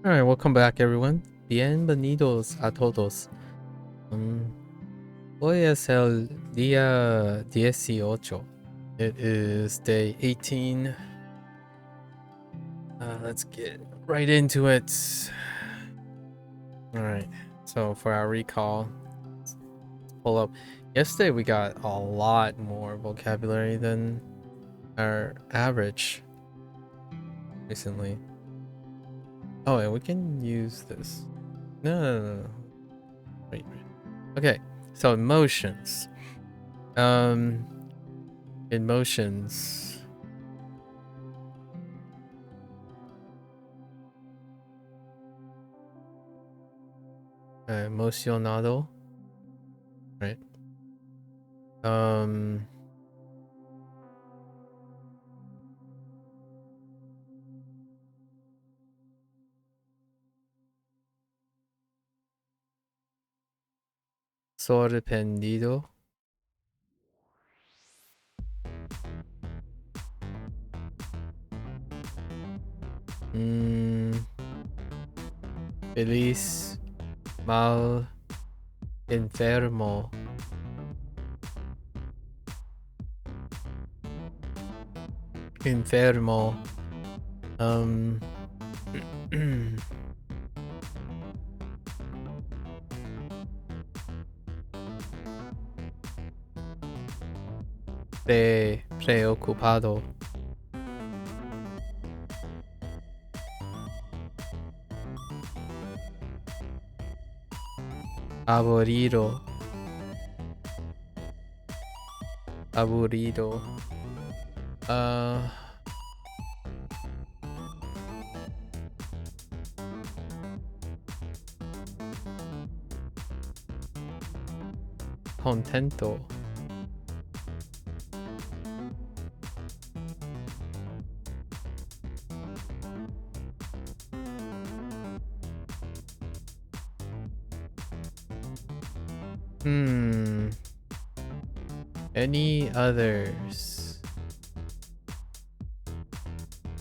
Alright, welcome back everyone. Bienvenidos a todos. Hoy es el día 18. It is day 18. Let's get right into it. Alright, so for our recall, let's pull up. Yesterday we got a lot more vocabulary than our average recently. Oh, and we can use this. No. Wait. Okay, so emotions. Emotions. Emocionado. Right. Sorprendido. Feliz. Mal. Enfermo. Enfermo. Preocupado. Aburrido. Aburrido. Contento. Any others?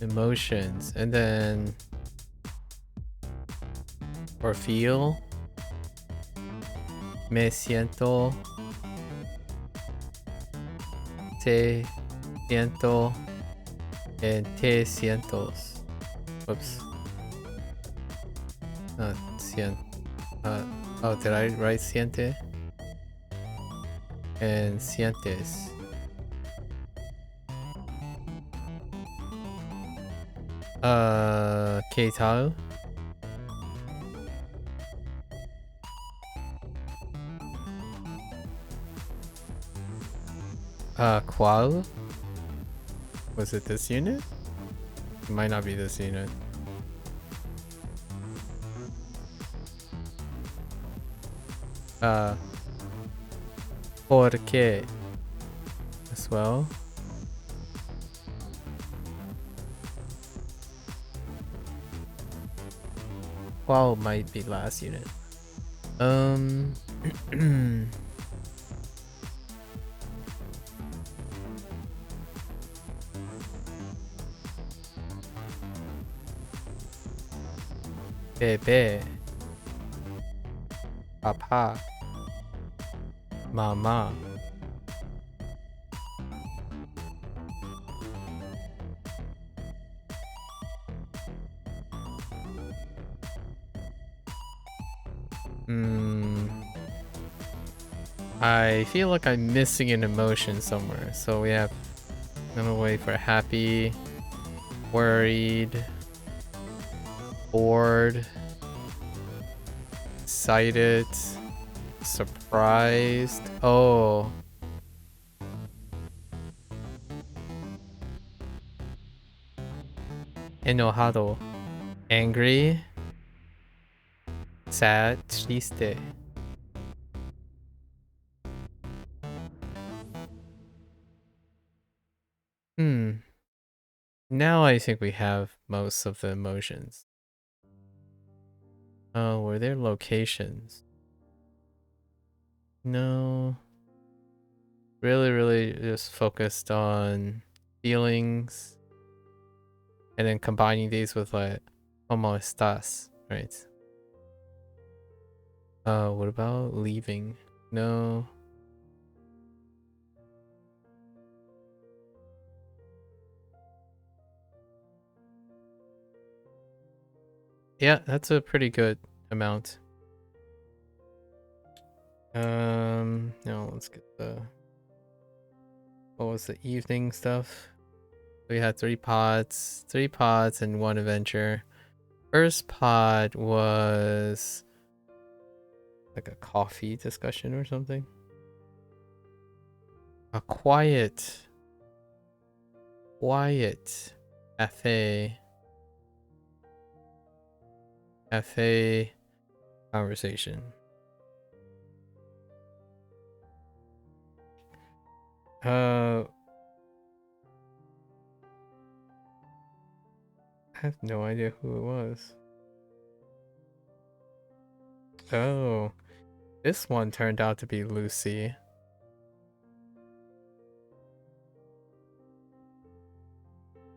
Emotions, and then or feel. Me siento. Te siento. And te sientos. Whoops. Oh, did I write siente? And sientes. ¿Qué tal? ¿Cuál? Was it this unit? It might not be this unit. ¿Por qué? As well. ¿Cuál might be last unit? Bebé. Papá. Mamá. I feel like I'm missing an emotion somewhere. So we have another way for happy, worried, bored, excited, surprised. Oh. Enojado. Angry. Sad. Triste. Now I think we have most of the emotions. Oh, were there locations? No. Really just focused on feelings. And then combining these with like Como estás? Right. What about leaving? No. Yeah, that's a pretty good amount. No, let's get the... What was the evening stuff? We had 3 pods and 1 adventure. First pod was like a coffee discussion or something. A quiet cafe conversation. I have no idea who it was. Oh, this one turned out to be Lucy.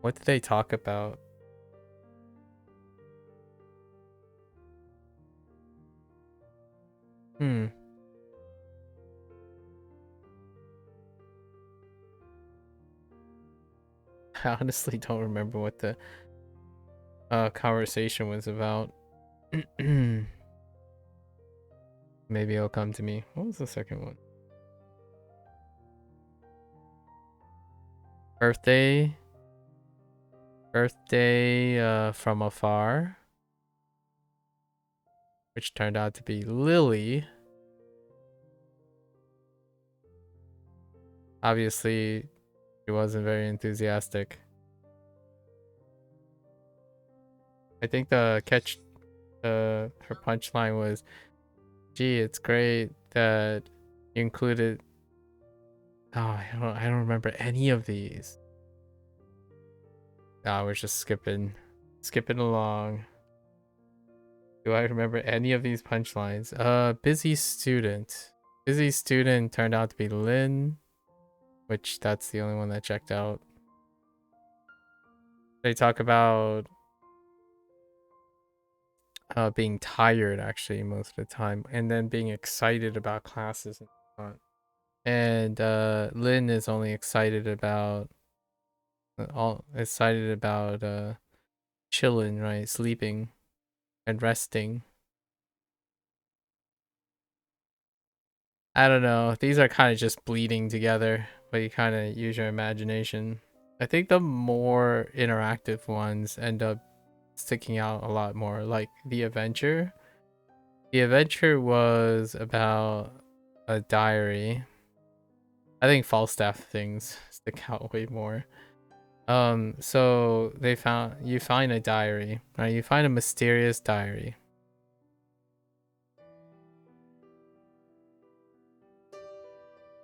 What did they talk about? I honestly don't remember what the conversation was about. Maybe it'll come to me. What was the second one? Birthday from afar, which turned out to be Lily. Obviously, she wasn't very enthusiastic. I think the catch, her punchline was, "Gee, it's great that you included." Oh, I don't remember any of these. I was just skipping along. Do I remember any of these punchlines? Busy student. Busy student turned out to be Lynn, which that's the only one that checked out. They talk about being tired actually most of the time, and then being excited about classes and whatnot. And Lynn is only excited about chilling, right? Sleeping and resting. I don't know. These are kind of just bleeding together, but you kind of use your imagination. I think the more interactive ones end up sticking out a lot more, like the adventure. The adventure was about a diary. I think Falstaff things stick out way more. So you find a diary, right? You find a mysterious diary.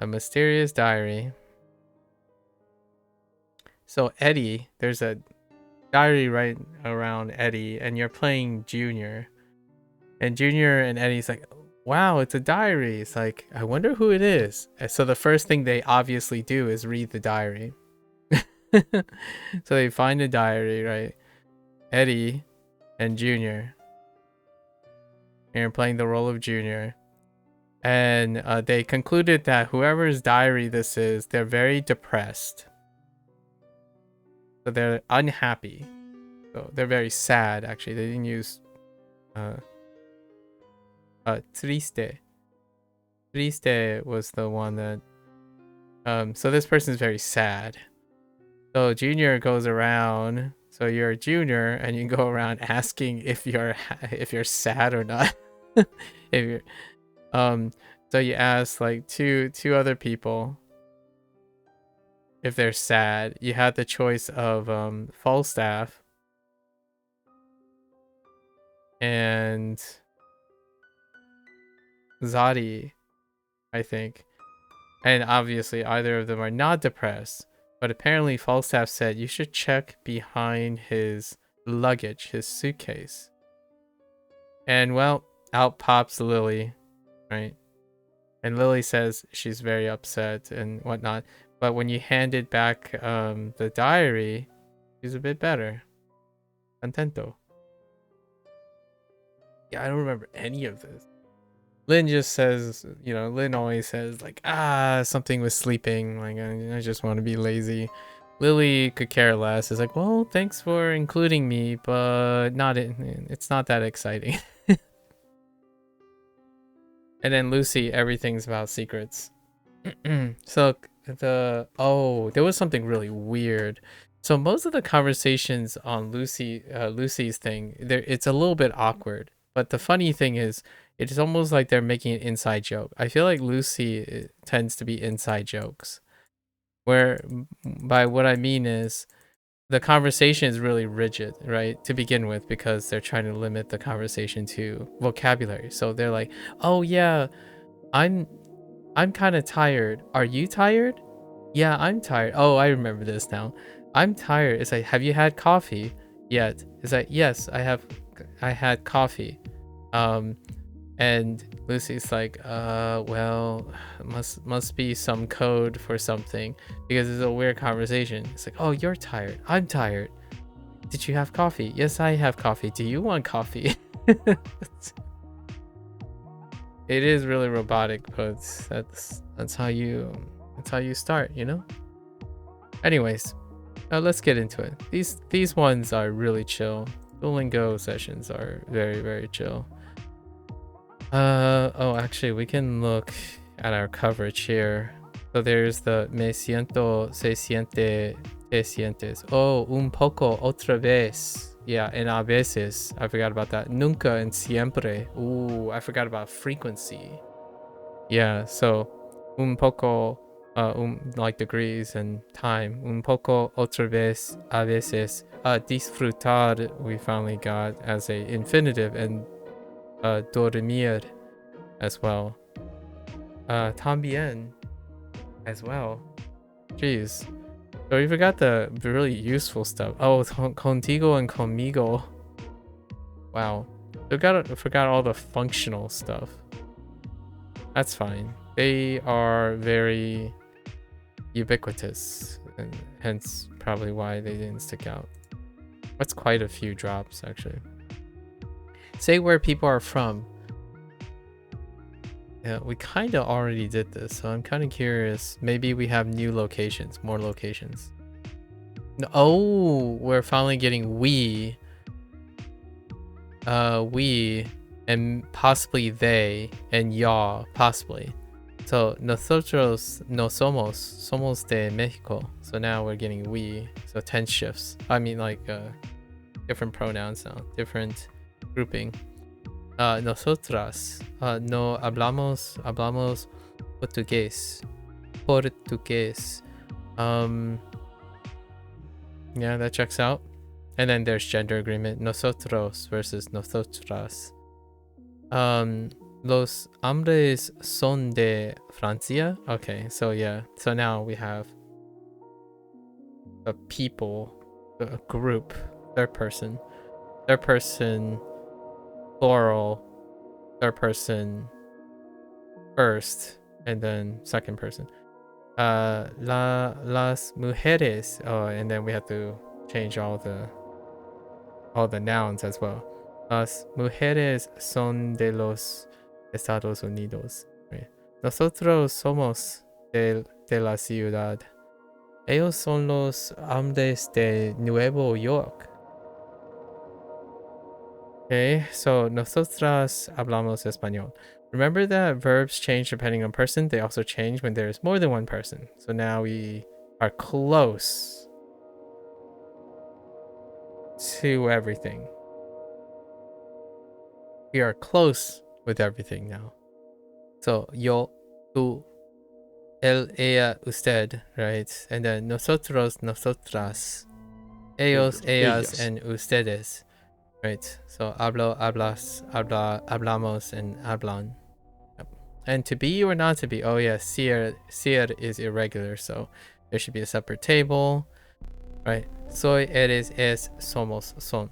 A mysterious diary. So Eddie, there's a diary right around Eddie, and you're playing Junior. And Junior and Eddie's like, wow, it's a diary. It's like, I wonder who it is. And so the first thing they obviously do is read the diary. So they find a diary, right? Eddie and Junior. And you're playing the role of Junior. And they concluded that whoever's diary this is, they're very depressed. So they're unhappy. So they're very sad, actually. They didn't use triste. Triste was the one that so this person's very sad. So Junior goes around, so you're a Junior and you go around asking if you're sad or not. If you're so you ask like two other people if they're sad. You had the choice of Falstaff and Zadi, I think. And obviously either of them are not depressed, but apparently Falstaff said you should check behind his luggage, his suitcase. And well, out pops Lily, right? And Lily says she's very upset and whatnot. But when you handed back the diary, she's a bit better. Contento. Yeah, I don't remember any of this. Lynn just says, you know, Lynn always says like, something was sleeping. Like, I just want to be lazy. Lily could care less. It's like, well, thanks for including me, but it's not that exciting. And then Lucy, everything's about secrets. So there was something really weird. So most of the conversations on Lucy's thing, it's a little bit awkward. But the funny thing is, it's almost like they're making an inside joke. I feel like Lucy tends to be inside jokes. Where by what I mean is the conversation is really rigid, right? To begin with, because they're trying to limit the conversation to vocabulary. So they're like, "Oh yeah, I'm I'm kind of tired. Are you tired?" "Yeah, I'm tired." "Oh, I remember this now. I'm tired." It's like, "Have you had coffee yet?" It's like, "Yes, I had coffee." Um, and Lucy's like, well, must be some code for something because it's a weird conversation." It's like, "Oh, you're tired. I'm tired. Did you have coffee?" "Yes, I have coffee. Do you want coffee?" It is really robotic, but that's how you start, you know? Anyways, let's get into it. These ones are really chill. Duolingo sessions are very, very chill. Oh, actually, we can look at our coverage here. So there's the me siento, se siente, te sientes. Oh, un poco, otra vez. Yeah, and a veces. I forgot about that. Nunca and siempre. Ooh, I forgot about frequency. Yeah, so un poco, like degrees and time. Un poco, otra vez, a veces. Disfrutar, we finally got as a infinitive, and dormir as well. También as well. Jeez. So we forgot the really useful stuff. Oh, contigo and conmigo. Wow. Forgot all the functional stuff. That's fine. They are very ubiquitous, and hence probably why they didn't stick out. That's quite a few drops, actually. Say where people are from. Yeah, we kind of already did this, so I'm kind of curious. Maybe we have new locations, more locations. Oh, we're finally getting we, and possibly they, and ya, possibly. So nosotros no somos de Mexico. So now we're getting we. So tense shifts. I mean, like different pronouns now, different grouping. Nosotras no hablamos portugués. Yeah, that checks out. And then there's gender agreement. Nosotros versus nosotras. Los hombres son de Francia. Okay, so yeah. So now we have a people, a group, third person, plural, third person, first, and then second person. Las mujeres. Oh, and then we have to change all the nouns as well. Las mujeres son de los Estados Unidos. Right? Nosotros somos de la ciudad. Ellos son los hombres de Nuevo York. Okay, so nosotras hablamos español. Remember that verbs change depending on person? They also change when there's more than one person. So now we are close to everything. We are close with everything now. So yo, tú, él, ella, usted, right? And then nosotros, nosotras, ellos, ellas, and ustedes, right? So hablo, hablas, hablamos, and hablan. Yep. And to be or not to be, oh yeah, ser is irregular, so there should be a separate table, right? Soy, eres, es, somos, son.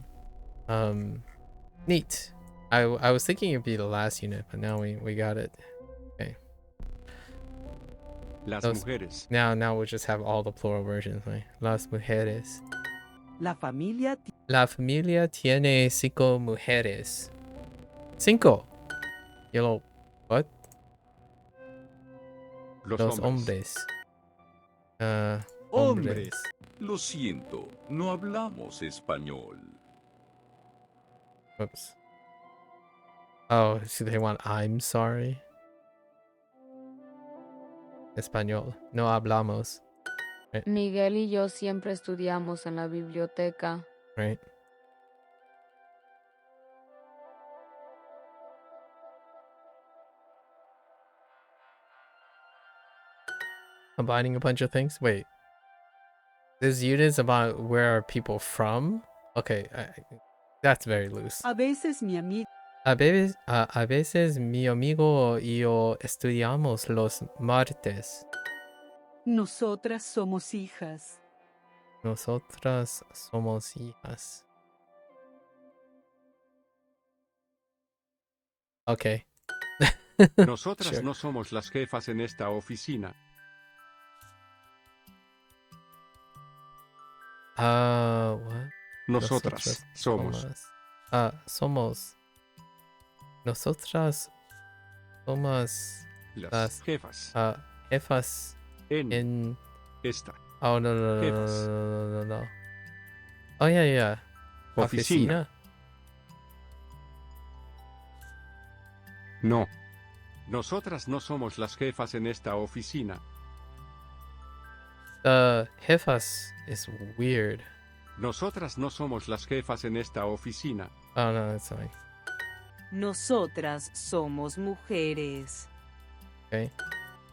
Neat. I was thinking it'd be the last unit, but now we got it. Okay. Las mujeres. Now we'll just have all the plural versions, right? Las mujeres. La familia tiene 5 mujeres. Cinco. Yellow. What? Los hombres. Hombres. Hombres, lo siento, no hablamos español. Whoops. Oh, so they want I'm sorry. Español. No hablamos. Miguel y yo siempre estudiamos en la biblioteca. Right? Combining a bunch of things? Wait. This unit is about where are people from? Okay, that's very loose. A veces mi amigo. A veces mi amigo y yo estudiamos los martes. Nosotras somos hijas. Nosotras somos hijas. Okay. Nosotras Sure. no somos las jefas en esta oficina. What? Nosotras somos. Somos. Nosotras somos Las jefas jefas en en. esta Oh, no. Jefas. No. Oh, yeah. oficina. No. Nosotras no somos las jefas en esta oficina. Jefas is weird. Nosotras no somos las jefas en esta oficina. Oh, no, that's fine. Nosotras somos mujeres. Okay.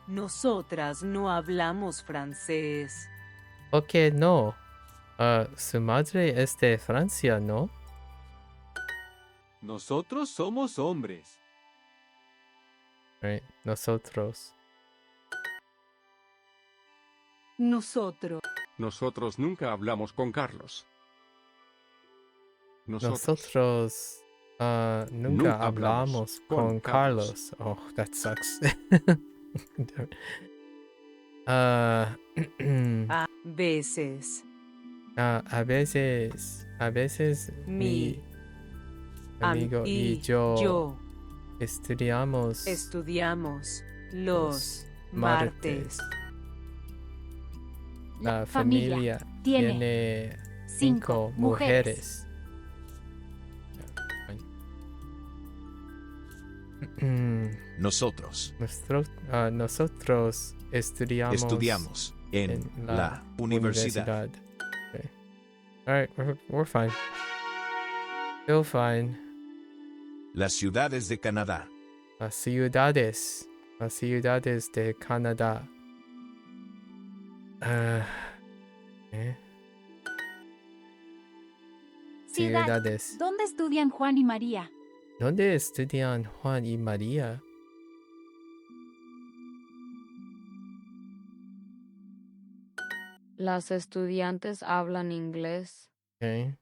Nosotras no hablamos francés. Okay, no. Su madre es de Francia, ¿no? Nosotros somos hombres. Right. Nosotros. Nosotros. Nosotros nunca hablamos con Carlos. Nosotros nunca Nunca hablamos hablamos con con Carlos. Oh, that sucks. A veces. A veces mi amigo y yo estudiamos los martes. La familia tiene 5 mujeres. Nosotros Nosotros estudiamos en la universidad. Okay. All right, we're fine. Still fine. Las ciudades de Canadá. Las ciudades de Canadá. Ciudades. ¿Dónde estudian Juan y María? ¿Dónde estudian Juan y María? Las estudiantes hablan inglés. Okay.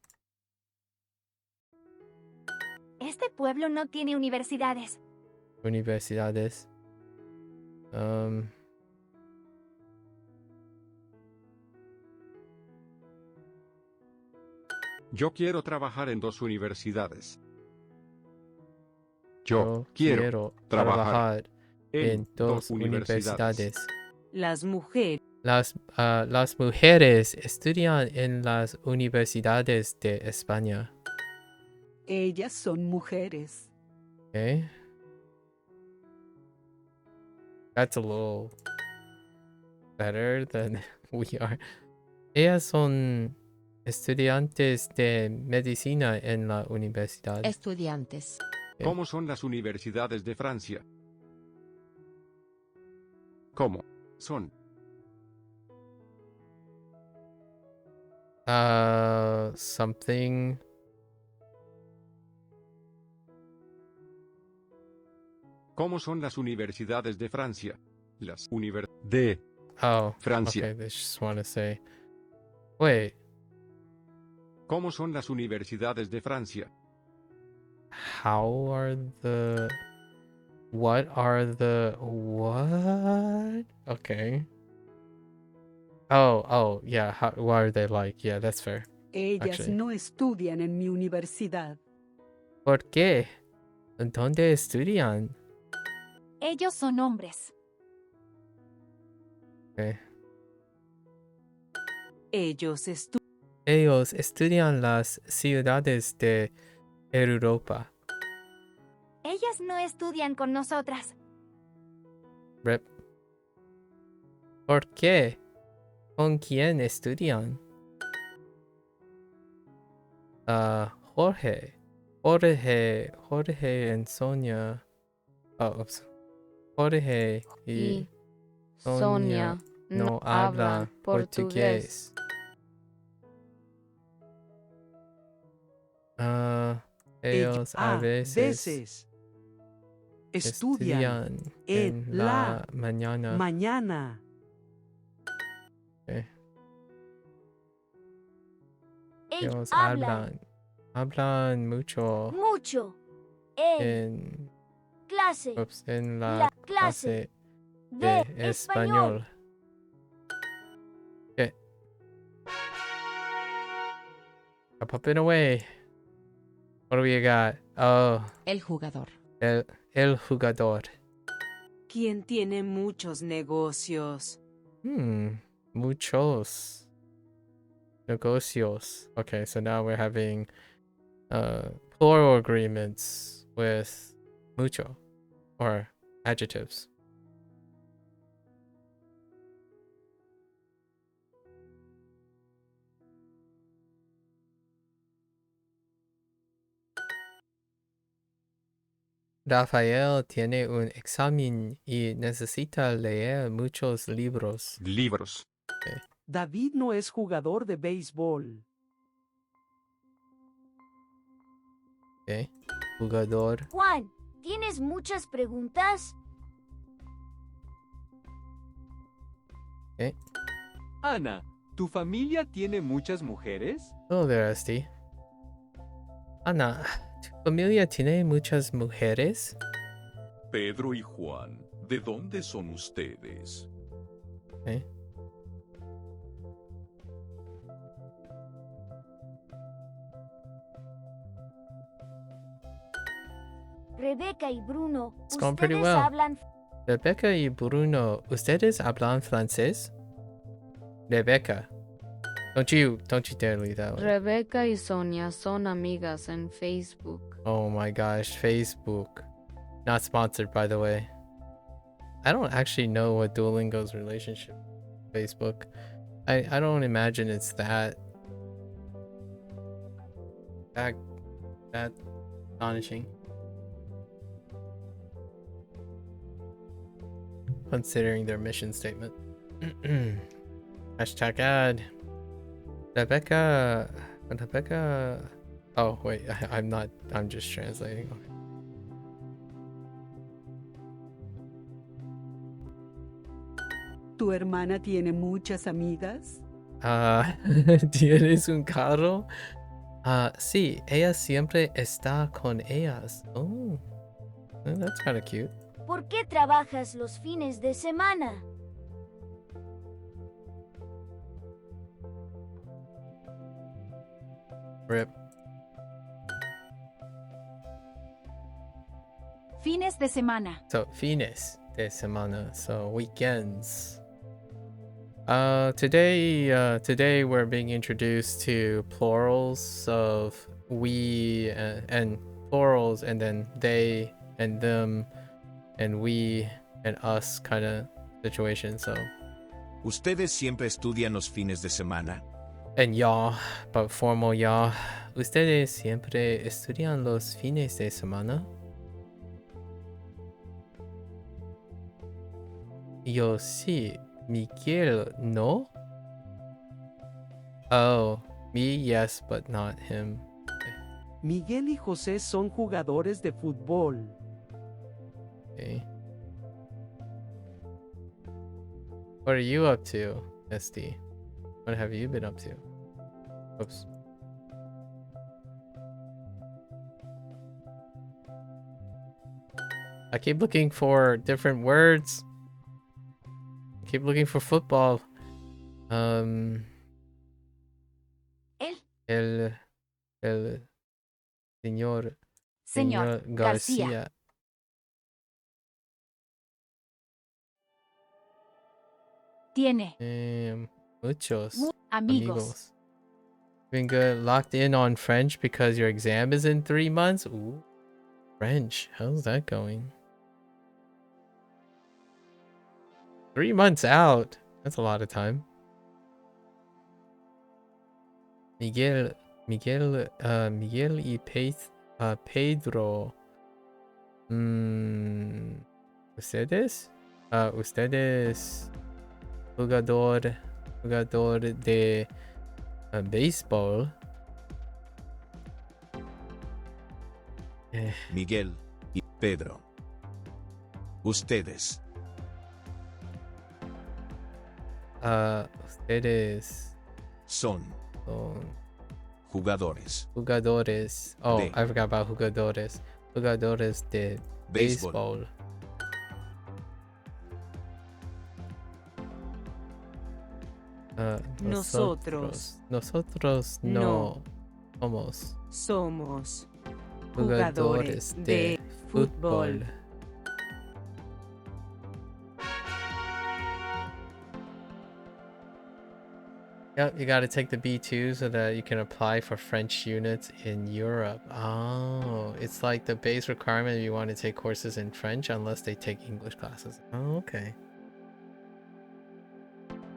Este pueblo no tiene universidades. Universidades. Yo quiero trabajar en 2 universidades. Yo quiero trabajar en 2 universidades. Las mujeres. Las mujeres estudian en las universidades de España. Ellas son mujeres. Okay. That's a little better than we are. Ellas son estudiantes de medicina en la universidad. Estudiantes. ¿Cómo son las universidades de Francia? ¿Cómo son? Something. ¿Cómo son las universidades de Francia? Las de Francia. Okay, they just want to say. Wait. ¿Cómo son las universidades de Francia? How are the... What are the... What? Okay. Oh, yeah. What are they like? Yeah, that's fair. Ellas Actually. no estudian en mi universidad. ¿Por qué? ¿Dónde estudian? Ellos son hombres. Okay. Ellos Ellos estudian las ciudades de Europa. Ellas no estudian con nosotras. Rep. ¿Por qué? ¿Con quién estudian? Jorge. Jorge and Sonia. Oh, oops. Jorge y Sonia Sonia no hablan portugués. Ellos a veces estudian en la mañana. mañana. Okay. Ellos Ellos hablan mucho mucho en en la clase de español. Okay. I'm popping away. What do we got? Oh, El jugador. el jugador. Quien tiene muchos negocios. Muchos negocios. Okay, so now we're having plural agreements with mucho or adjectives. Rafael tiene un examen y necesita leer muchos libros. Libros. Okay. David no es jugador de béisbol. Okay. Jugador. Juan, ¿tienes muchas preguntas? Okay. Ana, ¿tu familia tiene muchas mujeres? Hello there, Esti. Ana, ¿tu familia tiene muchas mujeres? Pedro y Juan, ¿de dónde son ustedes? Okay. Rebeca y Bruno, It's going pretty ¿ustedes well. hablan? Rebecca y Bruno, ¿ustedes hablan francés? Rebecca. Don't you dare leave that one. Rebeca y Sonia son amigas en Facebook. Oh my gosh, Facebook. Not sponsored, by the way. I don't actually know what Duolingo's relationship with Facebook. I don't imagine it's that astonishing. Considering their mission statement. Hashtag ad. Rebecca. Oh, wait. I'm not. I'm just translating. Okay. ¿Tu hermana tiene muchas amigas? ¿Tienes un carro? Sí, ella siempre está con ellas. Oh, that's kind of cute. ¿Por qué trabajas los fines de semana? Rip. Fines de semana. So, fines de semana. So, weekends. Today we're being introduced to plurals of we and plurals, and then they and them and we and us kind of situation. So, ¿Ustedes siempre estudian los fines de semana? and y'all, but formal y'all. ¿Ustedes siempre estudian los fines de semana? Yo sí. Miguel, no? Oh, me, yes, but not him. Miguel y José son jugadores de fútbol. Okay. What are you up to, SD? What have you been up to? Oops. I keep looking for different words. Keep looking for football. El señor Señor García. Tiene Muchos amigos. Been good. Locked in on French because your exam is in 3 months? Ooh. French. How's that going? 3 months out. That's a lot of time. Miguel y Pedro. Ustedes? Ustedes jugador de béisbol. Miguel y Pedro. Ustedes. Ustedes Son. Jugadores. Jugadores. Oh, I forgot about jugadores. Jugadores de béisbol. Nosotros no somos jugadores de fútbol. Yep, you gotta take the B2 so that you can apply for French units in Europe. Oh, it's like the base requirement if you want to take courses in French unless they take English classes. Oh, okay.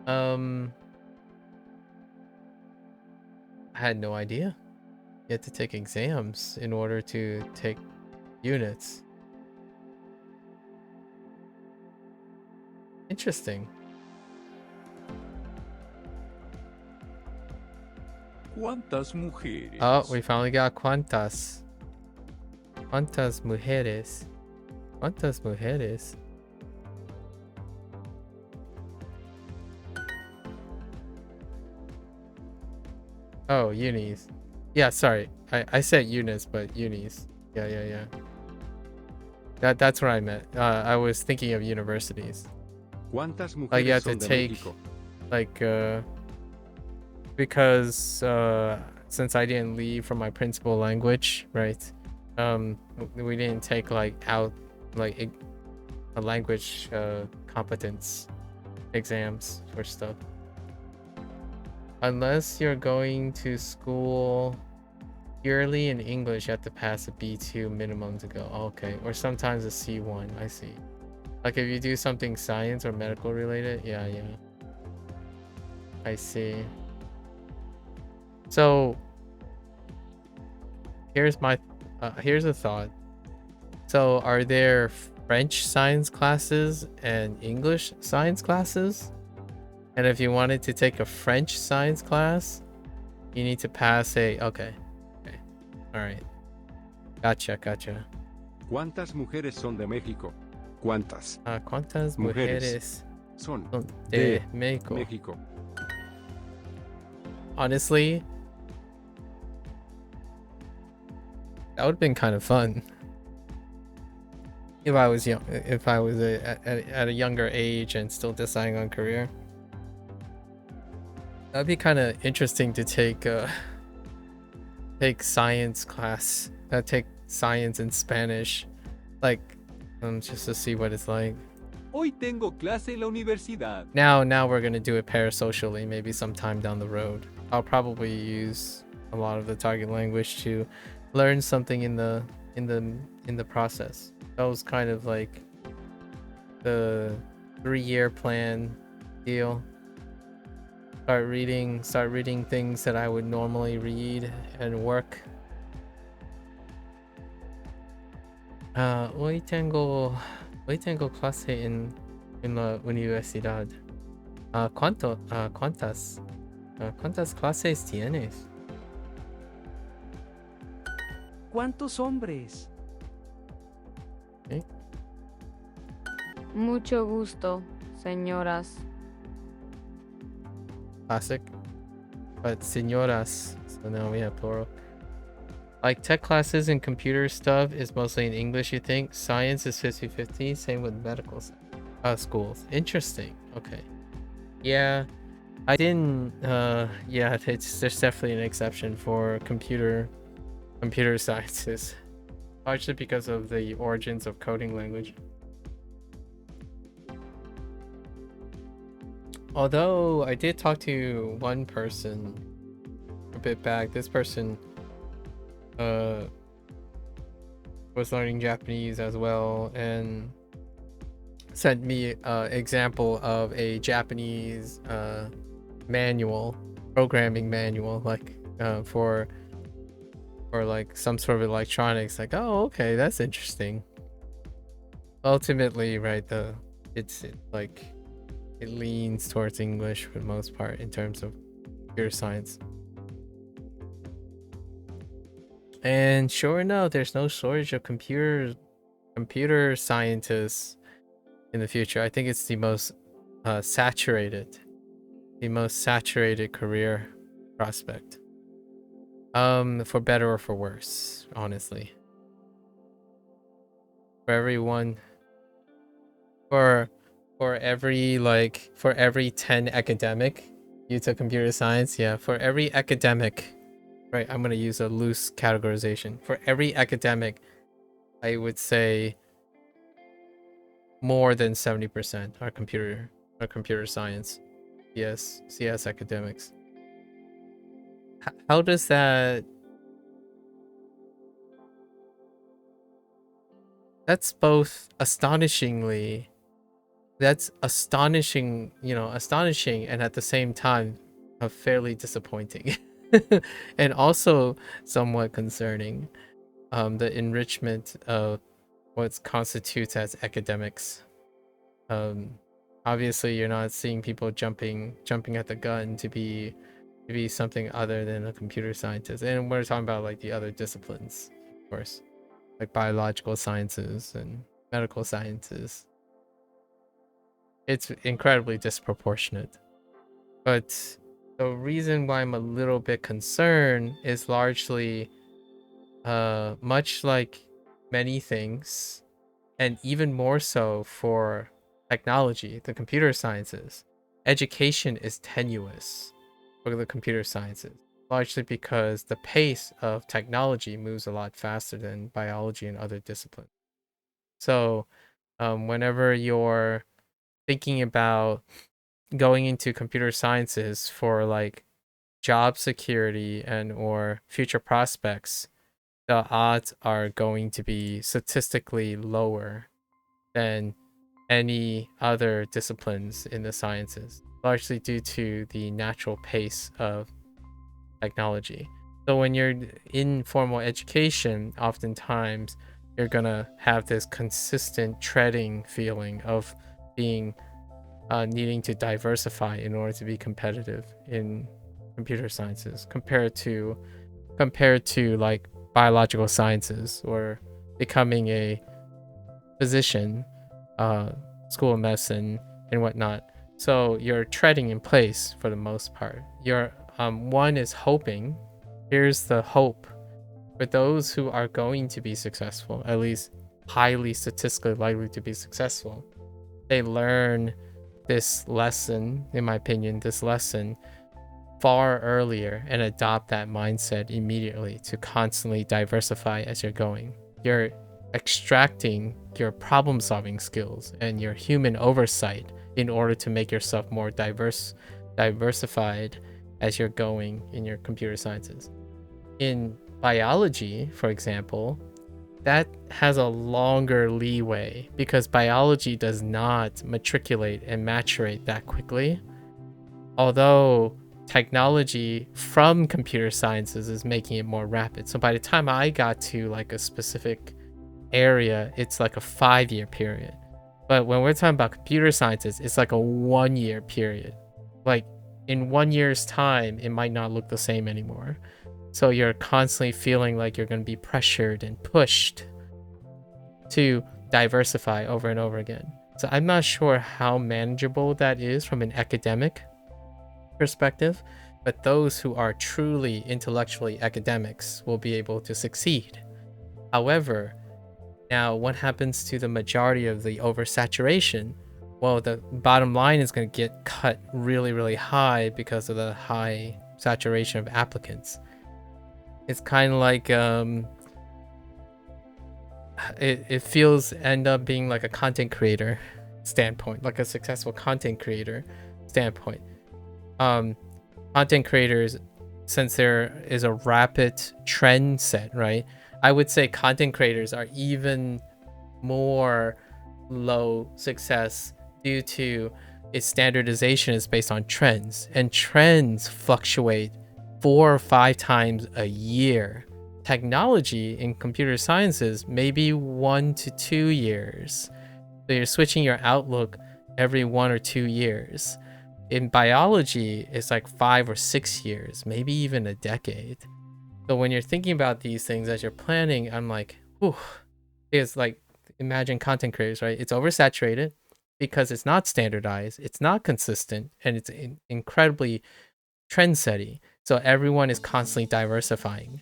I had no idea. You had to take exams in order to take units. Interesting. ¿Cuántas mujeres? Oh, we finally got cuantas. ¿Cuántas mujeres? ¿Cuántas mujeres? Oh, unis. Yeah, sorry. I said units, but unis. Yeah. That's what I meant. I was thinking of universities. ¿Cuántas mujeres Like you have to son de take, México? like, because since I didn't leave from my principal language, right? We didn't take like a language competence exams for stuff. Unless you're going to school purely in English, you have to pass a B2 minimum to go. Okay, or sometimes a C1. I see. Like if you do something science or medical related, yeah. I see. So here's a thought. So are there French science classes and English science classes? And if you wanted to take a French science class, you need to pass a... Okay. All right. Gotcha. ¿Cuántas mujeres son de México? ¿Cuántas? ¿Cuántas mujeres son de México? Honestly, that would have been kind of fun if I was young. If I was at a younger age and still deciding on career, that'd be kind of interesting to take science class. Take science in Spanish, like just to see what it's like. Hoy tengo clase en la universidad. Now we're gonna do it parasocially, maybe sometime down the road. I'll probably use a lot of the target language to learn something in the process. That was kind of like the 3-year plan deal. Start reading things that I would normally read and work. Hoy tengo clase en la universidad. ¿Cuántas clases tienes? ¿Cuántos hombres? ¿Eh? Mucho gusto, señoras. Classic. But señoras, so now we have plural. Like tech classes and computer stuff is mostly in English, you think? Science is 50-50, same with medical schools. Interesting. Okay. Yeah. I didn't there's definitely an exception for computer sciences. largely because of the origins of coding language. Although I did talk to one person a bit back, this person was learning Japanese as well and sent me an example of a Japanese programming manual, like for like some sort of electronics. Like, oh, okay, that's interesting. Ultimately, right, it leans towards English for the most part in terms of computer science. And sure enough, there's no shortage of computer scientists in the future. I think it's the most saturated career prospect. For better or for worse, honestly. For everyone, for every 10 academic you took computer science, yeah, for every academic, right, I'm gonna use a loose categorization. For every academic, I would say more than 70% are computer science, CS academics. How does that? That's both astonishing, astonishing, and at the same time, fairly disappointing, and also somewhat concerning. The enrichment of what constitutes as academics. Obviously, you're not seeing people jumping at the gun to be something other than a computer scientist, and we're talking about like the other disciplines, of course, like biological sciences and medical sciences. It's incredibly disproportionate. But the reason why I'm a little bit concerned is largely much like many things, and even more so for technology, the computer sciences, education is tenuous for the computer sciences, largely because the pace of technology moves a lot faster than biology and other disciplines. So whenever you're thinking about going into computer sciences for like job security and or future prospects, the odds are going to be statistically lower than any other disciplines in the sciences, largely due to the natural pace of technology. So when you're in formal education, oftentimes you're gonna have this consistent treading feeling of being needing to diversify in order to be competitive in computer sciences compared to like biological sciences or becoming a physician, school of medicine and whatnot. So you're treading in place for the most part. You're one is hoping. Here's the hope for those who are going to be successful, at least highly statistically likely to be successful. They learn this lesson, in my opinion, far earlier and adopt that mindset immediately to constantly diversify as you're going. You're extracting your problem solving skills and your human oversight in order to make yourself more diversified as you're going in your computer sciences. In biology, for example, that has a longer leeway because biology does not matriculate and maturate that quickly. Although technology from computer sciences is making it more rapid. So by the time I got to like a specific area, it's like a 5-year period. But when we're talking about computer sciences, it's like a 1-year period. Like in 1 year's time, it might not look the same anymore. So you're constantly feeling like you're going to be pressured and pushed to diversify over and over again. So I'm not sure how manageable that is from an academic perspective, but those who are truly intellectually academics will be able to succeed. However, now what happens to the majority of the oversaturation? Well, the bottom line is going to get cut really, really high because of the high saturation of applicants. It's kind of like it feels end up being like a content creator standpoint, like a successful content creator standpoint. Content creators, since there is a rapid trend set, right? I would say content creators are even more low success due to its standardization is based on trends, and trends fluctuate 4 or 5 times a year. Technology in computer sciences maybe 1 to 2 years. So you're switching your outlook every 1 or 2 years. In biology, it's like 5 or 6 years, maybe even a decade. So when you're thinking about these things as you're planning, I'm like, whew. It's like, imagine content creators, right? It's oversaturated because it's not standardized, it's not consistent, and it's incredibly trend setting. So everyone is constantly diversifying.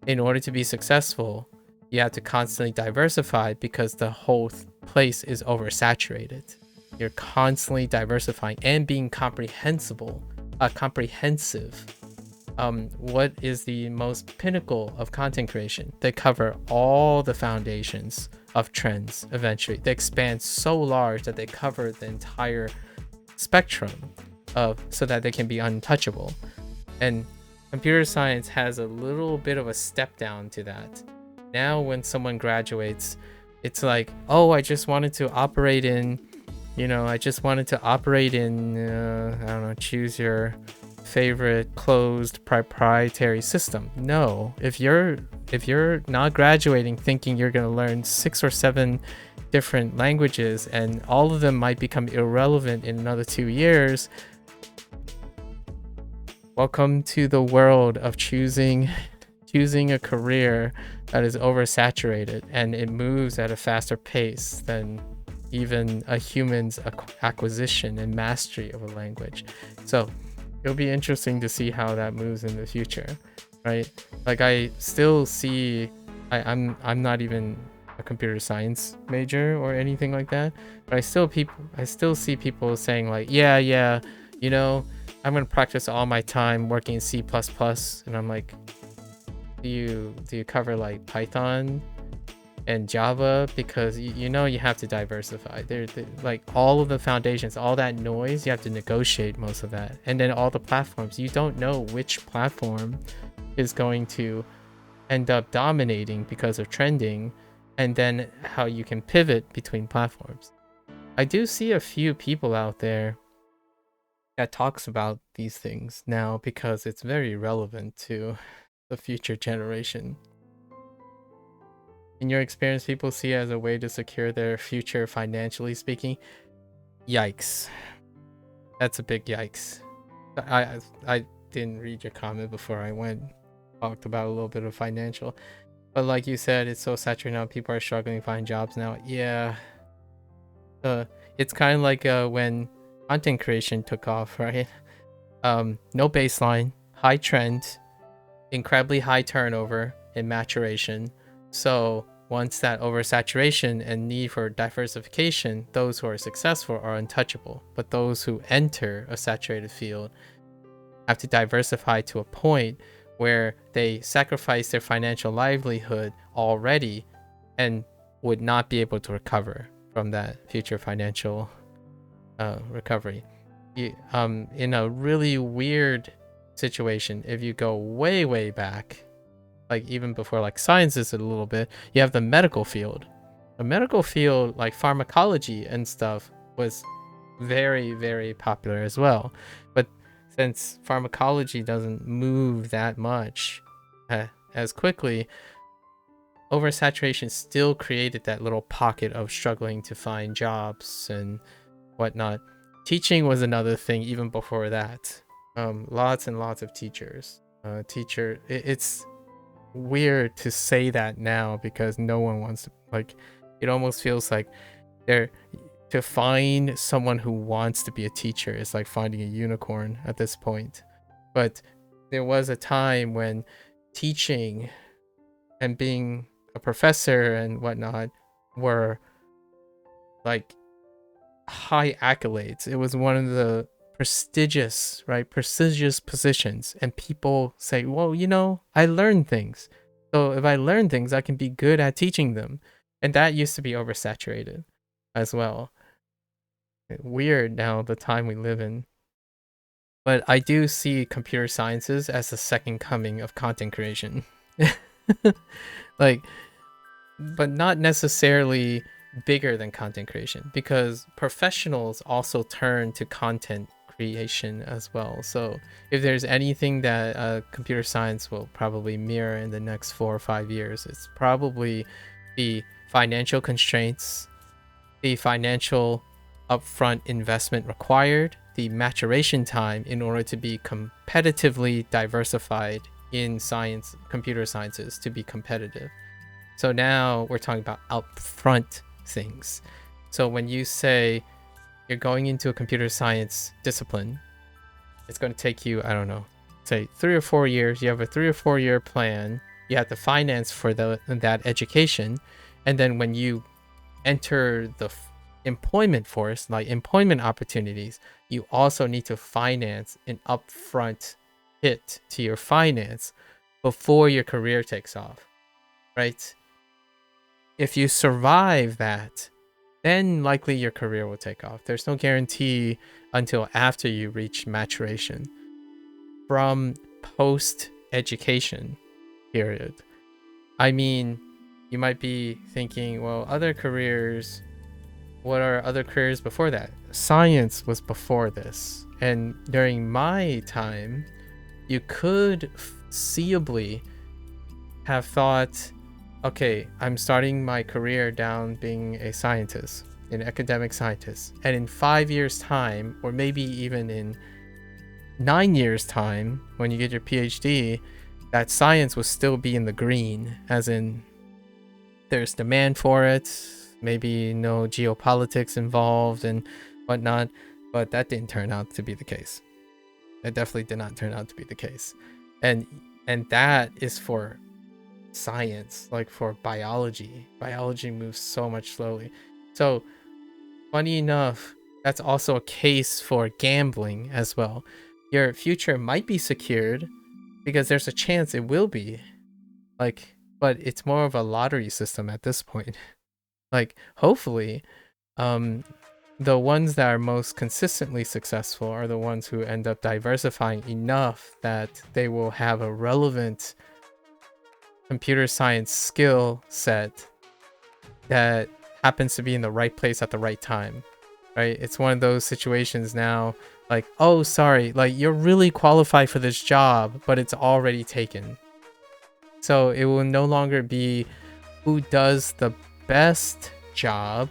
In order to be successful, you have to constantly diversify because the whole place is oversaturated. You're constantly diversifying and being comprehensive. What is the most pinnacle of content creation? They cover all the foundations of trends eventually. They expand so large that they cover the entire spectrum so that they can be untouchable. And computer science has a little bit of a step down to that. Now when someone graduates, it's like, oh, I just wanted to operate in, I don't know, choose your favorite closed proprietary system. No, if you're not graduating thinking you're going to learn 6 or 7 different languages and all of them might become irrelevant in another 2 years, welcome to the world of choosing a career that is oversaturated, and it moves at a faster pace than even a human's acquisition and mastery of a language. So it'll be interesting to see how that moves in the future, right? Like I still see, I'm not even a computer science major or anything like that, but I still see people saying like, yeah, I'm gonna practice all my time working in C++, and I'm like, do you cover like Python and Java? Because you have to diversify. They're like all of the foundations, all that noise, you have to negotiate most of that. And then all the platforms, you don't know which platform is going to end up dominating because of trending, and then how you can pivot between platforms. I do see a few people out there that talks about these things now because it's very relevant to the future generation. In your experience, people see it as a way to secure their future financially speaking? Yikes. That's a big yikes. I didn't read your comment before I talked about a little bit of financial. But like you said, it's so saturated now, people are struggling to find jobs now. Yeah. It's kind of like when content creation took off, right? No baseline, high trend, incredibly high turnover and maturation. So once that oversaturation and need for diversification, those who are successful are untouchable. But those who enter a saturated field have to diversify to a point where they sacrifice their financial livelihood already and would not be able to recover from that future financial recovery. In a really weird situation, if you go way back, like even before like sciences a little bit, you have the medical field. The medical field, like pharmacology and stuff, was very, very popular as well. But since pharmacology doesn't move that much as quickly, oversaturation still created that little pocket of struggling to find jobs and whatnot. Teaching was another thing even before that. Lots and lots of teachers. It's weird to say that now because no one wants to, like, it almost feels like to find someone who wants to be a teacher is like finding a unicorn at this point. But there was a time when teaching and being a professor and whatnot were like high accolades. It was one of the prestigious positions, and people say, well, I learned things, so if I learn things I can be good at teaching them. And that used to be oversaturated as well. Weird now, the time we live in. But I do see computer sciences as the second coming of content creation. Like, but not necessarily bigger than content creation, because professionals also turn to content creation as well. So if there's anything that computer science will probably mirror in the next 4 or 5 years, it's probably the financial constraints, the financial upfront investment required, the maturation time in order to be competitively diversified in science, computer sciences, to be competitive. So now we're talking about upfront things. So when you say you're going into a computer science discipline, it's going to take you, I don't know, say 3 or 4 years. You have a 3 or 4 year plan. You have to finance for that education. And then when you enter the employment force, like employment opportunities, you also need to finance an upfront hit to your finance before your career takes off, right? If you survive that, then likely your career will take off. There's no guarantee until after you reach maturation. From post-education period, I mean, you might be thinking, well, other careers, what are other careers before that? Science was before this. And during my time, you could seeably have thought, okay, I'm starting my career down being a scientist, an academic scientist. And in 5 years' time, or maybe even in 9 years' time, when you get your PhD, that science will still be in the green, as in there's demand for it, maybe no geopolitics involved and whatnot, but that didn't turn out to be the case. That definitely did not turn out to be the case. And that is for science. Like for biology moves so much slowly. So funny enough, that's also a case for gambling as well. Your future might be secured because there's a chance it will be, like, but it's more of a lottery system at this point. Like, hopefully the ones that are most consistently successful are the ones who end up diversifying enough that they will have a relevant computer science skill set that happens to be in the right place at the right time, right? It's one of those situations now, like, oh, sorry, like you're really qualified for this job, but it's already taken. So it will no longer be who does the best job,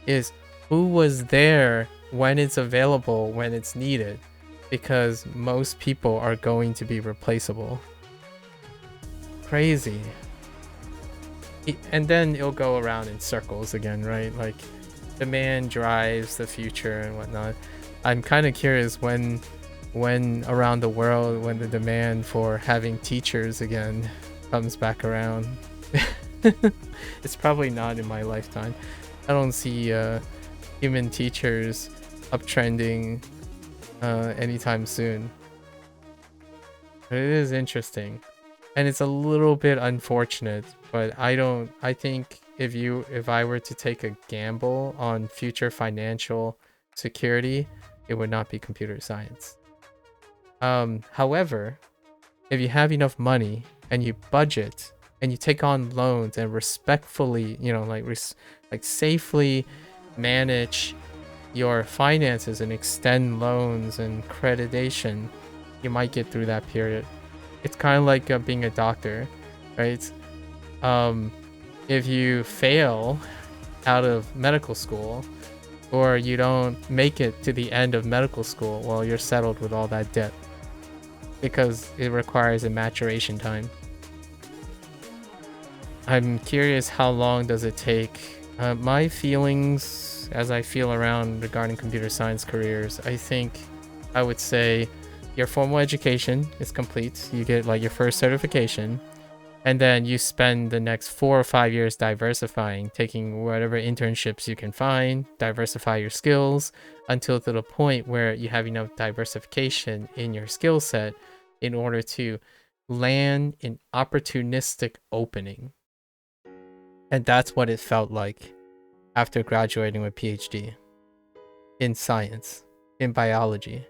is who was there when it's available, when it's needed, because most people are going to be replaceable. Crazy. And then it'll go around in circles again, right? Like demand drives the future and whatnot. I'm kind of curious when around the world, when the demand for having teachers again comes back around. It's probably not in my lifetime. I don't see human teachers uptrending anytime soon. But it is interesting. And it's a little bit unfortunate, but I think if I were to take a gamble on future financial security, it would not be computer science. However, if you have enough money and you budget and you take on loans and respectfully, like safely manage your finances and extend loans and accreditation, you might get through that period. It's kind of like being a doctor, right? If you fail out of medical school or you don't make it to the end of medical school, well, you're settled with all that debt because it requires a maturation time. I'm curious, how long does it take? My feelings as I feel around regarding computer science careers, I think I would say your formal education is complete. You get like your first certification, and then you spend the next 4 or 5 years diversifying, taking whatever internships you can find, diversify your skills until to the point where you have enough diversification in your skill set in order to land an opportunistic opening. And that's what it felt like after graduating with PhD in science, in biology.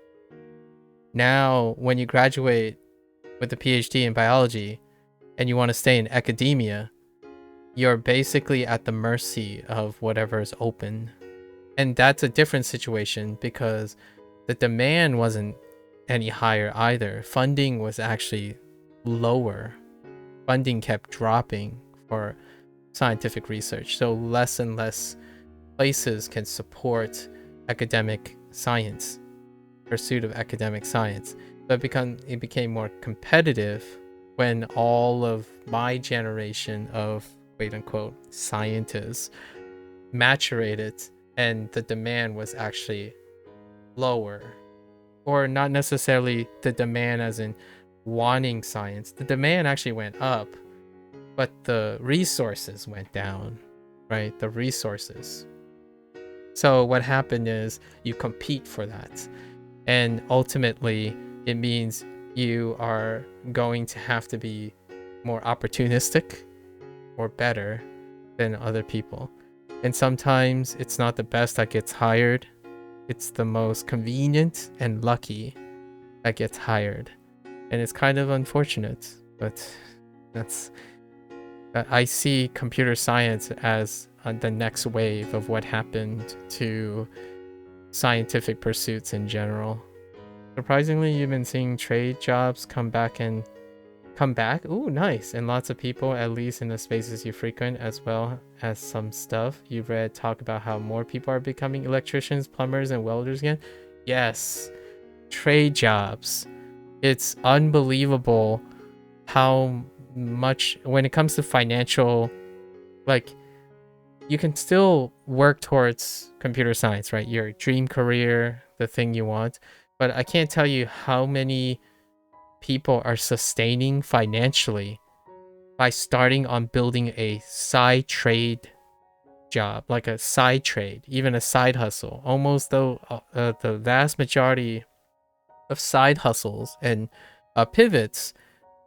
Now, when you graduate with a PhD in biology and you want to stay in academia, you're basically at the mercy of whatever is open. And that's a different situation because the demand wasn't any higher either. Funding was actually lower. Funding kept dropping for scientific research. So less and less places can support academic science, pursuit of academic science. So it became more competitive when all of my generation of quote unquote scientists maturated and the demand was actually lower. Or not necessarily the demand as in wanting science. The demand actually went up, but the resources went down, right? The resources. So what happened is you compete for that. And ultimately, it means you are going to have to be more opportunistic or better than other people. And sometimes it's not the best that gets hired. It's the most convenient and lucky that gets hired. And it's kind of unfortunate, but that's... I see computer science as the next wave of what happened to scientific pursuits in general. Surprisingly, you've been seeing trade jobs come back. Ooh, nice. And lots of people, at least in the spaces you frequent, as well as some stuff you've read talk about how more people are becoming electricians, plumbers, and welders again. Yes, trade jobs. It's unbelievable how much, when it comes to financial, like, you can still work towards computer science, right? Your dream career, the thing you want. But I can't tell you how many people are sustaining financially by starting on building a side trade job, like a side trade, even a side hustle. Almost though the vast majority of side hustles and pivots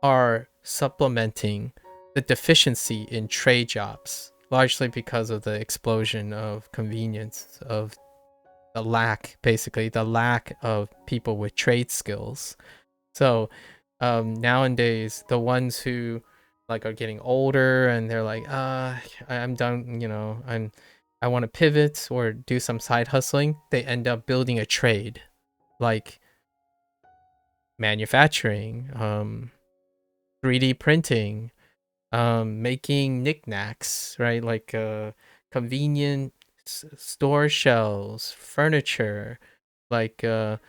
are supplementing the deficiency in trade jobs, largely because of the explosion of convenience, of the lack of people with trade skills. So nowadays, the ones who like are getting older and they're like, I'm done, I want to pivot or do some side hustling, they end up building a trade like manufacturing, 3D printing, making knickknacks, right? Like convenient store shelves, furniture, like a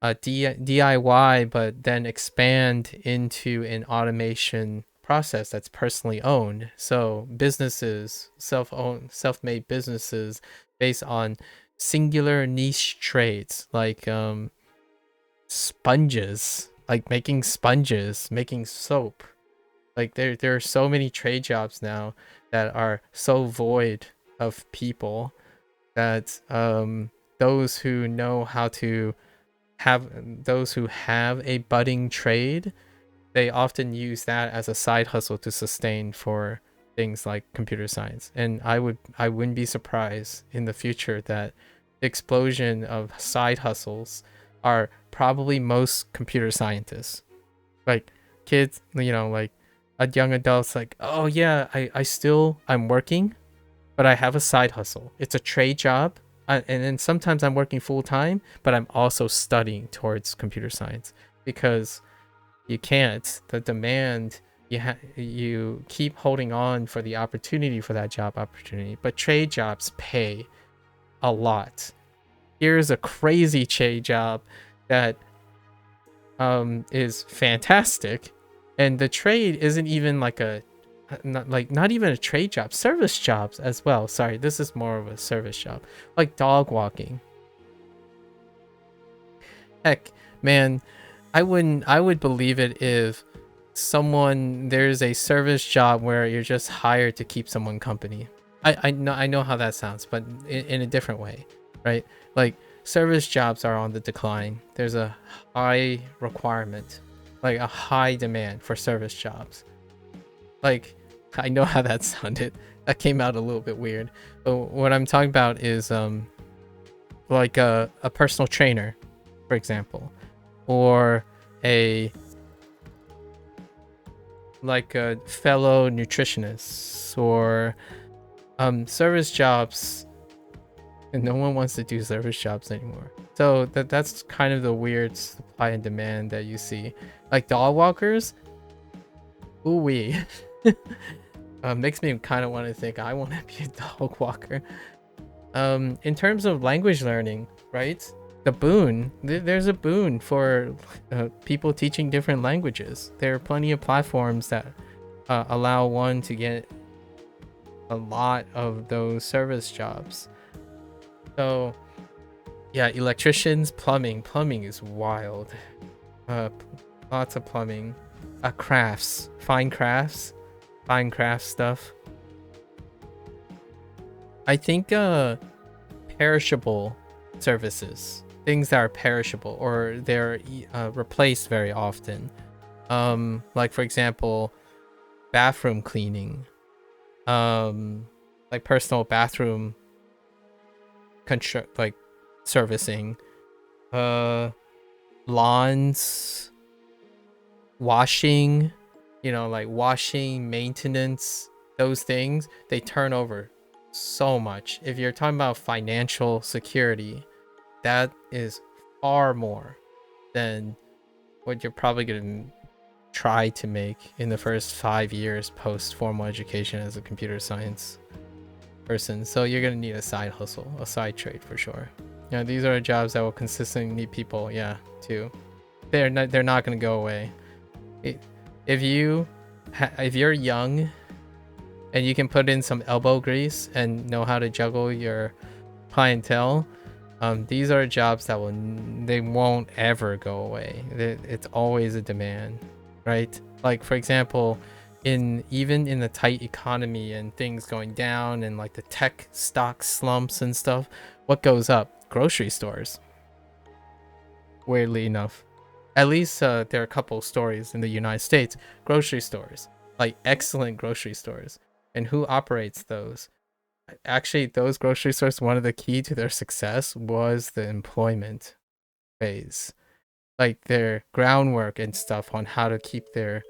DIY, but then expand into an automation process that's personally owned. So businesses, self-made businesses based on singular niche trades, like sponges, like making sponges, making soap. Like there are so many trade jobs now that are so void of people that those who know how to those who have a budding trade, they often use that as a side hustle to sustain for things like computer science. And I wouldn't be surprised in the future that the explosion of side hustles are probably most computer scientists, like kids, like young adults, like, oh yeah, I'm working, but I have a side hustle. It's a trade job. And then sometimes I'm working full time, but I'm also studying towards computer science because you can't. The demand, you keep holding on for the opportunity for that job opportunity, but trade jobs pay a lot. Here's a crazy trade job that is fantastic, and the trade isn't even like not even a trade job, service jobs as well. Sorry, this is more of a service job, like dog walking. Heck, man, I would believe it if there's a service job where you're just hired to keep someone company. I know how that sounds, but in a different way, right? Like service jobs are on the decline. There's a high requirement, like a high demand for service jobs. Like, I know how that sounded. That came out a little bit weird. But what I'm talking about is like a personal trainer, for example, or a fellow nutritionist, or service jobs. And no one wants to do service jobs anymore. So that's kind of the weird supply and demand that you see. Like dog walkers, ooh wee. Makes me kind of want to think I want to be a dog walker. In terms of language learning, right? The boon, there's a boon for people teaching different languages. There are plenty of platforms that allow one to get a lot of those service jobs. So yeah, electricians, plumbing is wild. Lots of plumbing. Crafts, fine craft stuff. I think perishable services, things that are perishable or they're replaced very often, like for example bathroom cleaning, like personal bathroom like servicing, lawns, washing, like washing, maintenance, those things, they turn over so much. If you're talking about financial security, that is far more than what you're probably going to try to make in the first 5 years post formal education as a computer science person. So you're going to need a side hustle, a side trade for sure. These are jobs that will consistently need people, too. They're not going to go away. If you're young and you can put in some elbow grease and know how to juggle your clientele, these are jobs that they won't ever go away. It's always a demand, right? Like for example, even in the tight economy and things going down and like the tech stock slumps and stuff, what goes up? Grocery stores. Weirdly enough, at least there are a couple stories in the United States. Grocery stores, like excellent grocery stores. And who operates those? Actually, those grocery stores, one of the key to their success was the employment phase, like their groundwork and stuff on how to keep their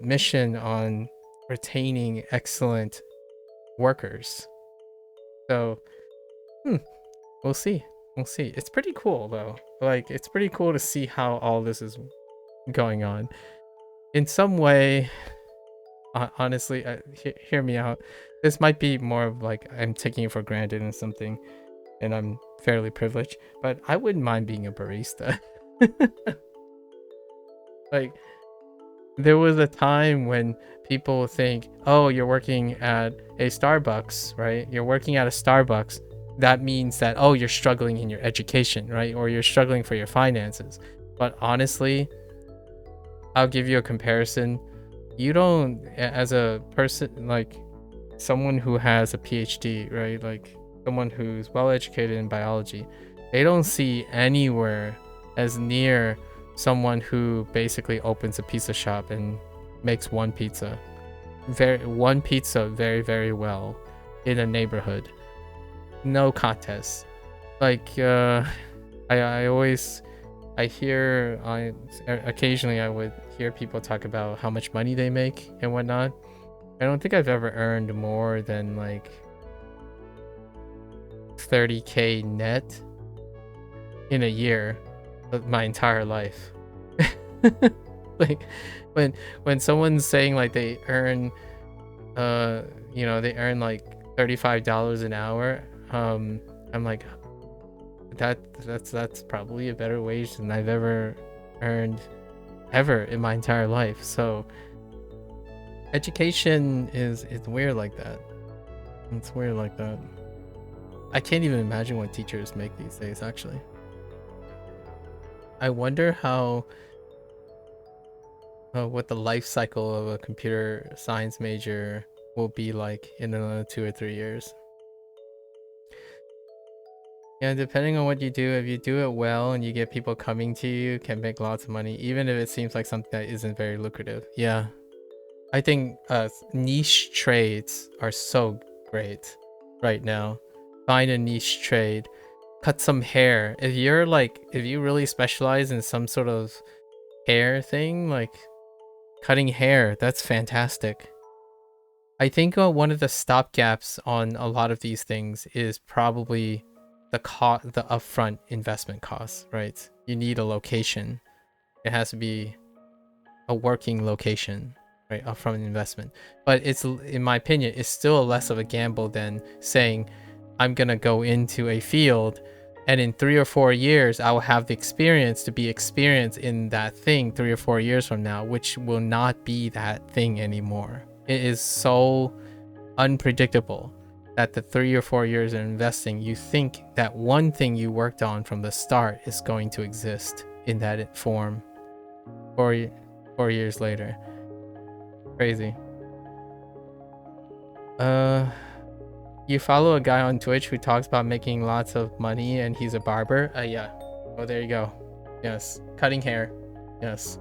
mission on retaining excellent workers. So we'll see. It's pretty cool though. Like it's pretty cool to see how all this is going on. In some way, honestly, hear me out. This might be more of like I'm taking it for granted and something, and I'm fairly privileged, but I wouldn't mind being a barista. Like there was a time when people think, oh, you're working at a Starbucks, right? You're working at a Starbucks. That means that, oh, you're struggling in your education, right? Or you're struggling for your finances. But honestly, I'll give you a comparison. You don't, as a person, like someone who has a PhD, right? Like someone who's well educated in biology, they don't see anywhere as near someone who basically opens a pizza shop and makes one pizza very, very well in a neighborhood. No contest. Like occasionally I would hear people talk about how much money they make and whatnot. I don't think I've ever earned more than like 30K net in a year of my entire life. Like when someone's saying like they earn they earn like $35 an hour, I'm like, that's probably a better wage than I've ever earned ever in my entire life. So education is weird like that. It's weird like that. I can't even imagine what teachers make these days, actually. I wonder how what the life cycle of a computer science major will be like in another 2 or 3 years. Yeah, depending on what you do, if you do it well and you get people coming to you, can make lots of money, even if it seems like something that isn't very lucrative. Yeah. I think niche trades are so great right now. Find a niche trade, cut some hair. If you really specialize in some sort of hair thing, like cutting hair, that's fantastic. I think one of the stopgaps on a lot of these things is probably the upfront investment costs, right? You need a location. It has to be a working location, right? Upfront investment. But it's, in my opinion, it's still less of a gamble than saying I'm gonna go into a field and in 3 or 4 years I will have the experience to be experienced in that thing 3 or 4 years from now, which will not be that thing anymore. It is so unpredictable that the 3 or 4 years of investing, you think that one thing you worked on from the start is going to exist in that form 4 years later. Crazy. You follow a guy on Twitch who talks about making lots of money and he's a barber? Yeah. Oh, there you go. Yes. Cutting hair. Yes.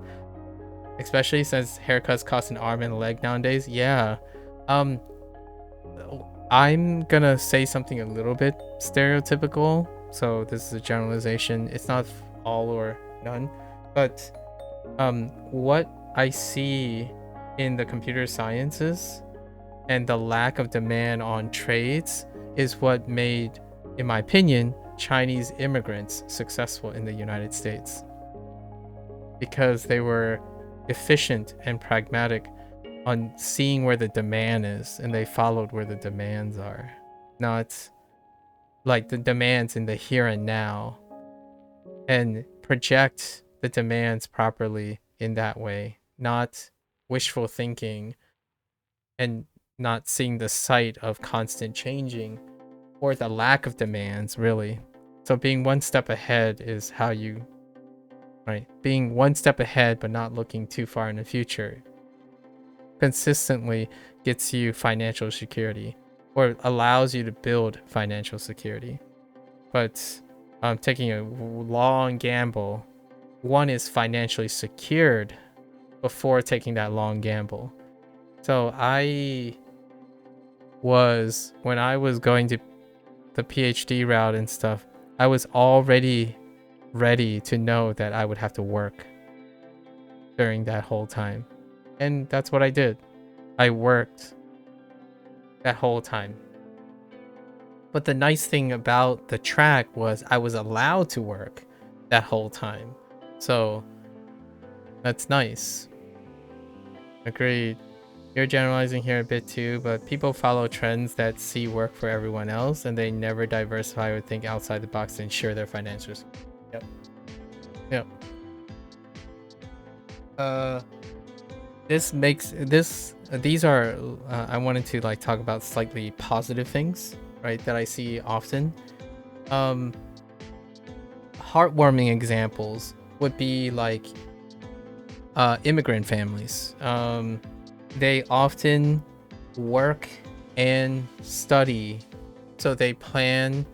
Especially since haircuts cost an arm and a leg nowadays. Yeah. I'm gonna say something a little bit stereotypical, so this is a generalization. It's not all or none, but what I see in the computer sciences and the lack of demand on trades is what made, in my opinion, Chinese immigrants successful in the United States, because they were efficient and pragmatic on seeing where the demand is, and they followed where the demands are, not like the demands in the here and now, and project the demands properly in that way, not wishful thinking and not seeing the sight of constant changing or the lack of demands, really. So being one step ahead is how you, right? Being one step ahead but not looking too far in the future consistently gets you financial security, or allows you to build financial security. But taking a long gamble, one is financially secured before taking that long gamble. So when I was going to the PhD route and stuff, I was already ready to know that I would have to work during that whole time. And that's what I did. I worked that whole time. But the nice thing about the track was I was allowed to work that whole time. So that's nice. Agreed. You're generalizing here a bit too, but people follow trends that see work for everyone else and they never diversify or think outside the box to ensure their financials. Yep. Yep. These are I wanted to like talk about slightly positive things, right, that I see often. Heartwarming examples would be like immigrant families. They often work and study, so they plan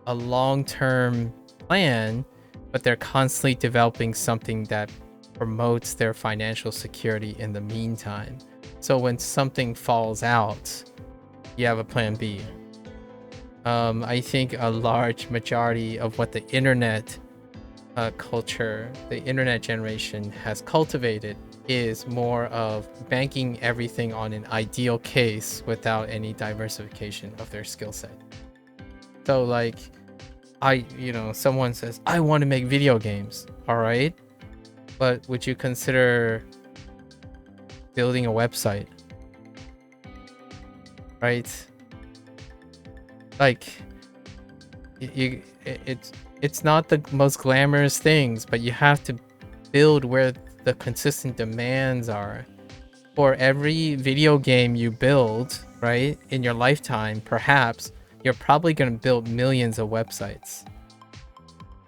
a long-term plan, but they're constantly developing something that promotes their financial security in the meantime. So when something falls out, you have a plan B. I think a large majority of what the internet culture, the internet generation has cultivated is more of banking everything on an ideal case without any diversification of their skill set. So like, someone says, I want to make video games. All right. But would you consider building a website? Right? Like, it's not the most glamorous things, but you have to build where the consistent demands are. For every video game you build, right, in your lifetime, perhaps, you're probably going to build millions of websites,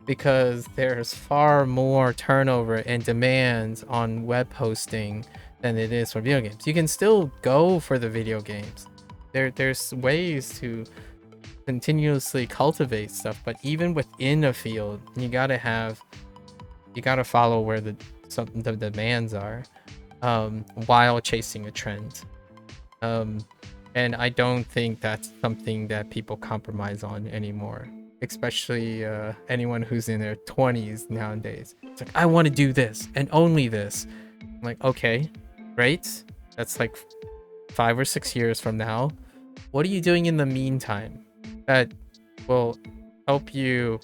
because there's far more turnover and demands on web hosting than it is for video games. You can still go for the video games. There's ways to continuously cultivate stuff, but even within a field, you gotta follow where the demands are. while chasing a trend. And I don't think that's something that people compromise on anymore, especially anyone who's in their 20s nowadays. It's like, I want to do this and only this. I'm like, okay, great. That's like 5 or 6 years from now. What are you doing in the meantime that will help you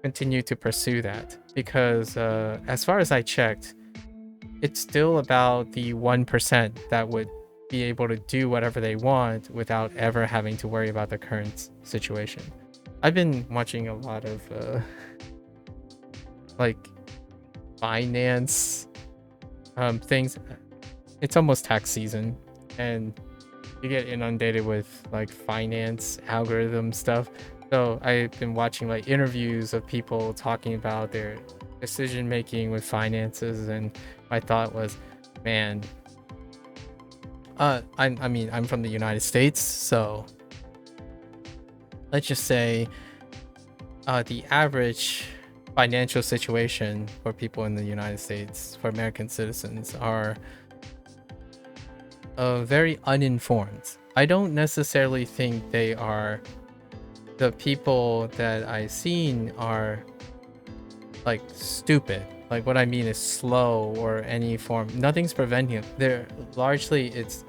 continue to pursue that? Because as far as I checked, it's still about the 1% that would be able to do whatever they want without ever having to worry about the current situation. I've been watching a lot of like finance things. It's almost tax season and you get inundated with like finance algorithm stuff. So I've been watching like interviews of people talking about their decision making with finances, and my thought was, man, I mean, I'm from the United States, so let's just say the average financial situation for people in the United States, for American citizens, are very uninformed. I don't necessarily think they are, the people that I've seen are like stupid. Like what I mean is slow or any form. Nothing's preventing it. They're largely, it's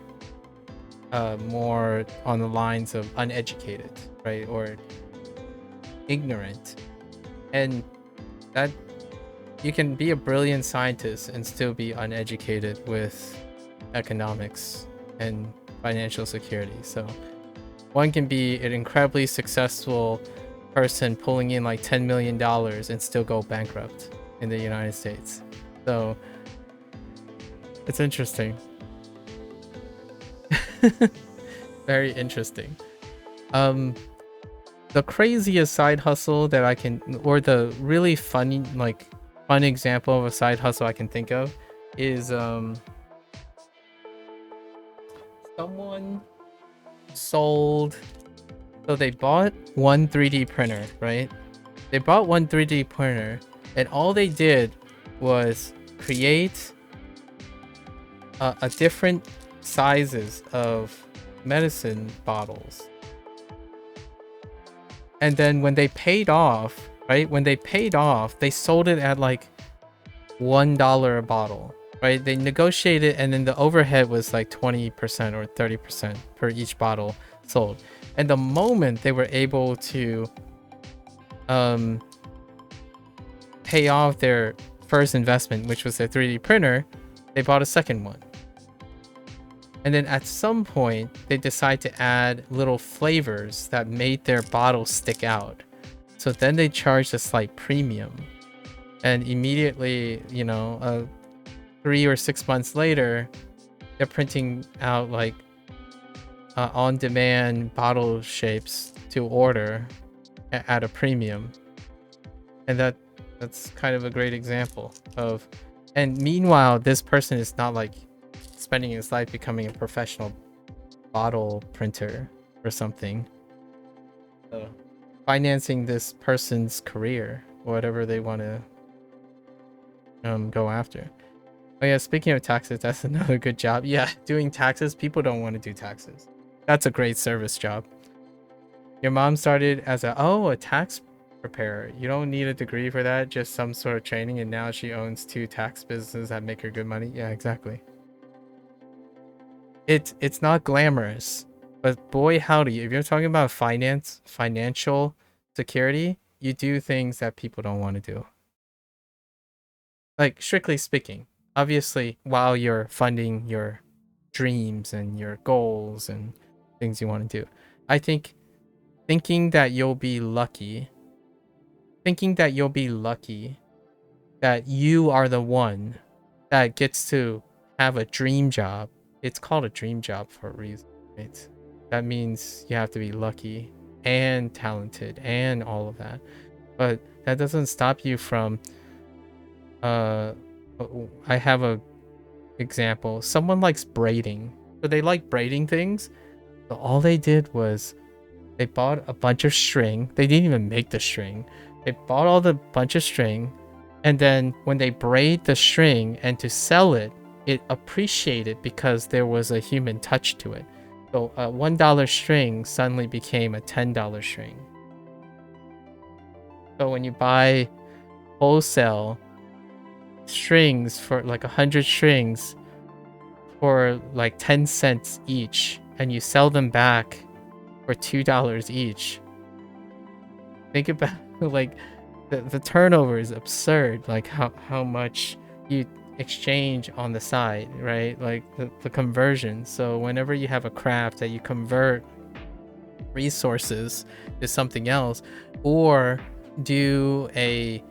more on the lines of uneducated, right? Or ignorant. And that you can be a brilliant scientist and still be uneducated with economics and financial security. So one can be an incredibly successful person pulling in like $10 million and still go bankrupt in the United States. So it's interesting. Very interesting. The craziest side hustle that I can, or the really funny, like fun example of a side hustle I can think of is someone sold, so they bought one 3D printer, right? They bought one 3D printer and all they did was create a different sizes of medicine bottles. And then when they paid off, right? When they paid off, they sold it at like $1 a bottle, right? They negotiated, and then the overhead was like 20% or 30% per each bottle sold. And the moment they were able to pay off their first investment, which was their 3D printer, they bought a second one. And then at some point, they decide to add little flavors that made their bottles stick out. So then they charged a slight premium. And immediately, you know, 3 or 6 months later, they're printing out like on-demand bottle shapes to order at a premium. And that's kind of a great example of... And meanwhile, this person is not like spending his life becoming a professional bottle printer or something. So financing this person's career, whatever they want to go after. Oh yeah, speaking of taxes, that's another good job. Yeah, doing taxes, people don't want to do taxes. That's a great service job. Your mom started as a tax preparer. You don't need a degree for that, just some sort of training, and now she owns 2 tax businesses that make her good money. Yeah, exactly. It's not glamorous, but boy howdy, if you're talking about financial security, you do things that people don't want to do. Like, strictly speaking, obviously, while you're funding your dreams and your goals and things you want to do, I think thinking that you'll be lucky that you are the one that gets to have a dream job. It's called a dream job for a reason, right? That means you have to be lucky and talented and all of that. But that doesn't stop you from... I have a example. Someone likes braiding. So they like braiding things. So all they did was they bought a bunch of string. They didn't even make the string. They bought all the bunch of string. And then when they braid the string and to sell it it appreciated because there was a human touch to it. So a $1 string suddenly became a $10 string. So when you buy wholesale strings for like 100 strings for like 10 cents each, and you sell them back for $2 each, think about like the turnover is absurd. Like how much you exchange on the side, right? Like the conversion. So whenever you have a craft that you convert resources to something else, or do a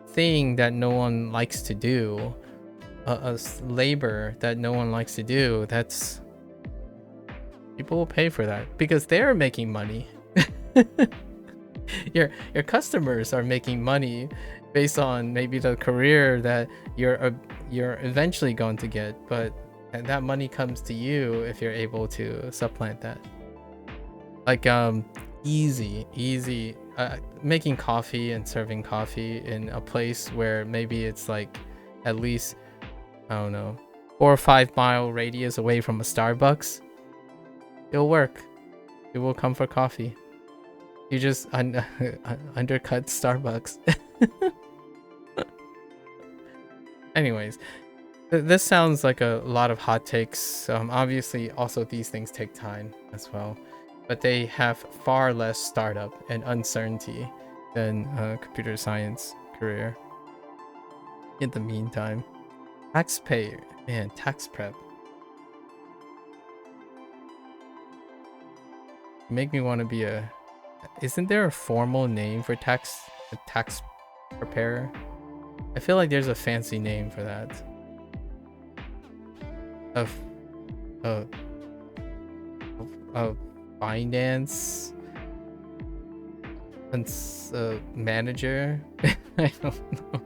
thing that no one likes to do, a labor that no one likes to do, that's people will pay for that because they're making money. your customers are making money based on maybe the career that you're eventually going to get, but that money comes to you if you're able to supplant that. Like easy making coffee and serving coffee in a place where maybe it's like at least, I don't know, 4 or 5 mile radius away from a Starbucks. It'll work. It will come for coffee. You just undercut Starbucks. Anyways, this sounds like a lot of hot takes. Obviously, also these things take time as well, but they have far less startup and uncertainty than a computer science career. In the meantime, taxpayer, man, tax prep. Make me want to be a. Isn't there a formal name for a tax preparer? I feel like there's a fancy name for that. Of finance manager. I don't know.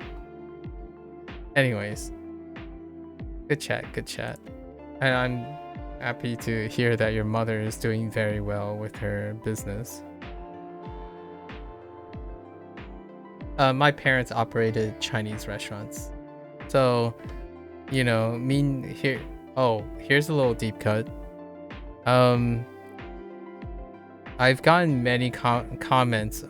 Anyways, good chat, and I'm happy to hear that your mother is doing very well with her business. My parents operated Chinese restaurants, so you know, here's a little deep cut. I've gotten many comments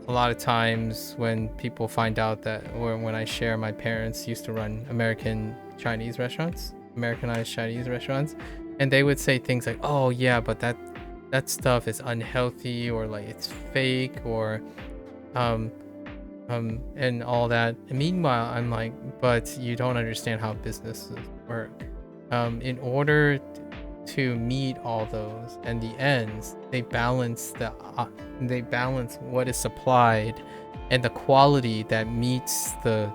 a lot of times when people find out that, or when I share my parents used to run Americanized Chinese restaurants, and they would say things like, oh yeah, but that stuff is unhealthy, or like it's fake, or and all that. And meanwhile, I'm like, but you don't understand how businesses work. In order to meet all those and the ends, they balance what is supplied and the quality that meets the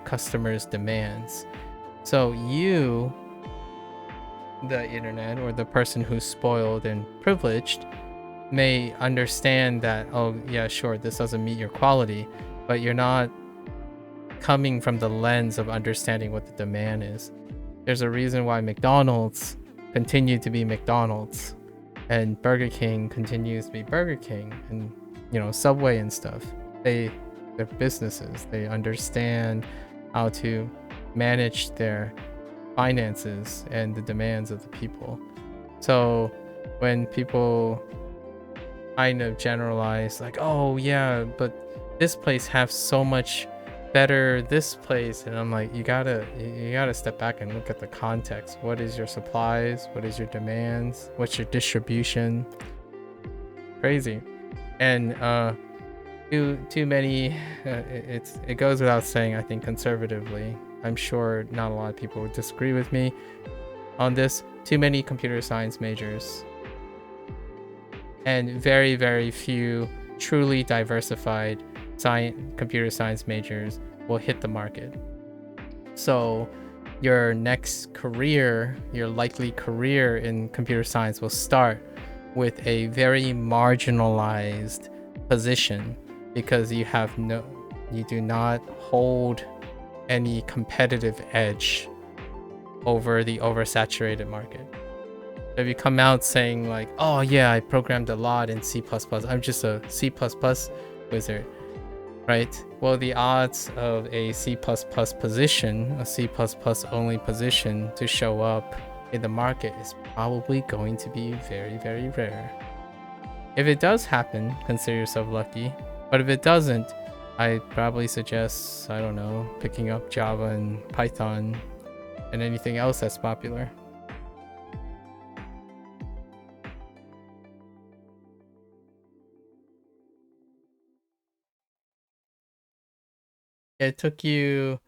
customer's demands. So you, the internet, or the person who's spoiled and privileged, may understand that, oh yeah, sure, this doesn't meet your quality, but you're not coming from the lens of understanding what the demand is. There's a reason why McDonald's continue to be McDonald's and Burger King continues to be Burger King, and you know, Subway and stuff. They're businesses. They understand how to manage their finances and the demands of the people. So when people kind of generalize like, oh yeah, but this place have so much better this place, and I'm like, you gotta step back and look at the context. What is your supplies? What is your demands? What's your distribution? Crazy. And too many it goes without saying, I think conservatively, I'm sure not a lot of people would disagree with me on this, too many computer science majors and very, very few truly diversified computer science majors will hit the market. So your next career, your likely career in computer science, will start with a very marginalized position because you do not hold any competitive edge over the oversaturated market. If you come out saying like, oh yeah, I programmed a lot in C++, I'm just a C++ wizard, right? Well, the odds of a C++ position, a C++ only position to show up in the market is probably going to be very, very rare. If it does happen, consider yourself lucky. But if it doesn't, I'd probably suggest, I don't know, picking up Java and Python and anything else that's popular. It took you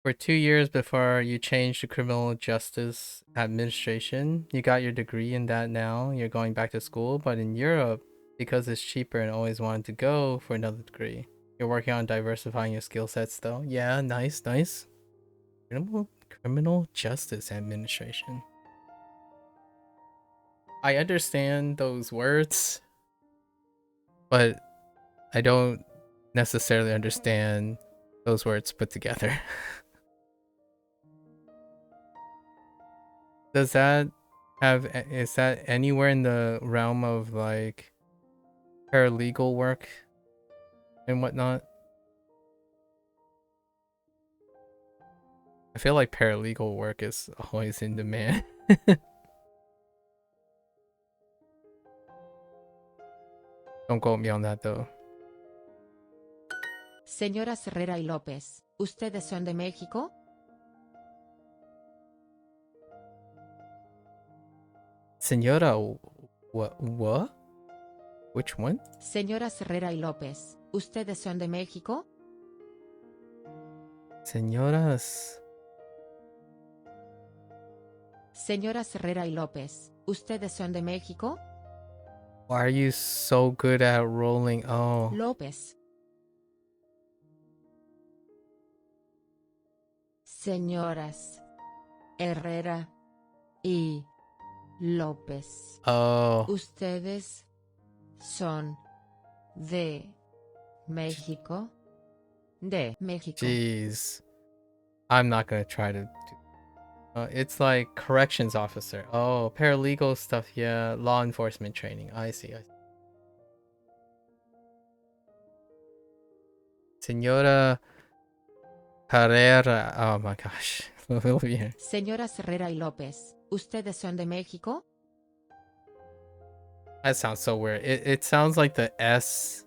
for 2 years before you changed to criminal justice administration. You got your degree in that now. You're going back to school. But in Europe, because it's cheaper and always wanted to go for another degree, you're working on diversifying your skill sets though. Yeah, nice, nice. Criminal justice administration. I understand those words, but I don't necessarily understand those words put together. Does that have, is that anywhere in the realm of like paralegal work and whatnot? I feel like paralegal work is always in demand. Don't quote me on that though. Señoras Herrera y López, ¿ustedes son de México? Señora, what? Which one? Señoras Herrera y López, ¿ustedes son de México? Señoras. Señoras Herrera y López, ¿ustedes son de México? Why are you so good at rolling? Oh. López. Señoras Herrera y López. Oh. ¿Ustedes son de México? De México. Jeez. I'm not gonna try to do... it's like corrections officer. Oh, paralegal stuff. Yeah, law enforcement training. I see. Señora Carrera. Oh my gosh. Señoras Herrera y López, ¿ustedes son de México? That sounds so weird. It sounds like the S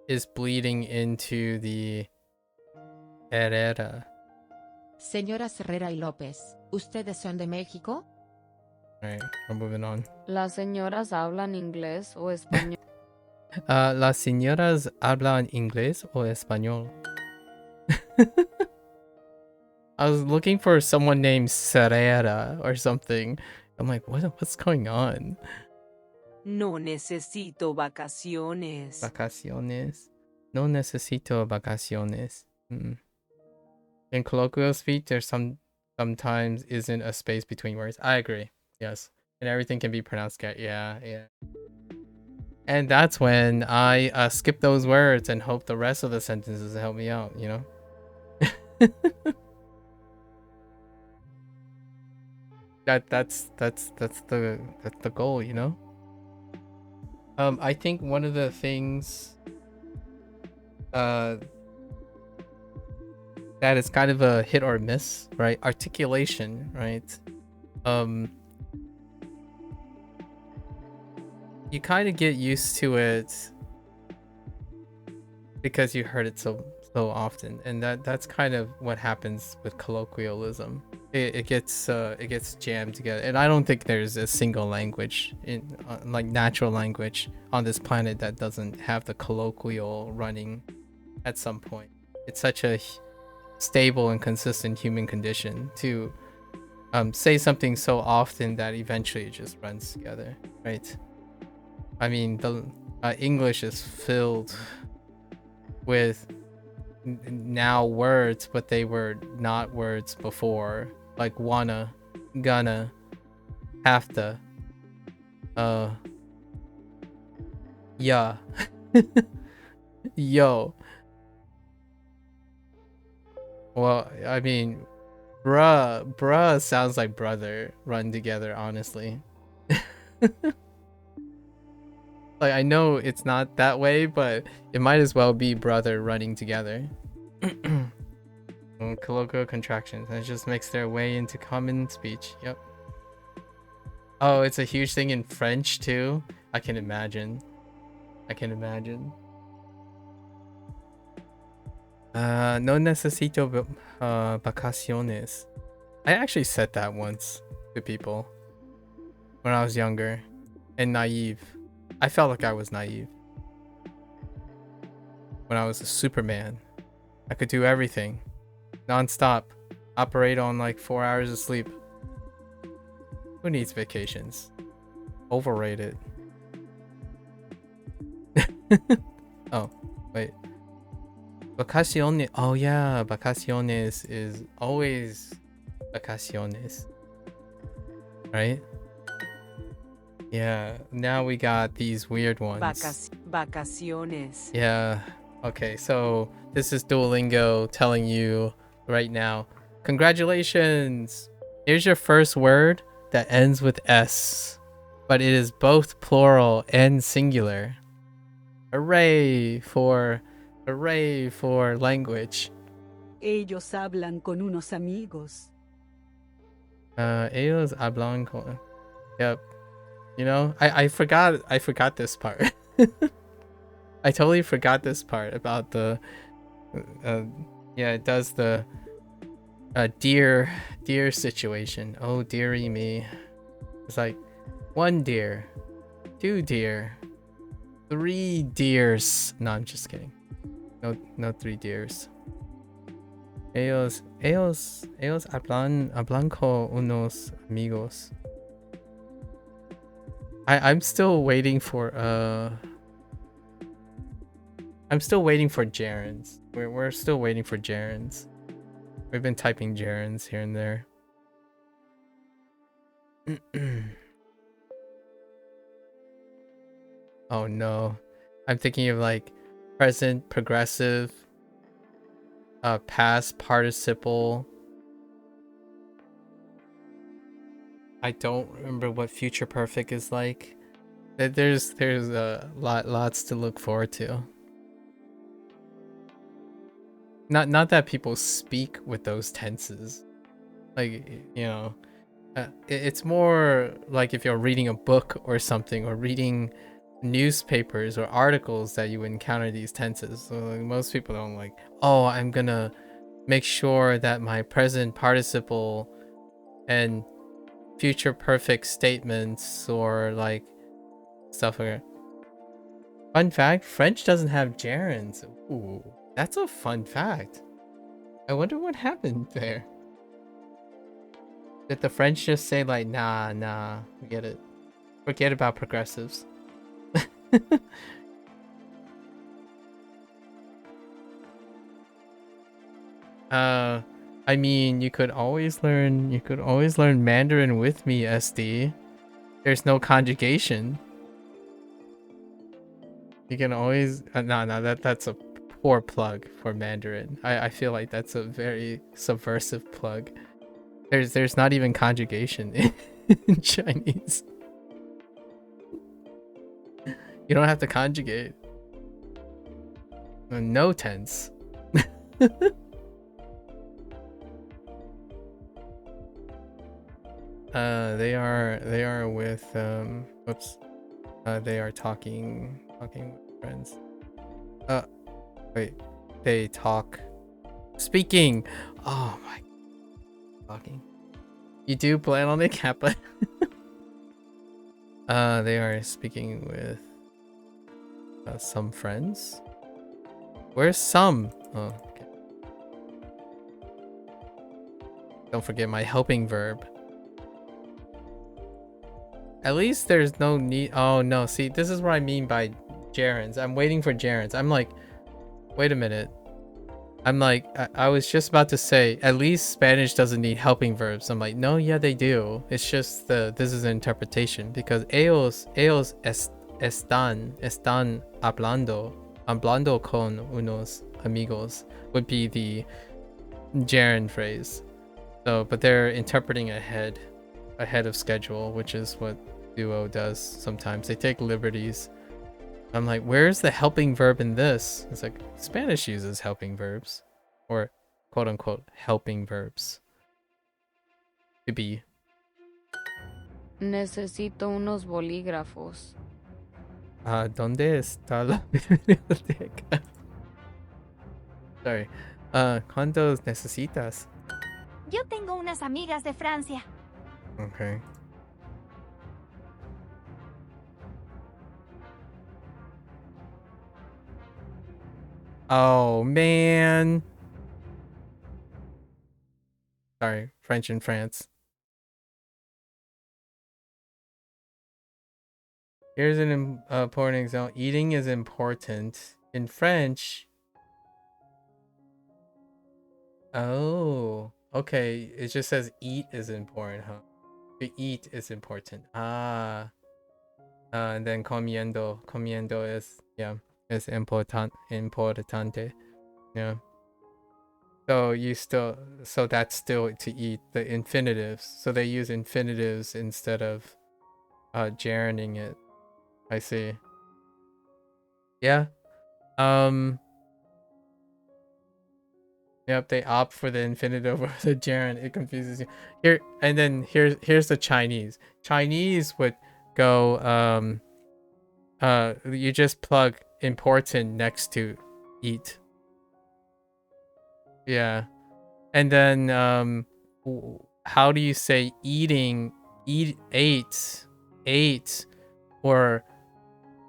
is bleeding into the Herrera. Señoras Herrera y López, ¿ustedes son de México? Alright, we're moving on. ¿Las señoras hablan inglés o español? Las señoras hablan inglés o español? I was looking for someone named Serera or something. I'm like, what's going on? No necesito vacaciones. Vacaciones. No necesito vacaciones. In colloquial speech, there's sometimes isn't a space between words. I agree. Yes. And everything can be pronounced yeah. And that's when I skip those words and hope the rest of the sentences help me out, you know? that's the goal, you know? I think one of the things that is kind of a hit or miss, right? Articulation, right? You kind of get used to it because you heard it so often, and that's kind of what happens with colloquialism. It gets jammed together, and I don't think there's a single language in like natural language on this planet that doesn't have the colloquial running at some point. It's such a stable and consistent human condition to say something so often that eventually it just runs together, right? I mean, the English is filled with now words, but they were not words before, like wanna, gonna, have to, yeah, yo. Well, I mean, bruh sounds like brother run together, honestly. Like, I know it's not that way, but it might as well be brother running together. Colloquial contractions. And it just makes their way into common speech. Yep. Oh, it's a huge thing in French too. I can imagine. No necesito vacaciones. I actually said that once to people when I was younger and naive. I felt like I was naive when I was a Superman. I could do everything non-stop, operate on like 4 hours of sleep. Who needs vacations? Overrated. Oh, wait. Vacaciones. Oh yeah, vacaciones is always vacaciones. Right? Yeah, now we got these weird ones. Vacaciones. Yeah. Okay, so this is Duolingo telling you right now. Congratulations! Here's your first word that ends with S, but it is both plural and singular. Hooray for language. Ellos hablan con unos amigos. Ellos hablan con... Yep. You know, I forgot this part. I totally forgot this part about the yeah, it does the deer situation. Oh dearie me. It's like 1 deer, 2 deer, 3 deers. No, I'm just kidding. No 3 deers. Ellos hablan con unos amigos. I'm still waiting for gerunds. We're still waiting for gerunds. We've been typing gerunds here and there. Oh no. I'm thinking of like present progressive, past participle. I don't remember what future perfect is like. There's lots to look forward to. Not that people speak with those tenses, like, you know, it's more like if you're reading a book or something, or reading newspapers or articles, that you encounter these tenses. So like, most people don't like, oh, I'm gonna make sure that my present participle and future perfect statements or like stuff like that. Fun fact, French doesn't have gerunds. Ooh, that's a fun fact. I wonder what happened there. Did the French just say like, nah, forget it. Forget about progressives. I mean, you could always learn Mandarin with me, SD. There's no conjugation. You can always no, that's a poor plug for Mandarin. I feel like that's a very subversive plug. There's not even conjugation in Chinese. You don't have to conjugate. No tense. They are with whoops. They are talking with friends. Wait. They talk. Speaking. Oh my. Talking. You do plan on it, Kappa? They are speaking with some friends. Where's some? Oh, okay. Don't forget my helping verb. At least there's no need. Oh no, see, this is what I mean by gerunds. I'm waiting for gerunds. I'm like, wait a minute. I'm like, I was just about to say, at least Spanish doesn't need helping verbs. I'm like, no, yeah, they do. It's just this is an interpretation, because ellos están hablando con unos amigos would be the gerund phrase. So, but they're interpreting ahead of schedule, which is what Duo does sometimes. They take liberties I'm like, where's the helping verb in this? It's like Spanish uses helping verbs, or quote unquote helping verbs. To be. Necesito unos bolígrafos. ¿Dónde está la biblioteca? Sorry. ¿Cuántos necesitas? Yo tengo unas amigas de Francia. Okay. Oh, man. Sorry, French in France. Here's an important example. Eating is important. In French... Oh, okay. It just says eat is important, huh? To eat is important. Ah. And then comiendo. Comiendo is, yeah, is importante. Yeah. So so that's still to eat, the infinitives. So they use infinitives instead of gerunding it. I see. Yeah. Yep, they opt for the infinitive over the gerund. It confuses you. Here, and then here's the Chinese. Chinese would go you just plug important next to eat. Yeah. And then how do you say eating, ate, or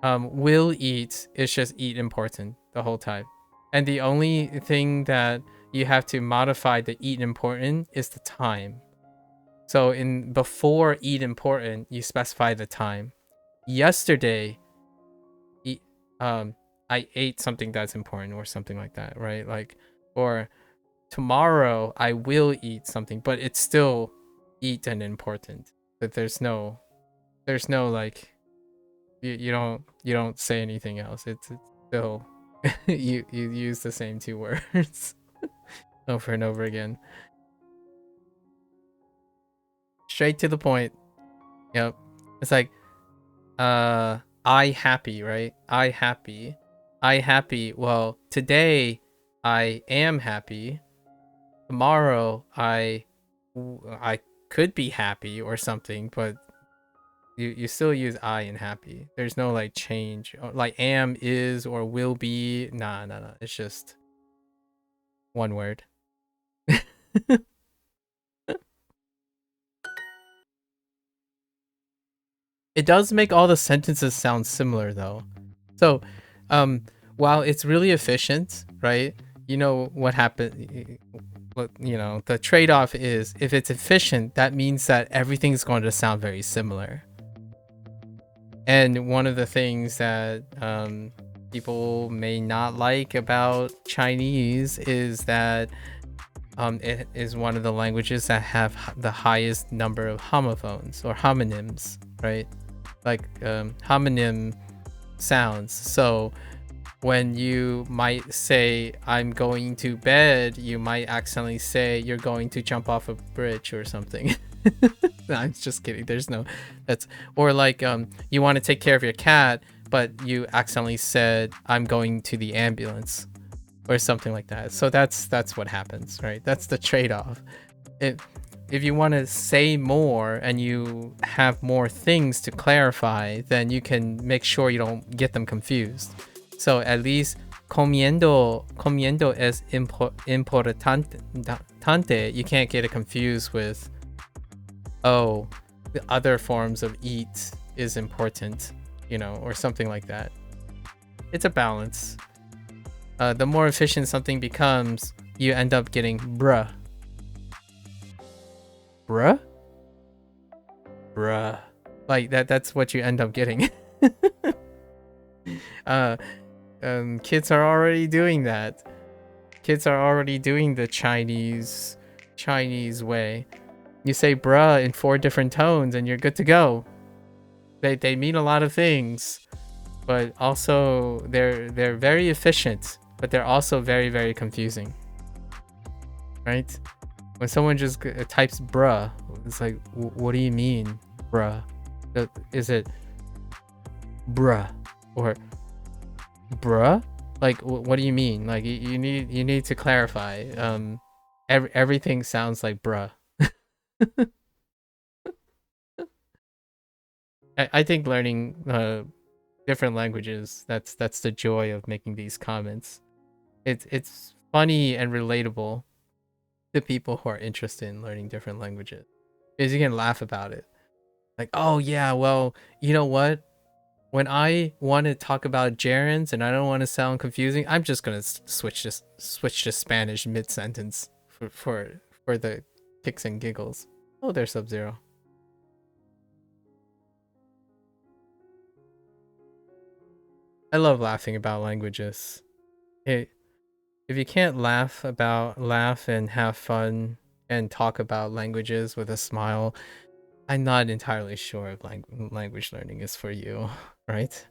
will eat? Is just eat important the whole time. And the only thing that you have to modify the eat important is the time. So in before eat important, you specify the time. Yesterday, I ate something that's important or something like that, right? Like, or tomorrow I will eat something, but it's still eat and important. But there's no like you don't say anything else. It's still you use the same two words over and over again. Straight to the point. Yep. It's like I happy, right? I happy. Well, today I am happy. Tomorrow I could be happy or something, but you still use I in happy. There's no like change, like am, is, or will be. Nah. It's just one word. It does make all the sentences sound similar though. So, while it's really efficient, right? You know what happened? What, you know, the trade-off is if it's efficient, that means that everything's going to sound very similar. And one of the things that people may not like about Chinese is that it is one of the languages that have the highest number of homophones or homonyms, right? Like homonym sounds. So when you might say I'm going to bed, you might accidentally say you're going to jump off a bridge or something. No, I'm just kidding. There's no that's, or like you want to take care of your cat, but you accidentally said I'm going to the ambulance or something like that. So that's what happens, right? That's the trade-off. If you want to say more and you have more things to clarify, then you can make sure you don't get them confused. So at least comiendo es importante. You can't get it confused with, oh, the other forms of eat is important, you know, or something like that. It's a balance. The more efficient something becomes, you end up getting bruh. Bruh? Bruh. Like that's what you end up getting. Kids are already doing that. Kids are already doing the Chinese way. You say bruh in 4 different tones and you're good to go. They mean a lot of things, but also they're very efficient, but they're also very, very confusing. Right? When someone just types bruh, it's like, what do you mean, bruh? Is it bruh or Bruh? Like, what do you mean? Like, you need to clarify. Everything sounds like bruh. I think learning different languages, that's the joy of making these comments. It's funny and relatable to people who are interested in learning different languages, because you can laugh about it. Like, oh yeah, well, you know what? When I want to talk about gerunds and I don't want to sound confusing, I'm just gonna switch to Spanish mid sentence for the kicks and giggles. Oh, there's Sub-Zero. I love laughing about languages. Hey, if you can't laugh and have fun and talk about languages with a smile, I'm not entirely sure if language learning is for you, right?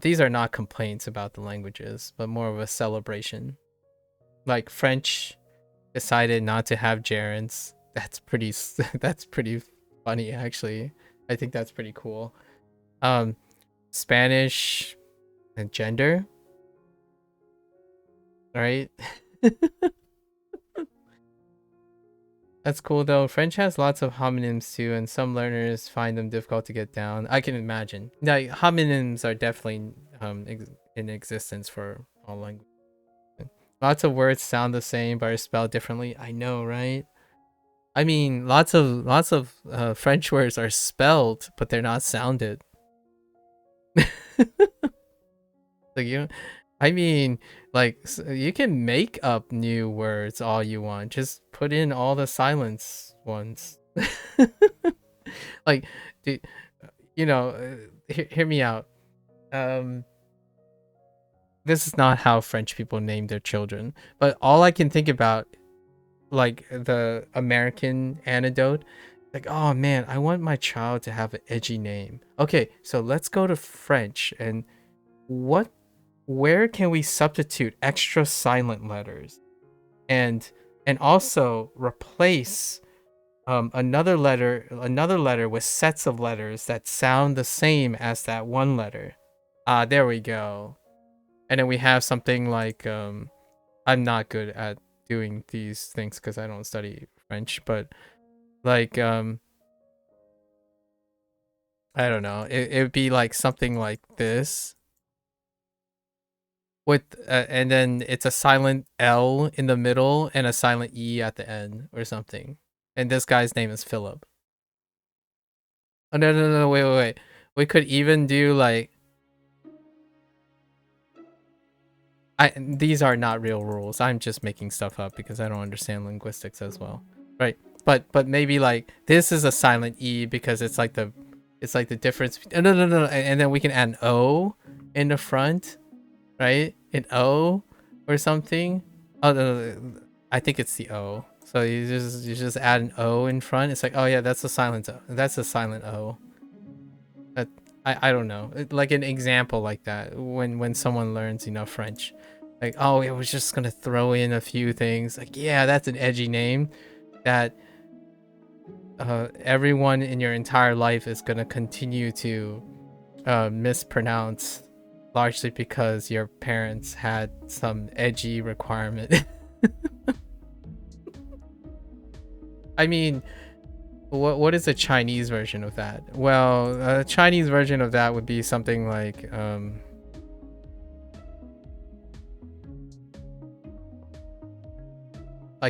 These are not complaints about the languages, but more of a celebration. Like French decided not to have gerunds. That's pretty funny, actually. I think that's pretty cool. Spanish and gender, right? That's cool though. French has lots of homonyms too, and some learners find them difficult to get down. I can imagine. Like, homonyms are definitely in existence for all languages. Lots of words sound the same but are spelled differently. I know, right? I mean, lots of French words are spelled, but they're not sounded. Like, I mean, like, you can make up new words all you want. Just put in all the silence ones. Like, hear me out. This is not how French people name their children, but all I can think about, like, the American anecdote, like, oh man, I want my child to have an edgy name. Okay, so let's go to French, and where can we substitute extra silent letters and also replace another letter with sets of letters that sound the same as that one letter? There we go. And then we have something like, I'm not good at doing these things because I don't study French, but like, I don't know, it would be like something like this with and then it's a silent L in the middle and a silent E at the end or something, and this guy's name is Philip. Oh no, wait, we could even do like, these are not real rules. I'm just making stuff up because I don't understand linguistics as well, right? But maybe like this is a silent E because it's like the difference. No, and then we can add an O in the front, right? An O or something. Oh no, I think it's the O. So you just add an O in front. It's like, oh yeah, that's a silent O. That's a silent O. That I don't know. Like an example like that when someone learns enough French. Like, oh, I was just gonna throw in a few things. Like, yeah, that's an edgy name that everyone in your entire life is gonna continue to mispronounce, largely because your parents had some edgy requirement. I mean, what is a Chinese version of that? Well, a Chinese version of that would be something like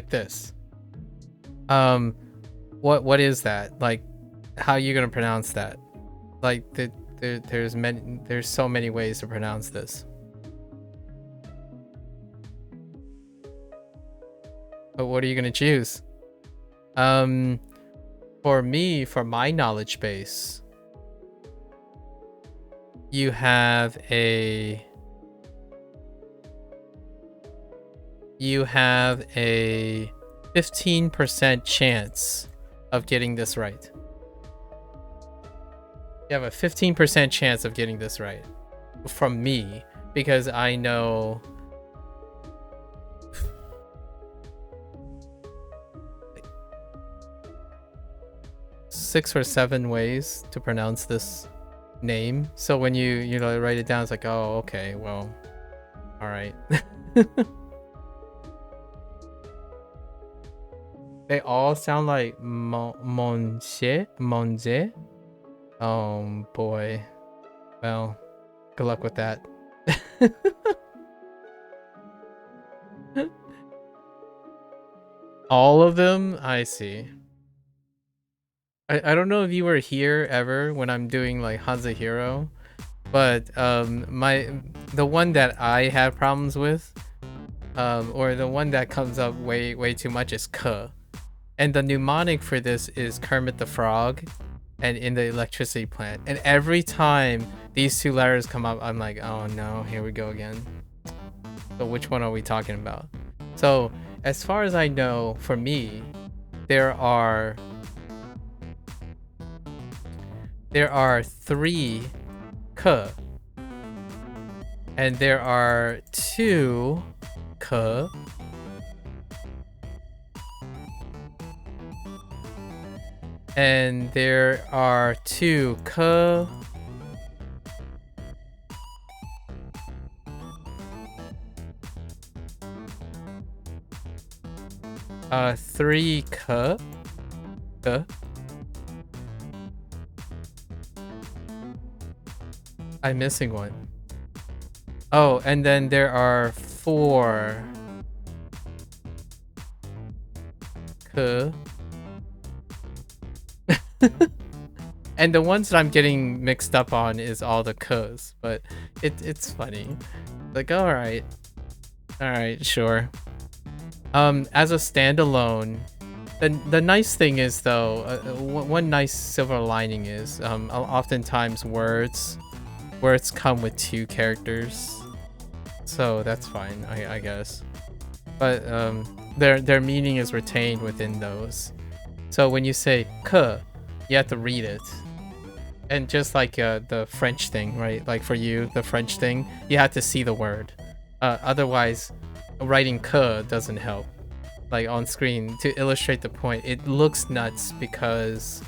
this. What is that? Like, how are you gonna pronounce that? Like, there's so many ways to pronounce this. But what are you gonna choose? For me, for my knowledge base, you have a 15% chance of getting this right. You have a 15% chance of getting this right from me, because I know 6 or 7 ways to pronounce this name. So when you know, write it down, it's like, oh, okay, well, all right. They all sound like Monje. Oh boy. Well, good luck with that. All of them? I see. I don't know if you were here ever when I'm doing like Hanzahiro, but the one that I have problems with, or the one that comes up way too much is K. And the mnemonic for this is Kermit the Frog and in the electricity plant. And every time these two letters come up, I'm like, oh no, here we go again. So which one are we talking about? So as far as I know, for me, there are 3 K. And there are 2 K. And there are 2 K. 3 K. I'm missing one. Oh, and then there are 4 K. And the ones that I'm getting mixed up on is all the K's, but it's funny. Like, all right, sure. As a standalone, the nice thing is though, one nice silver lining is oftentimes words come with 2 characters, so that's fine, I guess. But their meaning is retained within those. So when you say K, you have to read it. And just like the French thing, right? Like for you, the French thing, you have to see the word. Otherwise, writing K doesn't help. Like on screen, to illustrate the point, it looks nuts because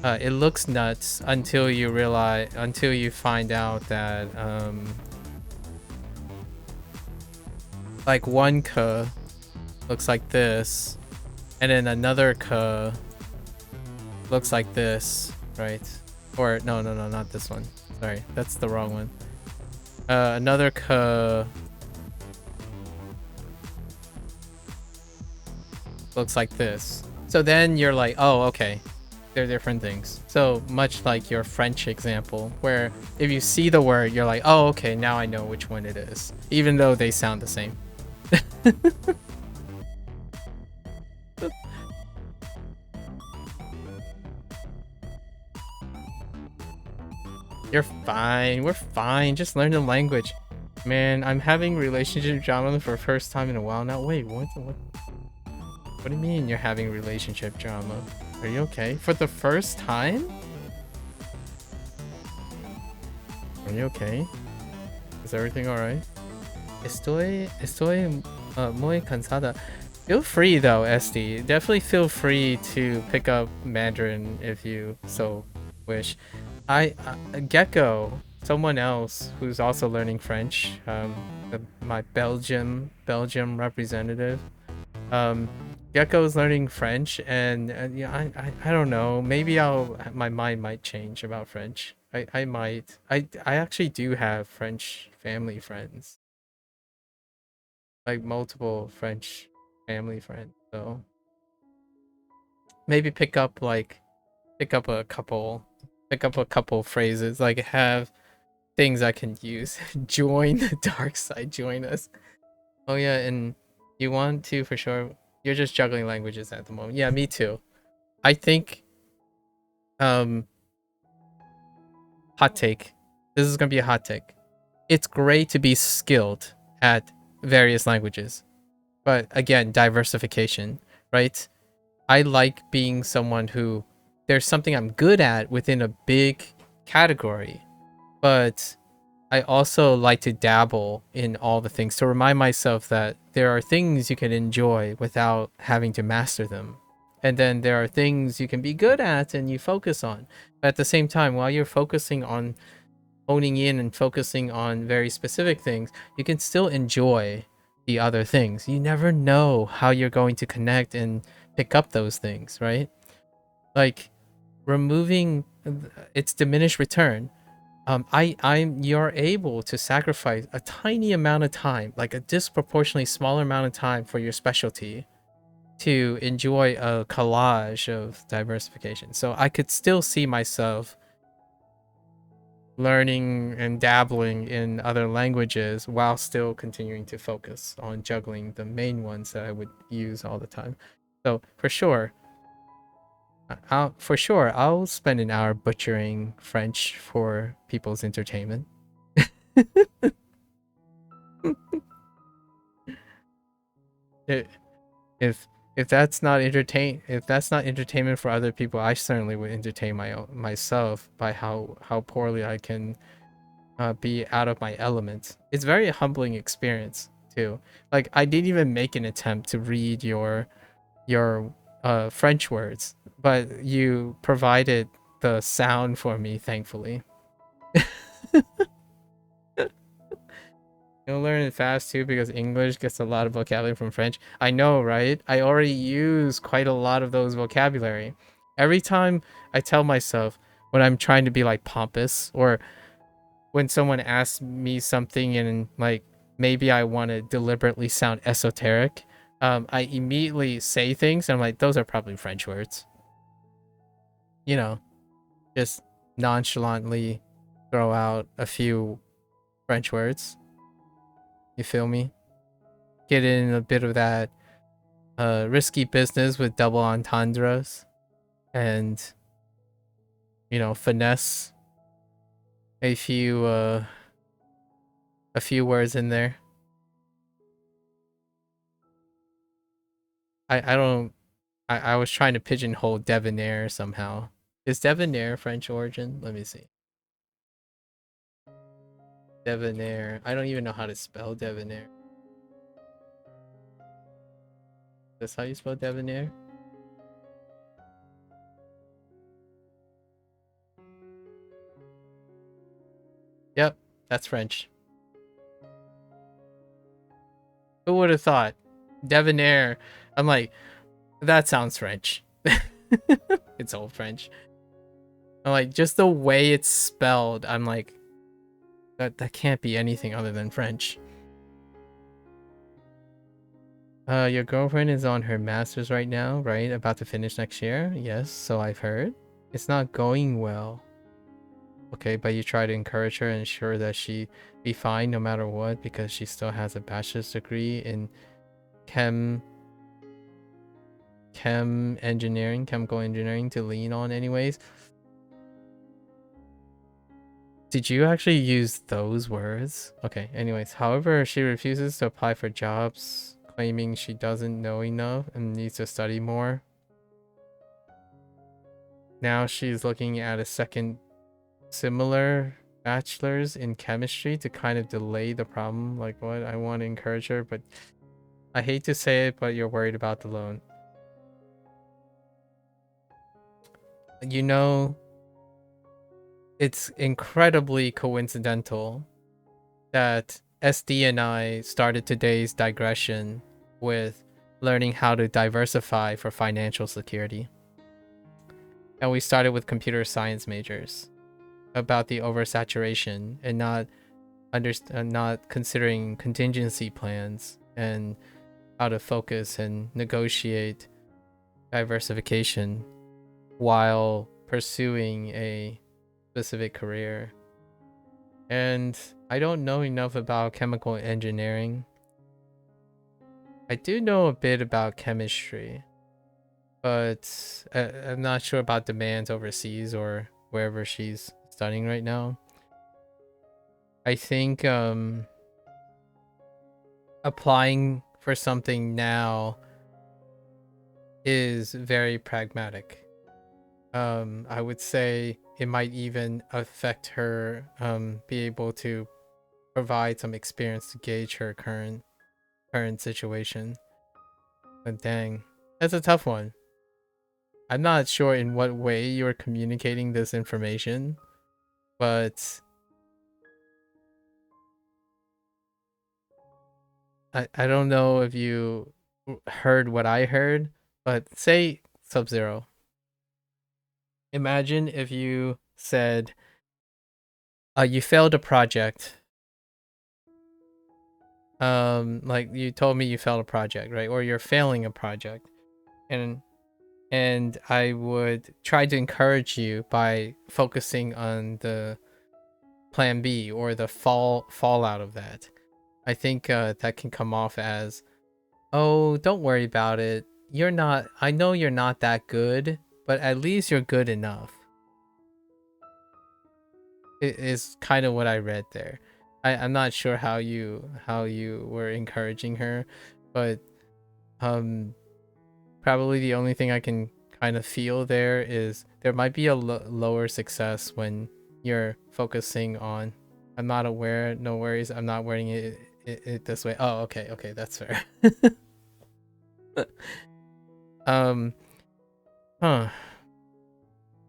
it looks nuts until you find out that like one K looks like this, and then another K looks like this, right? Or no, not this one. Sorry, that's the wrong one. Another K looks like this. So then you're like, oh, okay, they're different things. So much like your French example, where if you see the word, you're like, oh, okay, now I know which one it is, even though they sound the same. You're fine. We're fine. Just learn the language. Man, I'm having relationship drama for the first time in a while now. Wait, what do you mean you're having relationship drama? Are you okay? For the first time? Are you okay? Is everything alright? Estoy muy cansada. Feel free though, SD. Definitely feel free to pick up Mandarin if you so wish. Gecko, someone else who's also learning French, my Belgium representative, Gecko is learning French, and yeah, I don't know, maybe my mind might change about French. I might. I actually do have French family friends, like multiple French family friends, so maybe pick up a couple phrases, like have things I can use. Join the dark side, join us. Oh yeah, and you want to for sure. You're just juggling languages at the moment. Yeah, me too. I think hot take. This is gonna be a hot take. It's great to be skilled at various languages, but again, diversification, right? I like being someone who there's something I'm good at within a big category, but I also like to dabble in all the things to remind myself that there are things you can enjoy without having to master them. And then there are things you can be good at and you focus on. But at the same time, while you're focusing on honing in and focusing on very specific things, you can still enjoy the other things. You never know how you're going to connect and pick up those things, right? Like removing its diminished return. You're able to sacrifice a tiny amount of time, like a disproportionately smaller amount of time for your specialty to enjoy a collage of diversification. So I could still see myself learning and dabbling in other languages while still continuing to focus on juggling the main ones that I would use all the time. So for sure, I'll spend an hour butchering French for people's entertainment. If that's not entertainment for other people, I certainly would entertain myself by how poorly I can be out of my element. It's very humbling experience too. Like I didn't even make an attempt to read your French words, but you provided the sound for me, thankfully. You'll learn it fast too because English gets a lot of vocabulary from French. I know, right? I already use quite a lot of those vocabulary. Every time I tell myself when I'm trying to be like pompous, or when someone asks me something and like maybe I want to deliberately sound esoteric, I immediately say things and I'm like, those are probably French words. You know, just nonchalantly throw out a few French words. You feel me? Get in a bit of that risky business with double entendres and, you know, finesse a few words in there. I was trying to pigeonhole debonair somehow. Is debonair French origin? Let me see. Debonair. I don't even know how to spell debonair. That's how you spell debonair? Yep, that's French. Who would have thought? Debonair. I'm like, that sounds French. It's old French. I'm like, just the way it's spelled, I'm like, that can't be anything other than French. Your girlfriend is on her master's right now, right? About to finish next year? Yes, so I've heard. It's not going well. Okay, but you try to encourage her and ensure that she be fine no matter what because she still has a bachelor's degree in chemical engineering to lean on anyways. Did you actually use those words? Okay, anyways. However, she refuses to apply for jobs, claiming she doesn't know enough and needs to study more. Now she's looking at a second similar bachelor's in chemistry to kind of delay the problem. Like, what? I want to encourage her, but I hate to say it, but you're worried about the loan. You know, it's incredibly coincidental that SD and I started today's digression with learning how to diversify for financial security. And we started with computer science majors about the oversaturation and not considering contingency plans and how to focus and negotiate diversification while pursuing a specific career. And I don't know enough about chemical engineering. I do know a bit about chemistry, but I'm not sure about demands overseas or wherever she's studying right now. I think applying for something now is very pragmatic. I would say it might even affect her be able to provide some experience to gauge her current situation. But dang, that's a tough one. I'm not sure in what way you're communicating this information, but I don't know if you heard what I heard, but say Sub-Zero. Imagine if you said, you failed a project. Like you told me you failed a project, right? Or you're failing a project. And I would try to encourage you by focusing on the plan B or the fallout of that. I think that can come off as, oh, don't worry about it. I know you're not that good, but at least you're good enough. It is kind of what I read there. I'm not sure how you were encouraging her, but probably the only thing I can kind of feel there is there might be a lower success when you're focusing on, I'm not aware, no worries, I'm not wearing it this way. Oh, okay, that's fair.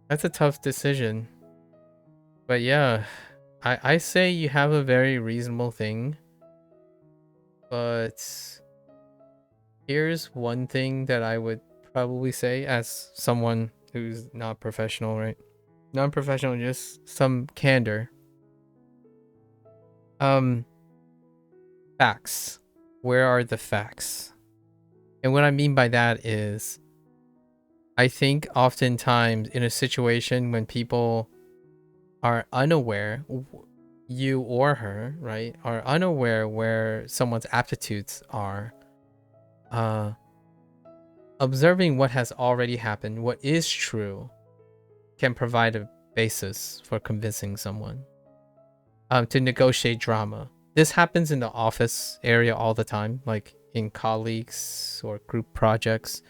That's a tough decision. But yeah, I say you have a very reasonable thing. But here's one thing that I would probably say as someone who's not professional, right? Non-professional, just some candor. Facts. Where are the facts? And what I mean by that is, I think oftentimes in a situation when people are unaware, you or her, right, are unaware where someone's aptitudes are, observing what has already happened, what is true, can provide a basis for convincing someone to negotiate drama. This happens in the office area all the time, like in colleagues or group projects.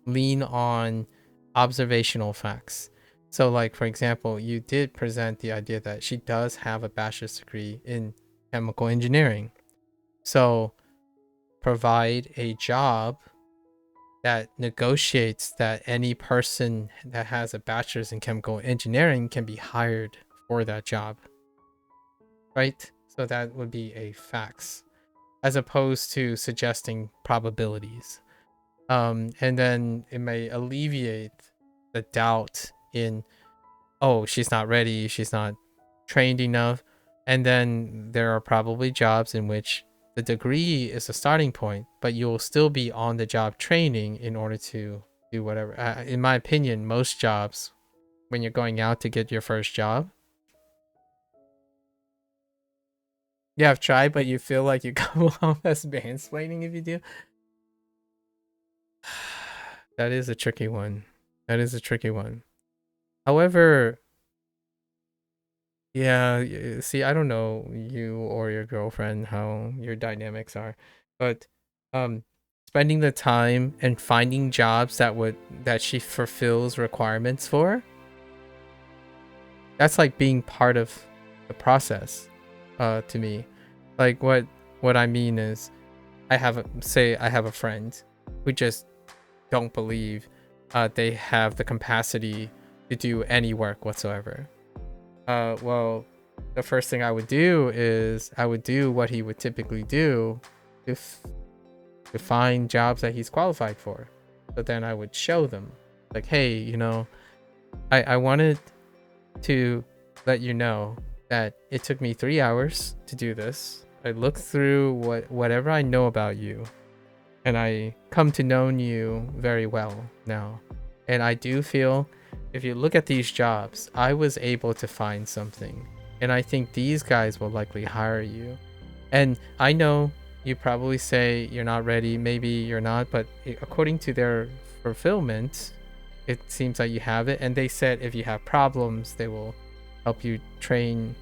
Lean on observational facts. So like, for example, you did present the idea that she does have a bachelor's degree in chemical engineering. So provide a job that negotiates that any person that has a bachelor's in chemical engineering can be hired for that job. Right? So that would be a facts, as opposed to suggesting probabilities. And then it may alleviate the doubt in, oh, she's not ready, she's not trained enough. And then there are probably jobs in which the degree is a starting point, but you'll still be on the job training in order to do whatever. In my opinion, most jobs, when you're going out to get your first job, you have tried, but you feel like you come off as mansplaining if you do. That is a tricky one. That is a tricky one. However, yeah, see, I don't know you or your girlfriend, how your dynamics are, but spending the time and finding jobs that she fulfills requirements for, that's like being part of the process to me. Like what I mean is, I have a friend who just don't believe they have the capacity to do any work whatsoever. Well, the first thing I would do is I would do what he would typically do to find jobs that he's qualified for. But then I would show them, like, hey, you know, I wanted to let you know that it took me 3 hours to do this. I looked through whatever I know about you, and I come to know you very well now. And I do feel, if you look at these jobs, I was able to find something. And I think these guys will likely hire you. And I know you probably say you're not ready, maybe you're not, but according to their fulfillment, it seems like you have it. And they said if you have problems, they will help you train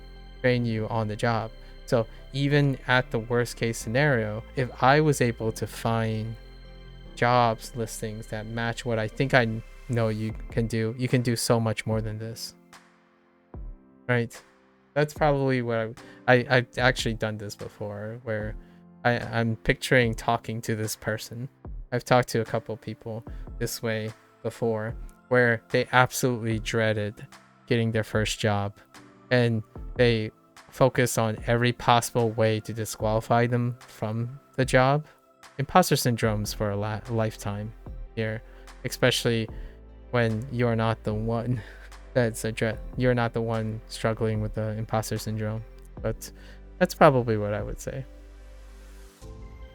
you on the job. So even at the worst case scenario, if I was able to find jobs listings that match what I think I know you can do so much more than this. Right? That's probably what I've actually done this before, where I'm picturing talking to this person. I've talked to a couple people this way, before where they absolutely dreaded getting their first job, and they focus on every possible way to disqualify them from the job. Imposter syndromes for a lifetime here, especially when you're not the one you're not the one struggling with the imposter syndrome. But that's probably what I would say.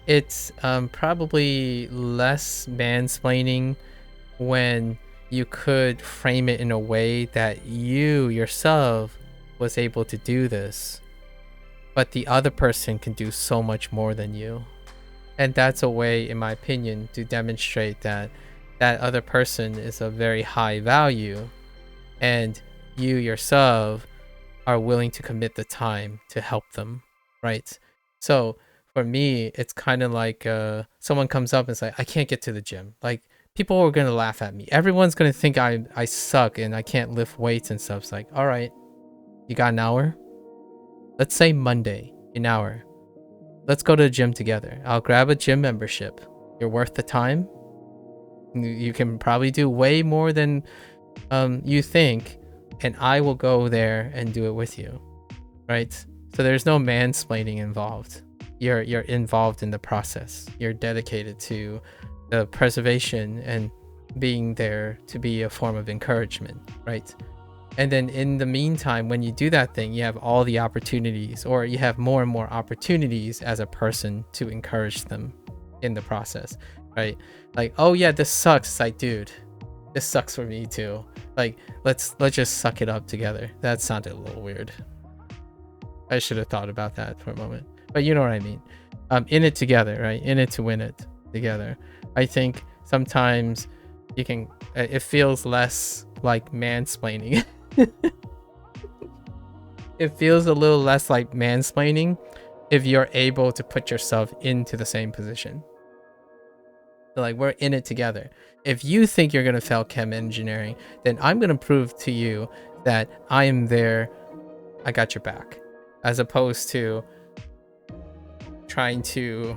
It's probably less mansplaining when you could frame it in a way that you yourself was able to do this, but the other person can do so much more than you. And that's a way, in my opinion, to demonstrate that that other person is of very high value, and you yourself are willing to commit the time to help them, right? So for me, it's kind of like someone comes up and is like, I can't get to the gym. Like, people are going to laugh at me. Everyone's going to think I suck and I can't lift weights and stuff. It's like, all right, you got an hour? Let's say Monday, an hour. Let's go to the gym together. I'll grab a gym membership. You're worth the time. You can probably do way more than you think, and I will go there and do it with you, right? So there's no mansplaining involved. You're involved in the process. You're dedicated to the preservation and being there to be a form of encouragement, right? And then in the meantime, when you do that thing, you have all the opportunities, or you have more and more opportunities as a person to encourage them in the process, right? Like, oh yeah, this sucks. It's like, dude, this sucks for me too. Like, let's just suck it up together. That sounded a little weird. I should have thought about that for a moment, but you know what I mean. In it together, right? In it to win it together. I think sometimes you can, it feels less like mansplaining. It feels a little less like mansplaining if you're able to put yourself into the same position. So like, we're in it together. If you think you're going to fail chem engineering, then I'm going to prove to you that I am there. I got your back. As opposed to trying to,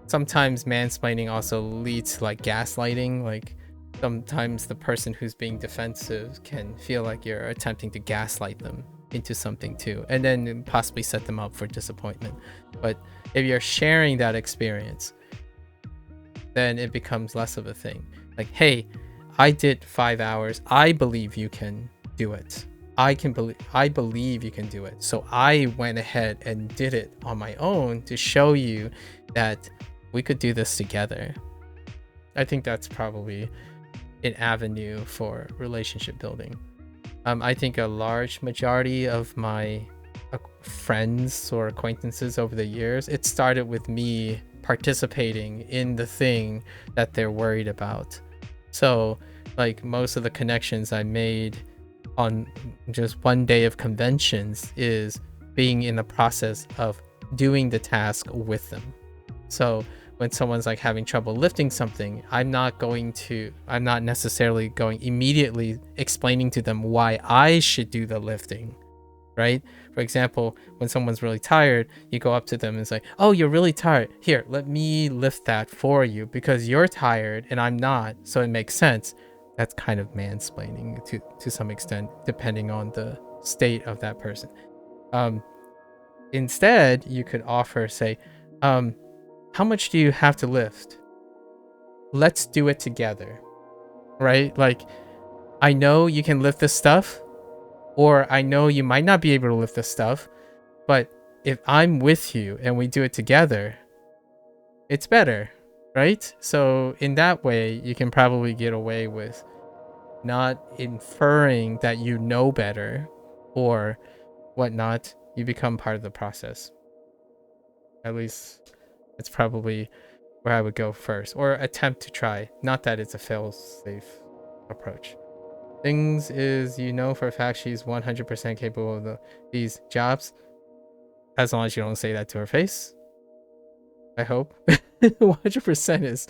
sometimes mansplaining also leads to like gaslighting. Like, sometimes the person who's being defensive can feel like you're attempting to gaslight them into something too, and then possibly set them up for disappointment. But if you're sharing that experience, then it becomes less of a thing. Like, hey, I did 5 hours. I believe you can do it. I believe you can do it. So I went ahead and did it on my own to show you that we could do this together. I think that's probably an avenue for relationship building. I think a large majority of my friends or acquaintances over the years, it started with me participating in the thing that they're worried about. So like, most of the connections I made on just one day of conventions is being in the process of doing the task with them. So when someone's like having trouble lifting something, I'm not necessarily going immediately explaining to them why I should do the lifting, right? For example, when someone's really tired, you go up to them and say, oh, you're really tired. Here, let me lift that for you because you're tired and I'm not. So it makes sense. That's kind of mansplaining to some extent, depending on the state of that person. Instead, you could offer, say, how much do you have to lift? Let's do it together, right? Like, I know you can lift this stuff, or I know you might not be able to lift this stuff, but if I'm with you and we do it together, it's better, right? So in that way, you can probably get away with not inferring that you know better or whatnot. You become part of the process. At least it's probably where I would go first, or attempt to try. Not that it's a fail-safe approach. Things is, you know for a fact she's 100% capable of these jobs, as long as you don't say that to her face. I hope. 100% is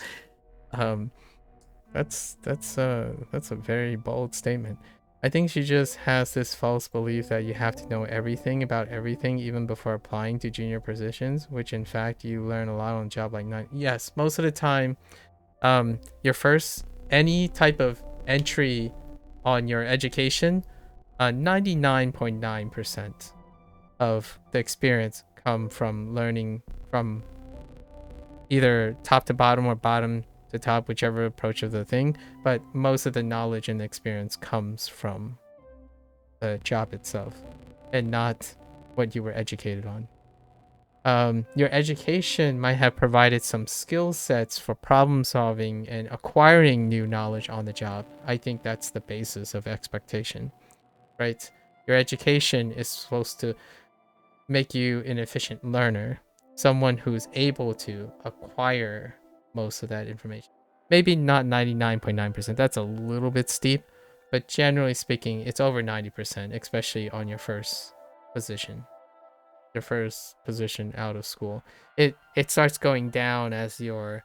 that's a very bold statement. I think she just has this false belief that you have to know everything about everything even before applying to junior positions, which in fact you learn a lot on the job like 9. Yes, most of the time, your first any type of entry on your education, 99.9% of the experience come from learning from either top to bottom or bottom to top, whichever approach of the thing. But most of the knowledge and experience comes from the job itself and not what you were educated on. Your education might have provided some skill sets for problem solving and acquiring new knowledge on the job. I think that's the basis of expectation, right? Your education is supposed to make you an efficient learner, someone who's able to acquire most of that information. Maybe not 99.9%, that's a little bit steep, but generally speaking, it's over 90%, especially on your first position. Your first position out of school. It starts going down as you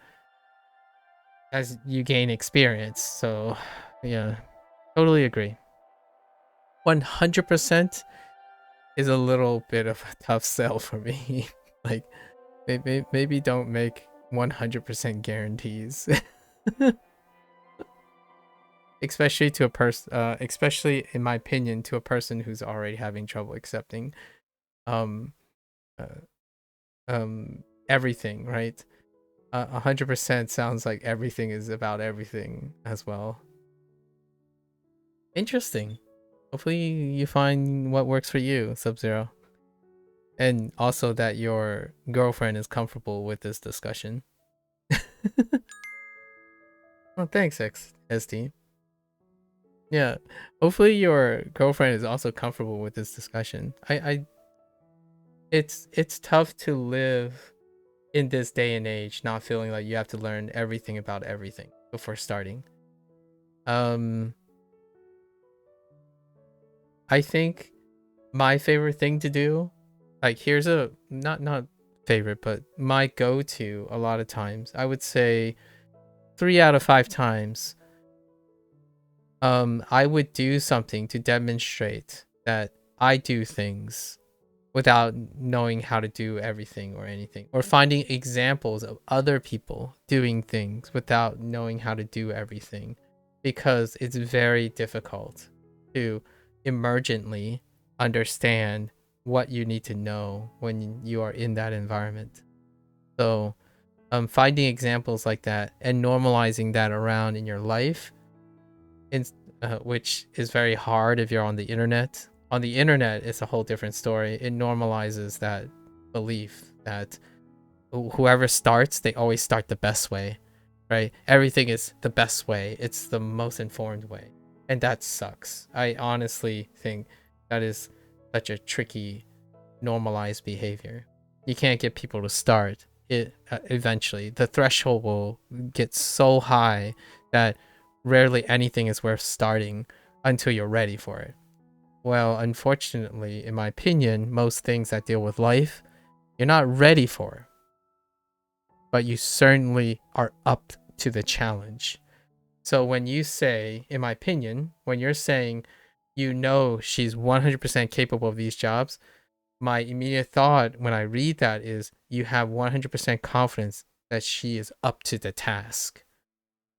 gain experience. So yeah, totally agree. 100% is a little bit of a tough sell for me. Like maybe don't make 100% guarantees. Especially to a person, especially in my opinion, to a person who's already having trouble accepting everything, right? 100% sounds like everything is about everything as well. Interesting. Hopefully you find what works for you, Sub-Zero. And also that your girlfriend is comfortable with this discussion. Oh, thanks, SD. Yeah, hopefully your girlfriend is also comfortable with this discussion. It's tough to live in this day and age not feeling like you have to learn everything about everything before starting. I think my favorite thing to do, like here's a not favorite, but my go-to a lot of times, I would say 3 out of 5 times, I would do something to demonstrate that I do things without knowing how to do everything or anything, or finding examples of other people doing things without knowing how to do everything, because it's very difficult to emergently understand what you need to know when you are in that environment. So finding examples like that and normalizing that around in your life, which is very hard if you're on the internet. On the internet, it's a whole different story. It normalizes that belief that whoever starts, they always start the best way, right? Everything is the best way. It's the most informed way. And that sucks. I honestly think that is such a tricky, normalized behavior. You can't get people to start it eventually. The threshold will get so high that rarely anything is worth starting until you're ready for it. Well, unfortunately, in my opinion, most things that deal with life, you're not ready for, but you certainly are up to the challenge. So when you say, in my opinion, when you're saying, you know, she's 100% capable of these jobs, my immediate thought when I read that is you have 100% confidence that she is up to the task.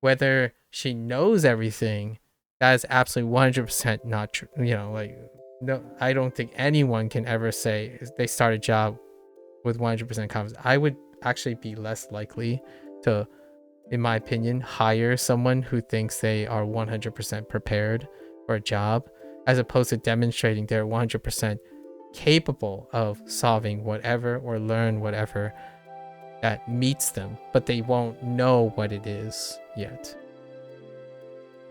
Whether she knows everything, that is absolutely 100% not true. You know, like, no, I don't think anyone can ever say they start a job with 100% confidence. I would actually be less likely to, in my opinion, hire someone who thinks they are 100% prepared for a job, as opposed to demonstrating they're 100% capable of solving whatever or learn whatever that meets them, but they won't know what it is yet.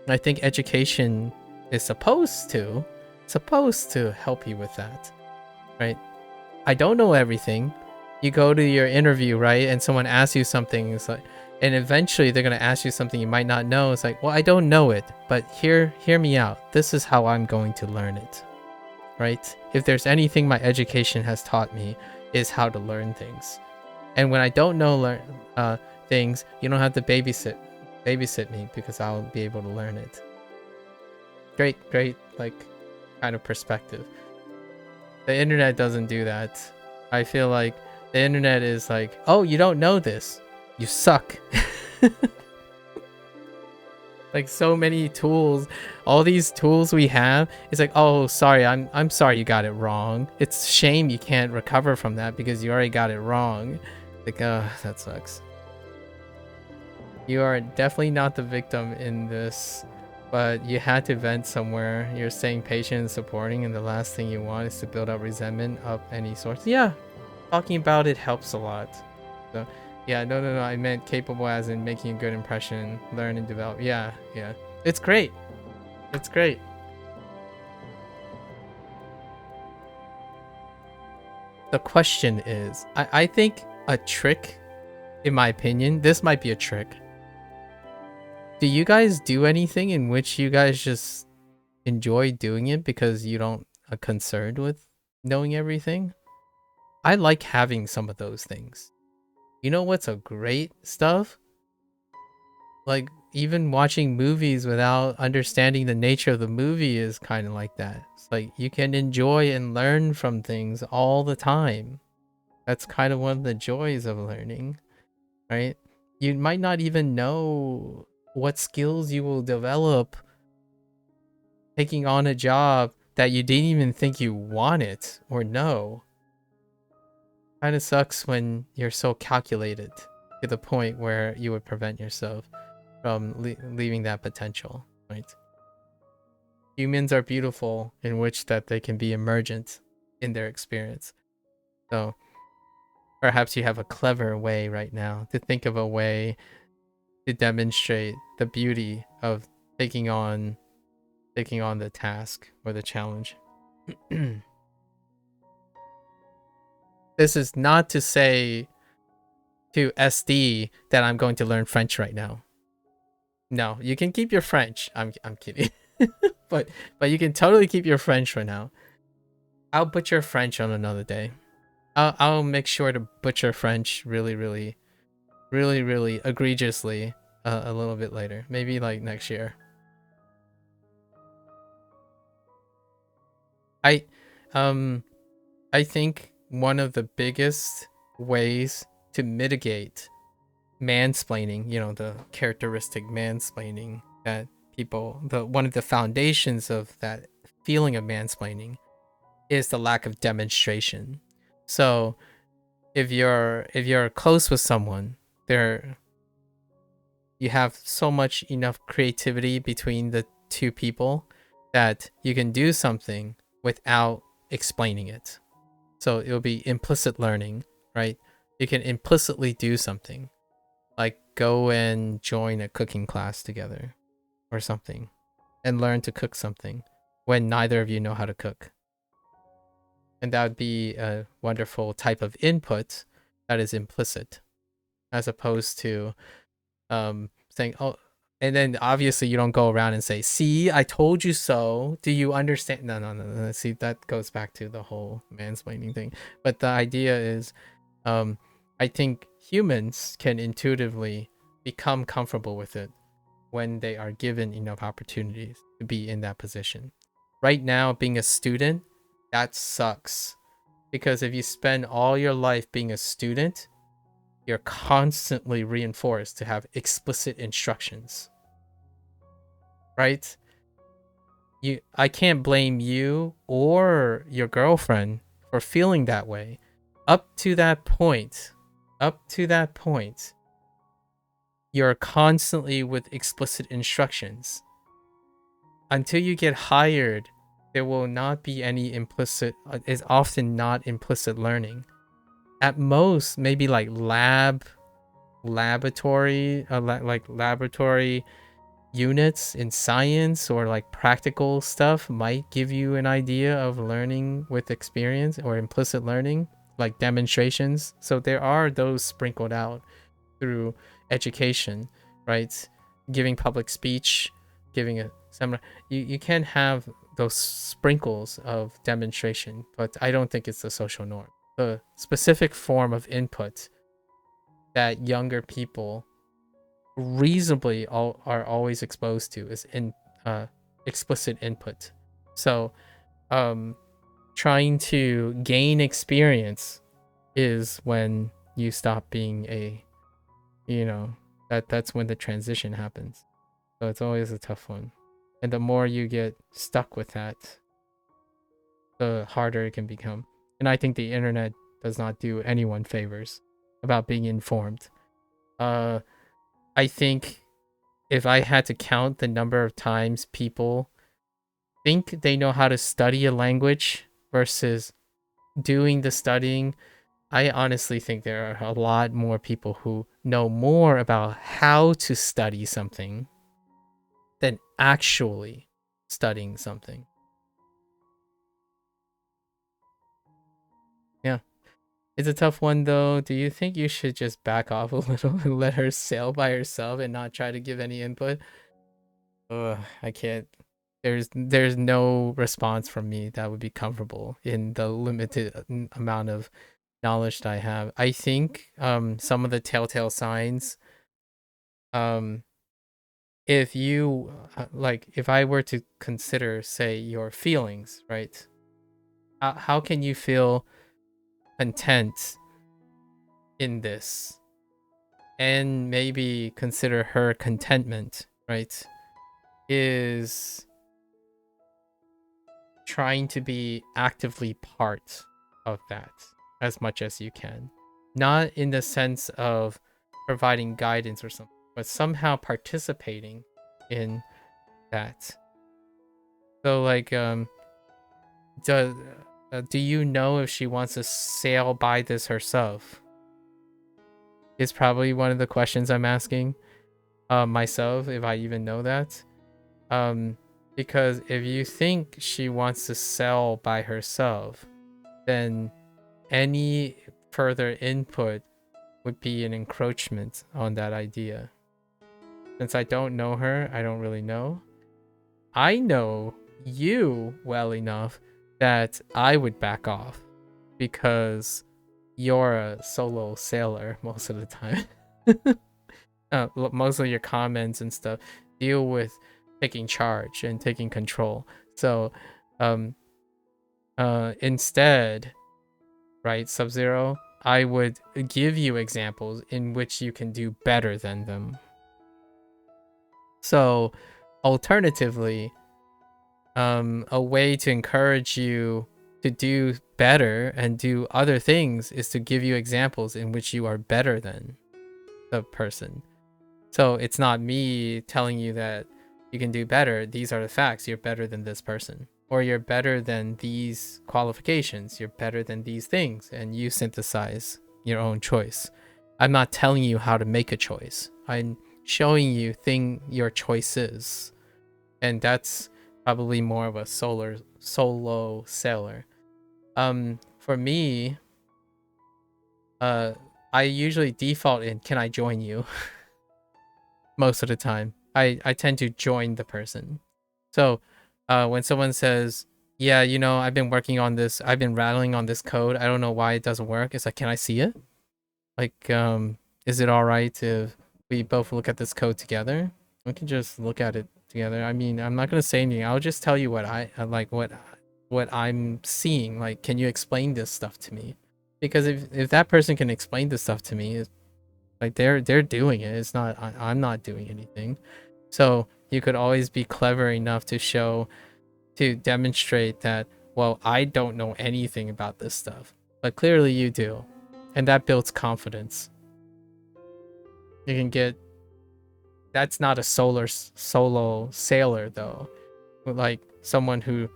I think education is supposed to help you with that, right? I don't know everything. You go to your interview, right, and someone asks you something, it's like, and eventually they're going to ask you something you might not know. It's like, well, I don't know it, but hear me out. This is how I'm going to learn it, right? If there's anything my education has taught me, is how to learn things. And when I don't know things, you don't have to babysit me, because I'll be able to learn it. Great, like, kind of perspective. The internet doesn't do that. I feel like the internet is like, oh, you don't know this, you suck. Like so many tools, all these tools we have, it's like, oh, sorry, I'm sorry you got it wrong. It's a shame you can't recover from that because you already got it wrong. Like, oh, that sucks. You are definitely not the victim in this, but you had to vent somewhere. You're staying patient and supporting, and the last thing you want is to build up resentment of any sort. Yeah, talking about it helps a lot. So yeah, no, I meant capable as in making a good impression, learn and develop. Yeah. It's great. It's great. The question is, I think a trick, in my opinion, this might be a trick. Do you guys do anything in which you guys just enjoy doing it because you don't are concerned with knowing everything? I like having some of those things. You know what's a great stuff? Like even watching movies without understanding the nature of the movie is kind of like that. It's like you can enjoy and learn from things all the time. That's kind of one of the joys of learning, right? You might not even know what skills you will develop taking on a job that you didn't even think you wanted or know. Kind of sucks when you're so calculated to the point where you would prevent yourself from leaving that potential, right? Humans are beautiful in which that they can be emergent in their experience. So perhaps you have a clever way right now to think of a way to demonstrate the beauty of taking on the task or the challenge. This is not to say to SD that I'm going to learn French right now. No, you can keep your French. I'm kidding. but you can totally keep your French for now. I'll butcher French on another day. I'll make sure to butcher French really egregiously a little bit later. Maybe like next year. I think one of the biggest ways to mitigate mansplaining, you know, the characteristic mansplaining that people, one of the foundations of that feeling of mansplaining is the lack of demonstration. So if you're close with someone, you have so much enough creativity between the two people that you can do something without explaining it. So it'll be implicit learning, right? You can implicitly do something, like go and join a cooking class together or something and learn to cook something when neither of you know how to cook. And that would be a wonderful type of input that is implicit, as opposed to saying, oh, and then obviously you don't go around and say, see, I told you so. Do you understand? No. See, that goes back to the whole mansplaining thing. But the idea is, I think humans can intuitively become comfortable with it when they are given enough opportunities to be in that position. Right now, being a student, that sucks. Because if you spend all your life being a student, you're constantly reinforced to have explicit instructions. Right? I can't blame you or your girlfriend for feeling that way. Up to that point, you're constantly with explicit instructions. Until you get hired, there will not be any implicit, is often not implicit learning. At most, maybe like laboratory units in science or like practical stuff might give you an idea of learning with experience or implicit learning, like demonstrations. So there are those sprinkled out through education, right? Giving public speech, giving a seminar. You can have those sprinkles of demonstration, but I don't think it's the social norm. The specific form of input that younger people reasonably are always exposed to is explicit input. So trying to gain experience is when you stop being a, that's when the transition happens. So it's always a tough one. And the more you get stuck with that, the harder it can become. And I think the internet does not do anyone favors about being informed. I think if I had to count the number of times people think they know how to study a language versus doing the studying, I honestly think there are a lot more people who know more about how to study something than actually studying something. Yeah. It's a tough one though. Do you think you should just back off a little and let her sail by herself and not try to give any input? Ugh, I can't. There's no response from me that would be comfortable in the limited amount of knowledge that I have. I think some of the telltale signs, if you like, if I were to consider, say, your feelings, right? How can you feel content in this and maybe consider her contentment, right? Is trying to be actively part of that as much as you can. Not in the sense of providing guidance or something, but somehow participating in that. So like, do you know if she wants to sail by this herself? Is probably one of the questions I'm asking myself, if I even know that. Because if you think she wants to sail by herself, then any further input would be an encroachment on that idea. Since I don't know her, I don't really know. I know you well enough that I would back off because you're a solo sailor most of the time. Most of your comments and stuff deal with taking charge and taking control. So instead, right, Sub-Zero, I would give you examples in which you can do better than them. So alternatively, a way to encourage you to do better and do other things is to give you examples in which you are better than the person. So it's not me telling you that you can do better. These are the facts. You're better than this person. Or you're better than these qualifications. You're better than these things. And you synthesize your own choice. I'm not telling you how to make a choice. I'm showing you your choice is. And that's probably more of a solo sailor. For me, I usually default in, can I join you? Most of the time. I tend to join the person. So when someone says, yeah, you know, I've been working on this, I've been rattling on this code, I don't know why it doesn't work. It's like, can I see it? Like, is it all right if we both look at this code together? We can just look at it together. I mean, I'm not gonna say anything. I'll just tell you what I like, what I'm seeing. Like, can you explain this stuff to me? Because if that person can explain this stuff to me, like they're doing it. It's not I'm not doing anything. So you could always be clever enough to demonstrate that, well, I don't know anything about this stuff, but clearly you do, and that builds confidence. You can get. That's not a solo sailor though, but like someone who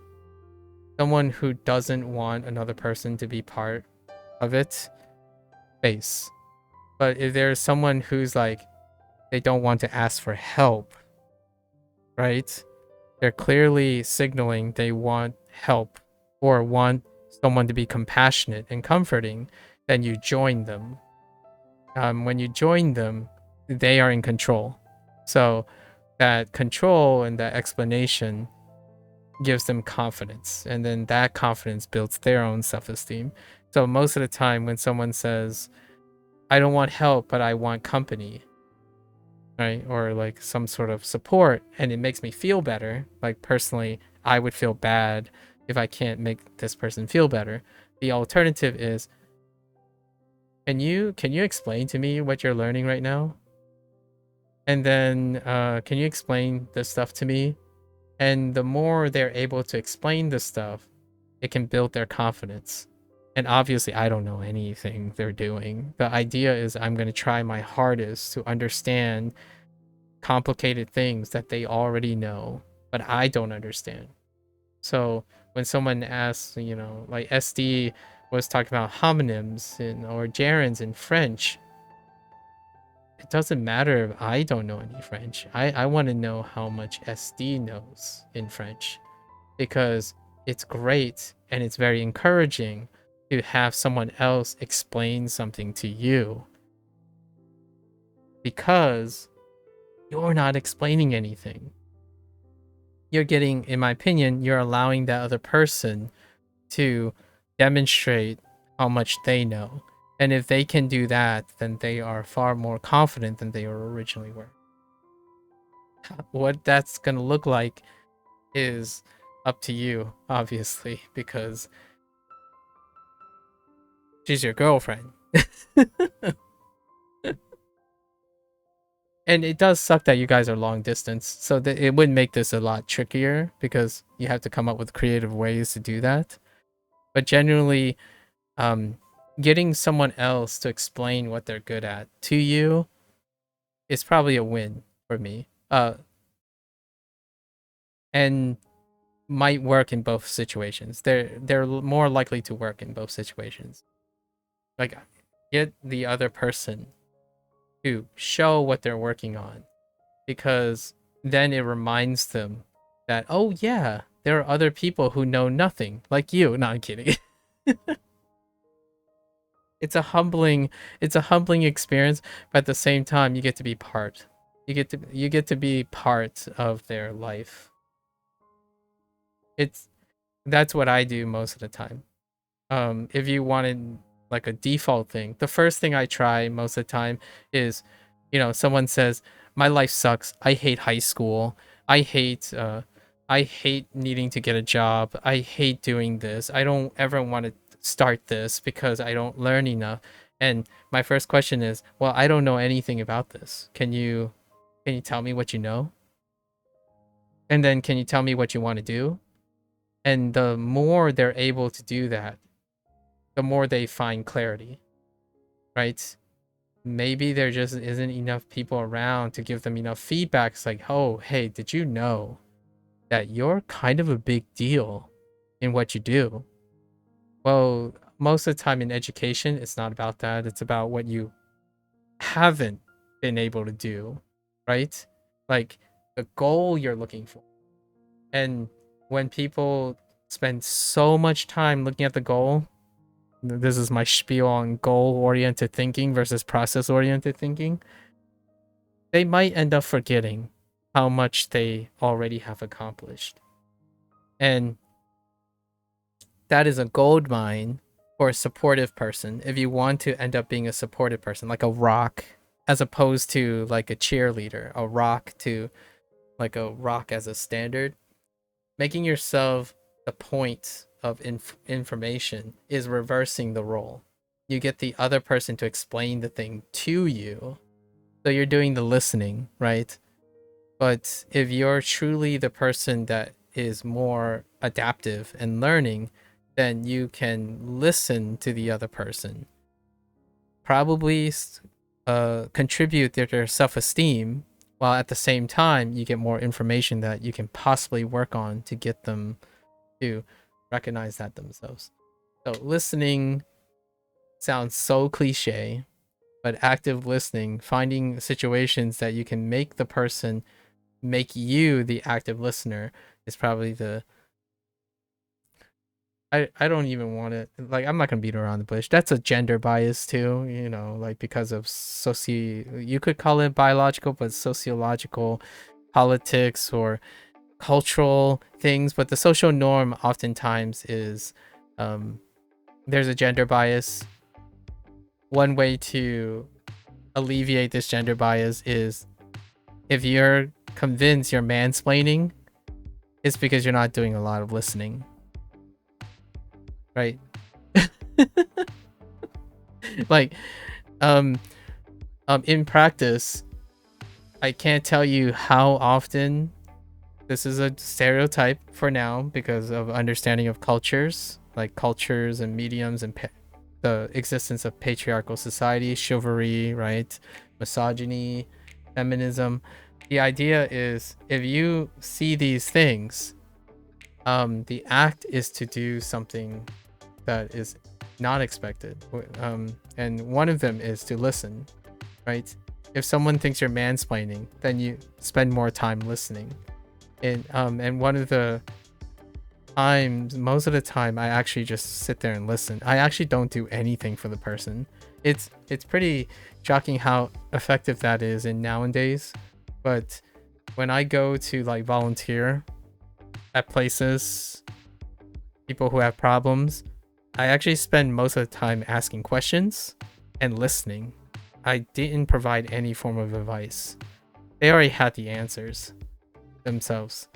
doesn't want another person to be part of it. Base. But if there's someone who's like, they don't want to ask for help, right? They're clearly signaling they want help or want someone to be compassionate and comforting, then you join them. When you join them, they are in control. So that control and that explanation gives them confidence. And then that confidence builds their own self-esteem. So most of the time when someone says, I don't want help, but I want company, right? Or like some sort of support, and it makes me feel better. Like personally, I would feel bad if I can't make this person feel better. The alternative is, can you explain to me what you're learning right now? And then can you explain this stuff to me? And the more they're able to explain this stuff, it can build their confidence. And obviously, I don't know anything they're doing. The idea is I'm going to try my hardest to understand complicated things that they already know, but I don't understand. So when someone asks, you know, like SD was talking about homonyms or gerunds in French, it doesn't matter if I don't know any French. I want to know how much SD knows in French, because it's great and it's very encouraging to have someone else explain something to you, because you're not explaining anything. You're getting, in my opinion, you're allowing that other person to demonstrate how much they know. And if they can do that, then they are far more confident than they originally were. What that's going to look like is up to you, obviously, because she's your girlfriend. And it does suck that you guys are long distance, so it would make this a lot trickier because you have to come up with creative ways to do that. But generally, getting someone else to explain what they're good at to you is probably a win for me. And might work in both situations. They're more likely to work in both situations. Like, get the other person to show what they're working on, because then it reminds them that, oh yeah, there are other people who know nothing, like you. No, I'm kidding. It's a humbling experience, but at the same time, you get to be part. You get to be part of their life. That's what I do most of the time. If you wanted like a default thing, the first thing I try most of the time is, you know, someone says, my life sucks. I hate high school. I hate needing to get a job. I hate doing this. I don't ever want to start this because I don't learn enough. And my first question is, well, I don't know anything about this. Can you tell me what you know? And then can you tell me what you want to do? And the more they're able to do that, the more they find clarity, right? Maybe there just isn't enough people around to give them enough feedback. It's like, oh, hey, did you know that you're kind of a big deal in what you do? Well, most of the time in education, it's not about that. It's about what you haven't been able to do, right? Like the goal you're looking for. And when people spend so much time looking at the goal, this is my spiel on goal-oriented thinking versus process-oriented thinking, they might end up forgetting how much they already have accomplished. And that is a gold mine for a supportive person. If you want to end up being a supportive person, like a rock, as opposed to like a cheerleader, a rock as a standard, making yourself the point of information is reversing the role. You get the other person to explain the thing to you. So you're doing the listening, right? But if you're truly the person that is more adaptive and learning, then you can listen to the other person. Probably contribute to their self-esteem, while at the same time you get more information that you can possibly work on to get them to recognize that themselves. So listening sounds so cliche, but active listening, finding situations that you can make the person make you the active listener, is probably the I don't even want to, like, I'm not gonna beat around the bush. That's a gender bias too, you know, like because of you could call it biological, but sociological, politics, or cultural things. But the social norm oftentimes is there's a gender bias. One way to alleviate this gender bias is, if you're convinced you're mansplaining, it's because you're not doing a lot of listening, right? Like in practice, I can't tell you how often this is a stereotype for now because of understanding of cultures, like cultures and mediums and the existence of patriarchal society, chivalry, right? Misogyny, feminism. The idea is if you see these things, the act is to do something that is not expected. And one of them is to listen, right? If someone thinks you're mansplaining, then you spend more time listening. And one of the times, most of the time, I actually just sit there and listen. I actually don't do anything for the person. It's pretty shocking how effective that is in nowadays. But when I go to like volunteer at places, people who have problems, I actually spend most of the time asking questions and listening. I didn't provide any form of advice. They already had the answers themselves.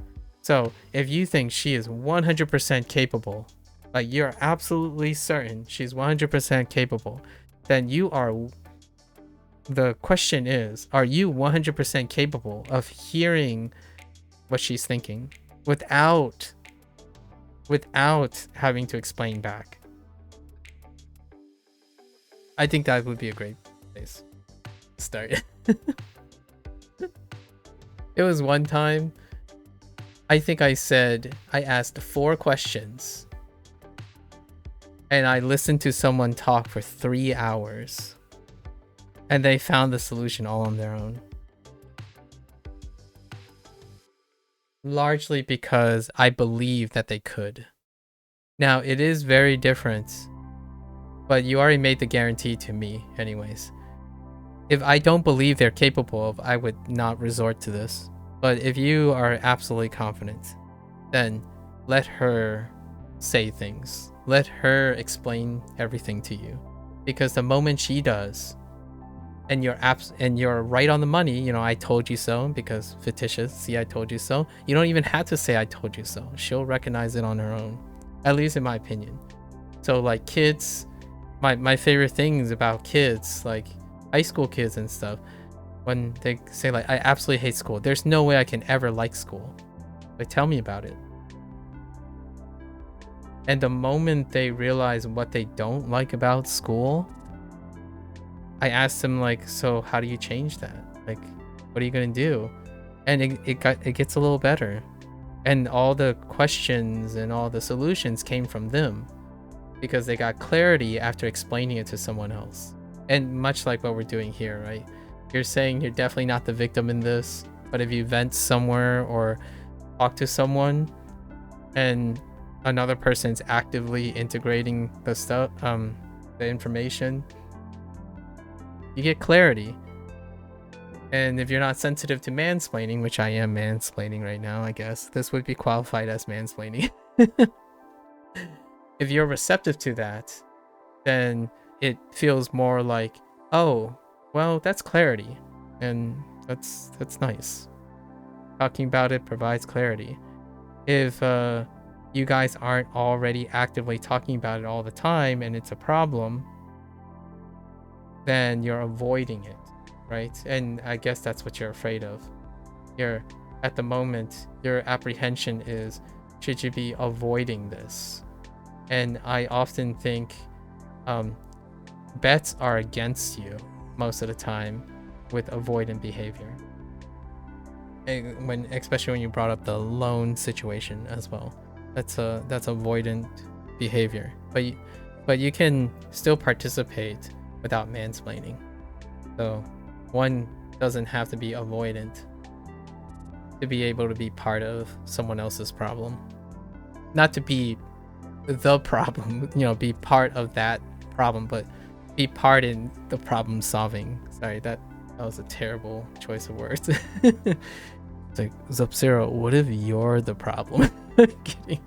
So if you think she is 100% capable, like you're absolutely certain she's 100% capable, then you are, the question is, are you 100% capable of hearing what she's thinking without having to explain back? I think that would be a great place to start. It was one time, I think I asked 4 questions and I listened to someone talk for 3 hours and they found the solution all on their own. Largely because I believe that they could. Now, it is very different, but you already made the guarantee to me anyways. If I don't believe they're capable of, I would not resort to this. But if you are absolutely confident, then let her say things. Let her explain everything to you. Because the moment she does, and you're right on the money, you know, I told you so, because fictitious, see, I told you so. You don't even have to say I told you so. She'll recognize it on her own. At least in my opinion. So like kids, my favorite things about kids, like high school kids and stuff, when they say like, I absolutely hate school. There's no way I can ever like school. Like, tell me about it. And the moment they realize what they don't like about school, I asked them like, so how do you change that? Like, what are you gonna do? And it gets a little better. And all the questions and all the solutions came from them because they got clarity after explaining it to someone else. And much like what we're doing here, right? You're saying you're definitely not the victim in this, but if you vent somewhere or talk to someone and another person's actively integrating the stuff, the information, you get clarity. And if you're not sensitive to mansplaining, which I am mansplaining right now, I guess this would be qualified as mansplaining. If you're receptive to that, then it feels more like, oh, well, that's clarity. And that's nice. Talking about it provides clarity. If you guys aren't already actively talking about it all the time and it's a problem, then you're avoiding it, right? And I guess that's what you're afraid of. At the moment, your apprehension is, should you be avoiding this? And I often think bets are against you most of the time with avoidant behavior. And especially when you brought up the loan situation as well, that's avoidant behavior. But you can still participate without mansplaining. So one doesn't have to be avoidant to be able to be part of someone else's problem. Not to be the problem, you know, be part of that problem, but be part in the problem solving. Sorry, that was a terrible choice of words. It's like, Zub-Zero, what if you're the problem? Kidding.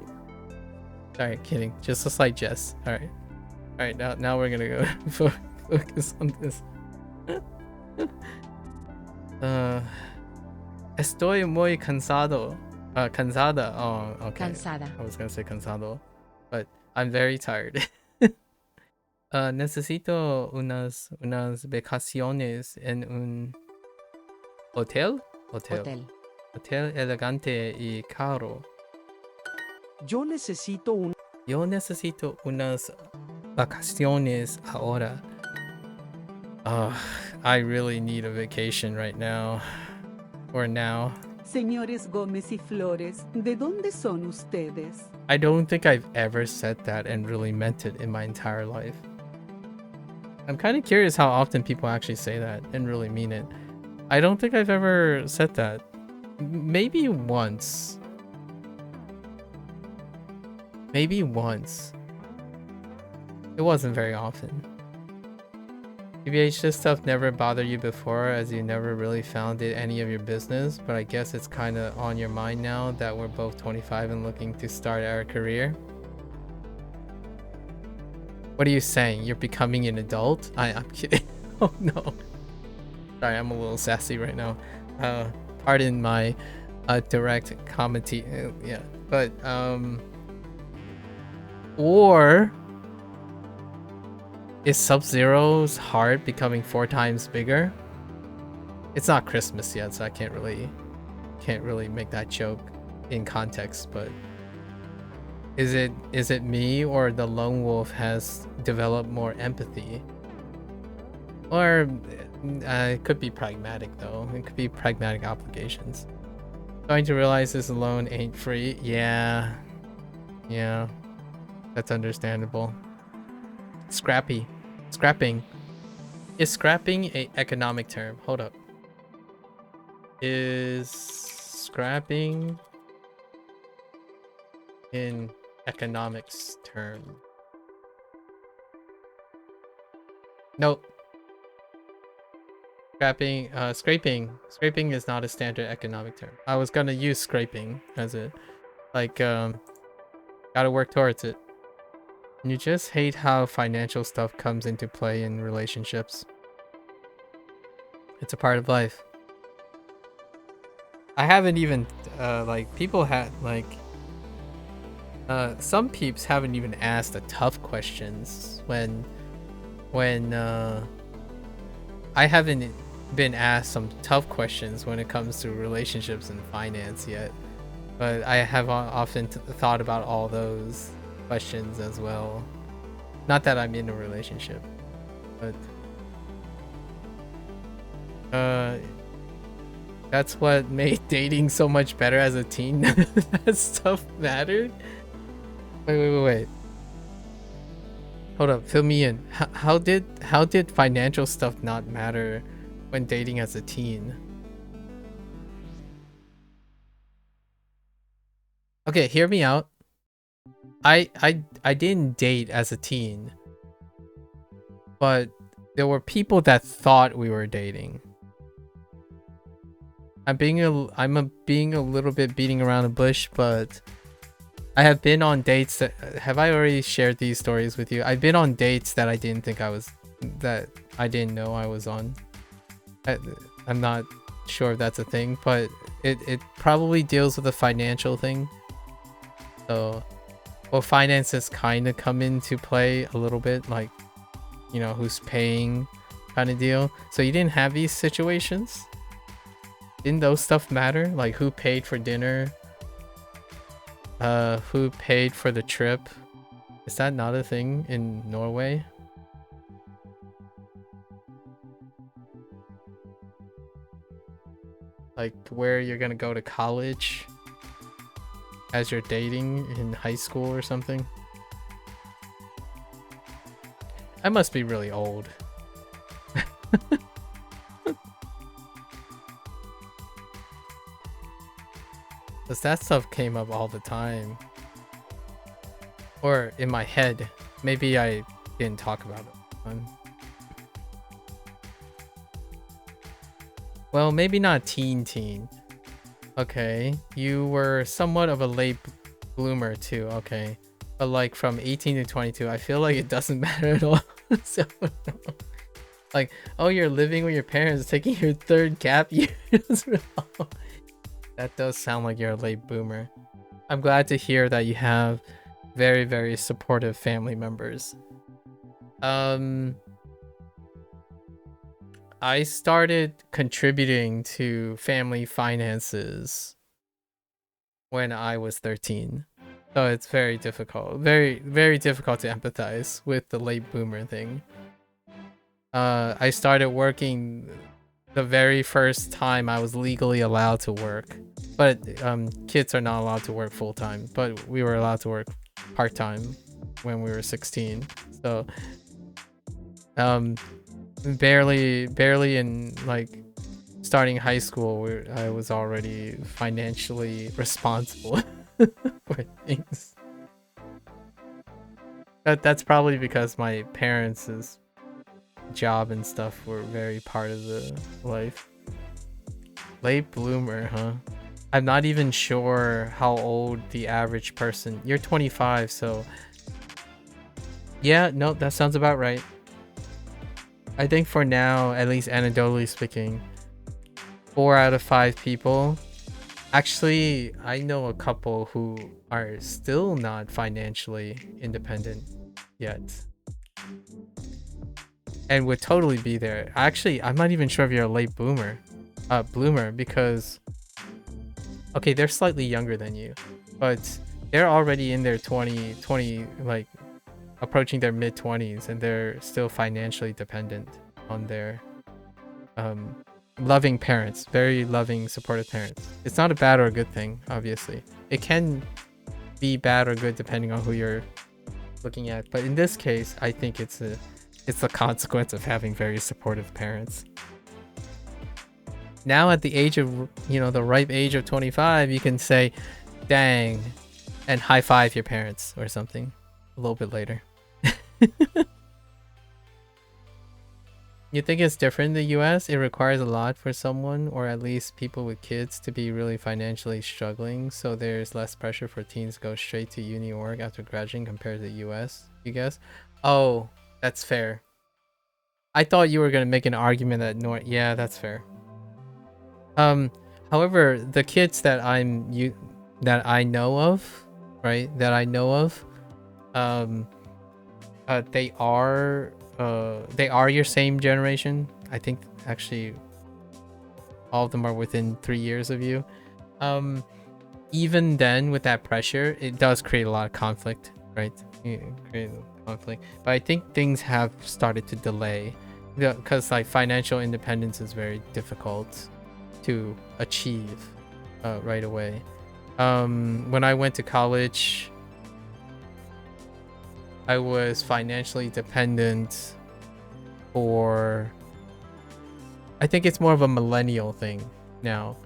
Sorry, kidding. Just a slight jest. Alright, now we're gonna go focus on this. Estoy muy cansado. Cansada. Oh, okay. Cansada. I was gonna say cansado, but I'm very tired. Necesito unas vacaciones en un Hotel. Hotel. Hotel elegante y caro. Yo necesito unas vacaciones ahora. I really need a vacation right now. Or now. Señores Gómez y Flores, ¿de dónde son ustedes? I don't think I've ever said that and really meant it in my entire life. I'm kind of curious how often people actually say that and really mean it. I don't think I've ever said that. Maybe once. Maybe once. It wasn't very often. Maybe this stuff never bothered you before, as you never really found it any of your business, but I guess it's kind of on your mind now that we're both 25 and looking to start our career. What are you saying? You're becoming an adult? I'm kidding. Oh no. Sorry, I'm a little sassy right now. Pardon my direct commentary. Yeah, but or is Sub-Zero's heart becoming 4 times bigger? It's not Christmas yet, so I can't really make that joke in context, but is it me, or the lone wolf has developed more empathy? Or it could be pragmatic though. It could be pragmatic obligations. Starting to realize this alone ain't free. Yeah. That's understandable. Scrapping. Is scrapping a economic term? Hold up. Is scrapping in economics term? Nope. Scraping is not a standard economic term. I was gonna use scraping as it, like, gotta work towards it. You just hate how financial stuff comes into play in relationships. It's a part of life. I haven't even, like, people had, like, some peeps haven't even asked the tough questions when I haven't been asked some tough questions when it comes to relationships and finance yet. But I have often thought about all those questions as well. Not that I'm in a relationship, but that's what made dating so much better as a teen. That stuff mattered. Wait. Hold up, fill me in. How did financial stuff not matter when dating as a teen? Okay, hear me out. I didn't date as a teen, but there were people that thought we were dating. I'm being a little bit beating around the bush, but I have been on dates that, have I already shared these stories with you? I've been on dates that I didn't know I was on. I'm not sure if that's a thing, but it probably deals with a financial thing. So, well, finances kind of come into play a little bit, like, you know, who's paying kind of deal. So you didn't have these situations? Didn't those stuff matter? Like who paid for dinner? Who paid for the trip? Is that not a thing in Norway? Like where you're gonna go to college as you're dating in high school or something? I must be really old. Because that stuff came up all the time. Or in my head. Maybe I didn't talk about it. Well, maybe not teen. Okay. You were somewhat of a late bloomer too. Okay. But like from 18 to 22, I feel like it doesn't matter at all. So, like, oh, you're living with your parents, taking your third gap year. That does sound like you're a late boomer. I'm glad to hear that you have very, very supportive family members. I I started contributing to family finances when I was 13. So it's very difficult. Very, very difficult to empathize with the late boomer thing. I started working the very first time I was legally allowed to work. But kids are not allowed to work full-time. But we were allowed to work part-time when we were 16. So barely in like starting high school, I was already financially responsible for things. That's probably because my parents' job and stuff were very part of the life. Late bloomer, huh? I'm not even sure how old the average person. You're 25, so yeah, no, that sounds about right. I think for now, at least anecdotally speaking, 4 out of 5 people. Actually, I know a couple who are still not financially independent yet. And would totally be there. Actually, I'm not even sure if you're a late bloomer, because okay, they're slightly younger than you, but they're already in their 20, like approaching their mid-20s, and they're still financially dependent on their loving parents, very loving, supportive parents. It's not a bad or a good thing, obviously. It can be bad or good depending on who you're looking at, but in this case, I think it's the consequence of having very supportive parents. Now at the age of, the ripe age of 25, you can say, dang, and high five your parents or something a little bit later. You think it's different in the US? It requires a lot for someone, or at least people with kids, to be really financially struggling, so there's less pressure for teens to go straight to uni or work after graduating compared to the US, you guess? Oh, that's fair. I thought you were gonna make an argument that yeah, that's fair. However, the kids that I know of, right? They are your same generation. I think actually all of them are within 3 years of you. Even then, with that pressure, it does create a lot of conflict, right? But I think things have started to delay, because like financial independence is very difficult to achieve right away. When I went to college, I was financially dependent for, I think it's more of a millennial thing now.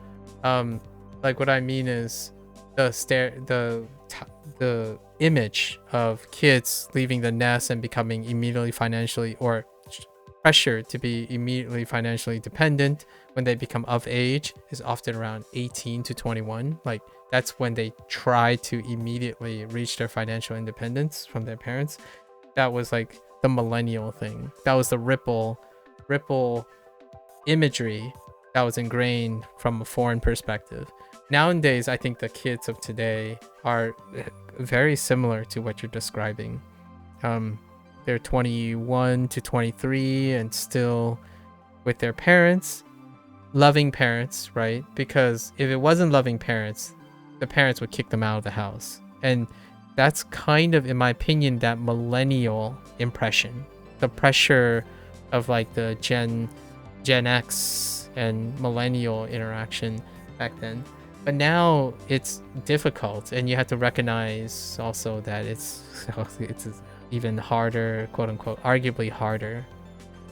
Like what I mean is the image of kids leaving the nest and becoming immediately financially, or pressure to be immediately financially dependent when they become of age, is often around 18 to 21. Like that's when they try to immediately reach their financial independence from their parents. That was like the millennial thing. That was the ripple imagery that was ingrained from a foreign perspective. Nowadays, I think the kids of today are very similar to what you're describing. They're 21 to 23 and still with their parents, loving parents, right? Because if it wasn't loving parents, the parents would kick them out of the house. And that's kind of, in my opinion, that millennial impression. The pressure of like the Gen X and millennial interaction back then. But now it's difficult, and you have to recognize also that it's even harder, quote unquote, arguably harder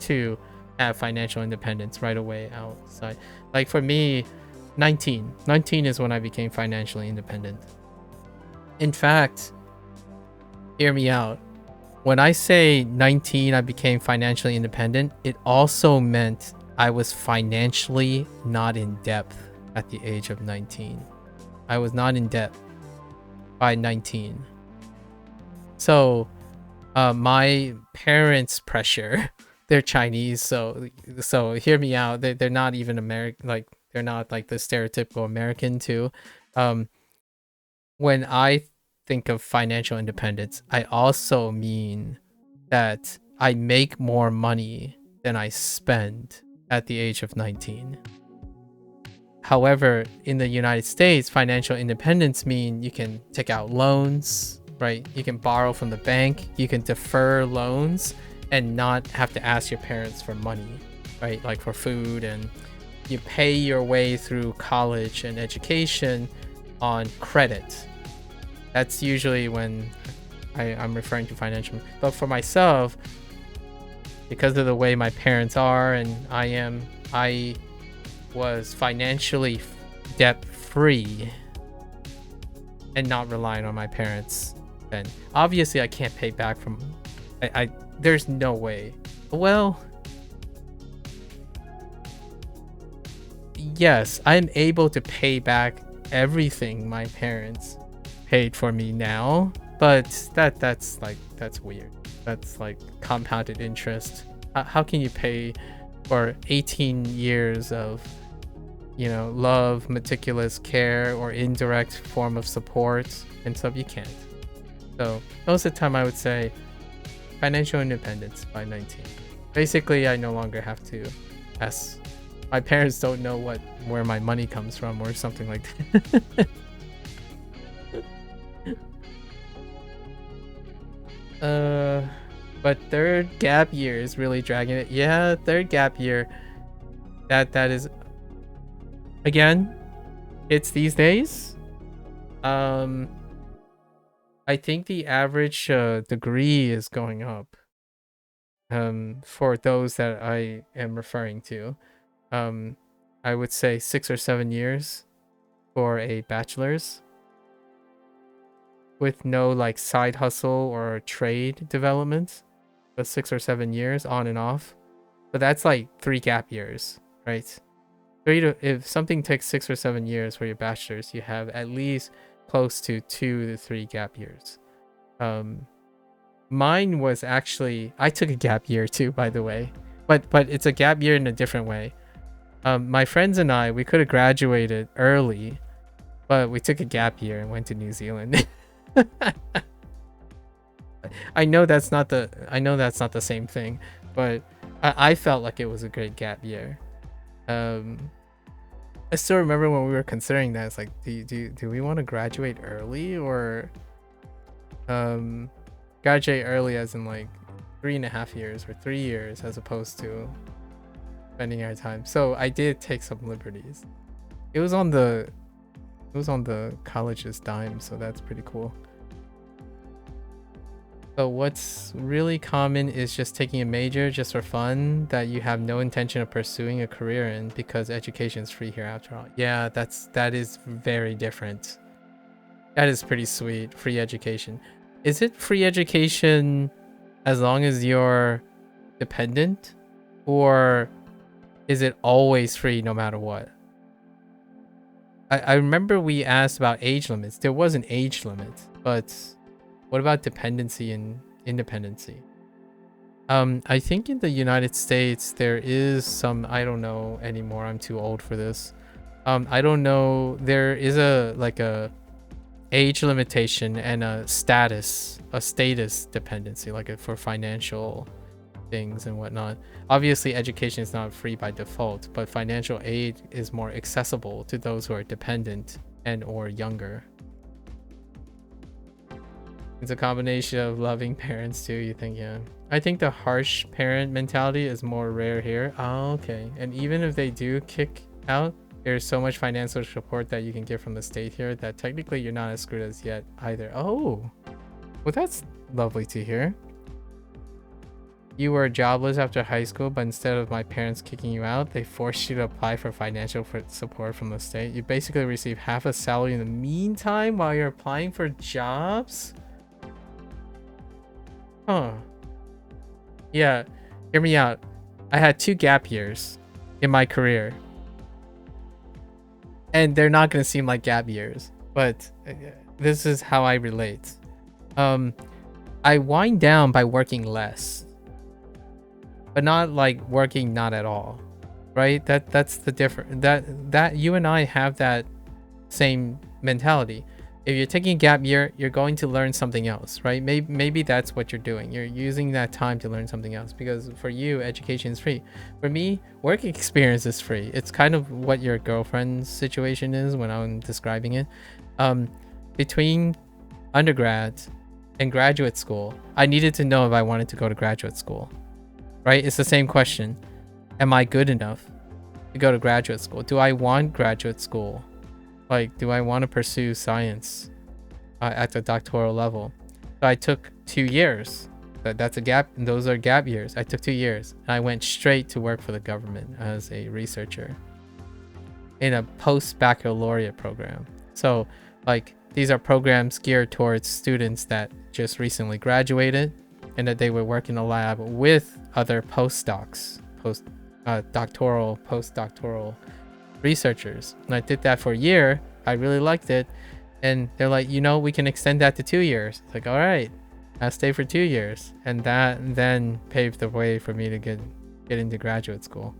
to have financial independence right away outside. Like for me, 19 is when I became financially independent. In fact, hear me out. When I say 19 I became financially independent, it also meant I was financially not in debt at the age of 19. I was not in debt by 19. So my parents' pressure, they're Chinese, so hear me out. They're not even American, like they're not like the stereotypical American too. When I think of financial independence, I also mean that I make more money than I spend at the age of 19. However, in the United States, financial independence means you can take out loans, right? You can borrow from the bank, you can defer loans and not have to ask your parents for money, right? Like for food, and you pay your way through college and education on credit. That's usually when I'm referring to financial. But for myself, because of the way my parents are and I was financially debt free and not relying on my parents. And obviously I can't pay back from I there's no way. Well, yes, I'm able to pay back everything my parents paid for me now, but that's weird. That's like compounded interest. How can you pay for 18 years of, you know, love, meticulous care, or indirect form of support and stuff? You can't. So most of the time I would say financial independence by 19. Basically, I no longer have to ask. My parents don't know where my money comes from or something like that. But third gap year is really dragging it. Yeah, third gap year. That is, again, it's these days. I think the average degree is going up. For those that I am referring to, I would say 6 or 7 years for a bachelor's, with no like side hustle or trade development, but 6 or 7 years on and off. But that's like 3 gap years, right? If something takes 6 or 7 years for your bachelor's, you have at least close to 2 to 3 gap years. Mine was actually, I took a gap year too, by the way, but it's a gap year in a different way. My friends and I, we could have graduated early, but we took a gap year and went to New Zealand. I know that's not the same thing, but I felt like it was a great gap year. I still remember when we were considering that. It's like, do we want to graduate early, or graduate early as in like 3.5 years or 3 years, as opposed to spending our time. So I did take some liberties. It was on the college's dime, so that's pretty cool. So what's really common is just taking a major just for fun that you have no intention of pursuing a career in, because education is free here after all. Yeah, that is very different. That is pretty sweet. Free education. Is it free education as long as you're dependent, or is it always free no matter what? I remember we asked about age limits. There was an age limit, but what about dependency and independency? I think in the United States there is some, I don't know anymore, I'm too old for this. I don't know, there is a age limitation and a status dependency, like for financial things and whatnot. Obviously education is not free by default, but financial aid is more accessible to those who are dependent and or younger. It's a combination of loving parents too, you think? Yeah, I think the harsh parent mentality is more rare here. Oh, okay. And even if they do kick out, there's so much financial support that you can get from the state here that technically you're not as screwed as yet either. Oh, well, that's lovely to hear. You were jobless after high school, but instead of my parents kicking you out, they forced you to apply for financial support from the state. You basically receive half a salary in the meantime while you're applying for jobs? Huh. Yeah, hear me out. I had 2 gap years in my career. And they're not going to seem like gap years, but this is how I relate. I wind down by working less, but not like working not at all, right? That's the difference. That you and I have that same mentality. If you're taking a gap year, you're going to learn something else, right? Maybe that's what you're doing. You're using that time to learn something else, because for you, education is free. For me, work experience is free. It's kind of what your girlfriend's situation is when I'm describing it. Between undergrad and graduate school, I needed to know if I wanted to go to graduate school, right? It's the same question. Am I good enough to go to graduate school? Do I want graduate school? Like, do I want to pursue science at the doctoral level? So I took 2 years. That's a gap. And those are gap years. I took 2 years. And I went straight to work for the government as a researcher in a post-baccalaureate program. So, like, these are programs geared towards students that just recently graduated and that they would work in a lab with other postdocs, postdoctoral researchers. And I did that for a year. I really liked it. And they're like, you know, we can extend that to 2 years. It's like, all right, I'll stay for 2 years. And that then paved the way for me to get into graduate school.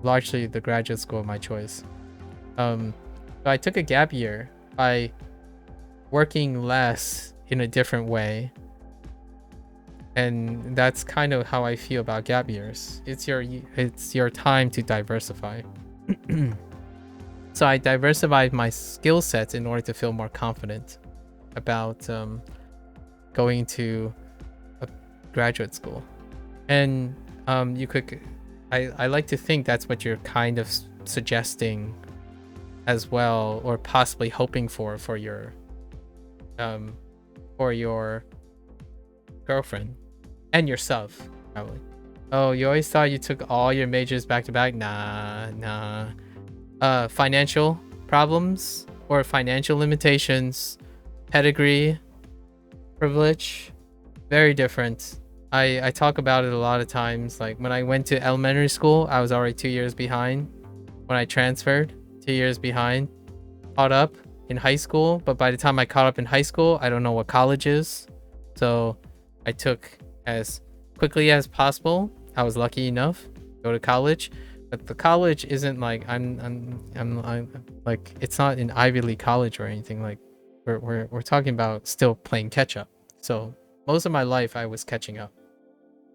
Largely the graduate school of my choice. So I took a gap year by working less in a different way. And that's kind of how I feel about gap years. It's your time to diversify. So I diversified my skill sets in order to feel more confident about going to a graduate school. And I like to think that's what you're kind of suggesting as well, or possibly hoping for your girlfriend and yourself, probably. Oh, you always thought you took all your majors back to back? Nah. Financial problems or financial limitations, pedigree, privilege, very different. I talk about it a lot of times. Like when I went to elementary school, I was already 2 years behind. When I transferred, 2 years behind. Caught up in high school, but by the time I caught up in high school, I don't know what college is. So I took as quickly as possible. I was lucky enough to go to college, but the college isn't like I'm like, it's not an Ivy League college or anything. Like we're talking about still playing catch up. So most of my life I was catching up,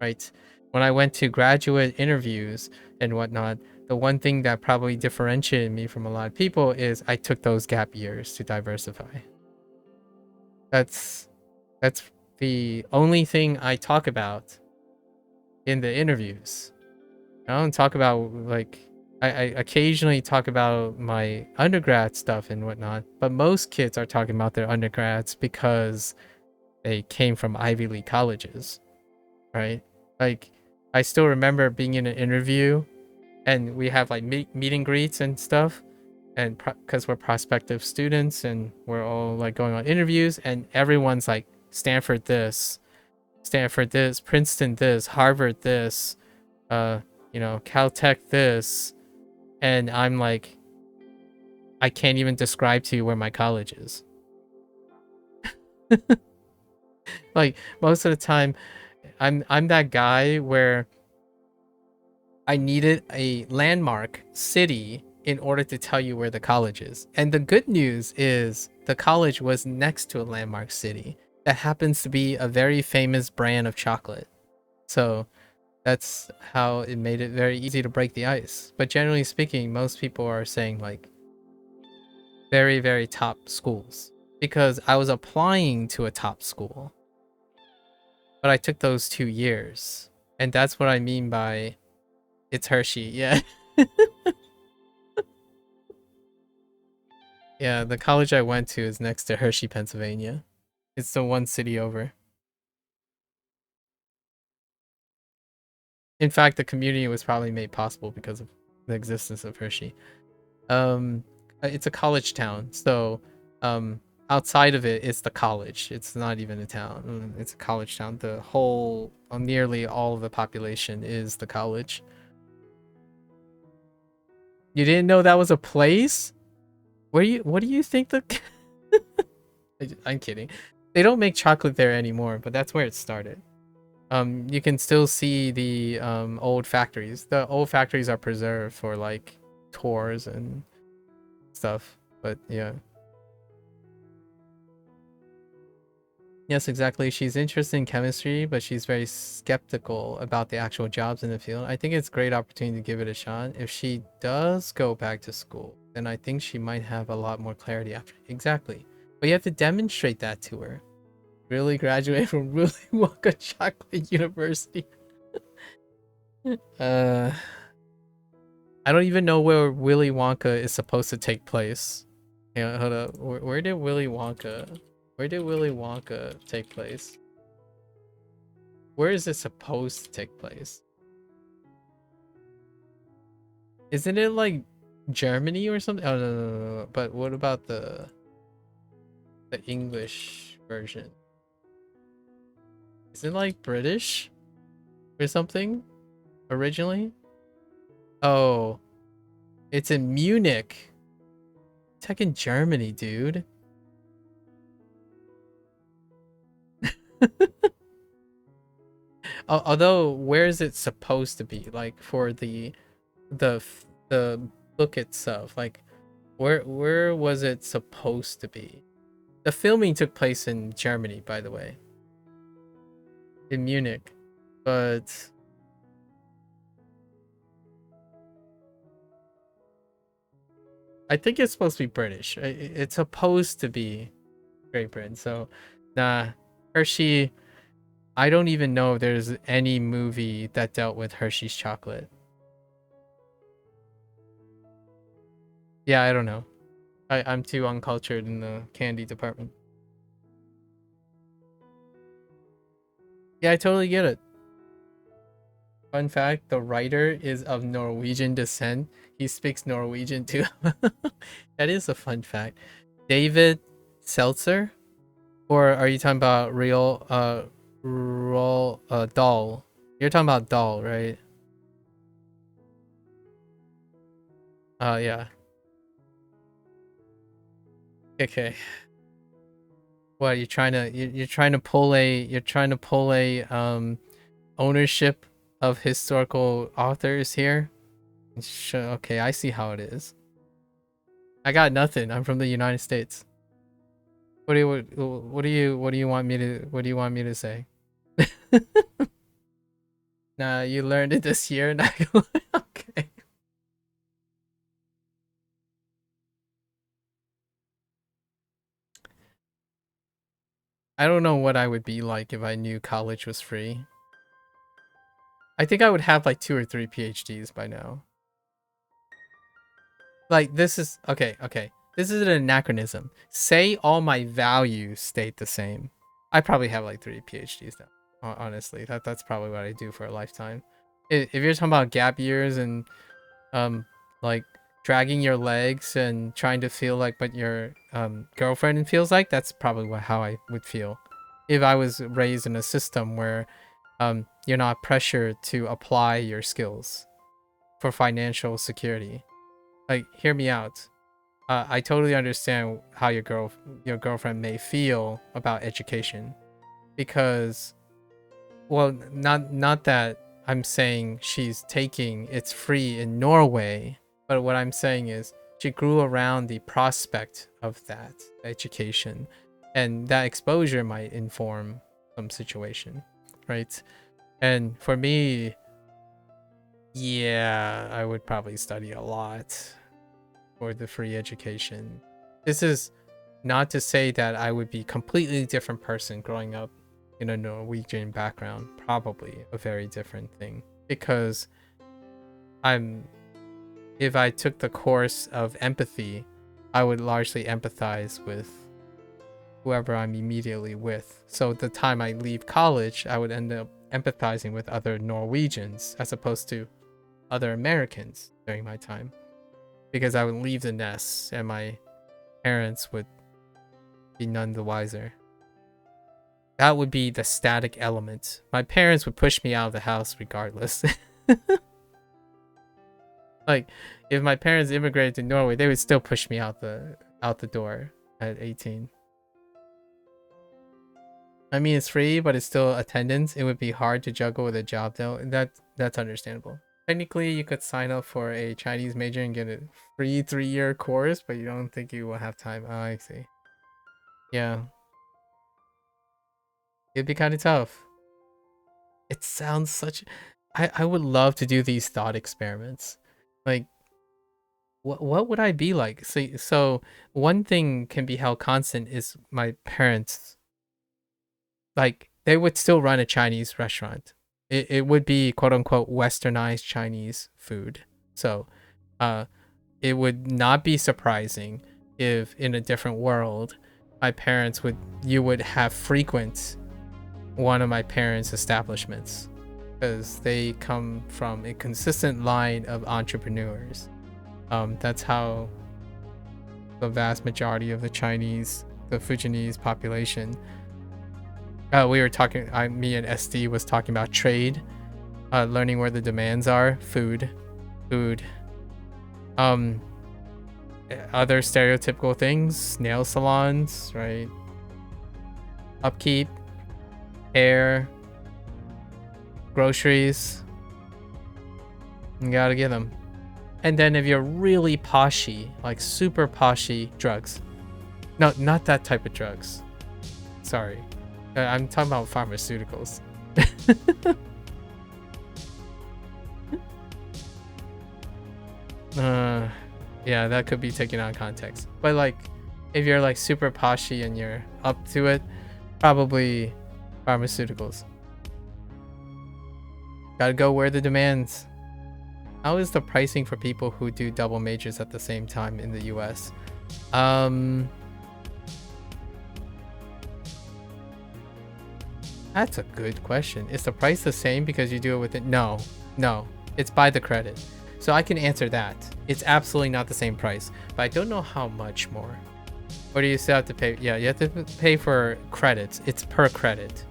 right? When I went to graduate interviews and whatnot, the one thing that probably differentiated me from a lot of people is I took those gap years to diversify. That's the only thing I talk about in the interviews. I don't talk about, like, I occasionally talk about my undergrad stuff and whatnot, but most kids are talking about their undergrads because they came from Ivy League colleges, right? Like, I still remember being in an interview and we have like meet and greets and stuff, and because we're prospective students and we're all like going on interviews, and everyone's like Stanford this, Princeton this, Harvard this, you know, Caltech this, and I'm like, I can't even describe to you where my college is. Like most of the time, I'm that guy where I needed a landmark city in order to tell you where the college is. And the good news is the college was next to a landmark city that happens to be a very famous brand of chocolate. So that's how it made it very easy to break the ice. But generally speaking, most people are saying like very, very top schools, because I was applying to a top school. But I took those 2 years. And that's what I mean by it's Hershey. Yeah. Yeah, the college I went to is next to Hershey, Pennsylvania. It's the one city over. In fact, the community was probably made possible because of the existence of Hershey. It's a college town, so outside of it, it's the college. It's not even a town. It's a college town. The whole, nearly all of the population is the college. You didn't know that was a place? What do you think the... I'm kidding. They don't make chocolate there anymore, but that's where it started. You can still see the old factories. The old factories are preserved for like tours and stuff, but yeah. Yes, exactly. She's interested in chemistry, but she's very skeptical about the actual jobs in the field. I think it's a great opportunity to give it a shot. If she does go back to school, then I think she might have a lot more clarity after. Exactly. But you have to demonstrate that to her. Really graduate from Willy Wonka Chocolate University. I don't even know where Willy Wonka is supposed to take place. Yeah, hold up. Where did Willy Wonka take place? Where is it supposed to take place? Isn't it like Germany or something? Oh no. But what about the English version? Is it like British or something originally? Oh, it's in Munich. It's like in Germany, dude. Although, where is it supposed to be? Like for the book itself, like where was it supposed to be? The filming took place in Germany, by the way, in Munich, but I think it's supposed to be British. It's supposed to be Great Britain. So, nah, Hershey. I don't even know if there's any movie that dealt with Hershey's chocolate. Yeah, I don't know. I'm too uncultured in the candy department. Yeah, I totally get it. Fun fact, the writer is of Norwegian descent. He speaks Norwegian too. That is a fun fact. David Seltzer? Or are you talking about Dahl? You're talking about Dahl, right? Yeah. Okay. What, you're trying to pull a ownership of historical authors here? Okay, I see how it is. I got nothing. I'm from the United States. What do you want me to say? Nah, you learned it this year. Okay. I don't know what I would be like if I knew college was free. I think I would have like 2 or 3 PhDs by now. Like, this is okay. This is an anachronism. Say all my values stayed the same. I probably have like 3 PhDs now. Honestly, that's probably what I do for a lifetime. If you're talking about gap years and like dragging your legs and trying to feel like what your girlfriend feels like, that's probably how I would feel if I was raised in a system where you're not pressured to apply your skills for financial security. Like, hear me out. I totally understand how your girlfriend may feel about education, because, well, not that I'm saying she's taking it's free in Norway, but what I'm saying is she grew around the prospect of that education, and that exposure might inform some situation, right? And for me, yeah, I would probably study a lot for the free education. This is not to say that I would be a completely different person growing up in a Norwegian background. Probably a very different thing, because if I took the course of empathy, I would largely empathize with whoever I'm immediately with. So the time I leave college, I would end up empathizing with other Norwegians as opposed to other Americans during my time, because I would leave the nest and my parents would be none the wiser. That would be the static element. My parents would push me out of the house regardless. Like, if my parents immigrated to Norway, they would still push me out the door at 18. I mean, it's free, but it's still attendance. It would be hard to juggle with a job though. That's understandable. Technically, you could sign up for a Chinese major and get a free 3-year course, but you don't think you will have time. Oh, I see. Yeah. It'd be kind of tough. It sounds such... I would love to do these thought experiments. Like, what would I be like? So one thing can be held constant is my parents, like, they would still run a Chinese restaurant. It would be quote unquote westernized Chinese food. So it would not be surprising if in a different world my parents you would have frequent one of my parents' establishments, because they come from a consistent line of entrepreneurs. That's how the vast majority of the Fujianese population. We were talking, me and SD was talking about trade, learning where the demands are, food, other stereotypical things, nail salons, right? Upkeep, hair, groceries. You gotta get them. And then if you're really poshy, like super poshy, drugs. No, not that type of drugs. Sorry. I'm talking about pharmaceuticals. Yeah, that could be taken out of context. But like, if you're like super poshy and you're up to it, probably pharmaceuticals. Gotta go where the demands. How is the pricing for people who do double majors at the same time in the US? That's a good question. Is the price the same because you do it with it? No, it's by the credit. So I can answer that. It's absolutely not the same price, but I don't know how much more. Or do you still have to pay? Yeah, you have to pay for credits. It's per credit.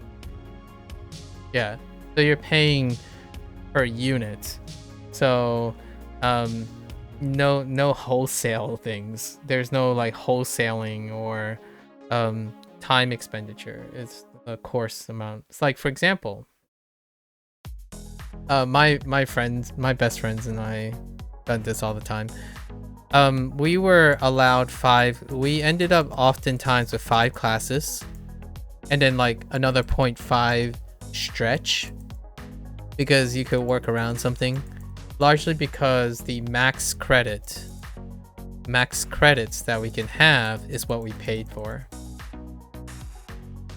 Yeah, so you're paying per unit. So no wholesale things. There's no like wholesaling or time expenditure. It's a course amount. It's like, for example, my best friends and I done this all the time. We were allowed 5. We ended up oftentimes with 5 classes and then like another 0.5 stretch because you could work around something, largely because the max credits that we can have is what we paid for.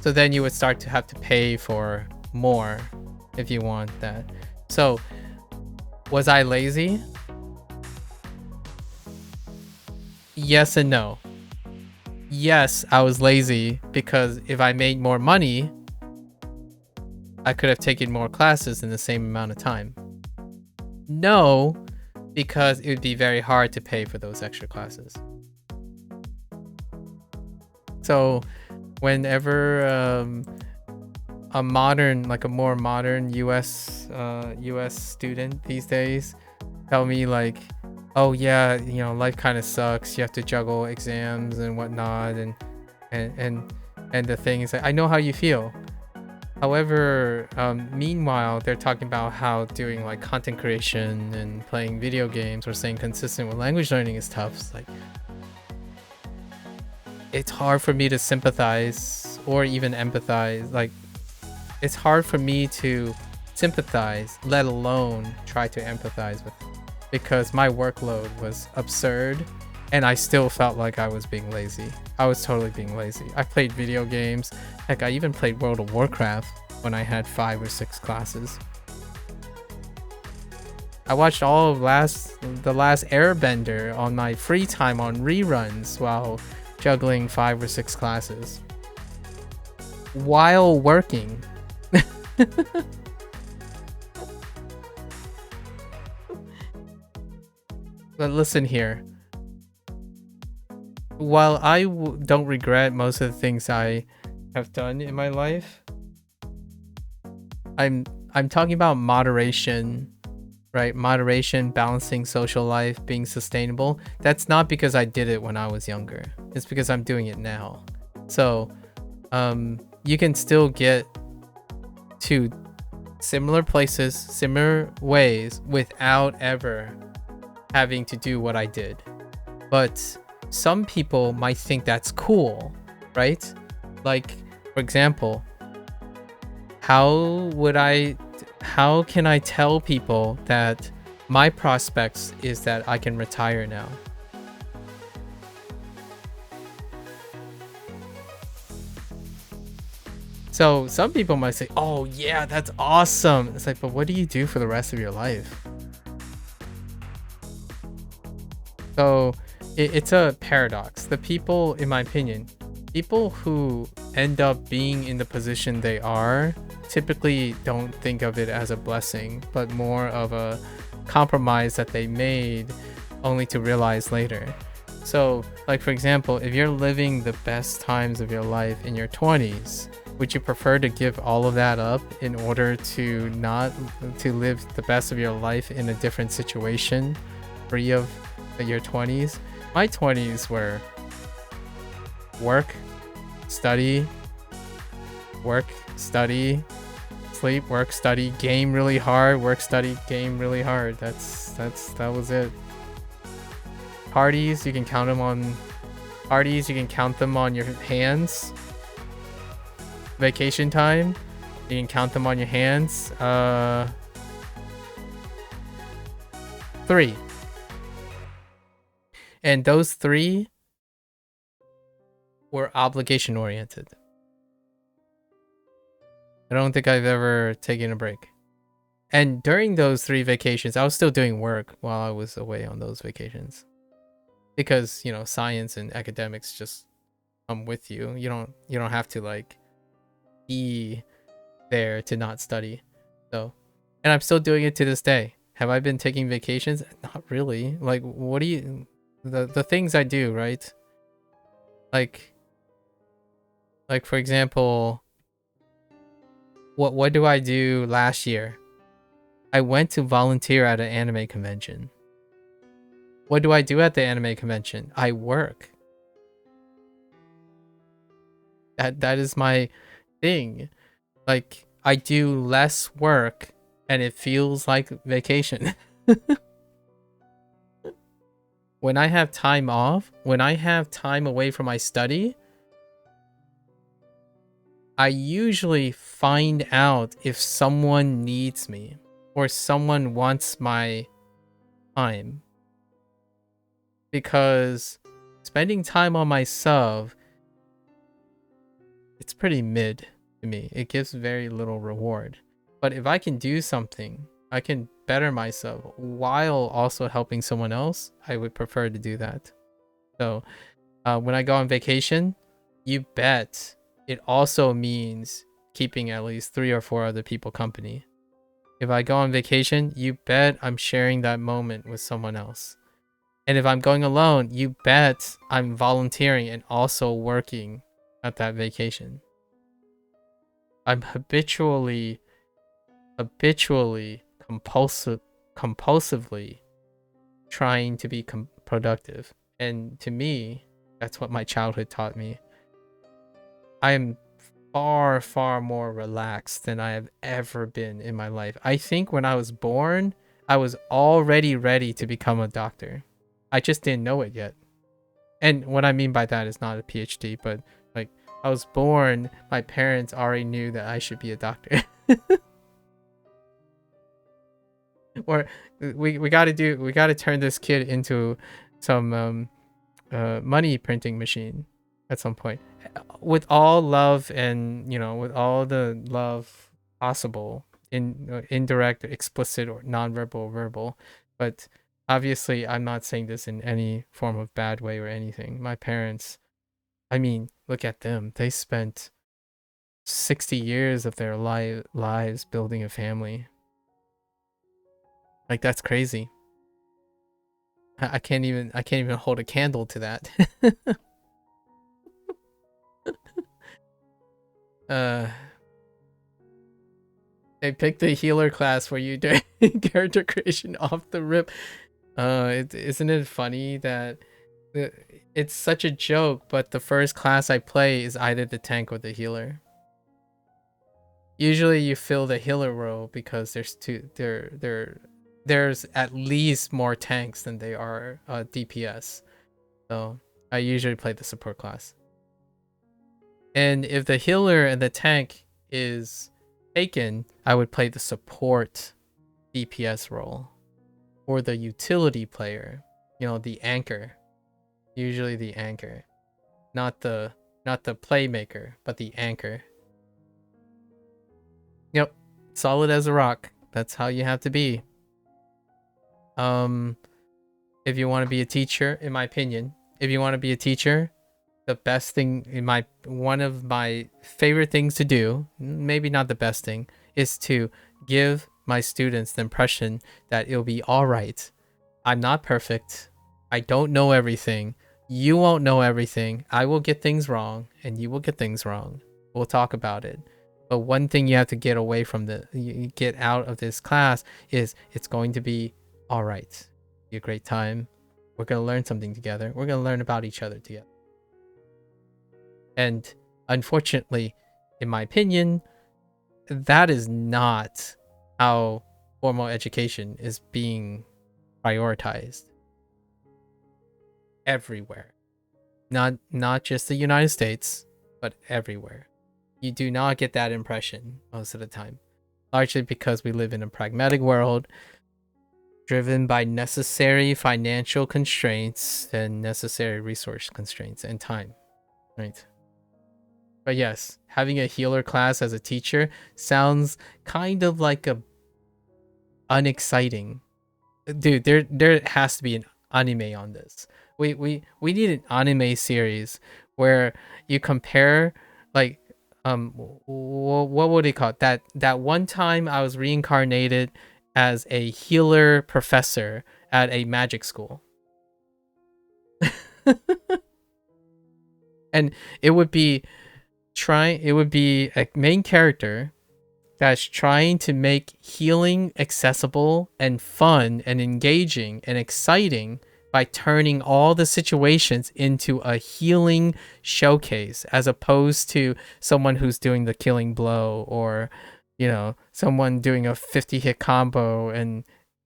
So then you would start to have to pay for more if you want that. So was I lazy? Yes and no. Yes, I was lazy because if I made more money, I could have taken more classes in the same amount of time. No, because it would be very hard to pay for those extra classes. So whenever a more modern US student these days tell me like, oh yeah, you know, life kind of sucks, you have to juggle exams and whatnot, and the thing is, like, I know how you feel. However, meanwhile, they're talking about how doing like content creation and playing video games or staying consistent with language learning is tough. It's like, it's hard for me to sympathize or even empathize. Like, it's hard for me to sympathize, let alone try to empathize with, because my workload was absurd and I still felt like I was being lazy. I was totally being lazy. I played video games. Heck, I even played World of Warcraft when I had 5 or 6 classes. I watched all of the last Airbender on my free time on reruns while juggling 5 or 6 classes while working. But listen here. While I don't regret most of the things I have done in my life, I'm talking about moderation, right? Moderation, balancing social life, being sustainable. That's not because I did it when I was younger. It's because I'm doing it now. So you can still get to similar places, similar ways without ever having to do what I did. But some people might think that's cool, right? Like, for example, how can I tell people that my prospects is that I can retire now? So some people might say, oh yeah, that's awesome. It's like, but what do you do for the rest of your life? So it's a paradox. The people, in my opinion, people who end up being in the position they are typically don't think of it as a blessing, but more of a compromise that they made only to realize later. So, like for example, if you're living the best times of your life in your 20s, would you prefer to give all of that up in order to not to live the best of your life in a different situation, free of your 20s? My 20s were work, study, sleep, work, study, game really hard, work, study, game really hard. That was it. Parties, you can count them on your hands. Vacation time, you can count them on your hands. 3. And those 3 were obligation oriented. I don't think I've ever taken a break. And during those 3 vacations, I was still doing work while I was away on those vacations. Because, you know, science and academics just come with you. You don't have to like be there to not study. So, and I'm still doing it to this day. Have I been taking vacations? Not really. Like, what do you, the things I do, right? Like for example, what do I do last year? I went to volunteer at an anime convention. What do I do at the anime convention? I work. That is my thing. Like, I do less work and it feels like vacation. When I have time off, when I have time away from my study, I usually find out if someone needs me or someone wants my time. Because spending time on myself, it's pretty mid to me. It gives very little reward. But if I can do something, I can better myself while also helping someone else, I would prefer to do that. So when I go on vacation, you bet it also means keeping at least 3 or 4 other people company. If I go on vacation, you bet I'm sharing that moment with someone else. And if I'm going alone, you bet I'm volunteering and also working at that vacation. I'm habitually, compulsively trying to be productive. And to me, that's what my childhood taught me. I am far, far more relaxed than I have ever been in my life. I think when I was born, I was already ready to become a doctor. I just didn't know it yet. And what I mean by that is not a PhD, but like I was born, my parents already knew that I should be a doctor. Or we gotta turn this kid into some money printing machine at some point. With all love and, you know, with all the love possible, in indirect, explicit, or nonverbal, verbal. But obviously, I'm not saying this in any form of bad way or anything. My parents, I mean, look at them. They spent 60 years of their lives building a family. Like, that's crazy. I can't even hold a candle to that. They picked the healer class where you do character creation off the rip. Isn't it funny that it's such a joke, but the first class I play is either the tank or the healer. Usually you fill the healer role because there's at least more tanks than they are DPS. So I usually play the support class. And if the healer and the tank is taken, I would play the support DPS role or the utility player. You know, the anchor. Usually the anchor, not the playmaker, but the anchor. Yep, solid as a rock. That's how you have to be. If you want to be a teacher, in my opinion, if you want to be a teacher, the best thing one of my favorite things to do, maybe not the best thing, is to give my students the impression that it'll be all right. I'm not perfect. I don't know everything. You won't know everything. I will get things wrong and you will get things wrong. We'll talk about it. But one thing you have to get away from get out of this class is it's going to be all right. Be a great time. We're going to learn something together. We're going to learn about each other together. And unfortunately, in my opinion, that is not how formal education is being prioritized everywhere. Not just the United States, but everywhere. You do not get that impression most of the time. Largely because we live in a pragmatic world driven by necessary financial constraints and necessary resource constraints and time. Right? But yes, having a healer class as a teacher sounds kind of like a unexciting. Dude, there has to be an anime on this. We need an anime series where you compare like what would they call it? That one time I was reincarnated as a healer professor at a magic school. And it would be a main character that's trying to make healing accessible and fun and engaging and exciting by turning all the situations into a healing showcase, as opposed to someone who's doing the killing blow, or, you know, someone doing a 50-hit combo and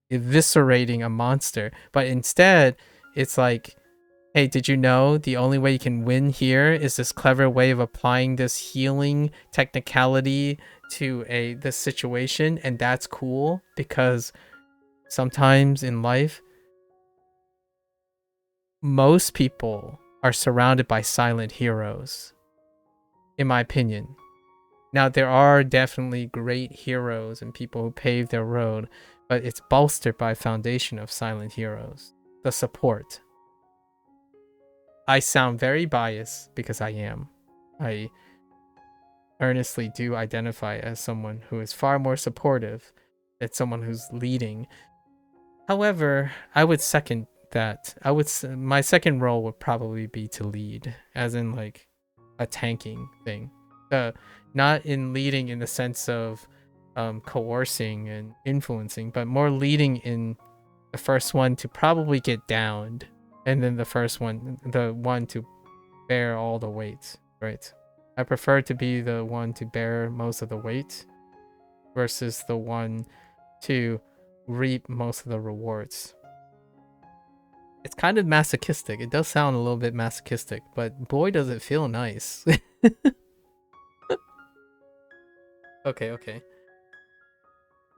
eviscerating a monster. But instead, it's like, hey, did you know the only way you can win here is this clever way of applying this healing technicality to this situation? And that's cool because sometimes in life, most people are surrounded by silent heroes, in my opinion. Now, there are definitely great heroes and people who pave their road, but it's bolstered by a foundation of silent heroes. The support. I sound very biased because I am. I earnestly do identify as someone who is far more supportive than someone who's leading. However, I would second that. My second role would probably be to lead, as in like a tanking thing. Not in leading in the sense of coercing and influencing, but more leading in the first one to probably get downed, and then the one to bear all the weight, right? I prefer to be the one to bear most of the weight versus the one to reap most of the rewards. It's kind of masochistic. It does sound a little bit masochistic, but boy, does it feel nice. Okay.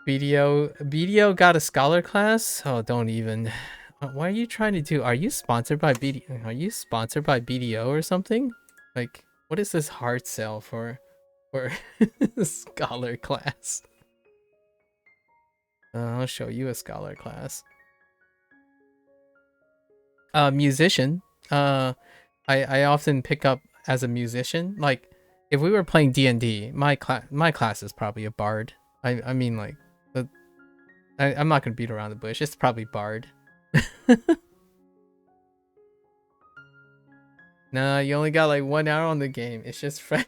BDO got a scholar class? Oh, don't even. What are you trying to do? Are you sponsored by BDO? Are you sponsored by BDO or something? Like, what is this hard sell for scholar class? I'll show you a scholar class. Musician. I often pick up as a musician. Like, if we were playing D&D, my class is probably a bard. I mean, like, I'm not gonna beat around the bush. It's probably bard. Nah, you only got like 1 hour on the game. It's just fresh.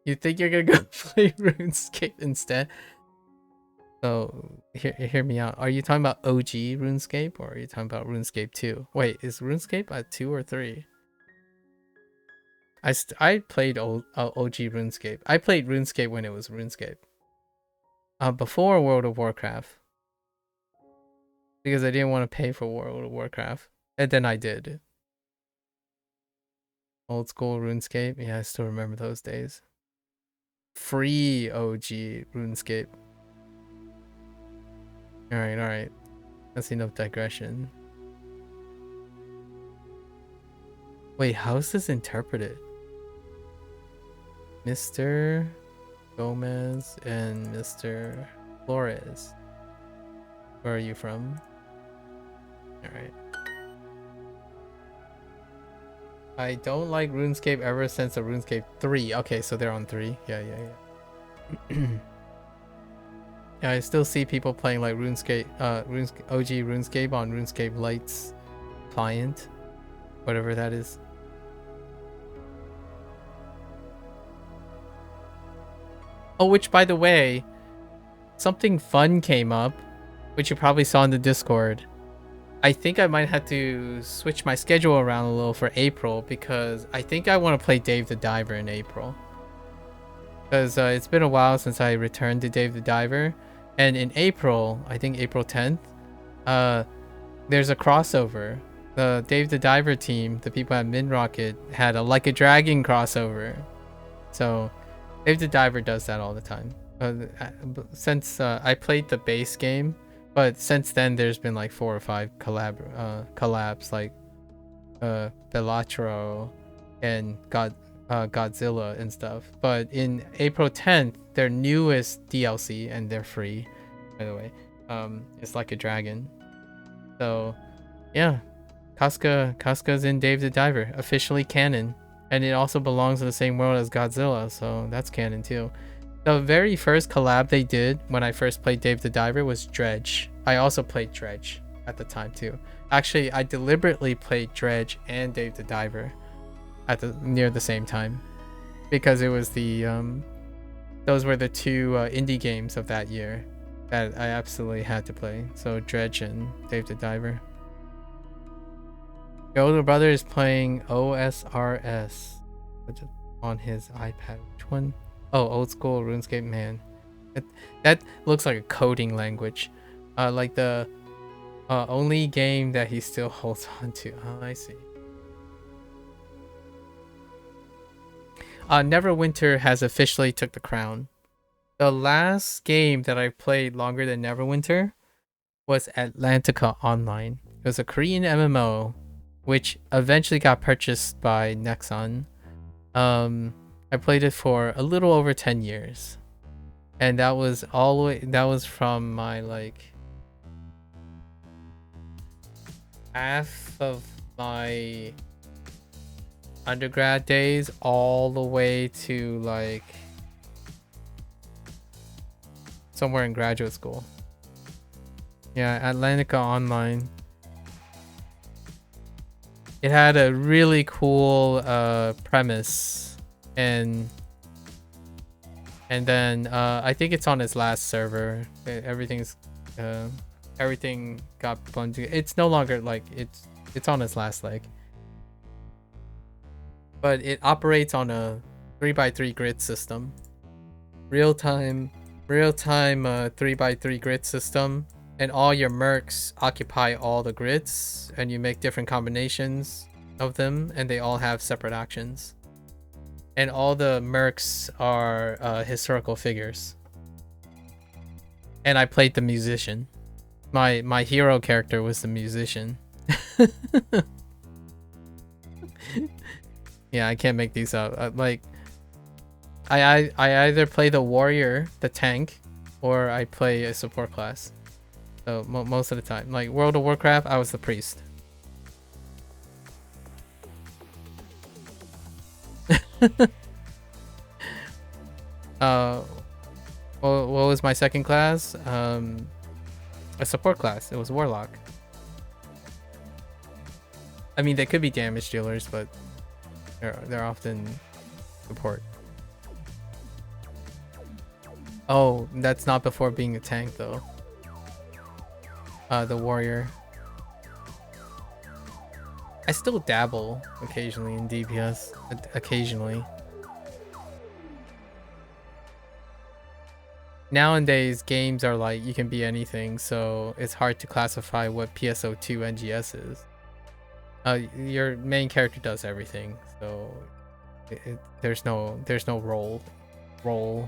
You think you're gonna go play RuneScape instead? So hear me out. Are you talking about OG RuneScape, or are you talking about RuneScape 2? Wait, is RuneScape at 2 or 3? I played OG RuneScape. I played RuneScape when it was RuneScape. Before World of Warcraft. Because I didn't want to pay for World of Warcraft. And then I did. Old school RuneScape. Yeah, I still remember those days. free OG RuneScape. Alright. That's enough digression. Wait, how is this interpreted? Mr. Gomez and Mr. Flores. Where are you from? Alright. I don't like RuneScape ever since the RuneScape 3. Okay, so they're on 3. Yeah. Yeah, I still see people playing like RuneScape, OG RuneScape on RuneScape Lite's client. Whatever that is. Oh, which by the way, something fun came up, which you probably saw in the Discord. I think I might have to switch my schedule around a little for April because I think I want to play Dave the Diver in April. Because it's been a while since I returned to Dave the Diver. And in April, I think April 10th, there's a crossover. The Dave the Diver team, the people at Minrocket, had a Like a Dragon crossover. So Dave the Diver does that all the time. Since I played the base game, but since then there's been like 4 or 5 collabs like Bellatro and Godzilla and stuff. But in April 10th, their newest DLC, and they're free, by the way, is Like a Dragon. So yeah, Casca's in Dave the Diver, officially canon, and it also belongs in the same world as Godzilla, so that's canon too. The very first collab they did when I first played Dave the Diver was Dredge. I also played Dredge at the time too. Actually, I deliberately played Dredge and Dave the Diver at near the same time because it was the those were the 2 indie games of that year that I absolutely had to play. So Dredge and Dave the Diver. Your older brother is playing OSRS on his iPad. Which one? Oh, old school RuneScape, man. That looks like a coding language. Like the only game that he still holds on to. Oh, I see. Neverwinter has officially took the crown. The last game that I played longer than Neverwinter was Atlantica Online. It was a Korean MMO, which eventually got purchased by Nexon. I played it for a little over 10 years. And that was from my like half of my undergrad days all the way to like somewhere in graduate school. Yeah, Atlantica Online. It had a really cool premise, and then I think it's on its last server. Everything got blown together. It's no longer like it's on its last leg, but it operates on a 3x3 grid system, real time 3x3 grid system, and all your mercs occupy all the grids, and you make different combinations of them, and they all have separate actions. And all the mercs are historical figures. And I played the musician. My hero character was the musician. Yeah, I can't make these up. Like, I either play the warrior, the tank, or I play a support class. So most of the time, like World of Warcraft, I was the priest. What was my second class? A support class. It was Warlock. I mean, they could be damage dealers, but they're often support. Oh, that's not before being a tank though. The warrior. I still dabble occasionally in DPS. Occasionally. Nowadays, games are like, you can be anything, so it's hard to classify what PSO2 NGS is. Your main character does everything, so there's no role role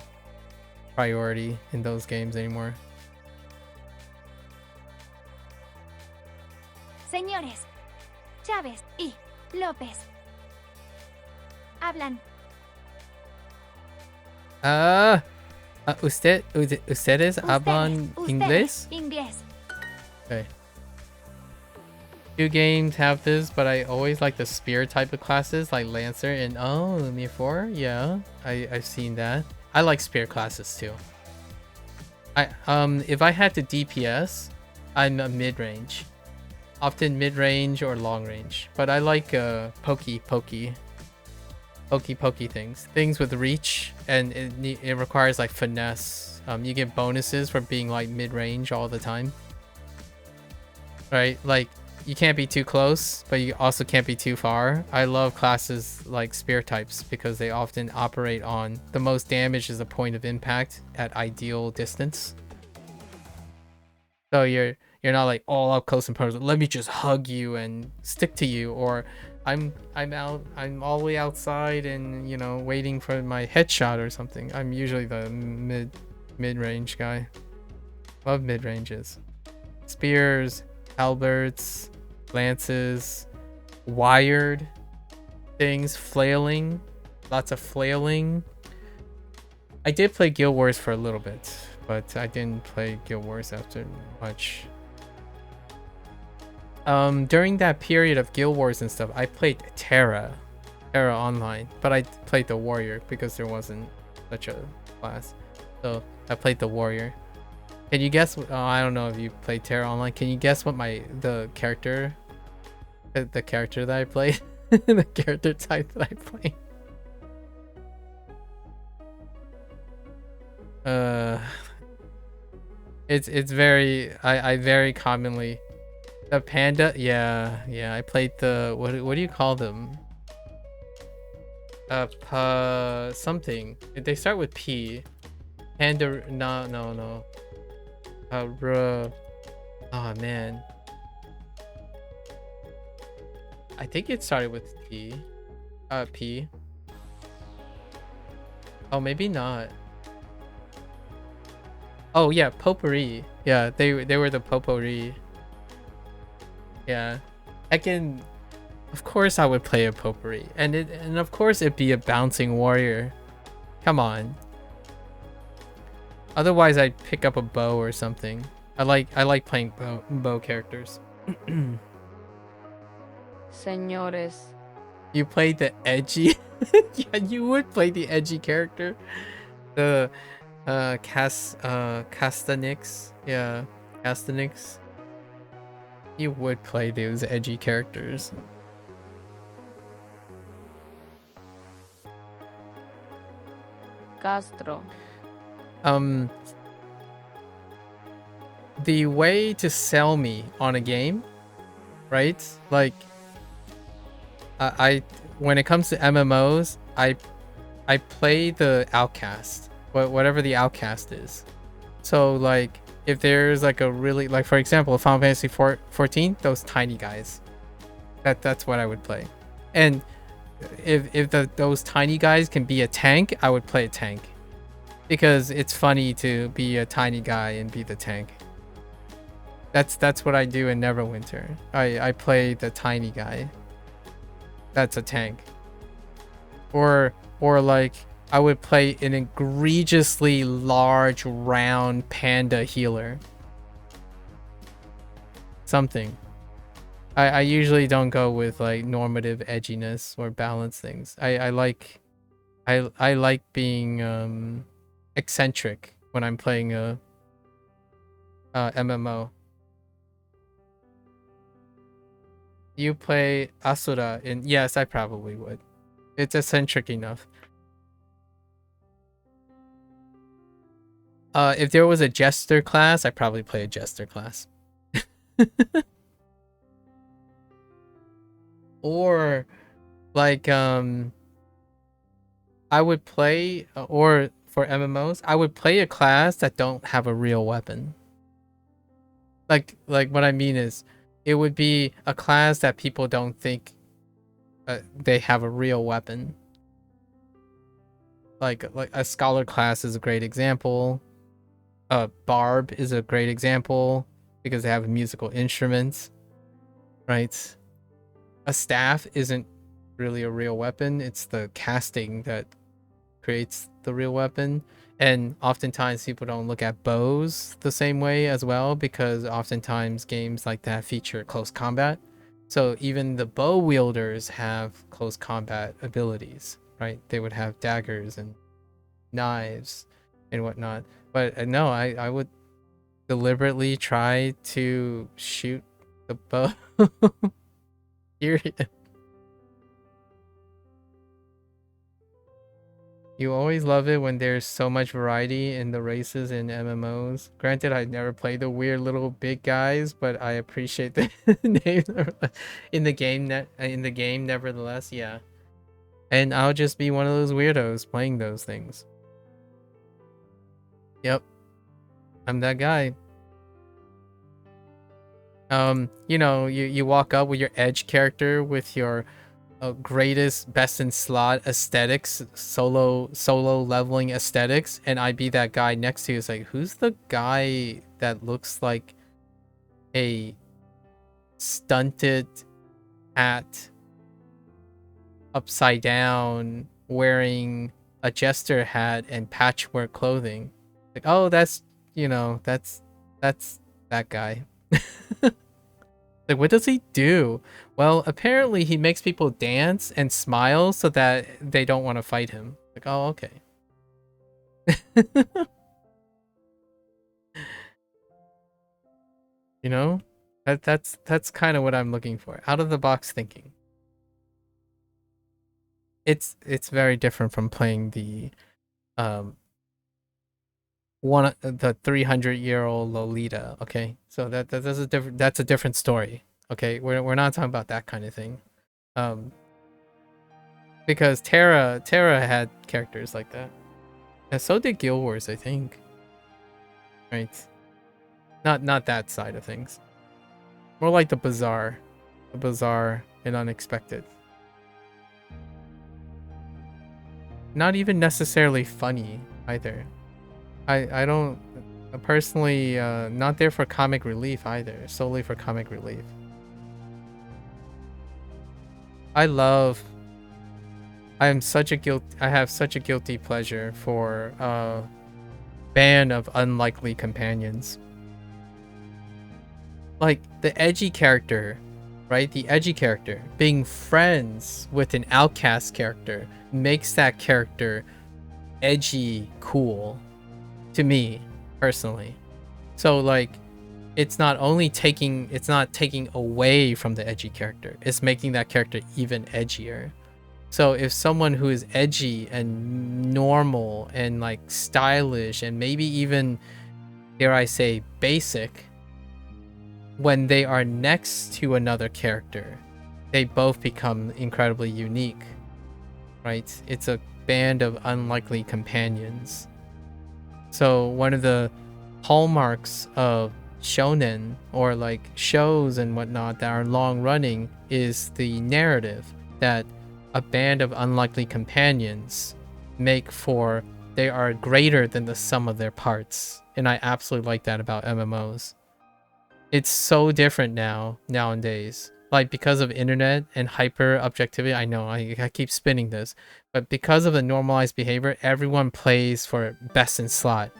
priority in those games anymore. Señores, Chávez y López hablan. ¿Ustedes hablan inglés? Inglés. Okay. Few games have this, but I always like the spear type of classes like Lancer and Me 4. Yeah, I've seen that. I like spear classes too. If I had to DPS, I'm a mid-range. Often mid-range or long-range. But I like pokey things. Things with reach, and it requires like finesse. You get bonuses for being like mid-range all the time. Right? Like, you can't be too close, but you also can't be too far. I love classes like spear types because they often operate on the most damage is a point of impact at ideal distance. So you're not like all up close and personal. Let me just hug you and stick to you, or I'm all the way outside and waiting for my headshot or something. I'm usually the mid-range guy. Love mid-ranges. Spears, halberds, lances, wired things, flailing, lots of flailing. I did play Guild Wars for a little bit, but I didn't play Guild Wars after much. During that period of Guild Wars and stuff, I played Terra Online, but I played the Warrior because there wasn't such a class, so I played the Warrior. Can you guess? I don't know if you played Terra Online. Can you guess what the character that I played, the character type that I played? It's very I very commonly the panda. Yeah. I played the what do you call them? Something. They start with P. Panda. No. Oh man. I think it started with T. P. Oh, maybe not. Oh yeah, Potpourri. Yeah, they were the Potpourri. Yeah. Of course I would play a Potpourri. And of course it'd be a bouncing warrior. Come on. Otherwise I'd pick up a bow or something. I like playing bow characters. Señores. You played the edgy. Yeah, you would play the edgy character. The Castanix. Yeah, Castanix. You would play those edgy characters. Castro. The way to sell me on a game, right? Like I when it comes to MMOs, I play the outcast, whatever the outcast is. So like if there's like a really, like for example, Final Fantasy 14, those tiny guys, that's what I would play. And if those tiny guys can be a tank, I would play a tank, because it's funny to be a tiny guy and be the tank. That's what I do in Neverwinter. I play the tiny guy. That's a tank. Or like I would play an egregiously large round panda healer. Something. I usually don't go with like normative edginess or balance things. I like being eccentric when I'm playing a MMO. You play Asura in... Yes, I probably would. It's eccentric enough. If there was a jester class, I'd probably play a jester class. Or like I would play, or for MMOs, I would play a class that don't have a real weapon. Like what I mean is, it would be a class that people don't think they have a real weapon. like a scholar class is a great example. A barb is a great example because they have musical instruments, right? A staff isn't really a real weapon. It's the casting that creates the real weapon. And oftentimes people don't look at bows the same way as well, because oftentimes games like that feature close combat. So even the bow wielders have close combat abilities, right? They would have daggers and knives and whatnot. But no, I would deliberately try to shoot the bow. Period. You always love it when there's so much variety in the races in MMOs. Granted, I never played the weird little big guys, but I appreciate the name in the game. Nevertheless, yeah. And I'll just be one of those weirdos playing those things. Yep, I'm that guy. You know, you walk up with your edge character with your greatest best in slot aesthetics, solo leveling aesthetics, and I'd be that guy next to you. It's like, who's the guy that looks like a stunted hat upside down wearing a jester hat and patchwork clothing? Like, oh, that's, you know, that's that guy. Like, what does he do? Well, apparently he makes people dance and smile so that they don't want to fight him. Like, oh, okay. You know? That's kind of what I'm looking for. Out of the box thinking. It's very different from playing the the 300-year-old Lolita, okay? So that's a different story. Okay? We're not talking about that kind of thing. Because Terra had characters like that. And so did Guild Wars, I think. Right? Not that side of things. More like the bizarre and unexpected. Not even necessarily funny either. I don't personally not there for comic relief either, solely for comic relief. I have such a guilty pleasure for band of unlikely companions. Like the edgy character, right? The edgy character being friends with an outcast character makes that character edgy cool to me personally. So like it's not taking away from the edgy character, it's making that character even edgier. So if someone who is edgy and normal and like stylish and maybe even, dare I say, basic, when they are next to another character, they both become incredibly unique, right? It's a band of unlikely companions. So one of the hallmarks of shonen or like shows and whatnot that are long running is the narrative that a band of unlikely companions make for, they are greater than the sum of their parts. And I absolutely like that about MMOs. It's so different nowadays. Like because of internet and hyper objectivity, I know I keep spinning this, but because of the normalized behavior, everyone plays for best in slot,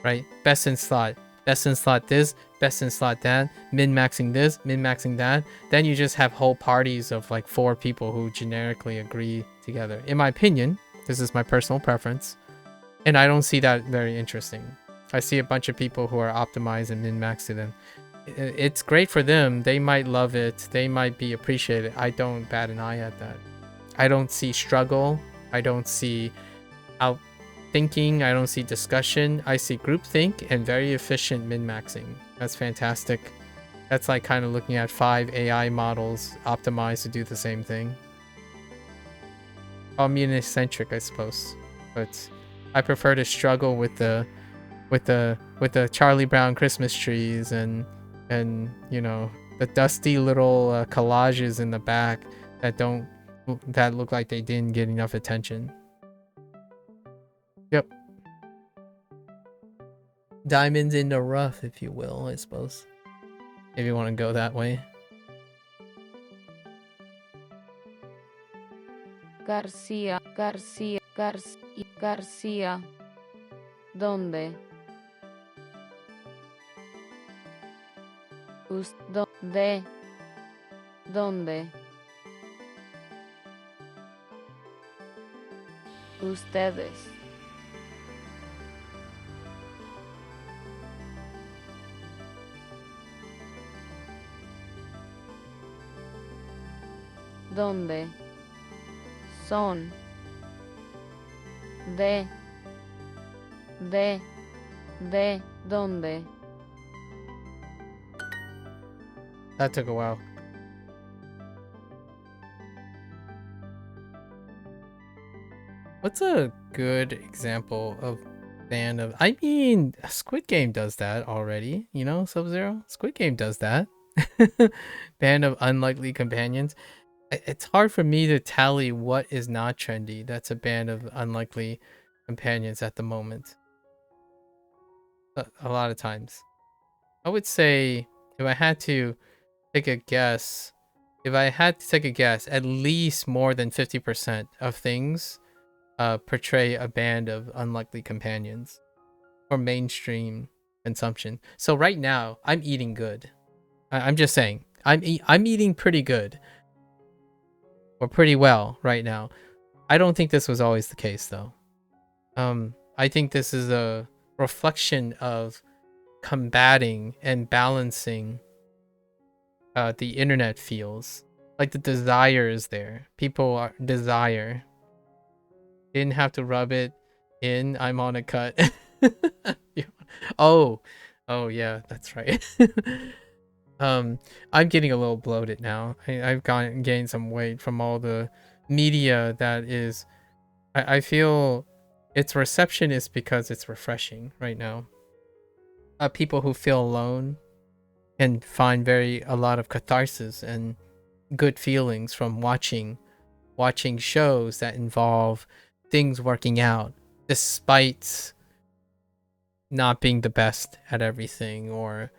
right? Best in slot this, best in slot that, min-maxing this, min-maxing that. Then you just have whole parties of like 4 people who generically agree together. In my opinion, this is my personal preference, and I don't see that very interesting. I see a bunch of people who are optimized and min-maxing them. It's great for them. They might love it. They might be appreciated. I don't bat an eye at that. I don't see struggle. I don't see out thinking. I don't see discussion. I see groupthink and very efficient min-maxing. That's fantastic. That's like kind of looking at 5 AI models optimized to do the same thing. Communist-centric, I suppose. But I prefer to struggle with the Charlie Brown Christmas trees and you know, the dusty little collages in the back that look like they didn't get enough attention. Yep. Diamonds in the rough, if you will, I suppose. If you want to go that way. García, García, García, García. ¿Dónde? ¿Dónde? Ustedes. ¿Dónde? Son. ¿Dónde? That took a while. What's a good example of band of... I mean, Squid Game does that already, you know, Sub-Zero? Squid Game does that. Band of unlikely companions. It's hard for me to tally what is not trendy. That's a band of unlikely companions at the moment. A lot of times. I would say if I had to take a guess, at least more than 50% of things portray a band of unlikely companions for mainstream consumption. So right now, I'm eating good. I'm just saying, I'm eating pretty good. Or pretty well right now. I don't think this was always the case though. I think this is a reflection of combating and balancing the internet feels. Like the desire is there. People desire. Didn't have to rub it in. I'm on a cut. Oh yeah, that's right. I'm getting a little bloated now. I've gained some weight from all the media that is. I feel its reception is because it's refreshing right now. People who feel alone can find a lot of catharsis and good feelings from watching shows that involve things working out despite not being the best at everything or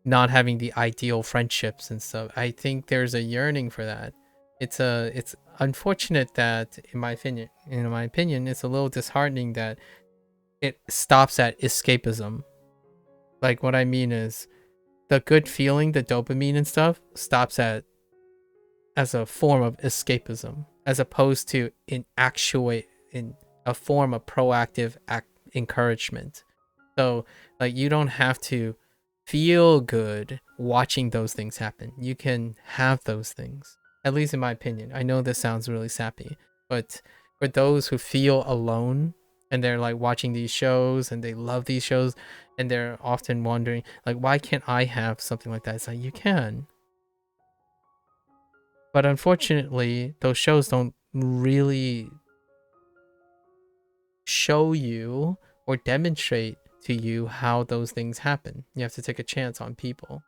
not having the ideal friendships and stuff. I think there's a yearning for that. It's unfortunate that in my opinion, it's a little disheartening that it stops at escapism. Like what I mean is the good feeling, the dopamine and stuff stops as a form of escapism, as opposed to in a form of proactive encouragement. So like you don't have to feel good watching those things happen. You can have those things, at least in my opinion. I know this sounds really sappy, but for those who feel alone and they're like watching these shows and they love these shows and they're often wondering like, why can't I have something like that? It's like, you can. But unfortunately, those shows don't really show you or demonstrate to you how those things happen. You have to take a chance on people.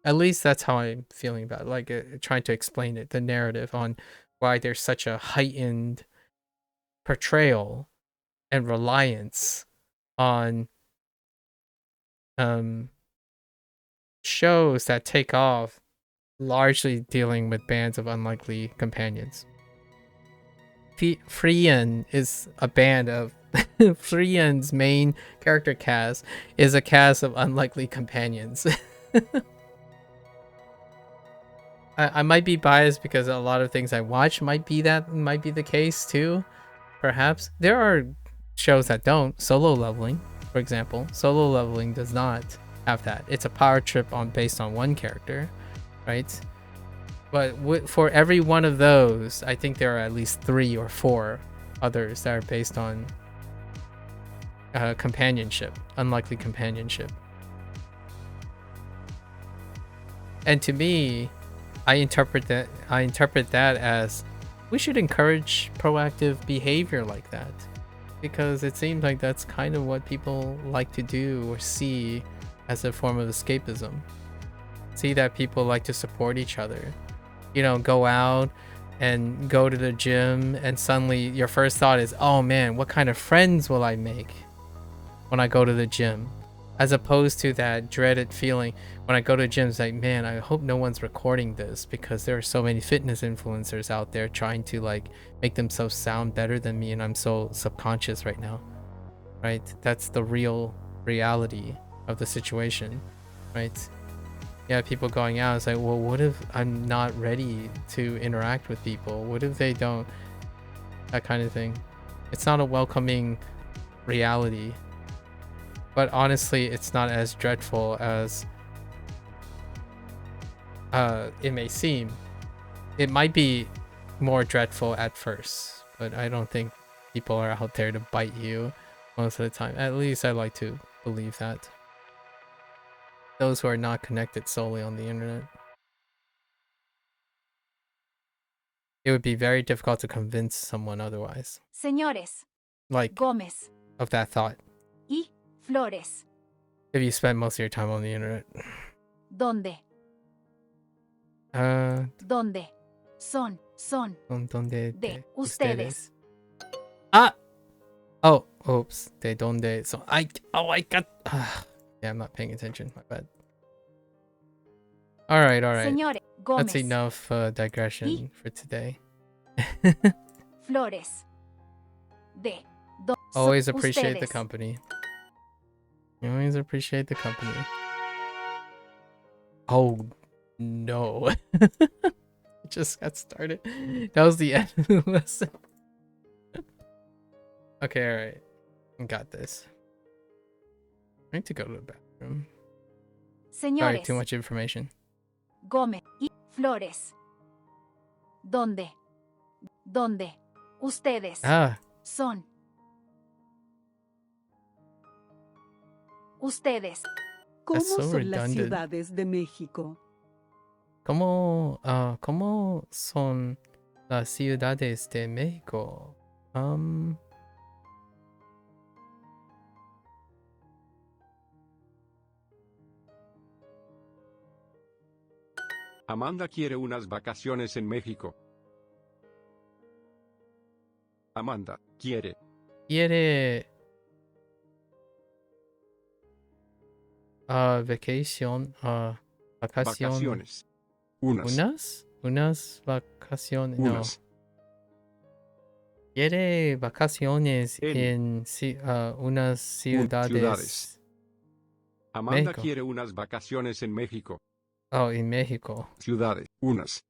At least that's how I'm feeling about it. Like trying to explain it, the narrative on why there's such a heightened portrayal and reliance on shows that take off largely dealing with bands of unlikely companions. Frieren is a band of Frieren's main character cast is a cast of unlikely companions. I might be biased because a lot of things I watch might be the case too. Perhaps there are shows that don't. Solo Leveling, for example. Solo Leveling does not have that. It's a power trip based on one character, right? But for every one of those, I think there are at least 3 or 4 others that are based on companionship, unlikely companionship. And to me, I interpret that as we should encourage proactive behavior like that, because it seems like that's kind of what people like to do or see as a form of escapism. See that people like to support each other, you know, go out, and go to the gym, and suddenly your first thought is, oh man, what kind of friends will I make when I go to the gym? As opposed to that dreaded feeling when I go to the gym, it's like, man, I hope no one's recording this, because there are so many fitness influencers out there trying to like make themselves sound better than me, and I'm so subconscious right now, right? That's the real reality of the situation, right? Yeah, people going out, it's like, well, what if I'm not ready to interact with people? What if they don't? That kind of thing. It's not a welcoming reality. But honestly, it's not as dreadful as it may seem. It might be more dreadful at first, but I don't think people are out there to bite you most of the time. At least I like to believe that. Those who are not connected solely on the internet. It would be very difficult to convince someone otherwise. Señores. Like, Gómez. of that thought. Y Flores. If you spend most of your time on the internet. ¿Dónde? ¿Dónde? Son. ¿Dónde de ustedes. Ah! Oh, oops. De donde son. I got. Yeah, I'm not paying attention. My bad. Alright. Señores. Gómez. That's enough digression for today. Flores. De. Always appreciate ustedes. the company. You always appreciate the company. Oh no. It just got started. That was the end of the lesson. Okay, alright. Got this. I need to go to the bathroom. Señores. Sorry, too much information. Gómez y Flores. ¿Dónde? ¿Dónde? Ustedes. Son. Ustedes. ¿Cómo so son las redundant. ciudades de México? ¿Cómo son las ciudades de México? Amanda quiere unas vacaciones en México. Amanda quiere. Vacation, Vacaciones. Unas vacaciones. Unas. No. Quiere vacaciones en unas ciudades. Amanda México. quiere unas vacaciones en México. Oh, en México. Ciudades. Unas.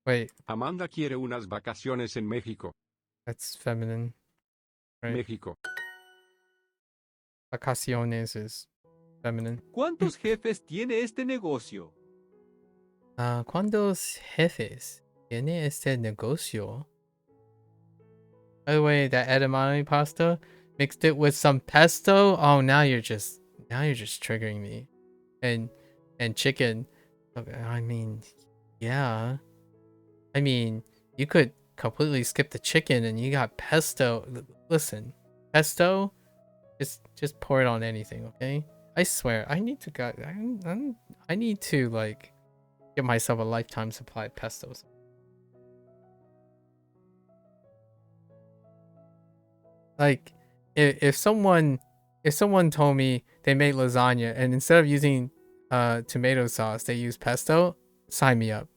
Wait, Amanda quiere unas vacaciones en México. that's feminine. Right. México. Vacaciones is feminine. ¿Cuántos jefes tiene este negocio? ¿Cuántos jefes tiene este negocio? By the way, that edamame pasta, mixed it with some pesto. Oh, now you're just triggering me. And chicken. Okay, I mean, yeah. I mean, you could completely skip the chicken and you got pesto. Listen, pesto, just pour it on anything, okay? I swear, I need to like get myself a lifetime supply of pestos. Like, if someone told me they made lasagna and instead of using tomato sauce they use pesto, sign me up.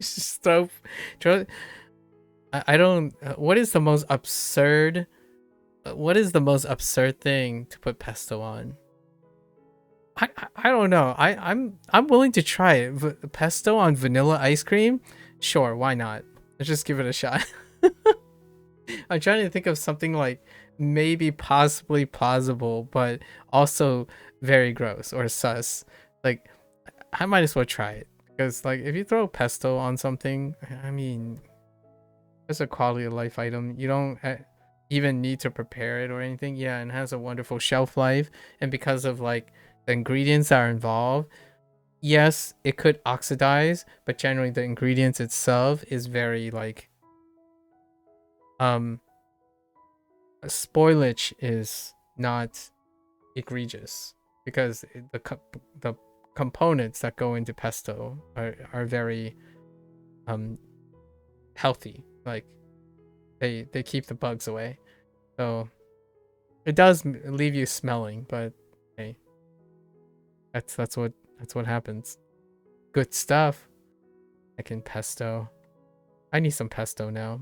Just throw. I don't. What is the most absurd? What is the most absurd thing to put pesto on? I don't know. I'm willing to try it. Pesto on vanilla ice cream? Sure, why not? Let's just give it a shot. I'm trying to think of something like maybe possibly plausible, but also very gross or sus. Like, I might as well try it. Because, like, if you throw pesto on something, I mean, it's a quality of life item. You don't even need to prepare it or anything. Yeah, and it has a wonderful shelf life. And because of, like, the ingredients that are involved, yes, it could oxidize, but generally the ingredients itself is very, like, spoilage is not egregious because the components that go into pesto are very healthy. Like they keep the bugs away. So it does leave you smelling, but hey, that's what happens. Good stuff. I can pesto. I need some pesto now.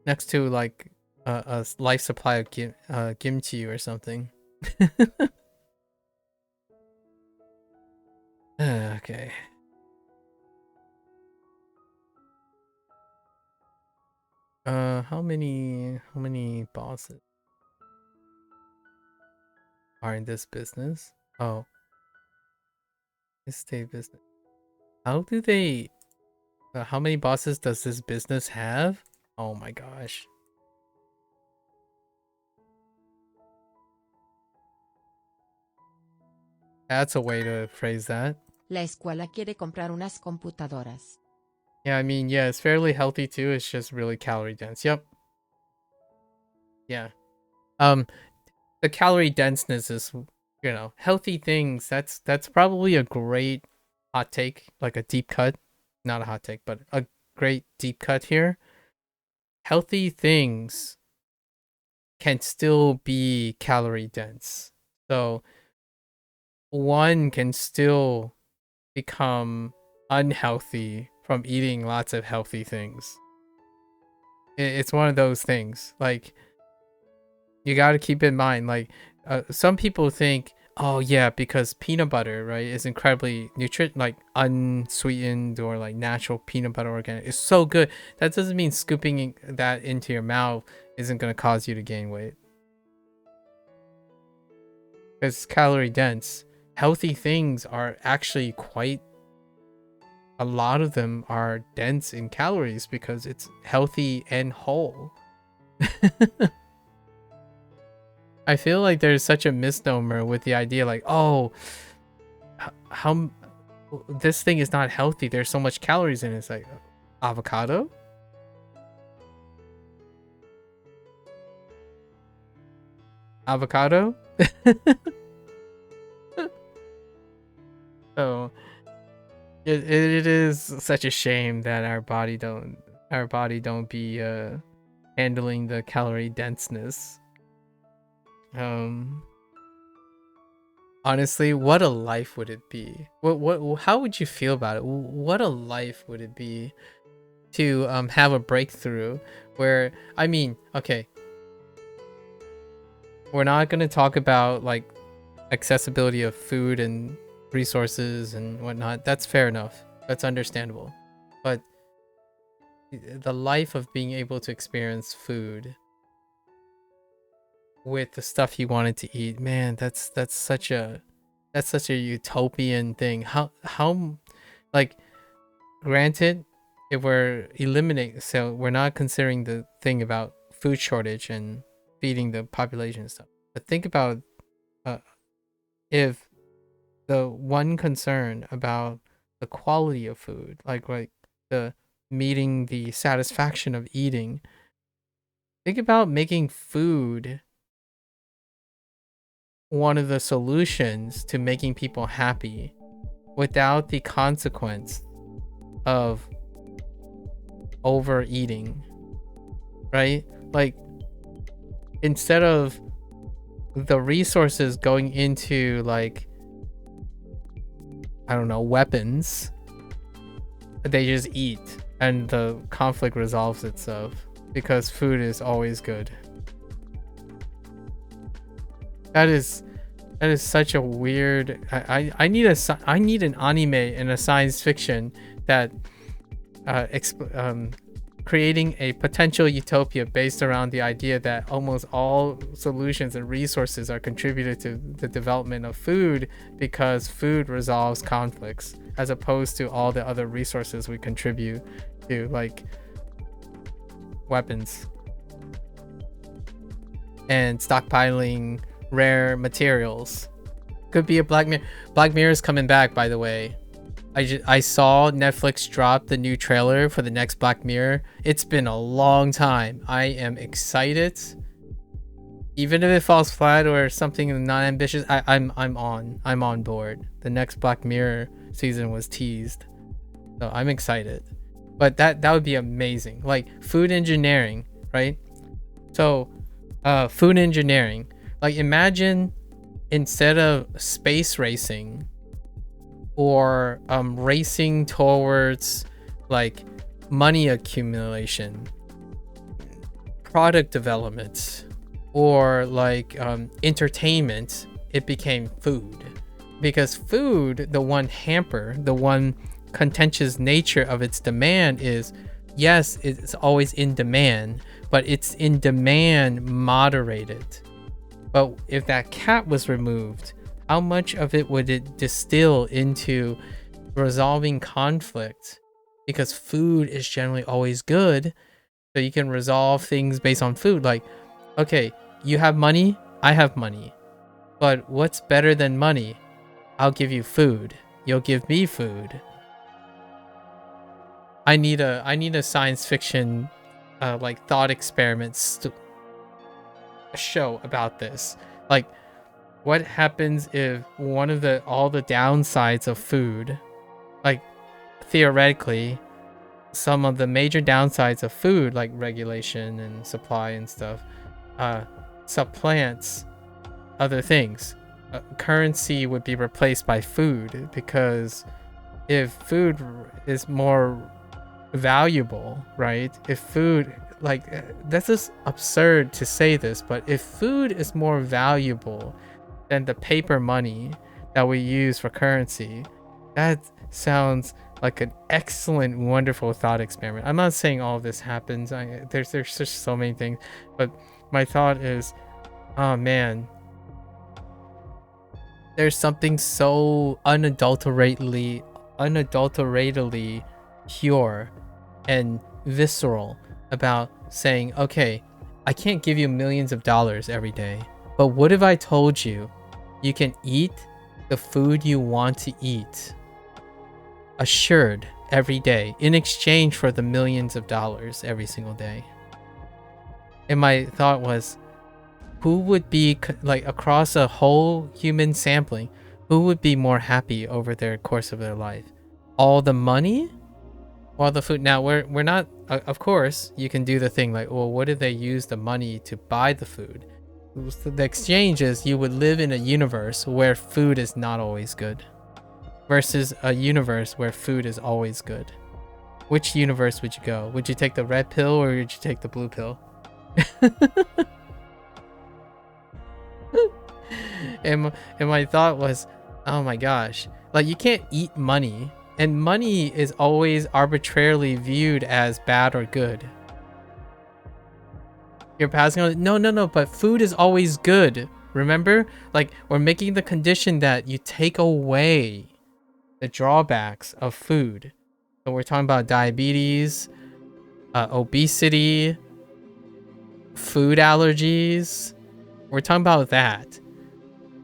Next to like a life supply of kimchi or something. Okay. How many bosses are in this business? Oh, estate business. How do they? How many bosses does this business have? Oh my gosh. That's a way to phrase that. La escuela quiere comprar unas computadoras. Yeah, I mean, yeah, it's fairly healthy too. It's just really calorie dense. Yep. Yeah. The calorie denseness is, you know, healthy things. That's probably a great hot take, like a deep cut. Not a hot take, but a great deep cut here. Healthy things can still be calorie dense. So one can still become unhealthy from eating lots of healthy things. It's one of those things. Like, you got to keep in mind, like, some people think, oh yeah, because peanut butter, right, is incredibly like unsweetened or like natural peanut butter organic. It's so good. That doesn't mean scooping that into your mouth isn't going to cause you to gain weight. It's calorie dense. Healthy things are actually quite, a lot of them are dense in calories because it's healthy and whole. I feel like there's such a misnomer with the idea like, oh, how this thing is not healthy. There's so much calories in it. It's like, avocado? Avocado? So it is such a shame that our body don't be handling the calorie denseness. Honestly, what a life would it be? How would you feel about it? What a life would it be to have a breakthrough where, I mean, okay, we're not going to talk about like accessibility of food and resources and whatnot. That's fair enough. That's understandable. But the life of being able to experience food with the stuff you wanted to eat, man, that's such a utopian thing. How like, granted, if we're so we're not considering the thing about food shortage and feeding the population and stuff, but think about if the one concern about the quality of food, like the meeting the satisfaction of eating, think about making food one of the solutions to making people happy without the consequence of overeating, right? Like, instead of the resources going into, like, I don't know, weapons, they just eat and the conflict resolves itself because food is always good. That is such a weird. I need an anime and a science fiction that creating a potential utopia based around the idea that almost all solutions and resources are contributed to the development of food because food resolves conflicts, as opposed to all the other resources we contribute to, like weapons and stockpiling rare materials. Could be a Black Mirror. Black Mirror's coming back, by the way. I saw Netflix drop the new trailer for the next Black Mirror. It's been a long time. I am excited. Even if it falls flat or something not ambitious, I'm on board. The next Black Mirror season was teased, so I'm excited. But that would be amazing. Like food engineering, right? So, food engineering. Like imagine instead of space racing or racing towards like money accumulation, product development, or like entertainment, it became food. Because food, the one contentious nature of its demand is, yes, it's always in demand, but it's in demand moderated. But if that cap was removed, how much of it would it distill into resolving conflict? Because food is generally always good, so you can resolve things based on food. Like, okay, you have money, I have money, but what's better than money? I'll give you food. You'll give me food. I need a science fiction like thought experiment show about this. Like, what happens if one of all the downsides of food, like theoretically, some of the major downsides of food, like regulation and supply and stuff, supplants other things. Currency would be replaced by food, because if food is more valuable, right? If food, like, this is absurd to say this, but if food is more valuable than the paper money that we use for currency, that sounds like an excellent, wonderful thought experiment. I'm not saying all of this happens. There's just so many things, but my thought is, oh man, there's something so unadulteratedly pure and visceral about saying, okay, I can't give you millions of dollars every day, but what if I told you you can eat the food you want to eat, assured, every day, in exchange for the millions of dollars every single day? And my thought was, who would be, like, across a whole human sampling, who would be more happy over their course of their life? All the money or the food? Now, we're not, of course, you can do the thing like, well, what if they use the money to buy the food? The exchange is you would live in a universe where food is not always good versus a universe where food is always good. Which universe would you go? Would you take the red pill or would you take the blue pill? And my thought was, oh my gosh, like, you can't eat money, and money is always arbitrarily viewed as bad or good. You're passing on, no, but food is always good. Remember, like, we're making the condition that you take away the drawbacks of food. So we're talking about diabetes, obesity, food allergies. We're talking about that.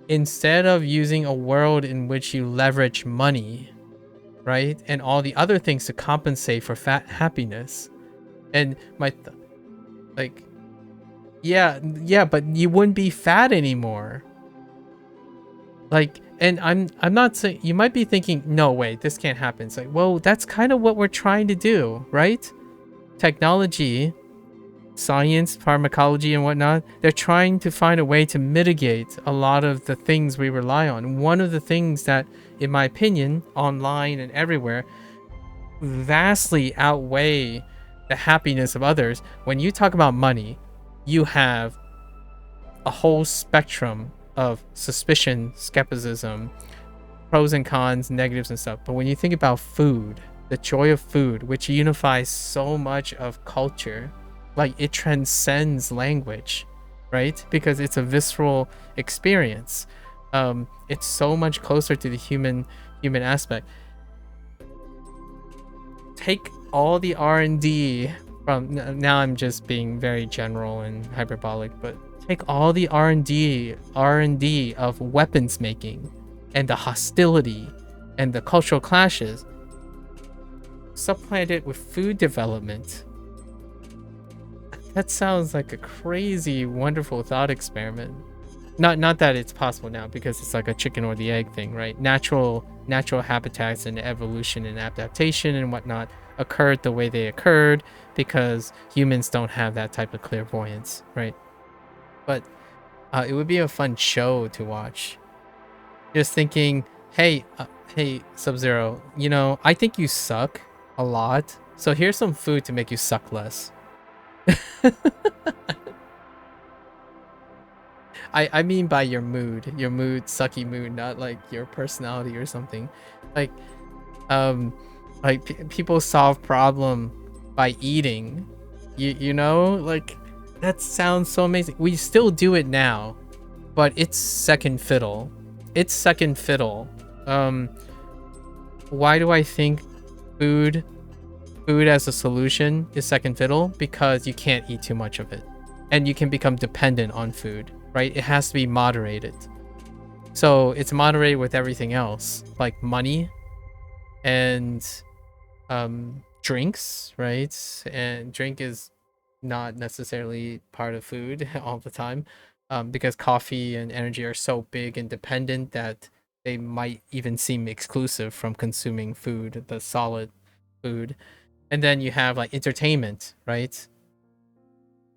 Instead of using a world in which you leverage money, right, and all the other things to compensate for happiness. And like, yeah, but you wouldn't be fat anymore. Like, and I'm not saying, you might be thinking, no way, this can't happen. It's like, well, that's kind of what we're trying to do, right? Technology, science, pharmacology, and whatnot, they're trying to find a way to mitigate a lot of the things we rely on. One of the things that, in my opinion, online and everywhere, vastly outweigh the happiness of others. When you talk about money, you have a whole spectrum of suspicion, skepticism, pros and cons, negatives and stuff. But when you think about food, the joy of food, which unifies so much of culture, like, it transcends language, right? Because it's a visceral experience. It's so much closer to the human aspect. Take all the R&D from, now I'm just being very general and hyperbolic, but take all the R&D of weapons making and the hostility and the cultural clashes, supplant it with food development. That sounds like a crazy, wonderful thought experiment. Not that it's possible now, because it's like a chicken or the egg thing, right? Natural habitats and evolution and adaptation and whatnot occurred the way they occurred because humans don't have that type of clairvoyance, right? But it would be a fun show to watch. Just thinking, hey, Sub-Zero, you know, I think you suck a lot, so here's some food to make you suck less. I mean by your mood, sucky mood, not like your personality or something. Like people solve problem by eating. You know, like that sounds so amazing. We still do it now, but it's second fiddle. It's second fiddle. Why do I think food as a solution is second fiddle? Because you can't eat too much of it, and you can become dependent on food, right? It has to be moderated. So it's moderated with everything else, like money and drinks, right? And drink is not necessarily part of food all the time, because coffee and energy are so big and dependent that they might even seem exclusive from consuming food, the solid food. And then you have like entertainment, right?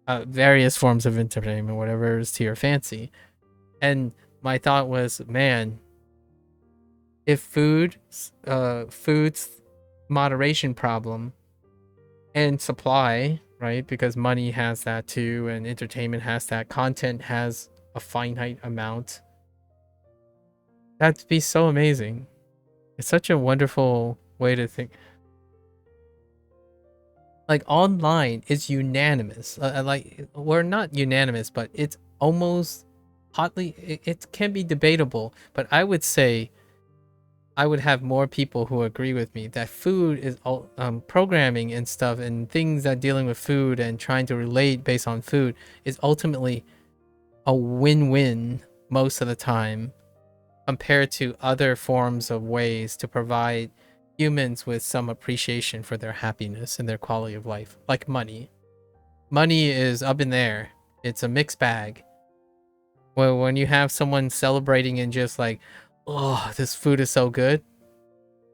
Various forms of entertainment, whatever is to your fancy. And my thought was, man, if food's moderation problem and supply, right? Because money has that too, and entertainment has that, content has a finite amount. That'd be so amazing. It's such a wonderful way to think. Like online is unanimous. Like we're not unanimous, but it's almost hotly. It can be debatable, but I would say I would have more people who agree with me that food is programming and stuff and things that dealing with food and trying to relate based on food is ultimately a win-win most of the time compared to other forms of ways to provide humans with some appreciation for their happiness and their quality of life, like money. Money is up in there. It's a mixed bag. Well, when you have someone celebrating and just like, oh, this food is so good,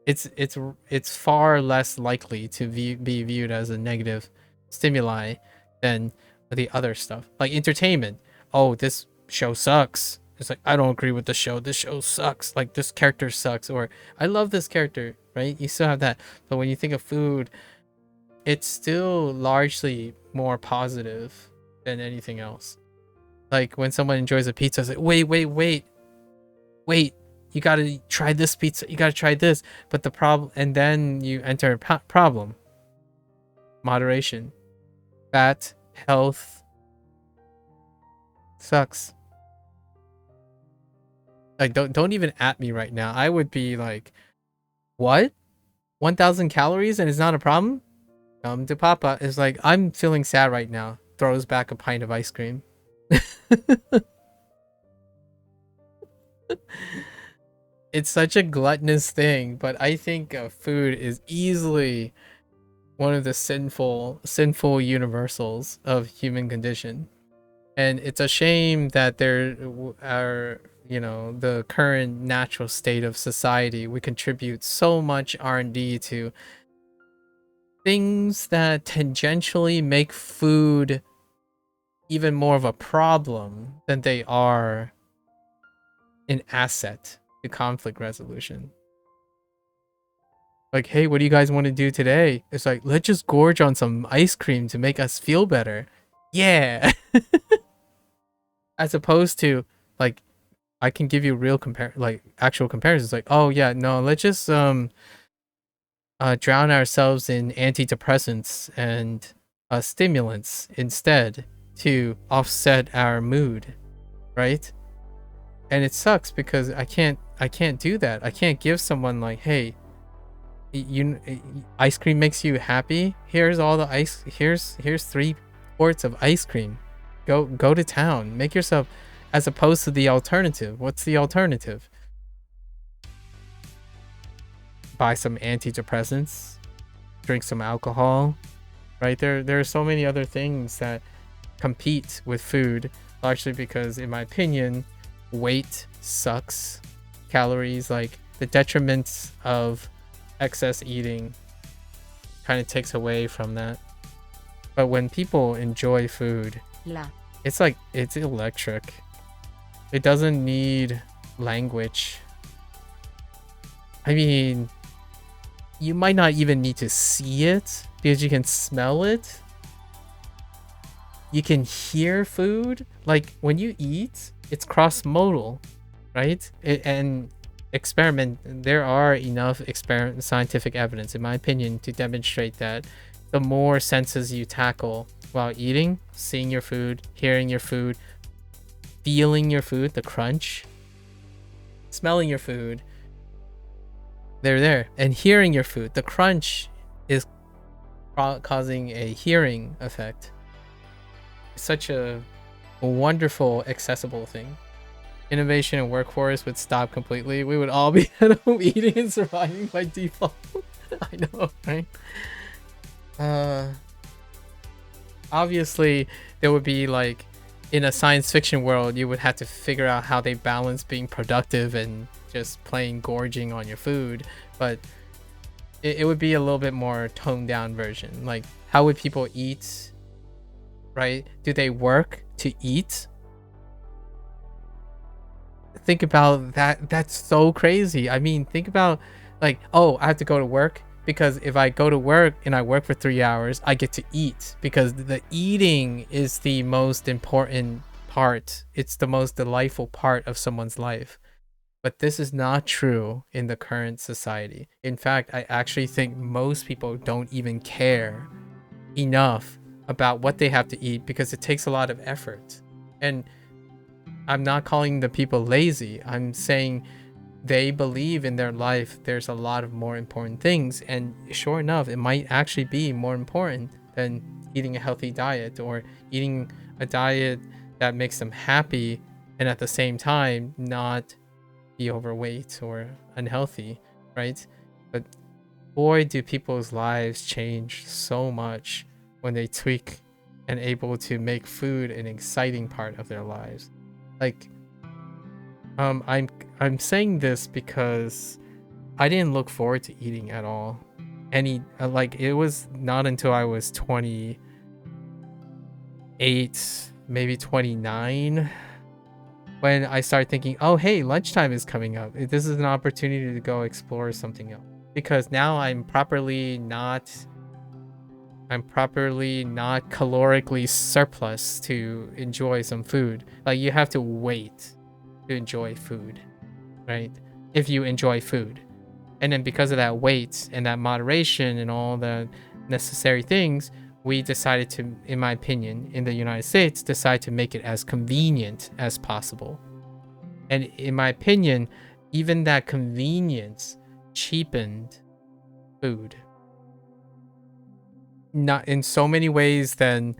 it's far less likely to be viewed as a negative stimuli than the other stuff. Like entertainment. Oh, this show sucks. It's like, I don't agree with the show. This show sucks. Like, this character sucks. Or, I love this character, right? You still have that. But when you think of food, it's still largely more positive than anything else. Like, when someone enjoys a pizza, it's like, wait. You gotta try this pizza. You gotta try this. But the problem... And then you enter a problem. Moderation. Fat. Health. Sucks. Like, don't even at me right now. I would be like, what? 1,000 calories and it's not a problem? Come to Papa. It's like, I'm feeling sad right now. Throws back a pint of ice cream. It's such a gluttonous thing, but I think food is easily one of the sinful universals of human condition. And it's a shame that there are, you know, the current natural state of society, we contribute so much R&D to things that tangentially make food even more of a problem than they are an asset to conflict resolution. Like, hey, what do you guys want to do today? It's like, let's just gorge on some ice cream to make us feel better. Yeah. As opposed to, like, I can give you real actual comparisons. Like, oh yeah, no, let's just drown ourselves in antidepressants and stimulants instead to offset our mood, right? And it sucks because I can't do that. I can't give someone like, hey, ice cream makes you happy. Here's all the ice. Here's 3 quarts of ice cream. Go to town. Make yourself, as opposed to the alternative. What's the alternative? Buy some antidepressants, drink some alcohol, right? There are so many other things that compete with food, largely because, in my opinion, weight sucks. Calories, like the detriments of excess eating, kind of takes away from that. But when people enjoy food, it's like, it's electric. It doesn't need language. I mean, you might not even need to see it because you can smell it. You can hear food. Like when you eat, it's cross-modal, right? And there are enough scientific evidence, in my opinion, to demonstrate that the more senses you tackle while eating, seeing your food, hearing your food, feeling your food, the crunch, smelling your food, they're there, and hearing your food, the crunch is causing a hearing effect. It's such a wonderful, accessible thing. Innovation and workforce would stop completely. We would all be at home eating and surviving by default. I know, right? Obviously, there would be like, in a science fiction world, you would have to figure out how they balance being productive and just plain gorging on your food. But it would be a little bit more toned down version. Like, how would people eat, right? Do they work to eat? Think about that. That's so crazy. I mean, think about like, oh, I have to go to work, because if I go to work and I work for 3 hours, I get to eat, because the eating is the most important part. It's the most delightful part of someone's life. But this is not true in the current society. In fact, I actually think most people don't even care enough about what they have to eat, because it takes a lot of effort. And I'm not calling the people lazy. I'm saying they believe in their life there's a lot of more important things, and sure enough, it might actually be more important than eating a healthy diet, or eating a diet that makes them happy and at the same time not be overweight or unhealthy, right? But boy, do people's lives change so much when they tweak and able to make food an exciting part of their lives. Like, I'm saying this because I didn't look forward to eating at all. Like, it was not until I was 28, maybe 29, when I started thinking, oh, hey, lunchtime is coming up. This is an opportunity to go explore something else. Because now I'm properly not calorically surplus to enjoy some food. Like, you have to wait to enjoy food, right? If you enjoy food. And then because of that weight and that moderation and all the necessary things, we decided to, in my opinion, in the United States, decide to make it as convenient as possible. And in my opinion, even that convenience cheapened food. Not in so many ways than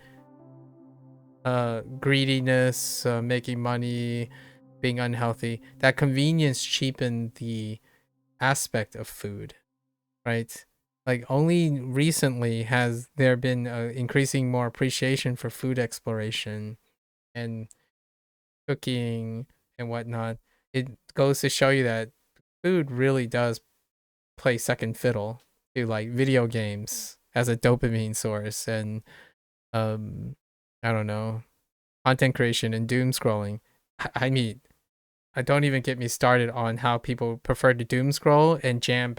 greediness, making money, being unhealthy. That convenience cheapened the aspect of food, right? Like, only recently has there been increasing more appreciation for food exploration and cooking and whatnot. It goes to show you that food really does play second fiddle to like video games as a dopamine source, and I don't know, content creation and doom scrolling. I mean, don't even get me started on how people prefer to doom scroll and jam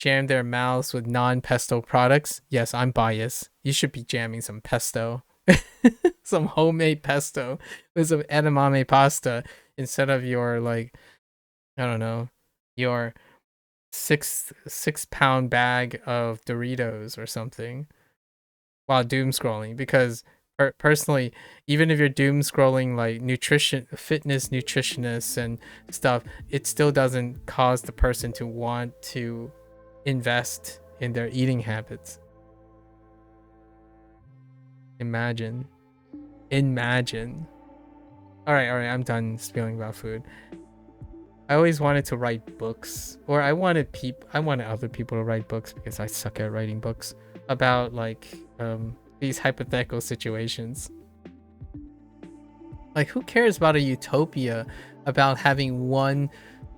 their mouths with non-pesto products. Yes, I'm biased. You should be jamming some pesto. Some homemade pesto with some edamame pasta instead of your, like, I don't know, your six pound bag of Doritos or something while doom scrolling. Because personally, even if you're doom scrolling like fitness nutritionists and stuff, it still doesn't cause the person to want to invest in their eating habits. Imagine. All right, I'm done spilling about food. I always wanted to write books, or I wanted other people to write books, because I suck at writing books about like these hypothetical situations. Like, who cares about a utopia about having one,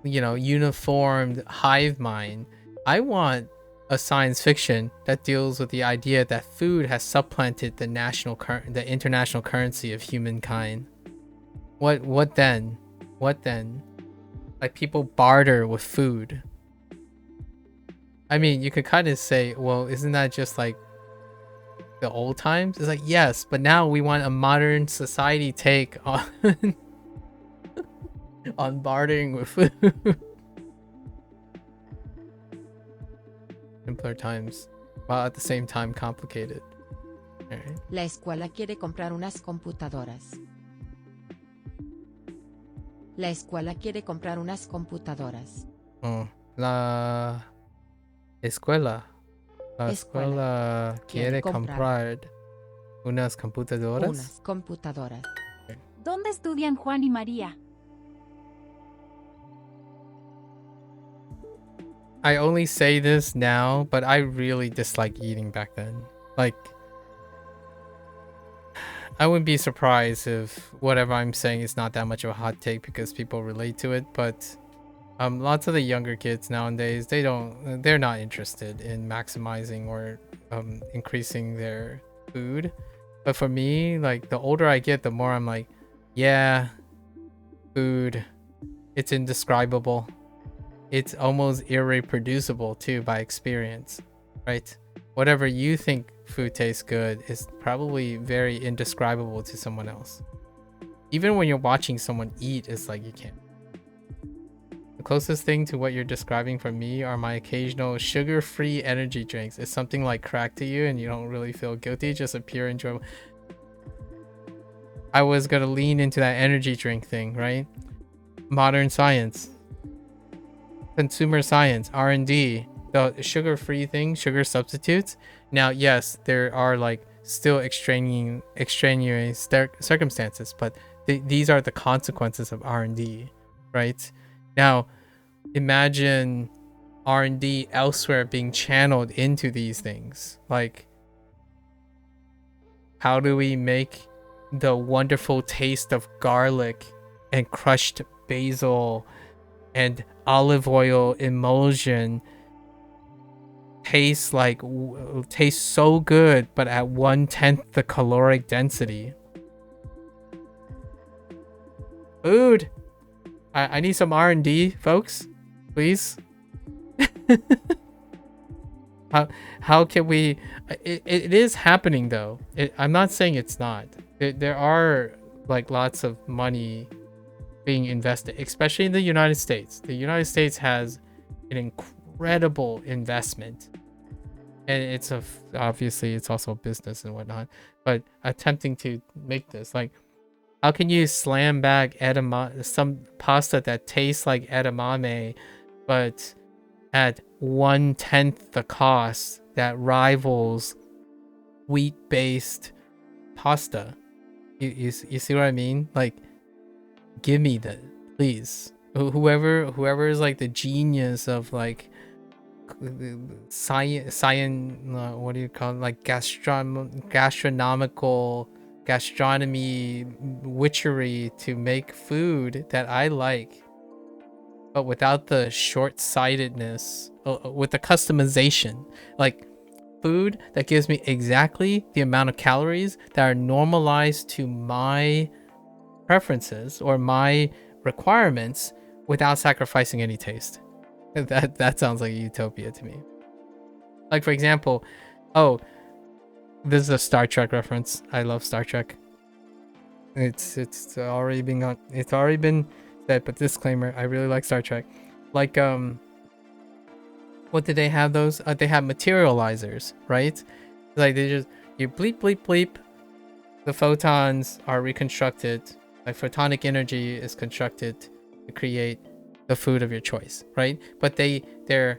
uniformed hive mind? I want a science fiction that deals with the idea that food has supplanted the international currency of humankind. What then? What then? Like, people barter with food. I mean, you could kind of say, well, isn't that just like the old times? It's like, yes, but now we want a modern society take on on bartering with food. Simpler times, while at the same time complicated. All right. La escuela quiere comprar unas computadoras. La escuela quiere comprar unas computadoras. Oh, la escuela quiere comprar unas computadoras. Unas computadoras. ¿Dónde estudian Juan y María? I only say this now, but I really dislike eating back then. Like, I wouldn't be surprised if whatever I'm saying is not that much of a hot take because people relate to it, but lots of the younger kids nowadays, they're not interested in maximizing or increasing their food. But for me, like, the older I get, the more I'm like, yeah, food, it's indescribable. It's almost irreproducible too by experience, right? Whatever you think food tastes good is probably very indescribable to someone else. Even when you're watching someone eat, it's like you can't. The closest thing to what you're describing for me are my occasional sugar-free energy drinks. It's something like crack to you and you don't really feel guilty, just a pure enjoyable. I was gonna lean into that energy drink thing, right? Modern science, consumer science, R&D, the sugar-free thing, sugar substitutes. Now, yes, there are like still extraneous circumstances, but these are the consequences of R&D, right? Now, imagine R&D elsewhere being channeled into these things. Like, how do we make the wonderful taste of garlic and crushed basil and olive oil emulsion taste so good, but at 1/10 the caloric density? Food. I need some R&D, folks, please. How can we? It is happening though. I'm not saying it's not. There are like lots of money being invested, especially in the United States. The United States has an incredible investment, and it's obviously it's also a business and whatnot. But attempting to make this, like, how can you slam back some pasta that tastes like edamame, but at 1/10 the cost that rivals wheat-based pasta? You see what I mean? Like, give me that, please. Whoever is like the genius of like science, what do you call it? Like gastronomy witchery to make food that I like, but without the short-sightedness, with the customization, like food that gives me exactly the amount of calories that are normalized to my preferences or my requirements without sacrificing any taste. That sounds like a utopia to me. Like, for example, this is a Star Trek reference. I love Star Trek. It's already been said, but disclaimer, I really like Star Trek. Like, what did they have those? They have materializers, right? Like, you bleep bleep bleep, the photons are reconstructed, like photonic energy is constructed to create the food of your choice, right? But their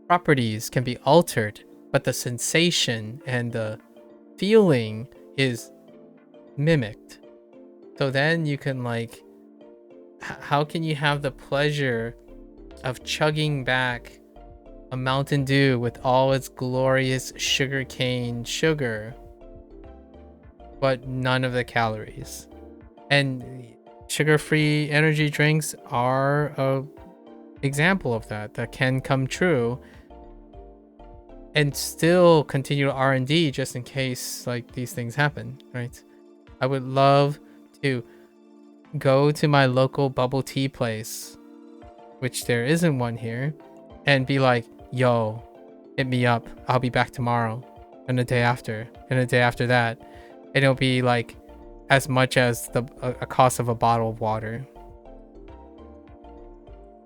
properties can be altered, but the sensation and the feeling is mimicked. So then you can, like, how can you have the pleasure of chugging back a Mountain Dew with all its glorious sugarcane sugar but none of the calories. And sugar-free energy drinks are a example of that can come true, and still continue R&D just in case like these things happen, right? I would love to go to my local bubble tea place, which there isn't one here, and be like, yo, hit me up, I'll be back tomorrow, and the day after, and the day after that, and it'll be like as much as a cost of a bottle of water,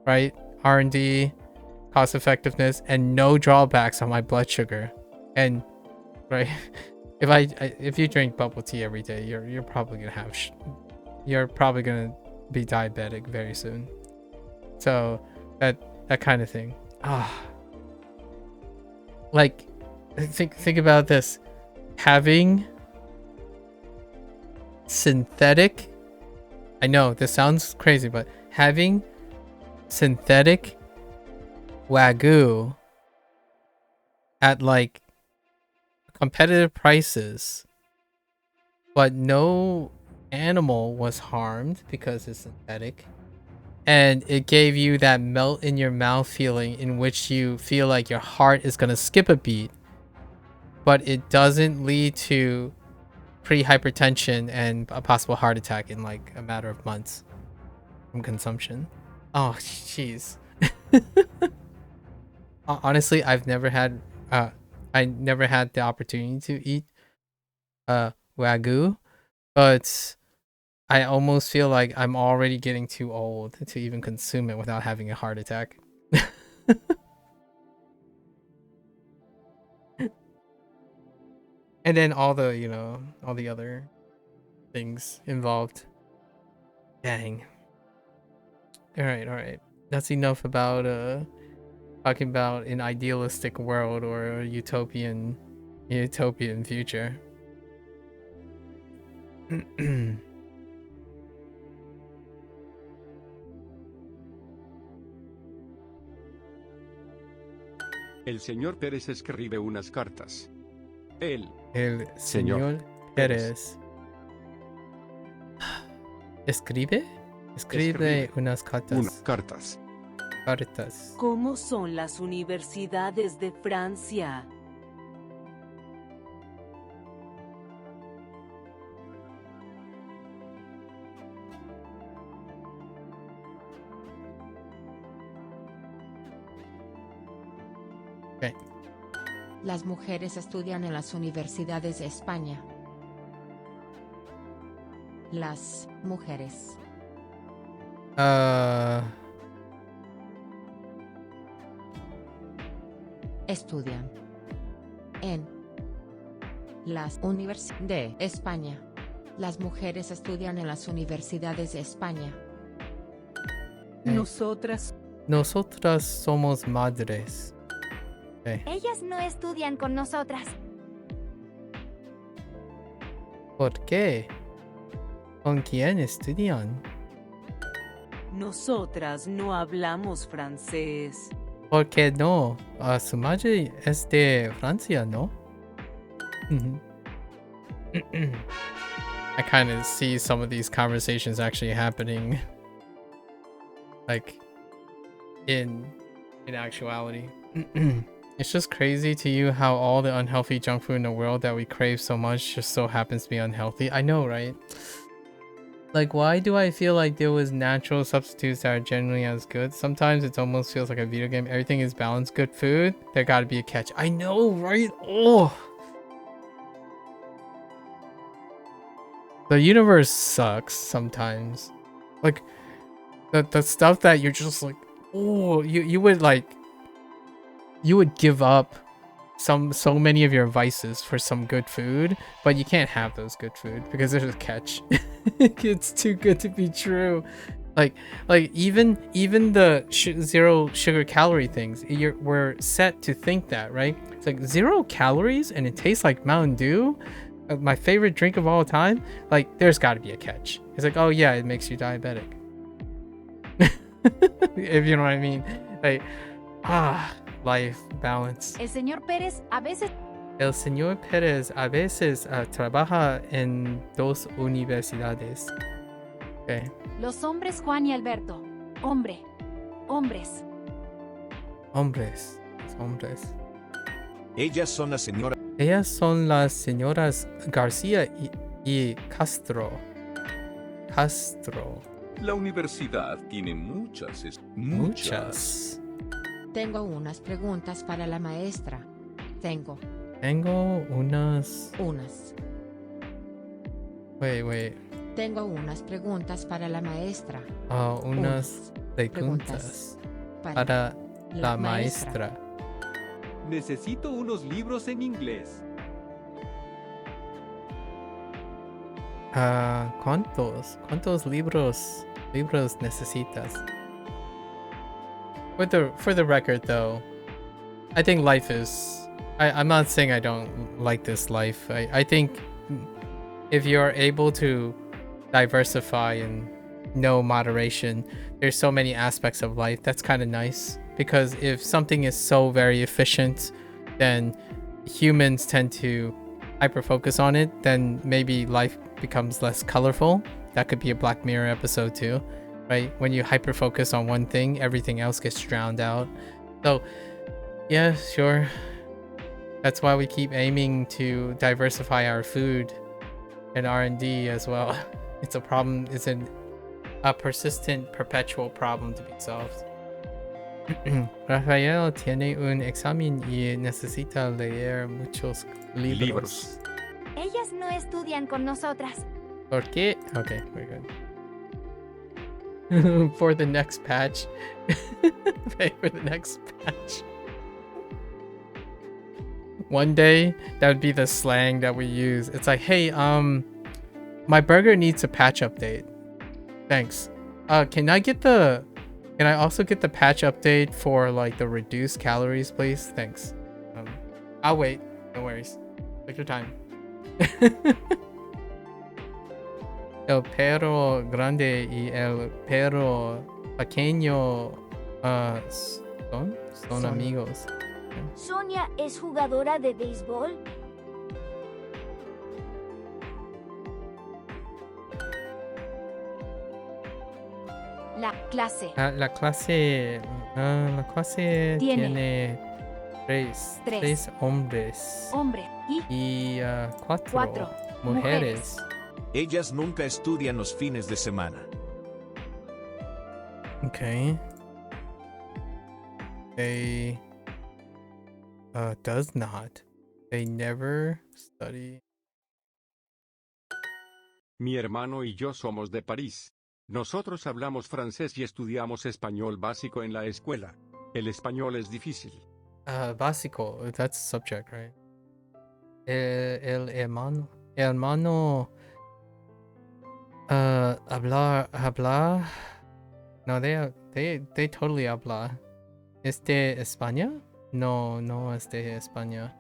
right? R&D, cost effectiveness, and no drawbacks on my blood sugar. And right, if you drink bubble tea every day, you're probably gonna have you're probably gonna be diabetic very soon. So that kind of thing. Like think about this: having synthetic, I know this sounds crazy, but having synthetic Wagyu at like competitive prices, but no animal was harmed because it's synthetic, and it gave you that melt in your mouth feeling in which you feel like your heart is gonna skip a beat, but it doesn't lead to pre-hypertension and a possible heart attack in like a matter of months from consumption. Oh jeez. Honestly, I never had the opportunity to eat Wagyu, but I almost feel like I'm already getting too old to even consume it without having a heart attack. And then all the other things involved. Dang. All right. That's enough about talking about an idealistic world or a utopian future. El señor Pérez escribe unas cartas. El señor Pérez escribe unas cartas. ¿Cómo son las universidades de Francia? Okay. Las mujeres estudian en las universidades de España. Las mujeres. Estudian en las universidades de España. Las mujeres estudian en las universidades de España. Nosotras somos madres. Okay. Ellas no estudian con nosotras. ¿Por qué? ¿Con quién estudian? Nosotras no hablamos francés. ¿Por qué no? Su madre es de Francia, ¿no? I kind of see some of these conversations actually happening, like in actuality. It's just crazy to you how all the unhealthy junk food in the world that we crave so much just so happens to be unhealthy. I know, right? Like, why do I feel like there was natural substitutes that are generally as good? Sometimes it almost feels like a video game. Everything is balanced. Good food, there gotta be a catch. I know, right? Oh, the universe sucks sometimes. Like the stuff that you're just like, oh, you would give up so many of your vices for some good food, but you can't have those good food because there's a catch. It's too good to be true. Like even the zero sugar calorie things, we're set to think that, right? It's like 0 calories and it tastes like Mountain Dew, my favorite drink of all time. Like, there's got to be a catch. It's like, oh yeah, it makes you diabetic. If you know what I mean. Like, life balance. El señor Pérez a veces El señor Pérez a veces trabaja en 2 universidades. Okay. Los hombres Juan y Alberto. Hombre. Hombres. Hombres. Hombres. Ellas son las señoras. Ellas son las señoras García y Castro. Castro. La universidad tiene muchas. Tengo unas preguntas para la maestra. Tengo unas. Wait. Tengo unas preguntas para la maestra. Unas preguntas para la maestra. Necesito unos libros en inglés. ¿Cuántos libros necesitas? For the record though, I think life is I'm not saying I don't like this life. I think if you're able to diversify and know moderation, there's so many aspects of life that's kind of nice, because if something is so very efficient, then humans tend to hyper focus on it, then maybe life becomes less colorful. That could be a Black Mirror episode too, right? When you hyper focus on one thing, everything else gets drowned out. So yeah, sure, that's why we keep aiming to diversify our food and R&D as well. It's a problem. It's a persistent, perpetual problem to be solved. Rafael tiene un examen y necesita leer muchos libros. Ellas no estudian con nosotras. ¿Por qué? Okay, very good. For the next patch. For the next patch. One day, that would be the slang that we use. It's like, hey, my burger needs a patch update. Thanks. Can I also get the patch update for like the reduced calories, please? Thanks. I'll wait. No worries. Take your time. El perro grande y el perro pequeño son amigos. Sonia es jugadora de béisbol. La clase. La clase tiene tres hombres. Y cuatro mujeres. Ellas nunca estudian los fines de semana. Okay. They does not. They never study. Mi hermano y yo somos de París. Nosotros hablamos francés y estudiamos español básico en la escuela. El español es difícil. Básico, that's subject, right? El hermano hablar. No, they totally habla. ¿Es de España? No es de España.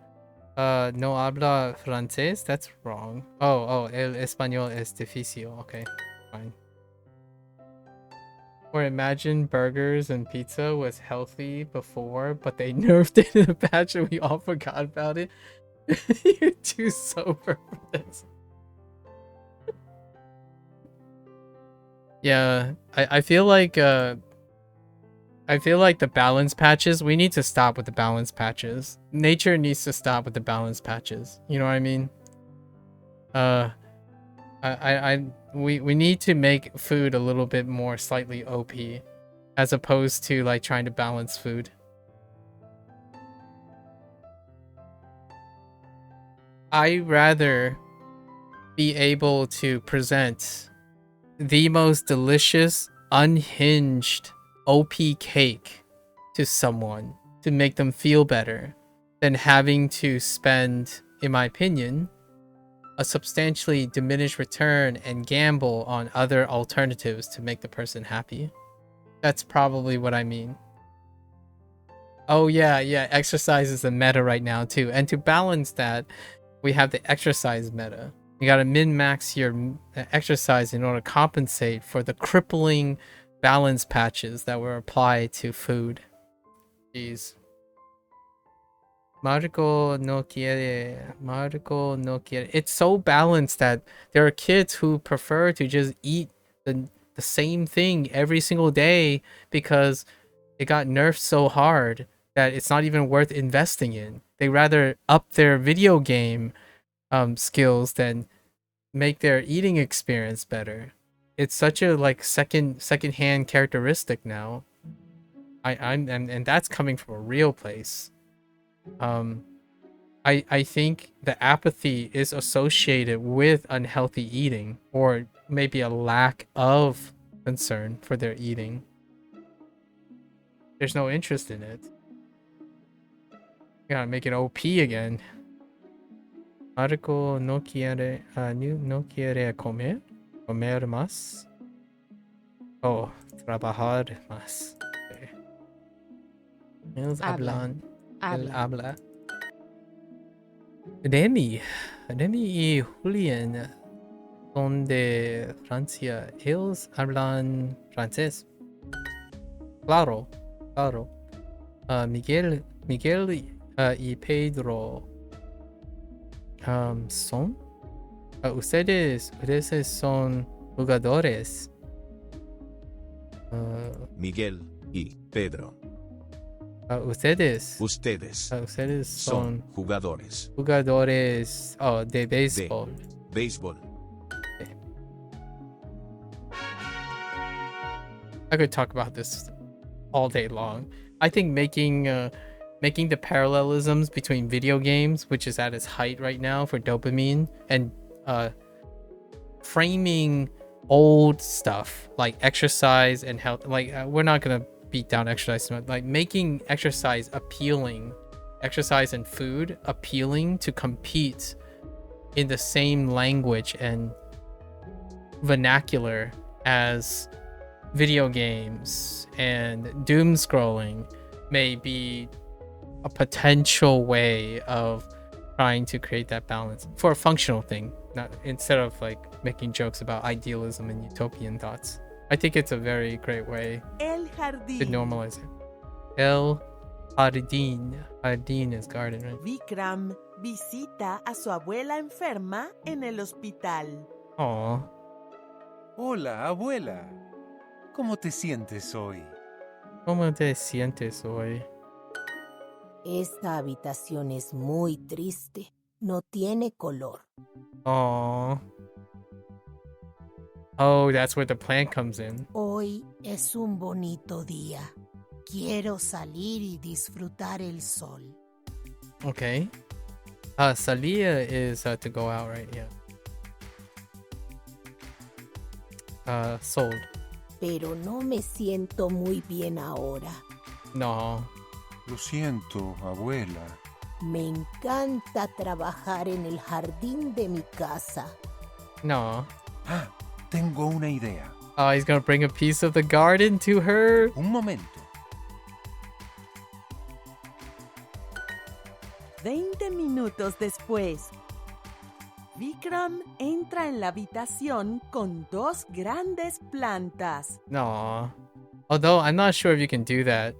No habla francés? That's wrong. Oh, el español es difícil. Okay, fine. Or imagine burgers and pizza was healthy before, but they nerfed it in a patch and we all forgot about it. You're too sober for this. Yeah, I feel like the balance patches, we need to stop with the balance patches. Nature needs to stop with the balance patches. You know what I mean? We need to make food a little bit more slightly OP, as opposed to like trying to balance food. I'd rather be able to present the most delicious, unhinged OP cake to someone to make them feel better than having to spend, in my opinion, a substantially diminished return and gamble on other alternatives to make the person happy. That's probably what I mean. Oh yeah, exercise is the meta right now too. And to balance that, we have the exercise meta. You gotta min-max your exercise in order to compensate for the crippling balance patches that were applied to food. Jeez. Marco no quiere. Marco no quiere. It's so balanced that there are kids who prefer to just eat the same thing every single day because it got nerfed so hard that it's not even worth investing in. They rather up their video game skills than make their eating experience better. It's such a like second-hand characteristic now. And that's coming from a real place. I think the apathy is associated with unhealthy eating, or maybe a lack of concern for their eating. There's no interest in it. Gotta make it OP again. Marco no quiere comer más. Oh, trabajar más. Okay. Ellos hablan. Él habla. Remy y Julián son de Francia. Ellos hablan francés. Claro. Miguel y Pedro son. Ustedes son jugadores. Miguel y Pedro. Ustedes Son jugadores. De béisbol. Béisbol. I could talk about this all day long. I think making the parallelisms between video games, which is at its height right now for dopamine, and framing old stuff like exercise and health, like we're not gonna beat down exercise, like making exercise and food appealing to compete in the same language and vernacular as video games and doom scrolling may be a potential way of trying to create that balance for a functional thing, not instead of like making jokes about idealism and utopian thoughts. I think it's a very great way to normalize it. El jardín. Jardín is garden, right? Vikram visita a su abuela enferma en el hospital. Aw. Hola, abuela. ¿Cómo te sientes hoy? ¿Cómo te sientes hoy? Esta habitación es muy triste. No tiene color. Aw. Oh, that's where the plant comes in. Hoy es un bonito día. Quiero salir y disfrutar el sol. Okay. Salir is to go out, right? Yeah. Sold. Pero no me siento muy bien ahora. No. Lo siento, abuela. Me encanta trabajar en el jardín de mi casa. No. Ah, tengo una idea. Oh, he's gonna bring a piece of the garden to her? Un momento. 20 minutos después, Vikram entra en la habitación con 2 grandes plantas. No. Although, I'm not sure if you can do that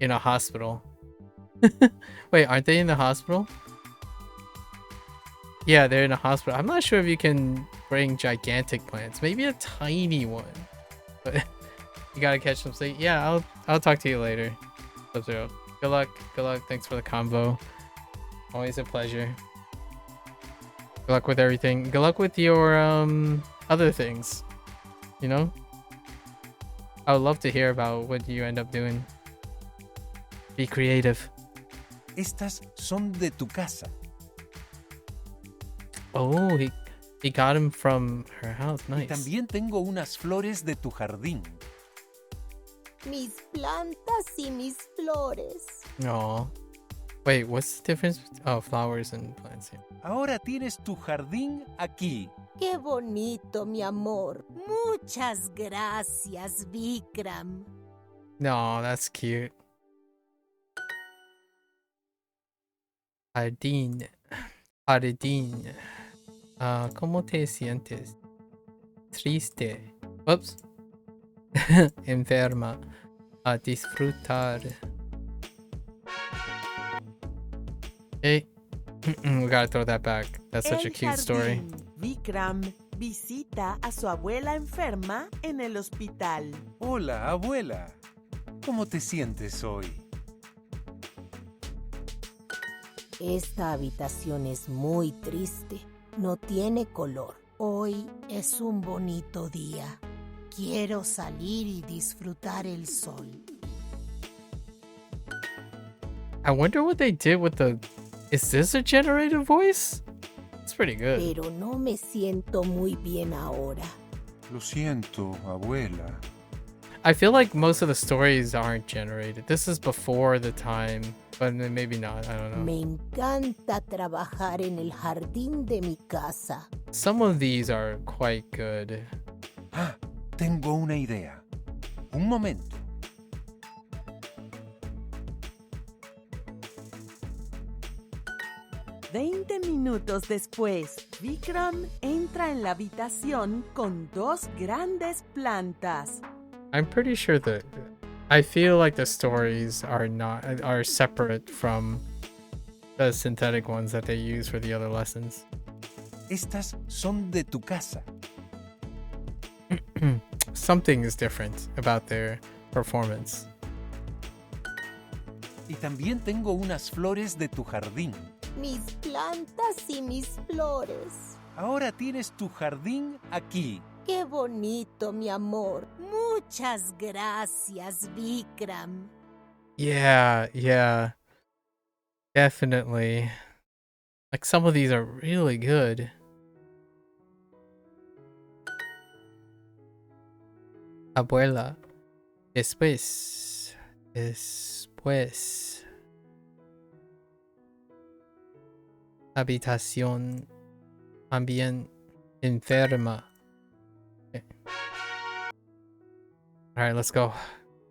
in a hospital. Wait, aren't they in the hospital? Yeah, they're in a hospital. I'm not sure if you can bring gigantic plants. Maybe a tiny one. But you gotta catch them sleep. Yeah, I'll talk to you later. Sub-Zero. Good luck. Good luck. Thanks for the convo. Always a pleasure. Good luck with everything. Good luck with your other things. You know? I would love to hear about what you end up doing. Be creative. Estas son de tu casa. Oh, he got him from her house. Nice. Y también tengo unas flores de tu jardín. Mis plantas y mis flores. No. Wait, what's the difference? Oh, flowers and plants. Yeah. Ahora tienes tu jardín aquí. Qué bonito, mi amor. Muchas gracias, Vikram. No, that's cute. Jardín. Jardín. ¿Cómo te sientes? Triste. Oops. Enferma. A disfrutar. Hey, we gotta throw that back. That's such a El cute story. jardín. Vikram visita a su abuela enferma en el hospital. Hola, abuela. ¿Cómo te sientes hoy? Esta habitación es muy triste. No tiene color. Hoy es un bonito día. Quiero salir y disfrutar el sol. I wonder what they did with the... Is this a generated voice? It's pretty good. Pero no me siento muy bien ahora. Lo siento, abuela. I feel like most of the stories aren't generated. This is before the time, but maybe not. I don't know. Me encanta trabajar en el jardín de mi casa. Some of these are quite good. Ah, tengo una idea. Un momento. Veinte minutos después, Vikram entra en la habitación con dos grandes plantas. I'm pretty sure that I feel like the stories are separate from the synthetic ones that they use for the other lessons. Estas son de tu casa. Something is different about their performance. Y también tengo unas flores de tu jardín. Mis plantas y mis flores. Ahora tienes tu jardín aquí. ¡Qué bonito, mi amor! Muchas gracias, Vikram. Yeah. Definitely. Like some of these are really good. Abuela. Después. Habitación. También enferma. Okay. Alright, let's go.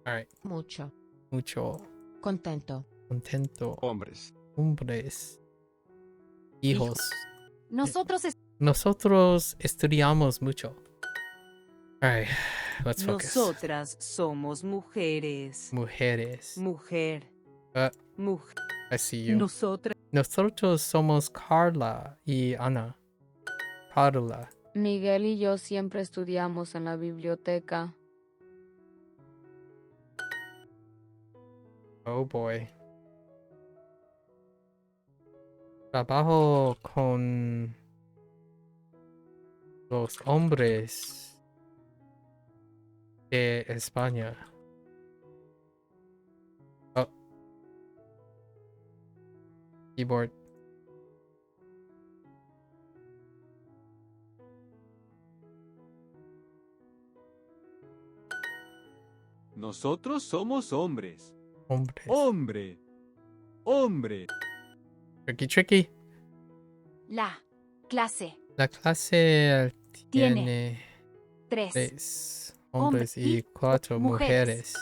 Alright. Mucho. Contento. Hombres. Hijos. Nosotros estudiamos mucho. Alright, let's focus. Nosotras somos mujeres. Mujer. I see you. Nosotras. Nosotros somos Carla y Ana. Carla. Miguel y yo siempre estudiamos en la biblioteca. Oh boy. Trabajo con los hombres de España. Oh. Keyboard. Nosotros somos hombres. Hombres. Hombre. Tricky. La clase La clase tiene tres 3 hombres y 4 mujeres.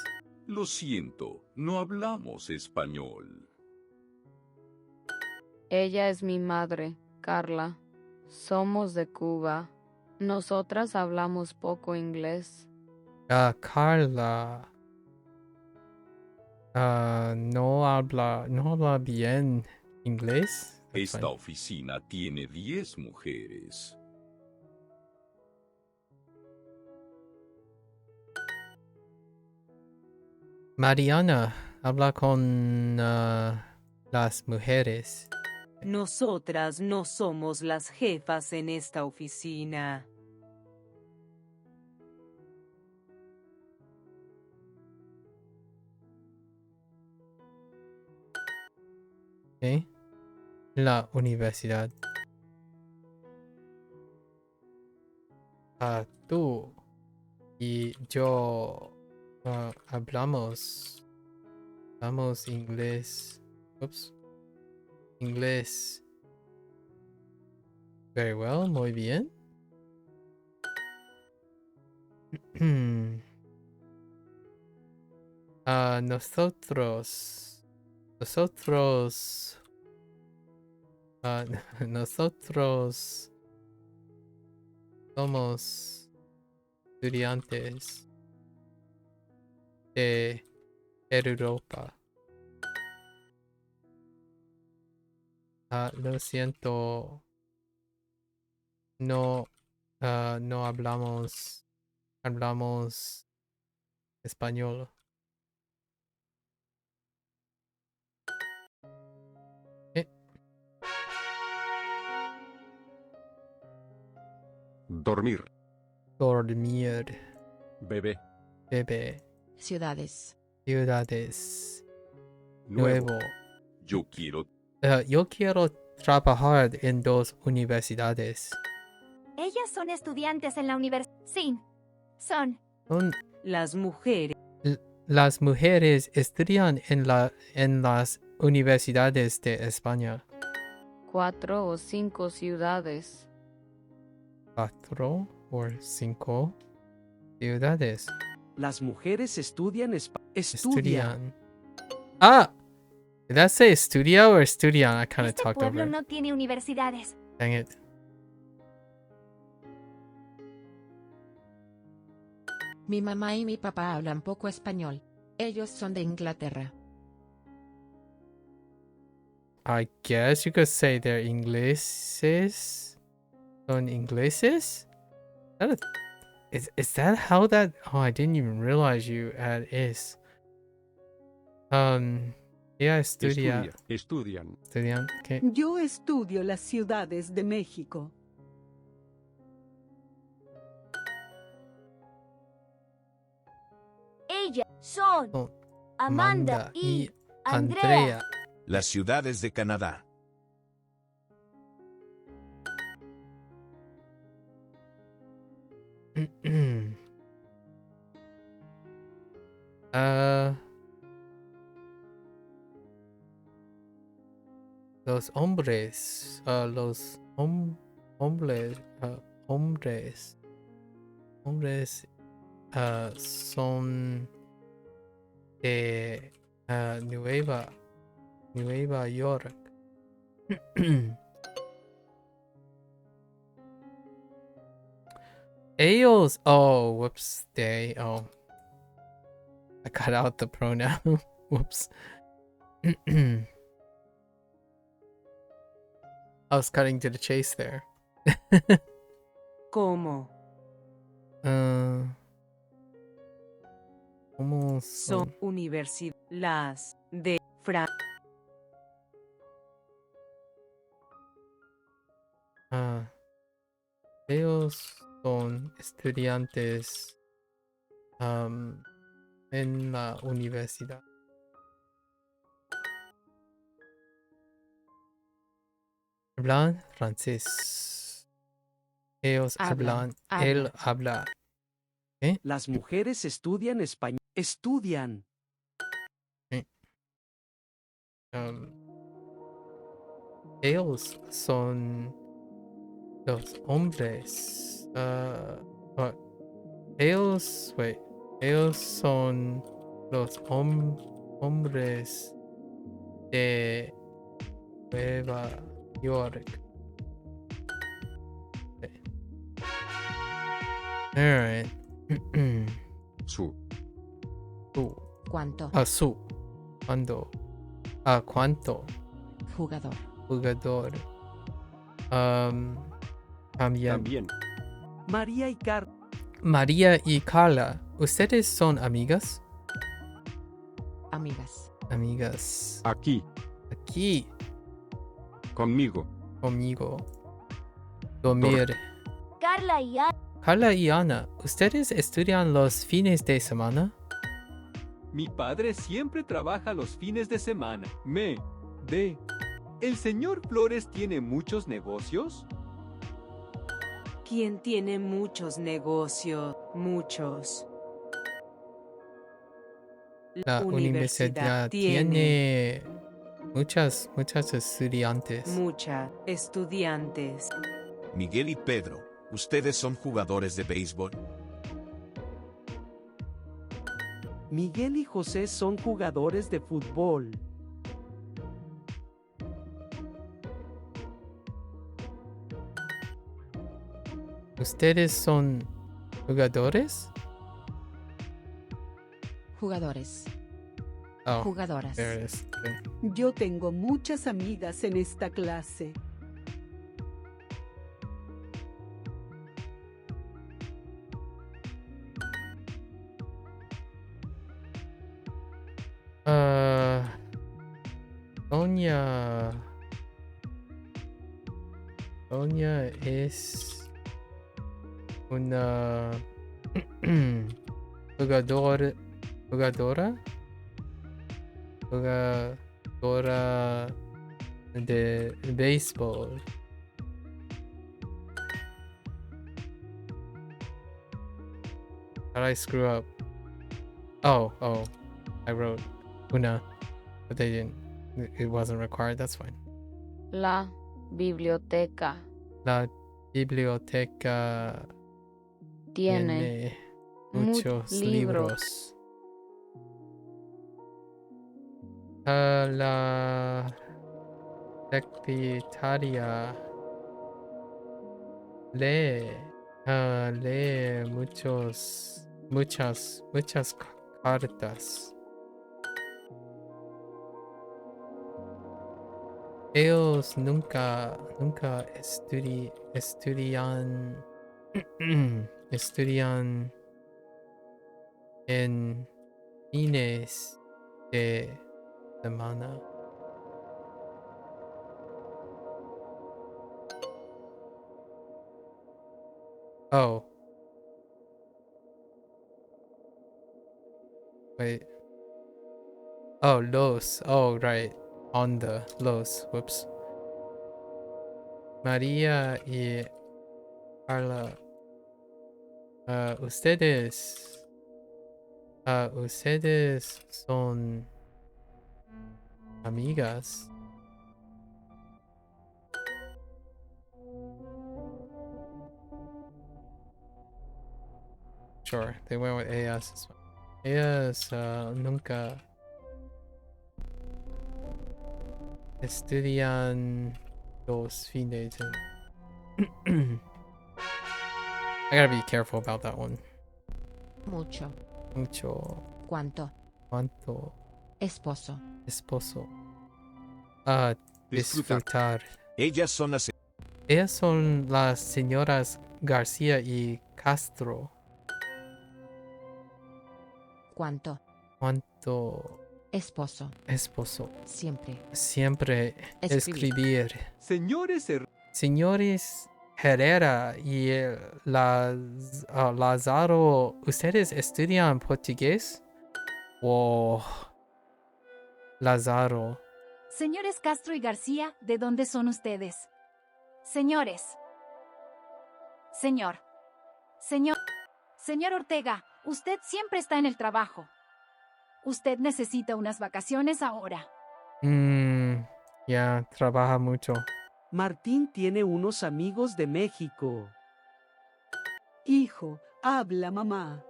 Lo siento, no hablamos español. Ella es mi madre, Carla. Somos de Cuba. Nosotras hablamos poco inglés. Carla no habla bien inglés. Esta oficina tiene 10 mujeres. Mariana habla con las mujeres. Nosotras no somos las jefas en esta oficina. ¿Eh? La universidad. Tú y yo hablamos inglés. Oops. Inglés. Very well, muy bien. Nosotros somos estudiantes de Europa. Lo siento. No, no hablamos español. Dormir. Dormir. Bebé. Bebé. Ciudades. Ciudades. Nuevo. Yo quiero. Yo quiero trabajar en 2 universidades. Ellas son estudiantes en la universidad. Sí, son. Las mujeres. Las mujeres estudian en las universidades de España. 4 o 5 ciudades. 4 o 5 ciudades. Las mujeres estudian Estudian. Ah! Did that say estudia or estudian? I kind of Este talked pueblo over it. no tiene universidades. Dang it. Mi mamá y mi papá hablan poco español. Ellos son de Inglaterra. I guess you could say they're ingleses. Son ingleses? Is that how that? Oh, I didn't even realize you had is. Yeah, estudian. Estudian. Okay. Yo estudio las ciudades de México. Ellas son Amanda y Andrea. Las ciudades de Canadá. Los hombres, hombres son de Nueva York. Ellos, oh, whoops, they, oh. I cut out the pronoun. Whoops. I was cutting to the chase there. ¿Cómo? ¿Cómo Son universidades. Las de Francia. Ellos son estudiantes en la universidad. Hablan francés. Ellos hablan. Él habla. ¿Eh? Las mujeres estudian español. Estudian. Ellos son los hombres. Ellos son los hombres de Nueva York. Okay. Alright. Su. ¿Cuánto? Su. ¿Cuándo? ¿Cuánto? Jugador. También. María y Carla. María y Carla, ¿ustedes son amigas? Amigas. Aquí. Conmigo. Dormir. Carla y Ana, ¿ustedes estudian los fines de semana? Mi padre siempre trabaja los fines de semana. ¿El señor Flores tiene muchos negocios? ¿Quién tiene muchos negocios? Muchos. La universidad tiene muchas estudiantes. Estudiantes. Miguel y Pedro, ¿ustedes son jugadores de béisbol? Miguel y José son jugadores de fútbol. ¿Ustedes son jugadores? Oh, Jugadoras. there it is. Okay. Yo tengo muchas amigas en esta clase. Sonia. Sonia es una jugadora de béisbol. How did I screw up? Oh, I wrote una, but they didn't. It wasn't required. That's fine. La biblioteca La biblioteca tiene muchos libros. La secretaria lee muchas cartas. Ellos nunca estudian estudian en fines de semana. Oh. Wait. Oh, los. Oh, right. On the los. Whoops. María y Carla. Ustedes son amigas. Sure, they went with ellas as well. Ellas nunca estudian los fines de... I gotta be careful about that one. Mucho. ¿Cuánto? Esposo. Disfrutar. Ellas son las... Ellas son las señoras García y Castro. ¿Cuánto? Esposo. Siempre escribir. Señores Herrera y Lázaro, ¿ustedes estudian portugués? Wow. Lázaro. Señores Castro y García, ¿de dónde son ustedes? Señores. Señor Ortega, usted siempre está en el trabajo. Usted necesita unas vacaciones ahora. Ya, trabaja mucho. Martín tiene unos amigos de México. Hijo, habla mamá.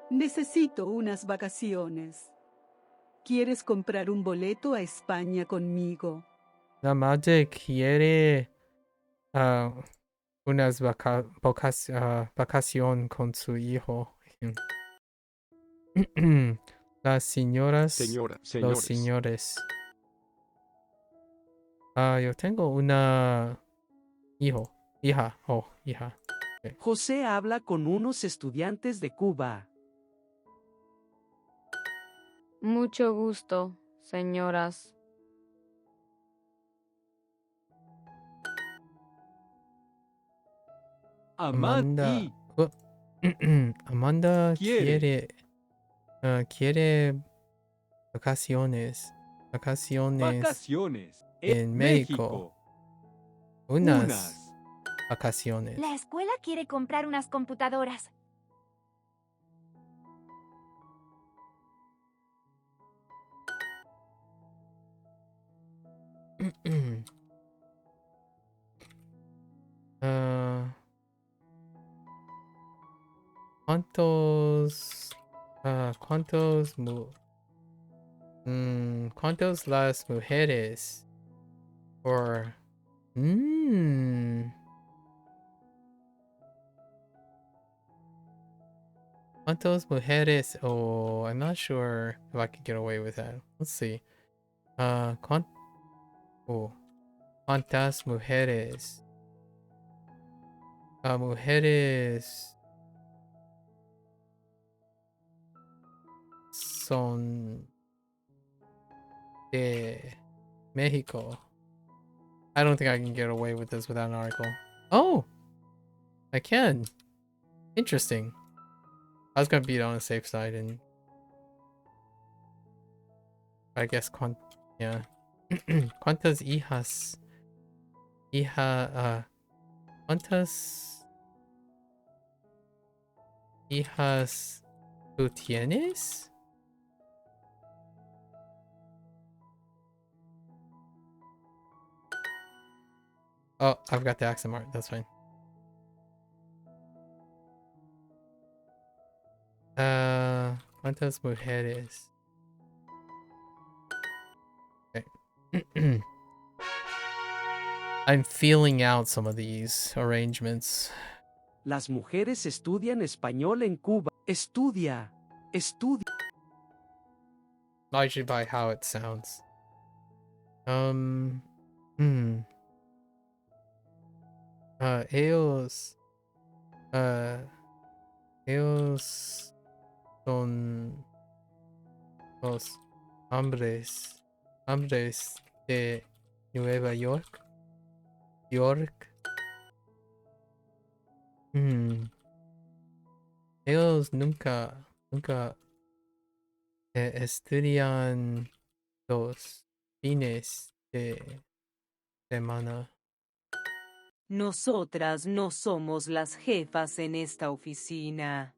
Necesito unas vacaciones. ¿Quieres comprar un boleto a España conmigo? La madre quiere unas vacación con su hijo. Las señoras, los señores. Yo tengo una hija. Okay. José habla con unos estudiantes de Cuba. Mucho gusto, señoras. Amanda quiere vacaciones en México. Unas vacaciones. La escuela quiere comprar unas computadoras. ¿Cuántos las mujeres? ¿Cuántas mujeres? Oh, I'm not sure if I could get away with that. Let's see. ¿Cuántas mujeres? Mujeres son de México. I don't think I can get away with this without an article. Oh! I can. Interesting. I was gonna be on the safe side and I guess yeah. ¿Cuántas hijas? ¿Cuántas hijas tú tienes? Oh, I've got the accent mark. That's fine. ¿Cuántas mujeres? Okay. I'm feeling out some of these arrangements. Las mujeres estudian español en Cuba. Estudia. Largely by how it sounds. Ellos son los hombres de Nueva York. Ellos nunca estudian los fines de semana. Nosotras no somos las jefas en esta oficina.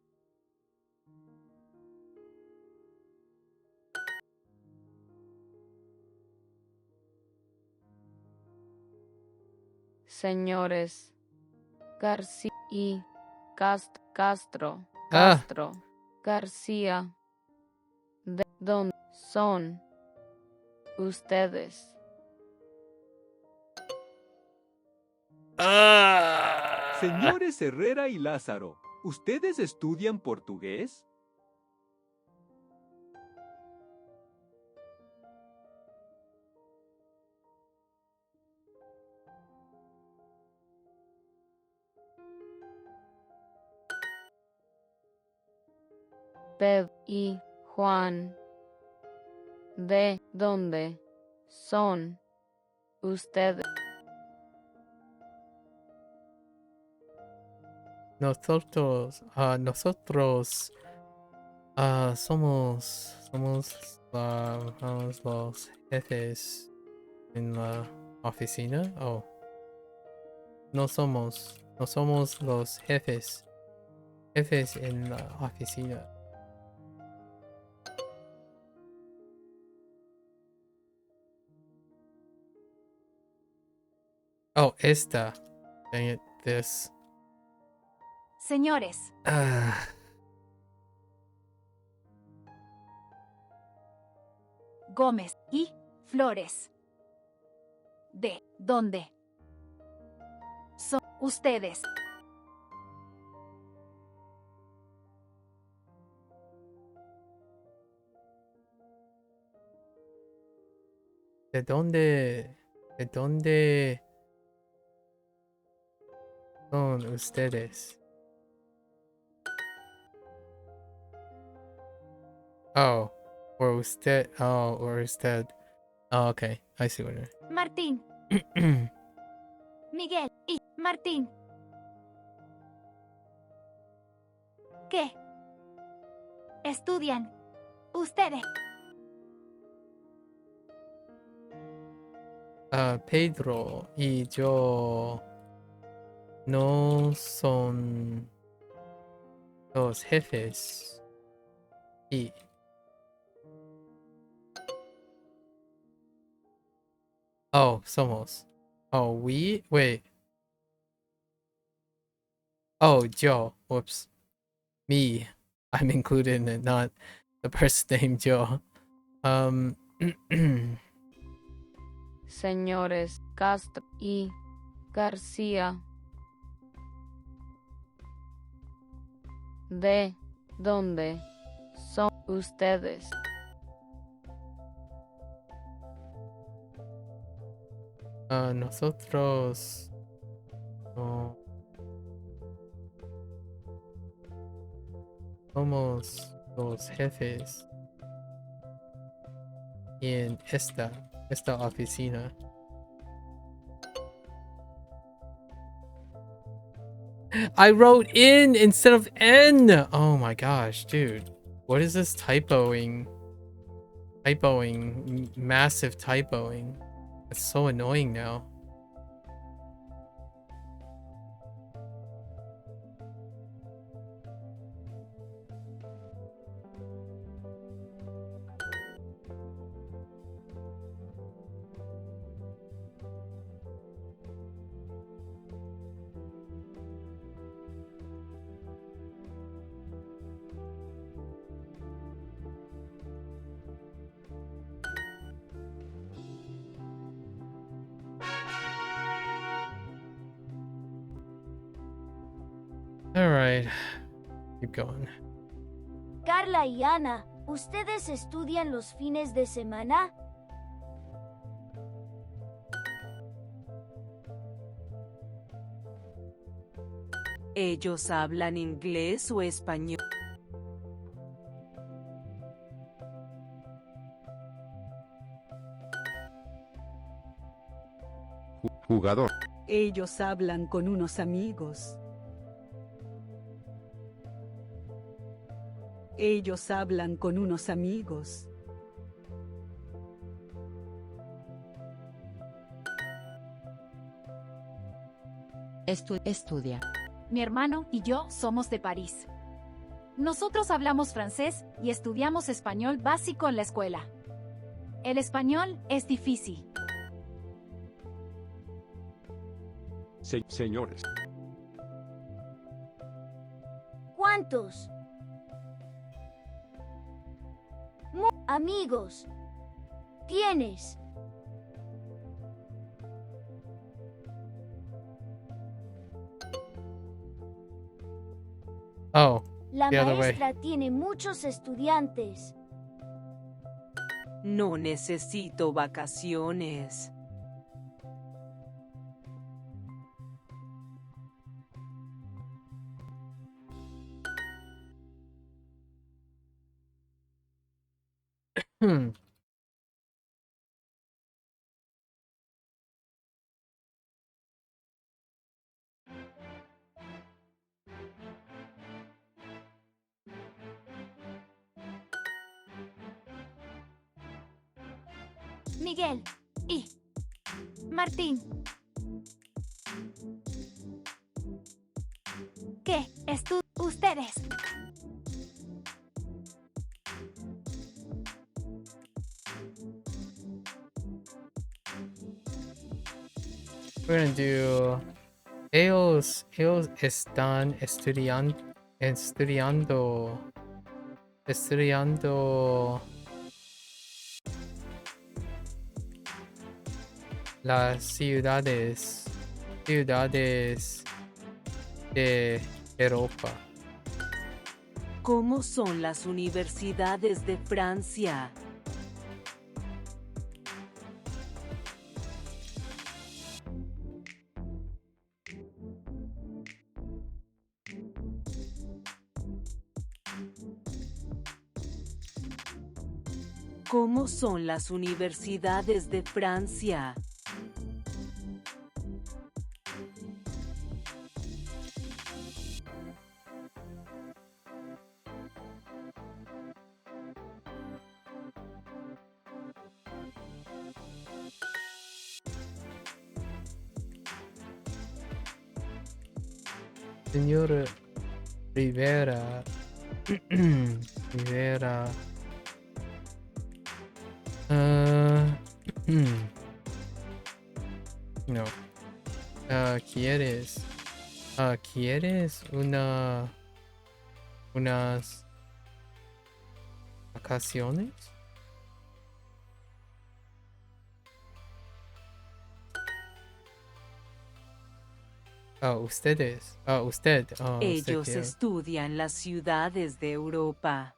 Señores García y Castro, García, ¿de dónde son ustedes? Señores Herrera y Lázaro, ¿ustedes estudian portugués? Pedro y Juan, ¿de dónde son ustedes? Nosotros somos los jefes en la oficina. Oh, no somos los jefes en la oficina. Oh, esta. Dang it, this. Señores, Gómez y Flores. ¿De dónde son ustedes? ¿De dónde son ustedes? Oh, or usted. Oh, or usted. Oh, okay. I see what you're. Martín, Miguel y Martín. ¿Qué estudian ustedes? Pedro y yo no son los jefes. Y oh, somos. Oh, we wait. Oh, Joe. Whoops. Me. I'm included in it, not the person named Joe. Señores Castro y García, ¿de ¿Dónde son ustedes? Nosotros no somos los jefes en esta oficina. I wrote in instead of N! Oh my gosh, dude. What is this typoing? Massive typoing. It's so annoying now. Alright. Keep going. Carla y Ana, ¿ustedes estudian los fines de semana? ¿Ellos hablan inglés o español? Jugador. Ellos hablan con unos amigos. Ellos hablan con unos amigos. Estudia. Mi hermano y yo somos de París. Nosotros hablamos francés y estudiamos español básico en la escuela. El español es difícil. Señores. ¿Cuántos? Amigos. ¿Tienes? Oh, La the other way. maestra tiene muchos estudiantes. No necesito vacaciones. Hmm. Miguel y Martín. ¿Qué ustedes? We're gonna do ellos están estudiando las ciudades de Europa. ¿Cómo son las universidades de Francia? ¿Cómo son las universidades de Francia? Señor Rivera. Rivera. No. ¿Quieres unas vacaciones? Oh, ustedes. Oh, usted. Oh, usted Ellos quiero. estudian las ciudades de Europa.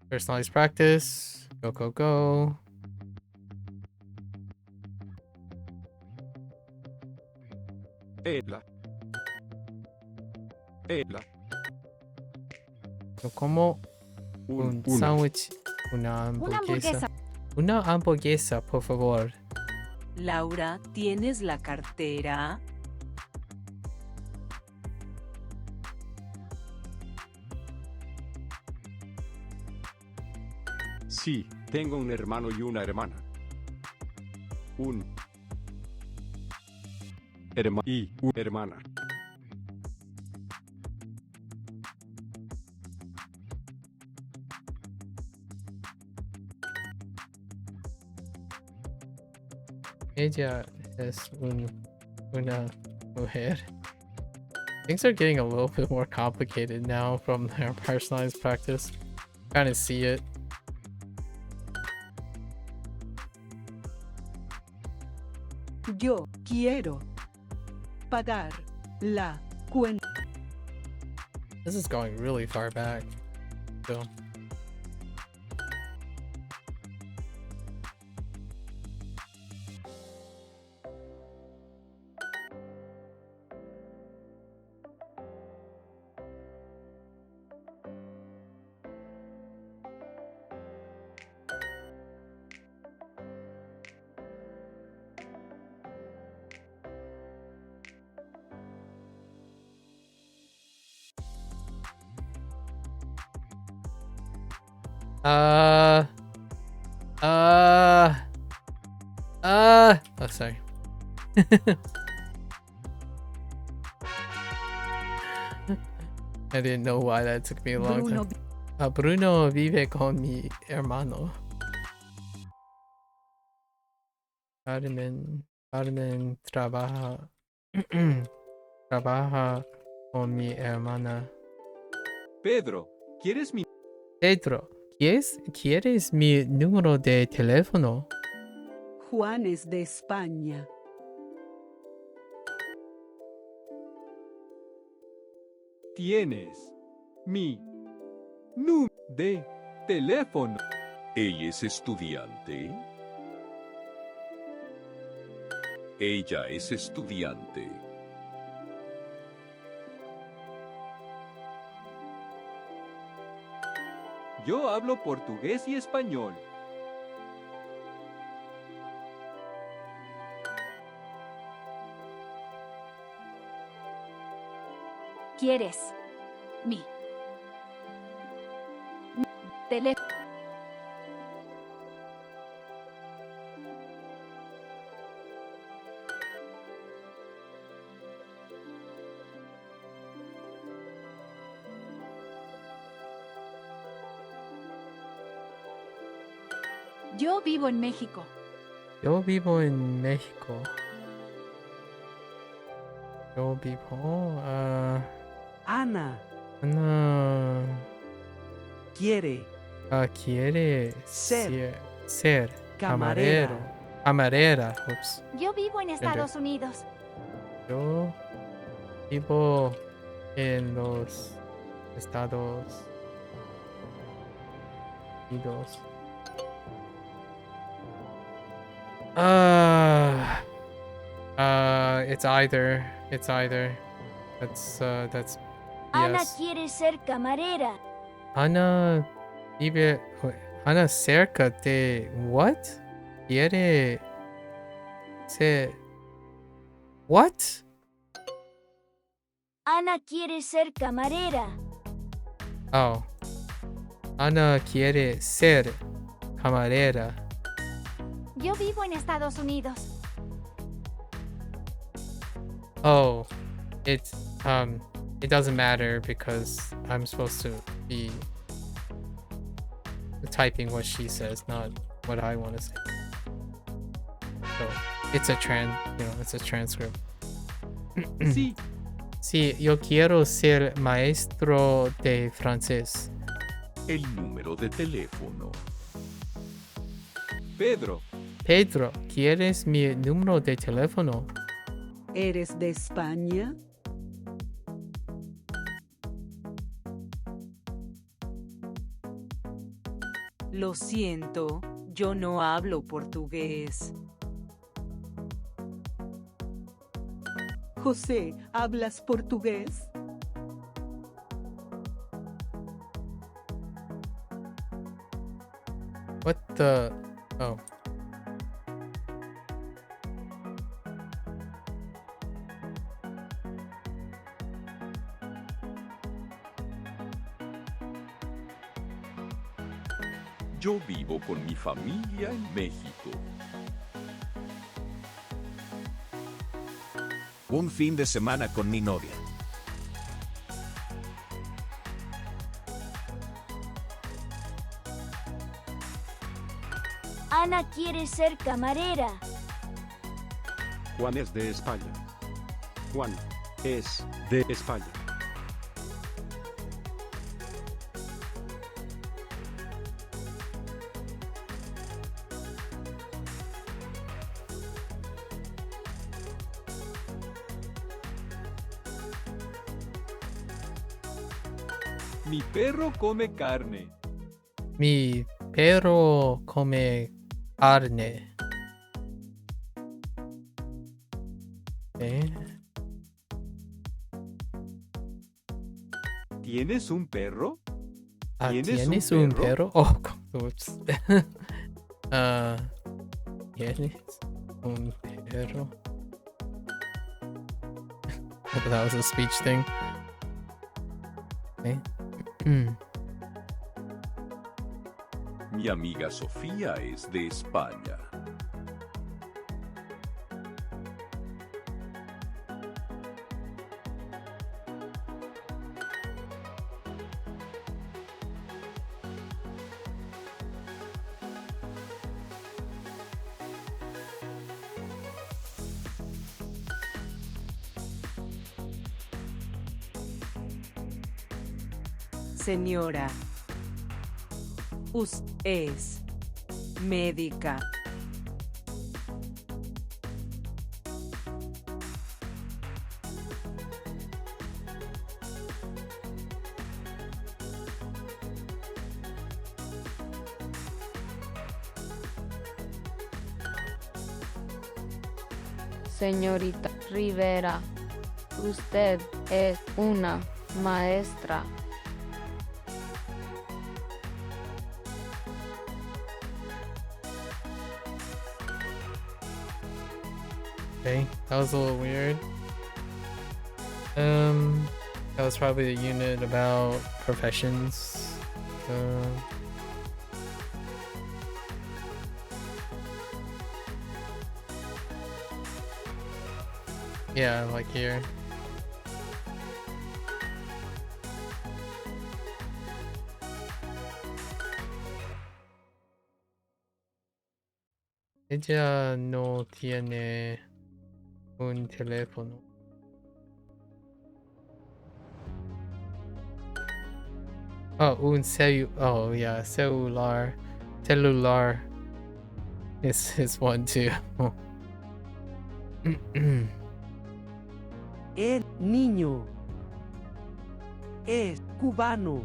Personalized practice. Go, go, go. Ella. Yo como un sándwich, una hamburguesa. Una hamburguesa, por favor. Laura, ¿tienes la cartera? Sí, tengo un hermano y una hermana. Un hermano y una hermana. Ella es una mujer. Things are getting a little bit more complicated now from their personalized practice. Kind of see it. Yo quiero pagar la cuenta. This is going really far back. So. Oh, sorry. I didn't know why that took me a long time. Bruno vive con mi hermano. Carmen trabaja con mi hermana. Pedro, ¿quieres mi... Pedro, ¿quieres mi número de teléfono? Juan es de España. Tienes mi número de teléfono. ¿Ella es estudiante? Ella es estudiante. Yo hablo portugués y español. ¿Quieres mi teléfono? Yo vivo en México. Yo vivo en México. Yo vivo... Ana quiere ser camarera. Ups. Yo vivo en Estados Unidos. Yo vivo en los Estados Unidos. It's either. That's Ana yes. quiere ser camarera. Ana vive. Ana cerca de what? Quiere ser. What? Ana quiere ser camarera. Oh. Ana quiere ser camarera. Yo vivo en Estados Unidos. Oh, it doesn't matter because I'm supposed to be typing what she says, not what I want to say. So it's a transcript. Sí. Sí, yo quiero ser maestro de francés. El número de teléfono. Pedro. Pedro, ¿quieres mi número de teléfono? ¿Eres de España? Lo siento, yo no hablo portugués. José, ¿hablas portugués? What the... Oh. Yo vivo con mi familia en México. Un fin de semana con mi novia. Ana quiere ser camarera. Juan es de España. Juan es de España. Mi perro come carne. Mi perro come carne. ¿Eh? ¿Tienes un perro? Ah, ¿tienes un perro? Oh, oops. ¿Tienes un perro? That was a speech thing. Okay. Mi amiga Sofía es de España. Señora, usted es médica. Señorita Rivera, usted es una maestra. Okay, that was a little weird. That was probably a unit about professions. Yeah, like here. Ella no tiene un teléfono. Oh, oh yeah, celular. Celular is one too. El niño es cubano.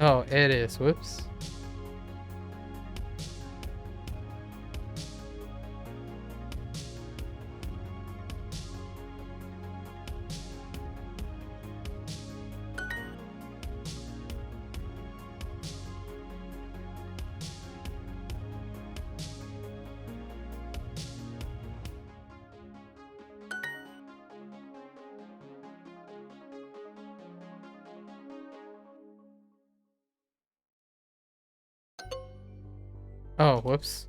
Oh, it is. Whoops. Oh, whoops.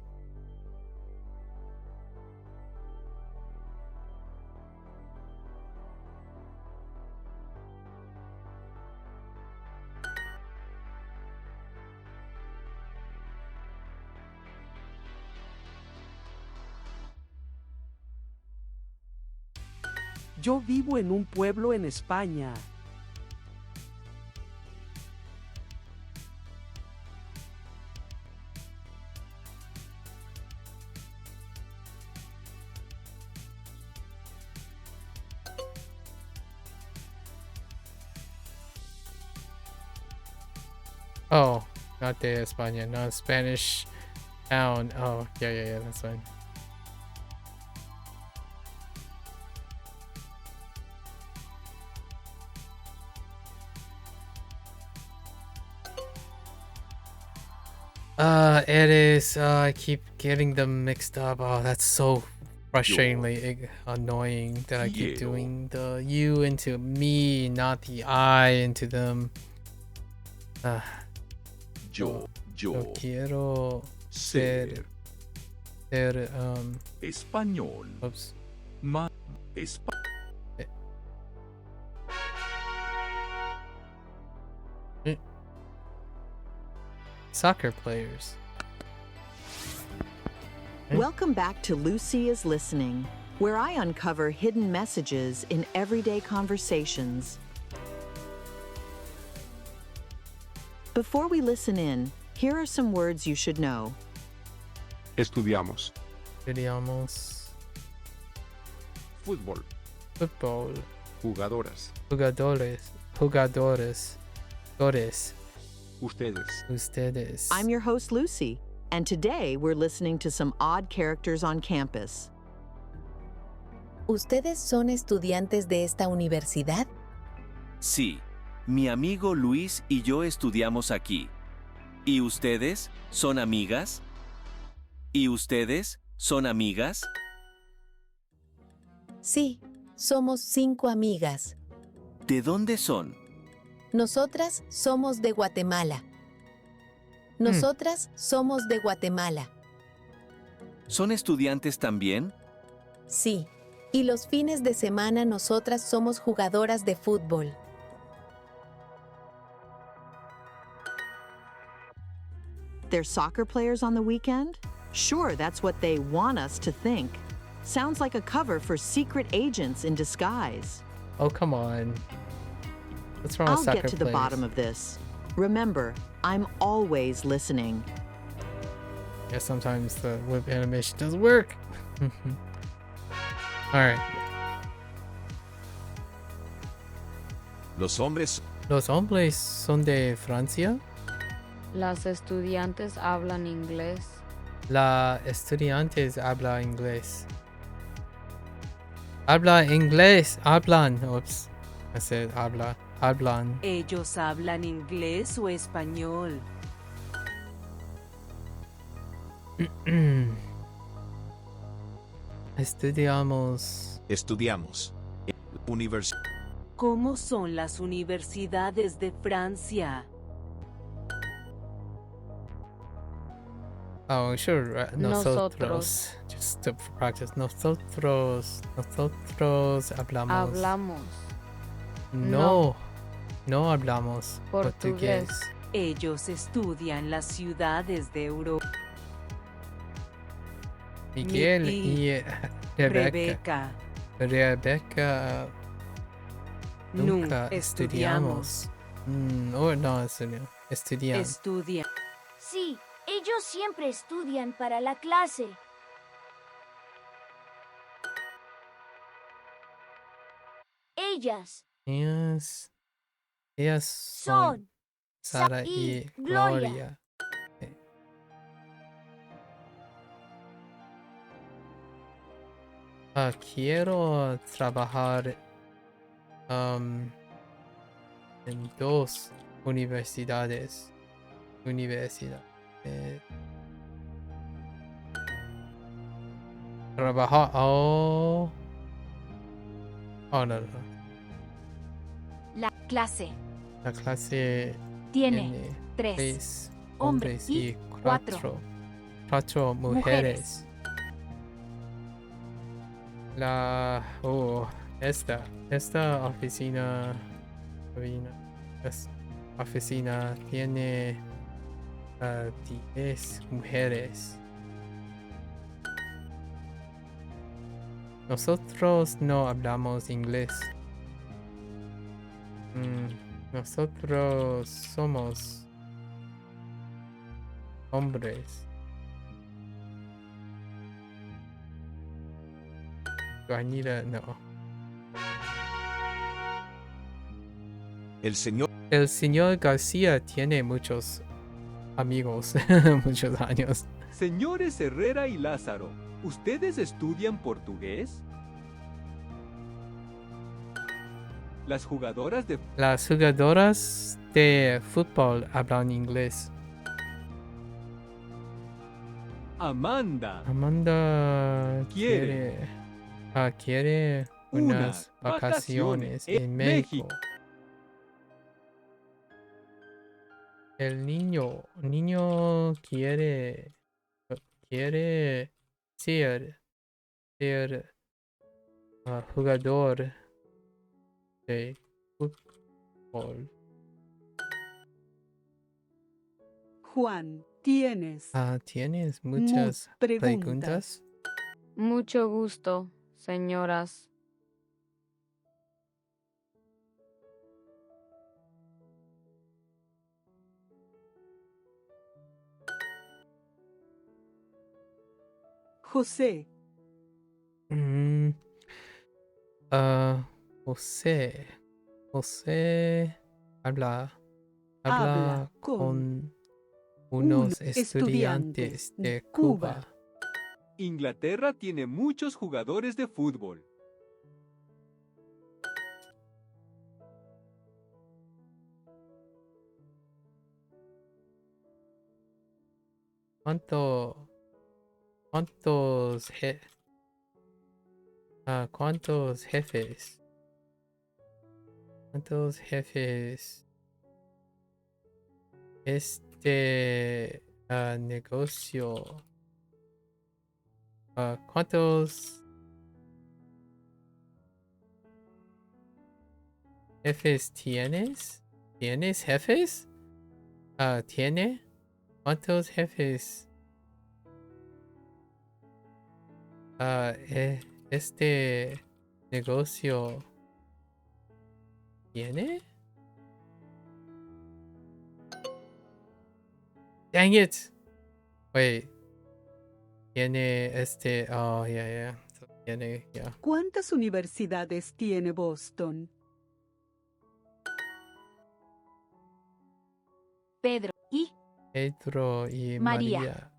Yo vivo en un pueblo en España. Oh, not de España, no Spanish town. Oh, yeah, that's fine. It is. I keep getting them mixed up. Oh, that's so frustratingly annoying that I keep doing the you into me, not the I into them. Yo quiero ser español. Oops. Soccer players. Welcome back to Lucy is Listening, where I uncover hidden messages in everyday conversations. Before we listen in, here are some words you should know. Estudiamos. Estudiamos. Fútbol. Fútbol. Jugadoras. Jugadores. Ustedes. I'm your host, Lucy, and today we're listening to some odd characters on campus. ¿Ustedes son estudiantes de esta universidad? Sí, mi amigo Luis y yo estudiamos aquí. ¿Y ustedes son amigas? ¿Y ustedes son amigas? Sí, somos 5 amigas. ¿De dónde son? Nosotras somos de Guatemala. Nosotras somos de Guatemala. ¿Son estudiantes también? Sí, y los fines de semana nosotras somos jugadoras de fútbol. They're soccer players on the weekend? Sure, that's what they want us to think. Sounds like a cover for secret agents in disguise. Oh, come on. What's wrong with I'll soccer get to the players? bottom of this. Remember, I'm always listening. Yeah, sometimes the web animation doesn't work. Alright. Los hombres son de Francia. Las estudiantes hablan inglés. La estudiantes habla inglés. Hablan. Oops. I said hablan. ¿Ellos hablan inglés o español? Estudiamos. ¿Cómo son las universidades de Francia? Oh, sure. Nosotros. Just to practice. Nosotros hablamos. No hablamos portugués. Ellos estudian las ciudades de Europa. Miguel y Rebeca. Nunca estudiamos. No estudian. Estudian. Sí, ellos siempre estudian para la clase. Ellas son Sara y Gloria. Quiero trabajar en 2 universidades. Trabajar. Oh, no. La clase La clase tiene 3 hombres y 4 4 mujeres. Esta oficina tiene 10 mujeres. Nosotros no hablamos inglés. Nosotros somos hombres. Do I need a no? El señor García tiene muchos amigos, muchos años. Señores Herrera y Lázaro, ¿ustedes estudian portugués? Las jugadoras de fútbol hablan inglés. Amanda quiere unas vacaciones en México. El niño quiere ser jugador de fútbol. Juan, ¿tienes ¿Tienes muchas preguntas? Mucho gusto, señoras. José? José habla con unos estudiantes de Cuba. Inglaterra tiene muchos jugadores de fútbol. ¿Cuántos jefes? ¿Cuántos jefes negocio? ¿Cuántos jefes tienes? ¿Tienes jefes? ¿Tiene? ¿Cuántos jefes? Este negocio tiene? Dang it! Wait. Tiene oh, yeah. Tiene, yeah. ¿Cuántas universidades tiene Boston? Pedro y María. María.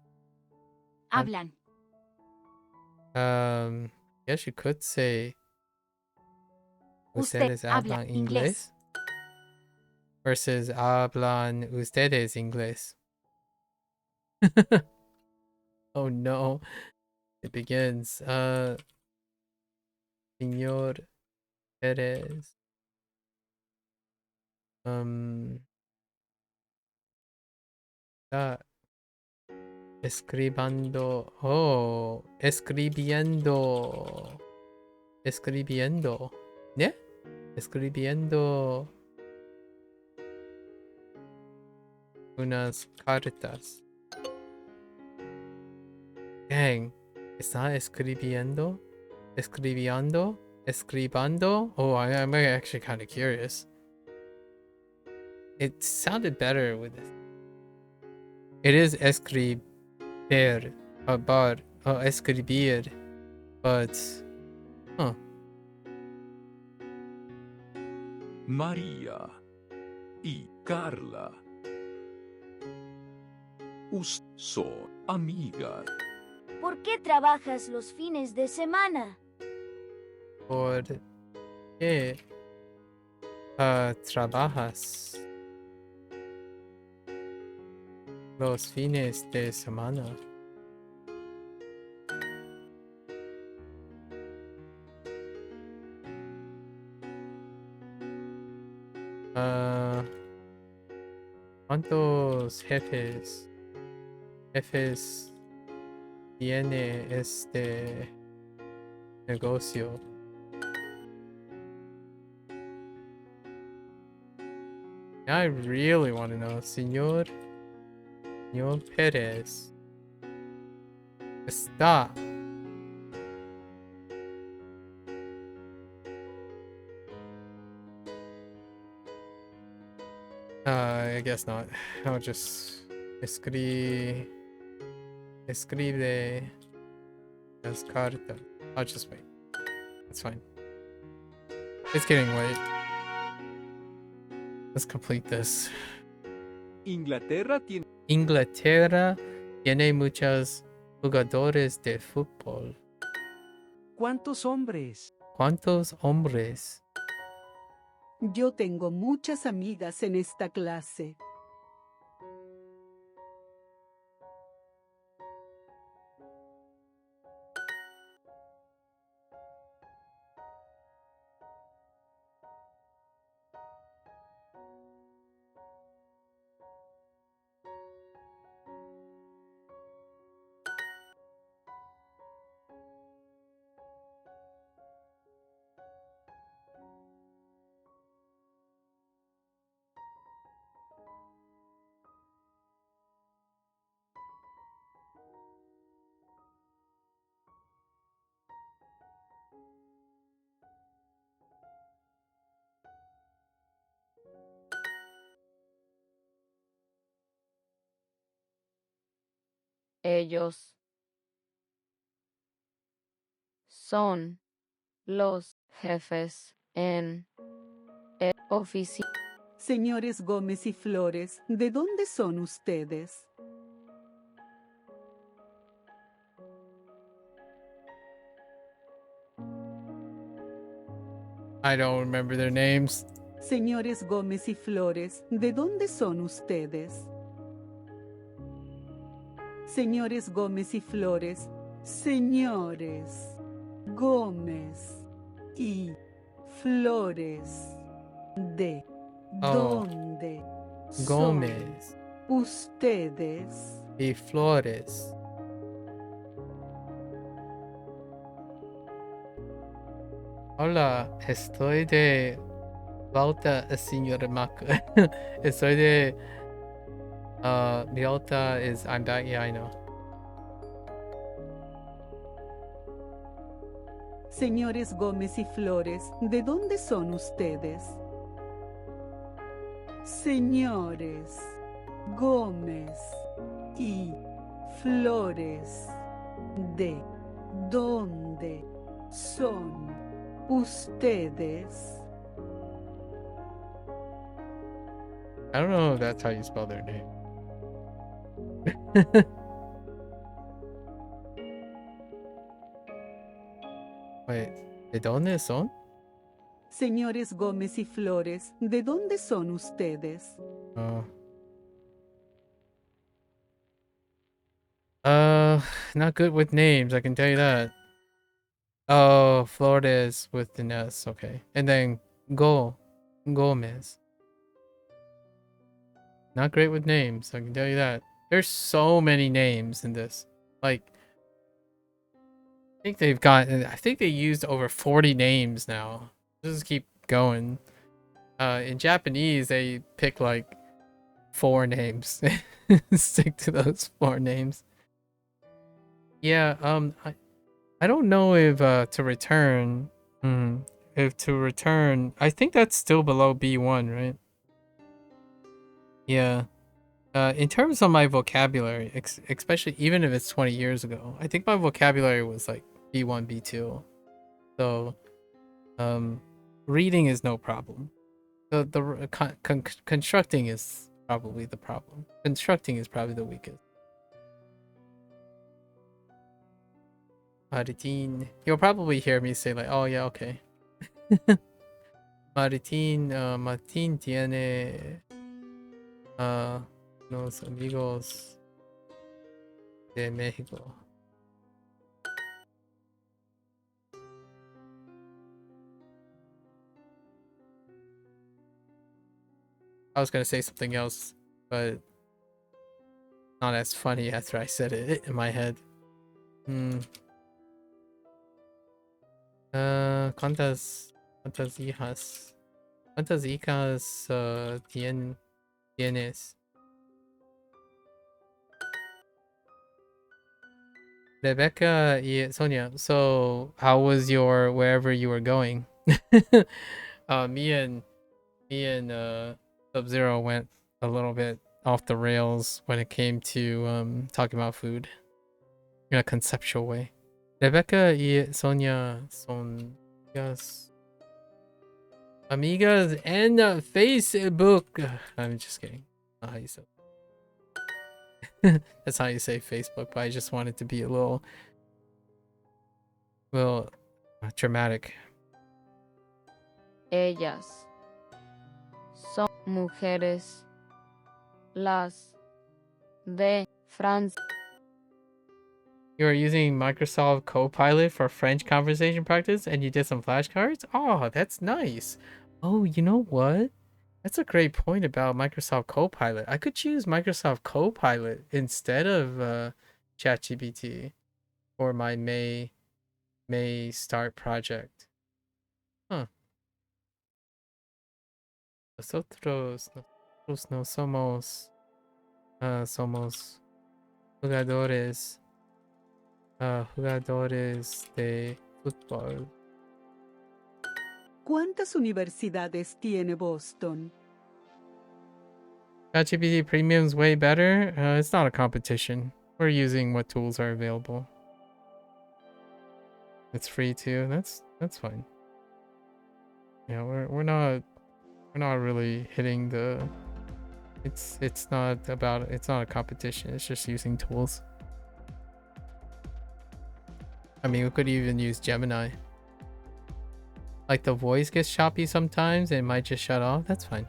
Hablan. Guess you could say Usted ustedes habla hablan inglés. versus hablan ustedes inglés. Oh no. It begins. Señor Pérez. Está escribiendo. Oh, escribiendo. ¿Yeah? Escribiendo unas cartas. Dang. Está escribiendo. Oh, I'm actually kind of curious. It sounded better with this. It is escribir, escribir, but, huh. María y Carla. Son amigas. ¿Por qué trabajas los fines de semana? ¿Por qué trabajas los fines de semana? ¿Cuántos jefes tiene este negocio? I really want to know. Señor Pérez está. I guess not. I'll just escribe las cartas. I'll just wait. It's fine. It's getting late. Let's complete this. Inglaterra tiene muchos jugadores de fútbol. ¿Cuántos hombres? ¿Cuántos hombres? Yo tengo muchas amigas en esta clase. Ellos son los jefes en oficina. Señores Gómez y Flores, ¿de dónde son ustedes? I don't remember their names. Señores Gómez y Flores, ¿de dónde son ustedes? Señores Gómez y Flores, señores Gómez y Flores, ¿de dónde Gómez son ustedes? y Flores. Hola, estoy de volta, señor MAKU. Estoy de mi alta is I'm back. Yeah, I know. Señores Gómez y Flores, ¿de dónde son ustedes? Señores Gómez y Flores, ¿de dónde son ustedes? I don't know if that's how you spell their name. Wait, ¿de dónde son? Señores Gómez y Flores, ¿de dónde son ustedes? Not good with names, I can tell you that. Oh, Flores with an S, okay. And then Gomez. Not great with names, I can tell you that. There's so many names in this. Like, I think they used over 40 names now. Just keep going. In Japanese, they pick like 4 names. Stick to those 4 names. Yeah, I don't know if to return. If to return, I think that's still below B1, right? Yeah. In terms of my vocabulary, especially even if it's 20 years ago, I think my vocabulary was like B1, B2. So, reading is no problem. The constructing is probably the problem. Constructing is probably the weakest. Martin, you'll probably hear me say like, "Oh yeah, okay." Martin tiene unos amigos de México. I was gonna say something else, but not as funny after I said it in my head. ¿Cuántas hijas? ¿Cuántas hijas tienes? Rebecca y Sonia, so how was your wherever you were going? Me and Sub-Zero went a little bit off the rails when it came to talking about food in a conceptual way. Rebecca y Sonia son amigas en Facebook. I'm just kidding. Not how you say. That's how you say Facebook, but I just wanted to be a little dramatic. Ellas son mujeres. Las de Francia. You are using Microsoft Copilot for French conversation practice and you did some flashcards? Oh, that's nice. Oh, you know what? That's a great point about Microsoft Copilot. I could choose Microsoft Copilot instead of ChatGPT for my May start project. Huh. Nosotros no somos jugadores de fútbol. ¿Cuántas universidades tiene Boston? ChatGPT Premium's way better. It's not a competition. We're using what tools are available. It's free too. That's fine. Yeah, we're not really hitting the. It's not a competition. It's just using tools. I mean, we could even use Gemini. Like the voice gets choppy sometimes, and it might just shut off. That's fine.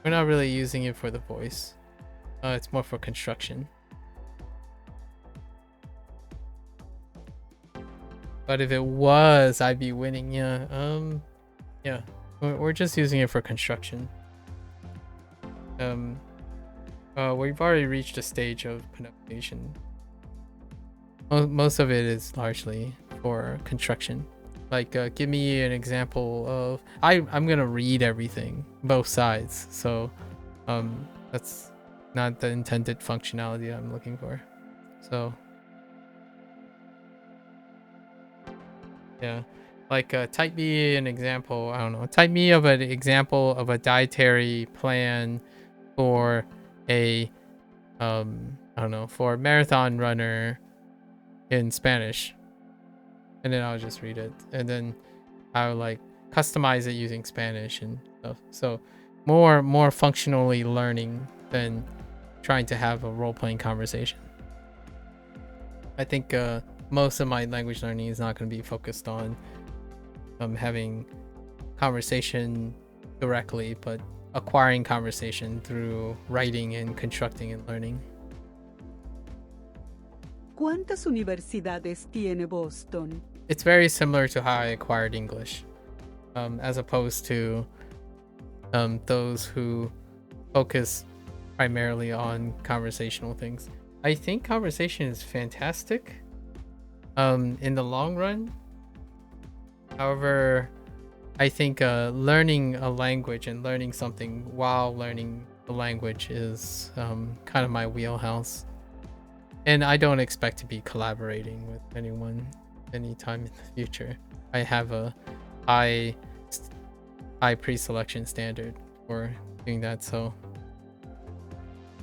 We're not really using it for the voice. It's more for construction. But if it was, I'd be winning. Yeah. Yeah. We're just using it for construction. We've already reached a stage of pronunciation. Most of it is largely for construction. Like, give me an example of... I'm gonna read everything, both sides. So, that's not the intended functionality I'm looking for. So, yeah. Like, type me an example, I don't know. Type me of an example of a dietary plan for a, I don't know, for a marathon runner in Spanish. And then I'll just read it. And then I'll like customize it using Spanish and stuff. So more functionally learning than trying to have a role-playing conversation. I think most of my language learning is not going to be focused on having conversation directly, but acquiring conversation through writing and constructing and learning. ¿Cuántas universidades tiene Boston? It's very similar to how I acquired English, as opposed to those who focus primarily on conversational things. I think conversation is fantastic in the long run. However, I think learning a language and learning something while learning the language is kind of my wheelhouse. And I don't expect to be collaborating with anyone anytime in the future. I have a high pre-selection standard for doing that, so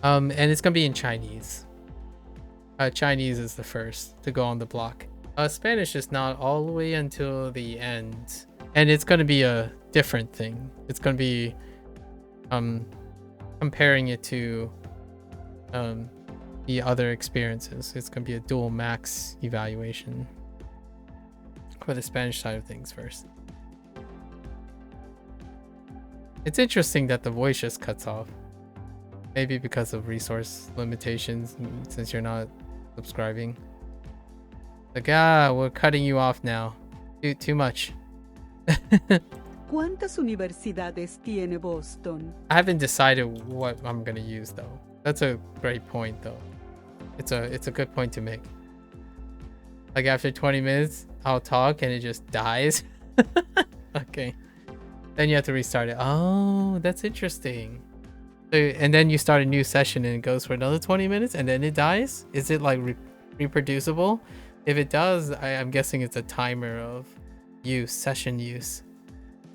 and it's gonna be in Chinese. Chinese is the first to go on the block. Spanish is not all the way until the end, and it's gonna be a different thing. It's gonna be comparing it to the other experiences. It's gonna be a dual max evaluation for the Spanish side of things first. It's interesting that the voice just cuts off. Maybe because of resource limitations, since you're not subscribing. Like, we're cutting you off now. Too much. ¿Cuántas universidades tiene Boston? I haven't decided what I'm gonna use though. That's a great point though. It's a good point to make. Like after 20 minutes, I'll talk and it just dies. Okay. Then you have to restart it. Oh, that's interesting. So, and then you start a new session and it goes for another 20 minutes and then it dies? Is it like reproducible? If it does, I'm guessing it's a timer of use, session use.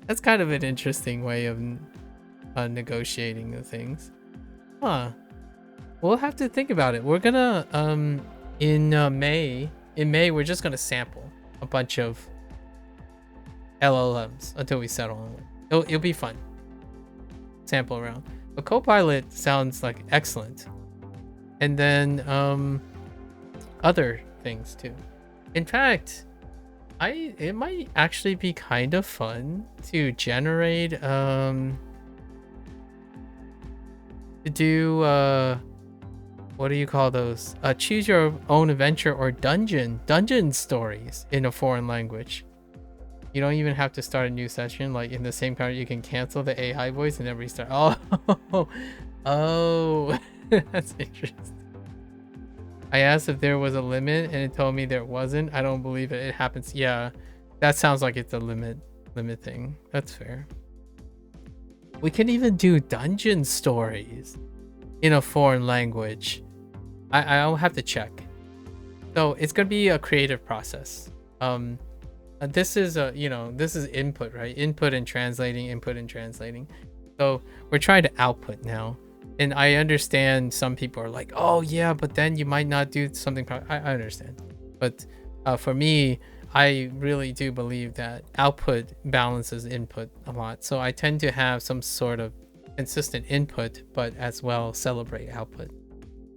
That's kind of an interesting way of negotiating the things. Huh. We'll have to think about it. We're gonna, in May, we're just gonna sample a bunch of LLMs until we settle on one. It'll be fun. Sample around. But Copilot sounds like excellent. And then other things too. In fact, it might actually be kind of fun to generate to do what do you call those? Choose your own adventure or dungeon stories in a foreign language. You don't even have to start a new session. Like in the same country, you can cancel the AI voice and then restart. Oh, that's interesting. I asked if there was a limit and it told me there wasn't. I don't believe it. It happens. Yeah, that sounds like it's a limit thing. That's fair. We can even do dungeon stories in a foreign language. I'll have to check. So it's gonna be a creative process. This is this is input, right? Input and translating. So we're trying to output now. And I understand some people are like, oh yeah, but then you might not do something. I understand. But for me, I really do believe that output balances input a lot. So I tend to have some sort of consistent input, but as well celebrate output.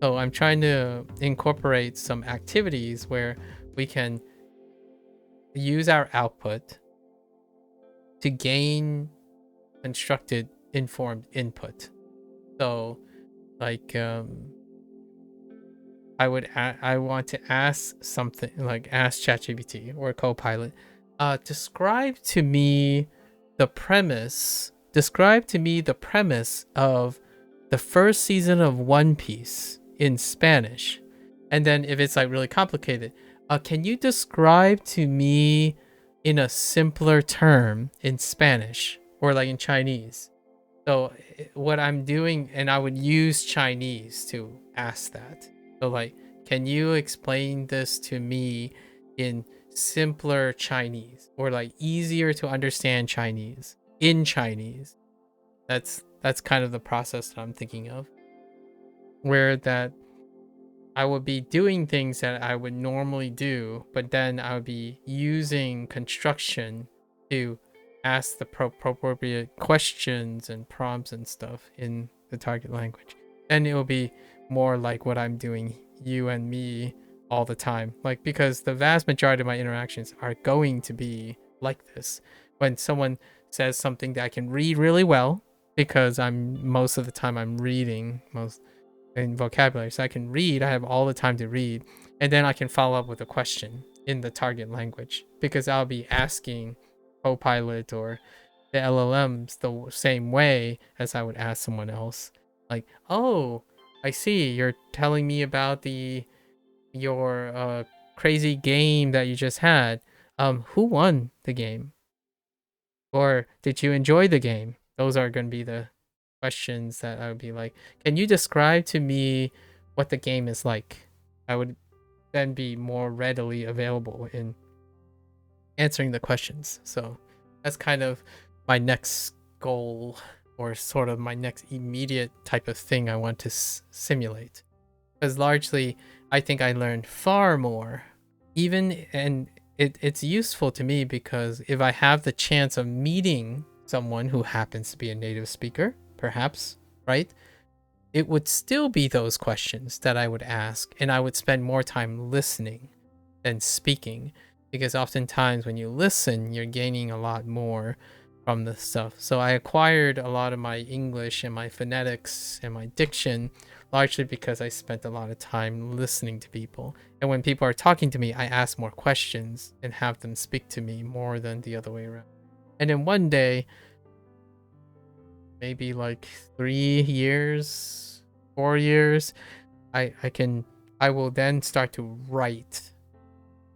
So I'm trying to incorporate some activities where we can use our output to gain constructed informed input. So like I want to ask something, like ask ChatGPT or Copilot, describe to me the premise of the first season of One Piece in Spanish. And then if it's like really complicated, can you describe to me in a simpler term in Spanish or like in Chinese? So what I'm doing, and I would use Chinese to ask that. So like, can you explain this to me in simpler Chinese or like easier to understand Chinese in Chinese? That's kind of the process that I'm thinking of, where that I would be doing things that I would normally do, but then I would be using construction to ask the appropriate questions and prompts and stuff in the target language. And it will be more like what I'm doing, you and me, all the time. Like, because the vast majority of my interactions are going to be like this. When someone says something that I can read really well, because most of the time I'm reading in vocabulary, so I can read. I have all the time to read, and then I can follow up with a question in the target language, because I'll be asking Copilot or the LLMs the same way as I would ask someone else. Like, oh, I see, you're telling me about your crazy game that you just had. Who won the game? Or did you enjoy the game? Those are going to be the questions that I would be like, can you describe to me what the game is like? I would then be more readily available in answering the questions. So that's kind of my next goal, or sort of my next immediate type of thing I want to simulate. Because largely, I think I learned far more, and it's useful to me because if I have the chance of meeting someone who happens to be a native speaker, perhaps, right? It would still be those questions that I would ask, and I would spend more time listening than speaking, because oftentimes when you listen, you're gaining a lot more from the stuff. So I acquired a lot of my English and my phonetics and my diction largely because I spent a lot of time listening to people. And when people are talking to me, I ask more questions and have them speak to me more than the other way around. And then one day, maybe like 3 years, 4 years, I will then start to write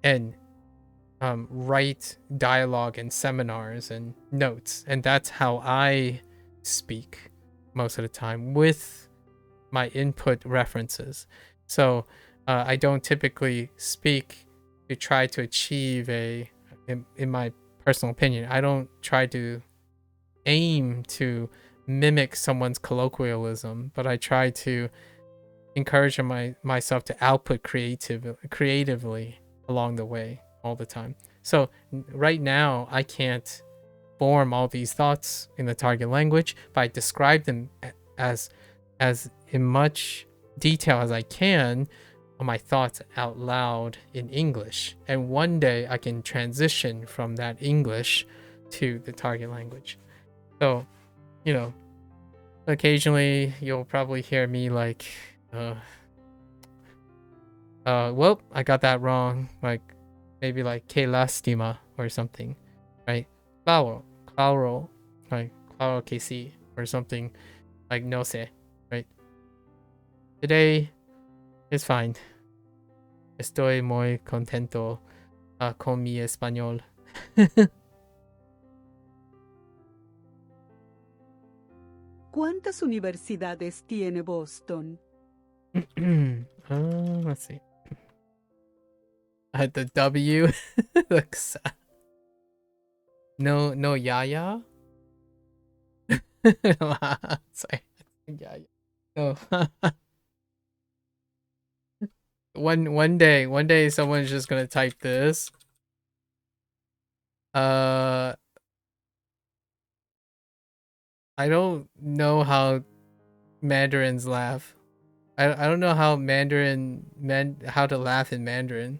and write dialogue and seminars and notes, and that's how I speak most of the time with my input references. So I don't typically speak to try to achieve in my personal opinion, I don't try to aim to mimic someone's colloquialism, but I try to encourage myself to output creatively along the way all the time. So right now I can't form all these thoughts in the target language, but I describe them as in much detail as I can on my thoughts out loud in English. And one day I can transition from that English to the target language. So, you know, occasionally you'll probably hear me like, well, I got that wrong. Like, maybe like que lastima or something, right? Claro, like claro que sí, or something like no sé, right? Today is fine. Estoy muy contento con mi español. ¿Cuántas universidades tiene Boston? Let's see. The W. No, yaya. Sorry. Yaya. No. One day someone's just gonna type this. I don't know how Mandarins laugh. I don't know how how to laugh in Mandarin.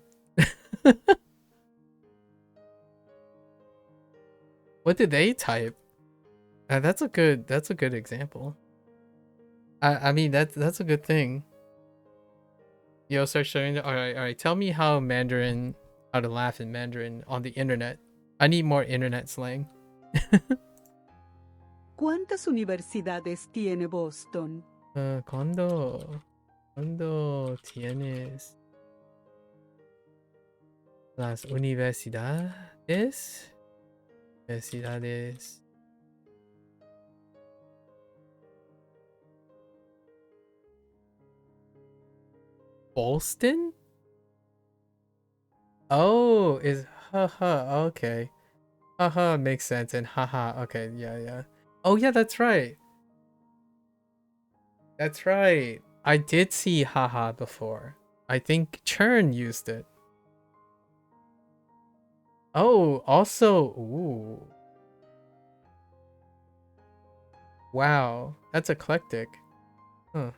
What did they type? That's a good example. I mean that's a good thing. Yo, search showing. All right. Tell me how to laugh in Mandarin on the internet. I need more internet slang. ¿Cuántas universidades tiene Boston? ¿Cuándo tienes las universidades? Boston? Oh, is haha, okay. Haha makes sense, and haha, okay, yeah. Oh yeah, that's right. That's right. I did see haha before. I think Churn used it. Oh, also, ooh. Wow, that's eclectic. Huh.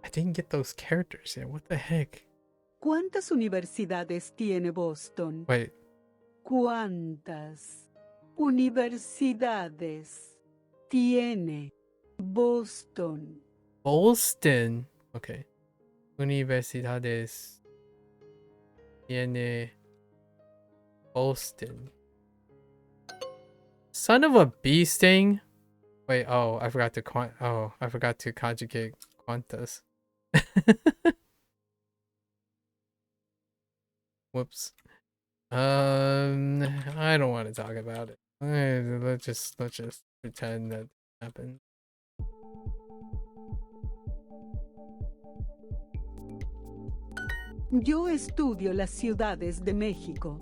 I didn't get those characters yet. What the heck? ¿Cuántas universidades tiene Boston? Wait. ¿Cuántas universidades tiene Boston? Boston. Okay. Universidades tiene Boston. Son of a bee sting. Wait, I forgot to conjugate cuantas. Whoops. I don't want to talk about it. Let's just pretend that happened. Yo estudio las ciudades de México.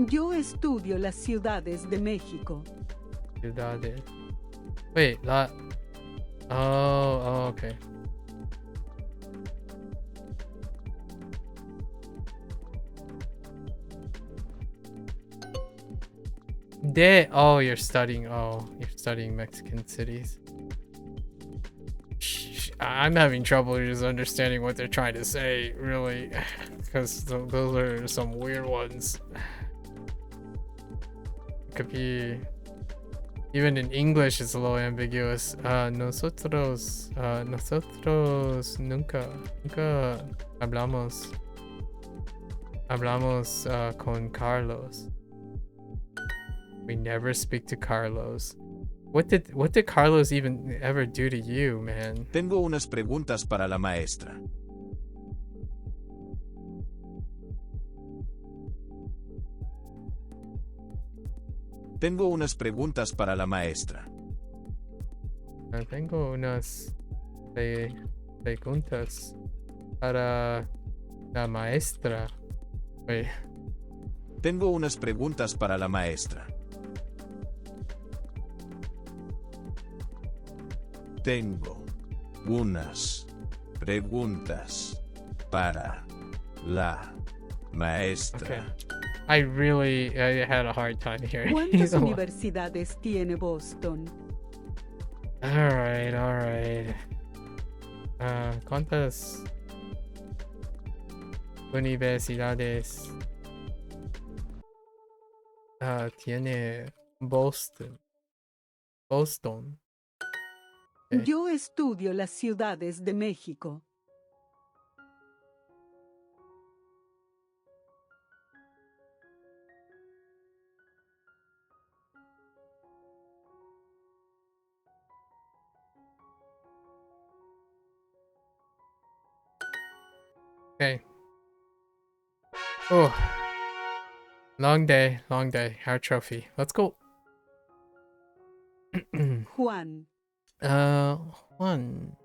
Yo estudio las ciudades de México. Ciudades. Wait, oh, okay. You're studying Mexican cities. I'm having trouble just understanding what they're trying to say, really, because those are some weird ones. It could be, even in English, it's a little ambiguous. Nosotros nunca hablamos con Carlos. We never speak to Carlos. What did Carlos even ever do to you, man? Tengo unas preguntas para la maestra. Tengo unas preguntas para la maestra. Tengo unas preguntas para la maestra. Wait. Tengo unas preguntas para la maestra. Tengo unas preguntas para la maestra. Okay. I had a hard time hearing. ¿Cuántas universidades tiene Boston? All right. ¿Cuántas universidades tiene Boston? Boston. Okay. Yo estudio las ciudades de México. Okay. Oh. Long day. Our trophy. Let's go. Juan. Juan.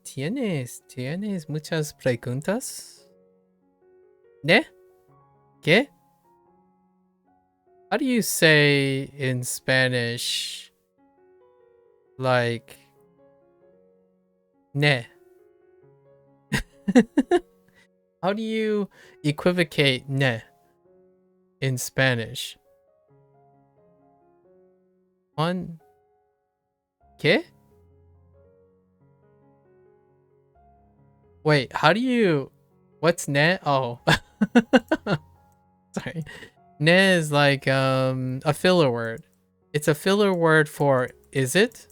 ¿Tienes muchas preguntas? ¿Ne? ¿Qué? How do you say in Spanish, like, ne? How do you equivocate ne in Spanish? Juan. ¿Qué? Wait, how do you... What's ne? Oh. Sorry. Ne is like a filler word. It's a filler word for is it?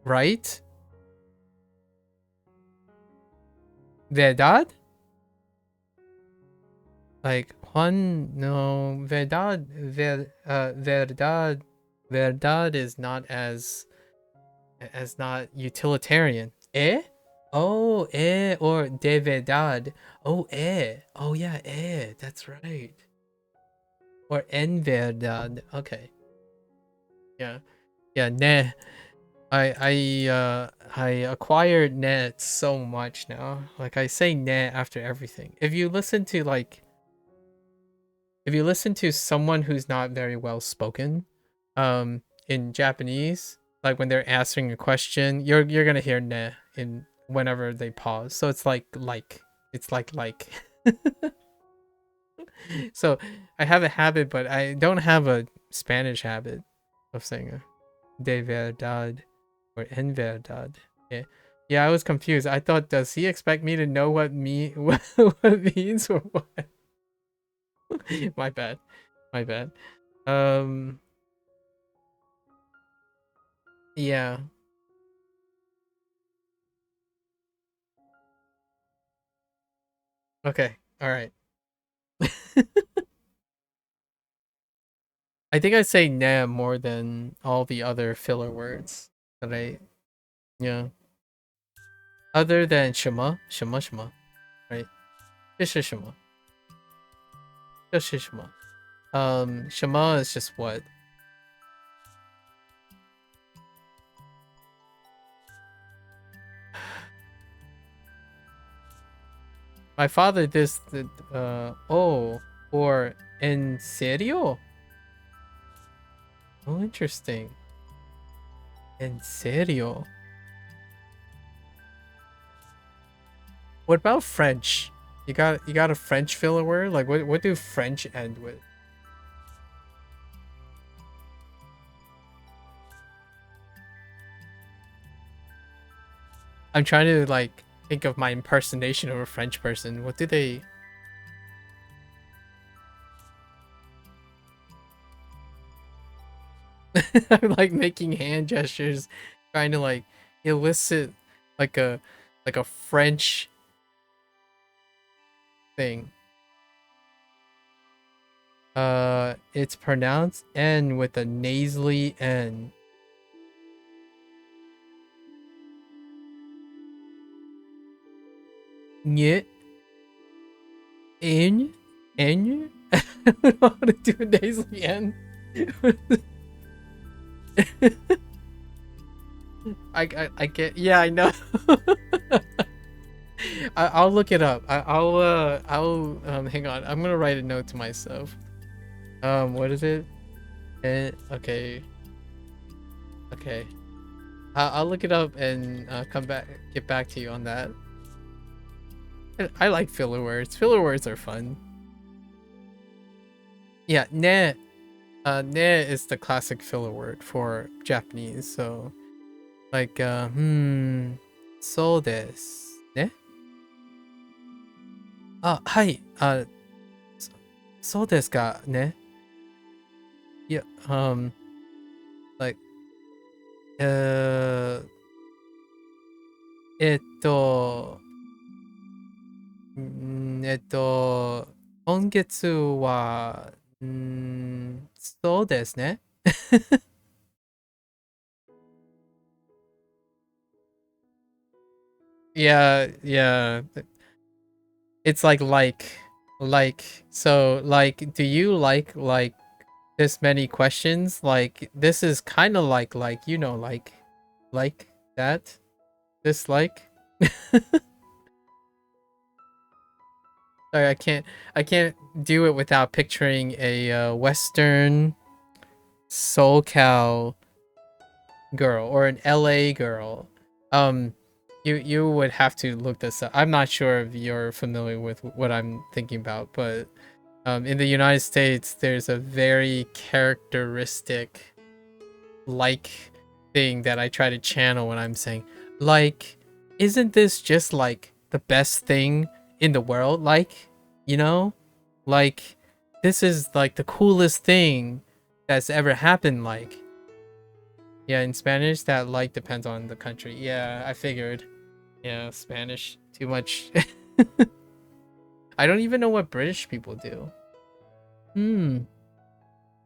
Right? Verdad? Like Juan, no, verdad is not as not utilitarian. Eh? Oh, or de verdad. Oh, oh yeah, that's right. Or en verdad. Okay. Yeah, ne. I acquired ne so much now. Like I say ne after everything. If you listen to someone who's not very well spoken, in Japanese, like when they're answering a question, you're gonna hear ne in whenever they pause. So it's like. So I have a habit, but I don't have a Spanish habit of saying de verdad or en verdad. Yeah, I was confused. I thought, does he expect me to know what what means or what? My bad. Yeah. Okay. All right. I think I say ne more than all the other filler words that yeah. Other than shema, right? 这是什么? Shema is just what? My father or en serio? Oh, interesting. En serio. What about French? You got a French filler word? Like what do French end with? I'm trying to like think of my impersonation of a French person. What do they... I'm like making hand gestures, trying to like elicit like a French thing. It's pronounced N with a nasally N. Nye. N? N? I don't know how to do a nasally N. I get, yeah, I know. I'll look it up. I'll hang on. I'm gonna write a note to myself. What is it? Okay. Okay. I'll look it up and get back to you on that. I like filler words. Filler words are fun. Yeah, ne. Ne is the classic filler word for Japanese. So, like, so desu ne. あ、はい。そうですかね。Yeah, like, えっと、今月は、そうですね。Yeah, yeah. It's so like do you like this many questions? Like this is kind of like you know like that, dislike. Sorry, I can't do it without picturing a Western SoCal girl or an LA girl. You would have to look this up. I'm not sure if you're familiar with what I'm thinking about, but in the United States, there's a very characteristic like thing that I try to channel when I'm saying, like, isn't this just like the best thing in the world? Like, you know, like this is like the coolest thing that's ever happened. Like, yeah, in Spanish, that like depends on the country. Yeah, I figured. Yeah, Spanish, too much. I don't even know what British people do.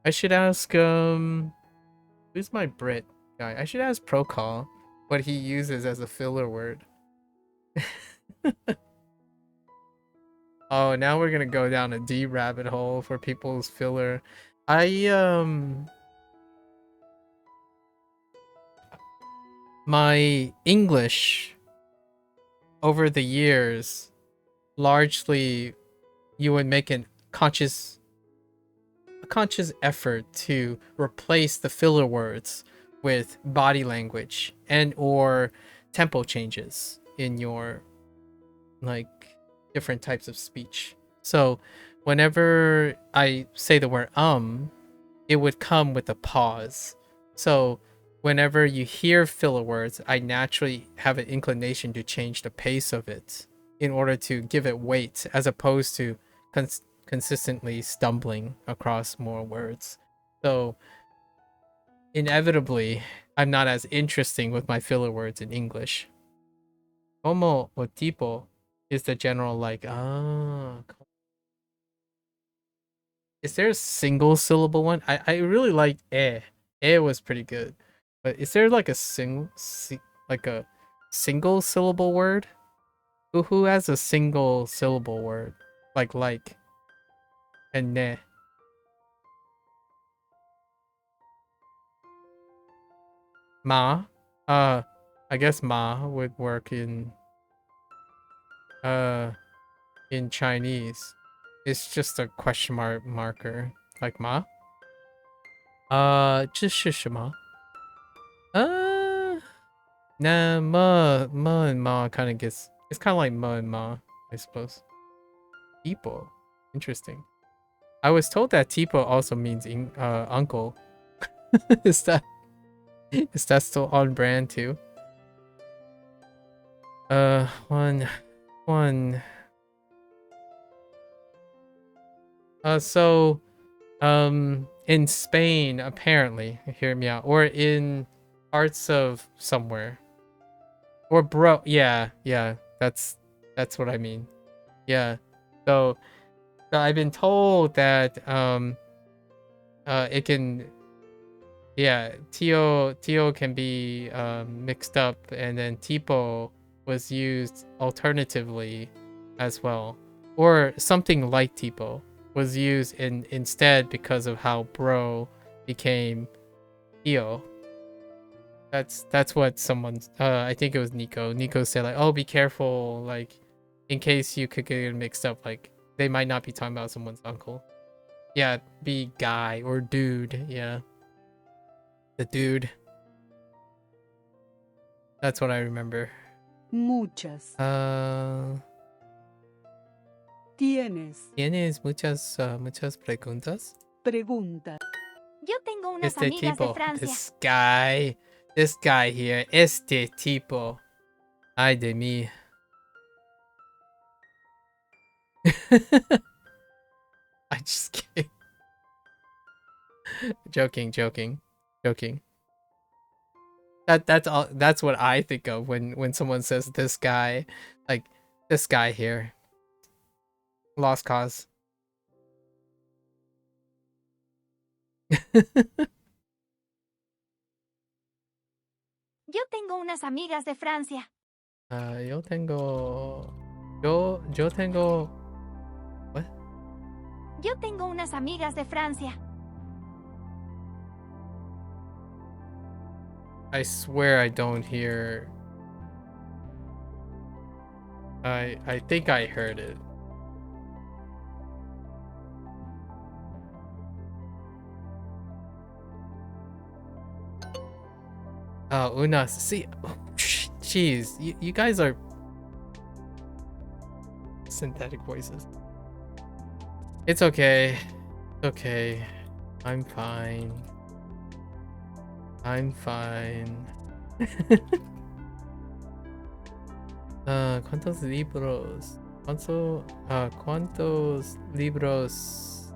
I should ask, who's my Brit guy? I should ask Procol what he uses as a filler word. Oh, now we're gonna go down a deep rabbit hole for people's filler. My English over the years, largely, you would make a conscious effort to replace the filler words with body language and or tempo changes in your like different types of speech. So whenever I say the word it would come with a pause. So whenever you hear filler words, I naturally have an inclination to change the pace of it in order to give it weight as opposed to consistently stumbling across more words. So inevitably, I'm not as interesting with my filler words in English. Como or tipo is the general like, Is there a single syllable one? I really liked eh. Eh was pretty good. But is there like a like a single syllable word? Who has a single syllable word? Like and ne. Ma. I guess ma would work in Chinese. It's just a question marker. Like ma. 这是什么? Nah, ma and ma kind of gets. It's kind of like ma and ma, I suppose. Tipo, interesting. I was told that tipo also means uncle. is that still on brand too? One. So, in Spain, apparently, hear me out, or in parts of somewhere, or yeah, that's what I mean. Yeah, so I've been told that it can, yeah, Tio can be mixed up, and then tipo was used alternatively as well, or something like tipo was used instead because of how bro became Tio. That's what someone, I think it was Nico said, like, oh, be careful, like, in case you could get it mixed up, like they might not be talking about someone's uncle. Yeah, be guy or dude. Yeah, the dude. That's what I remember. Muchas. ¿Tienes muchas preguntas? Pregunta. Yo tengo unas amigas de tipo, Francia. this guy here, este tipo. Ay de mí. I just kidding. Joking. That's all. That's what I think of when someone says this guy, like this guy here. Lost cause. Yo tengo unas amigas de Francia. Yo tengo. What? Yo tengo unas amigas de Francia. I swear I don't hear. I think I heard it. Unas. See, jeez, you guys are synthetic voices. It's okay. It's okay. I'm fine. ¿Cuántos libros? ¿Cuántos libros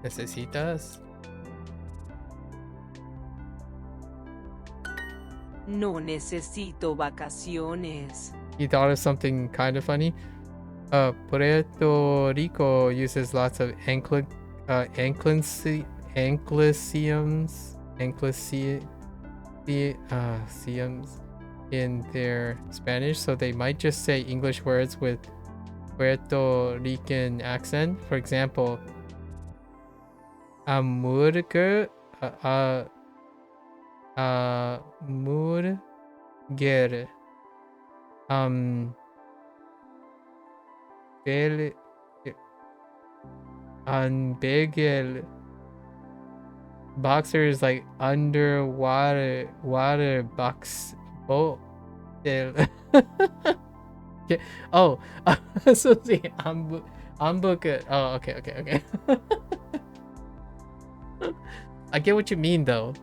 necesitas? No necesito vacaciones. You thought of something kind of funny? Puerto Rico uses lots of Angliciums in their Spanish, so they might just say English words with Puerto Rican accent. For example, hamburger, hamburger, bagel. Boxer is like underwater box. Oh, okay. Oh, so the hamburger. Oh, okay. I get what you mean though.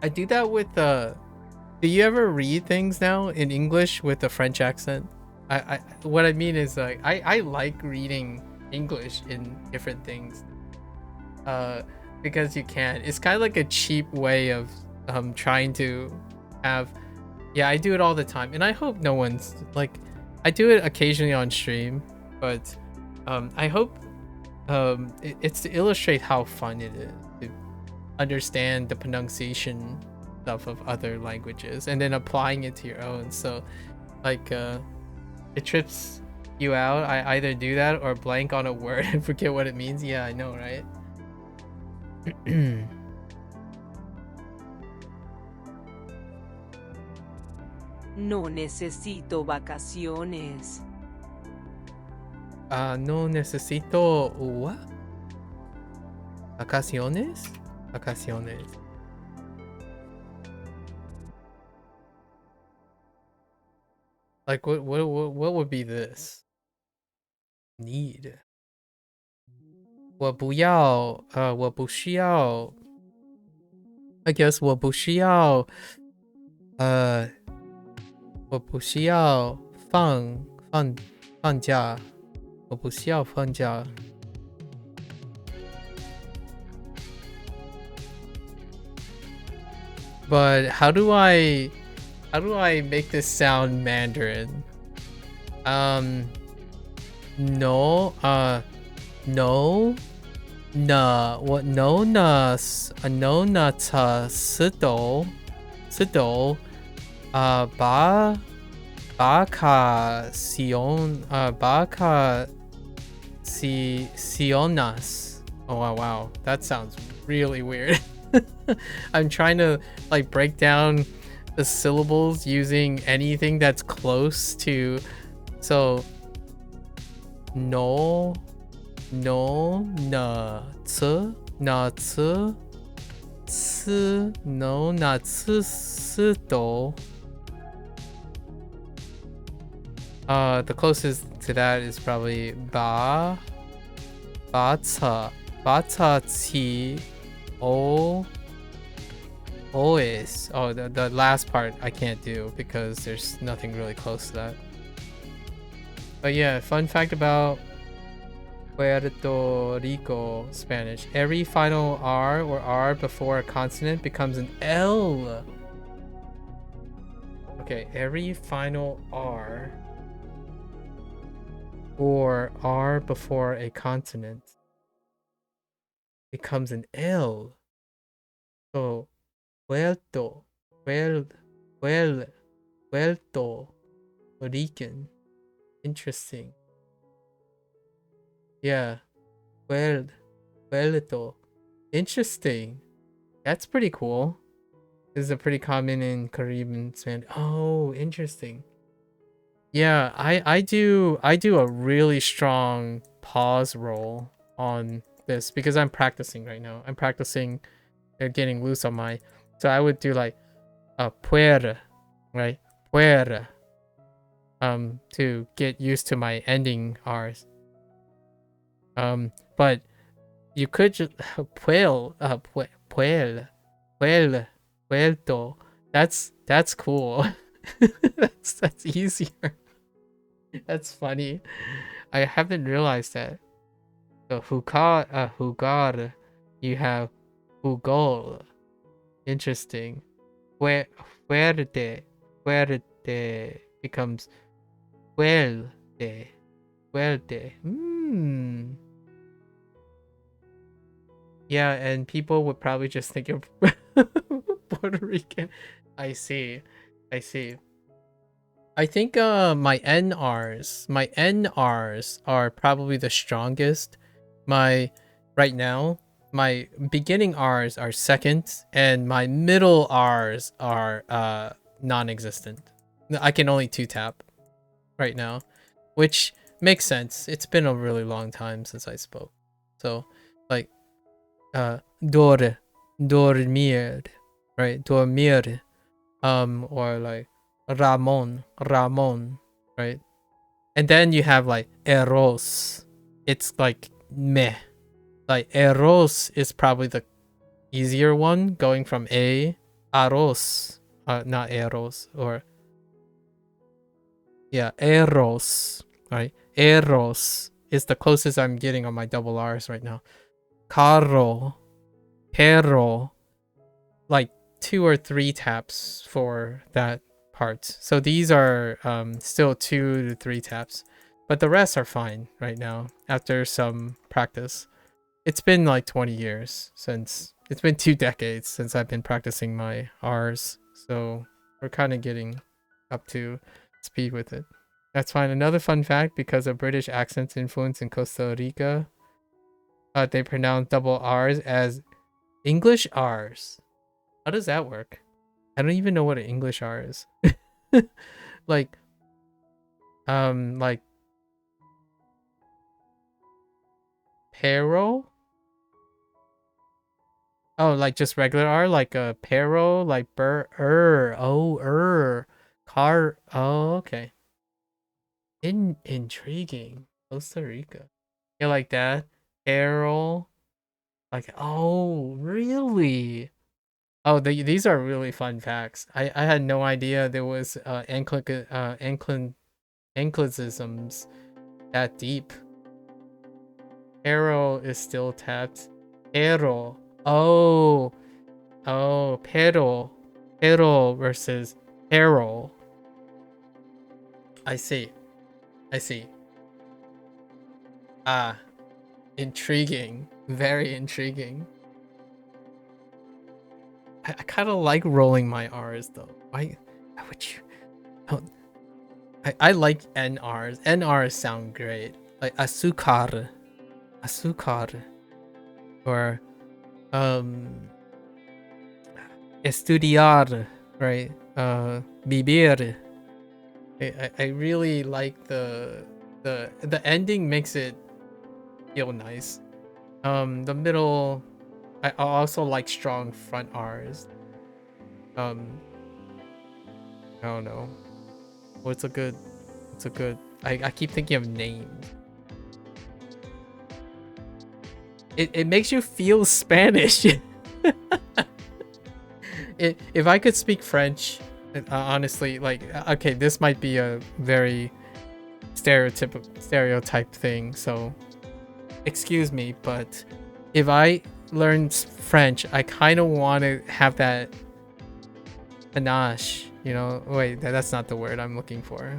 I do that with do you ever read things now in English with a French accent? I what I mean is, like, I like reading English in different things. Because you can. It's kind of like a cheap way of trying to have. Yeah, I do it all the time, and I hope no one's like. I do it occasionally on stream, but I hope it's to illustrate how fun it is to understand the pronunciation stuff of other languages and then applying it to your own. So, like, it trips you out. I either do that or blank on a word and forget what it means. Yeah, I know, right? No necesito vacaciones. No necesito what? Vacaciones? Like what would be this? Need. 我不要 我不需要 I guess 我不需要我不需要放假 我不需要放假 But how do I make this sound Mandarin? No, No, what? No, no, sido, ba, sionas. Oh wow, that sounds really weird. I'm trying to like break down the syllables using anything that's close to. So no, tsu, no, sido. The closest to that is probably ba ti ois. Oh, the last part I can't do because there's nothing really close to that. But yeah, fun fact about Puerto Rico Spanish. Every final R or R before a consonant becomes an L. Okay, every final R or R before a consonant becomes an L. So, vuelto, vuelto, Rican. Interesting. Yeah, vuelto. Interesting. That's pretty cool. This is a pretty common in Caribbean Spanish. Oh, interesting. Yeah, I do a really strong pause roll on this because I'm practicing right now. I'm practicing getting loose on my. So I would do like a puer, right? Puer. To get used to my ending R's. But you could just puelto. That's cool. that's easier. That's funny. I haven't realized that. So jugar, you have jugol. Interesting. Fuerte becomes fuerte. Yeah, and people would probably just think of Puerto Rican. I see. I think my NRs are probably the strongest. Right now, my beginning R's are second, and my middle R's are non-existent. I can only 2-tap right now, which makes sense. It's been a really long time since I spoke. So, like, dormir, right? Dormir, or like Ramon, right? And then you have like eros. It's like meh. Like eros is probably the easier one, going from a aros, not eros, or yeah, eros, right? Eros is the closest I'm getting on my double R's right now. Carro, perro, like 2 or 3 taps for that part. So these are still 2 to 3 taps, but the rest are fine right now after some practice. It's been like 20 years since, it's been 2 decades since I've been practicing my R's. So we're kind of getting up to speed with it. That's fine. Another fun fact, because of British accent's influence in Costa Rica, they pronounce double R's as English R's. How does that work? I don't even know what an English R is. like pero? Oh, like just regular R, like a pero, like car. Oh, okay. Intriguing. Costa Rica. Yeah, like that. Pero. Like, oh, really? Oh, these are really fun facts. I had no idea there was Anglicisms that deep. Pero is still tapped. Pero. Oh, pero versus pero. I see. Ah, Intriguing. Very intriguing. I kind of like rolling my R's though. Why would you? Don't. I like NRs. NRs sound great. Like azúcar, or estudiar, right? Vivir. I really like the ending makes it feel nice. The middle, I also like strong front R's. I don't know. What's a good? I keep thinking of names. It makes you feel Spanish. If I could speak French, honestly, like, okay, this might be a very stereotype thing, so excuse me, but if I learn French, I kind of want to have that panache, you know? Wait, that's not the word I'm looking for.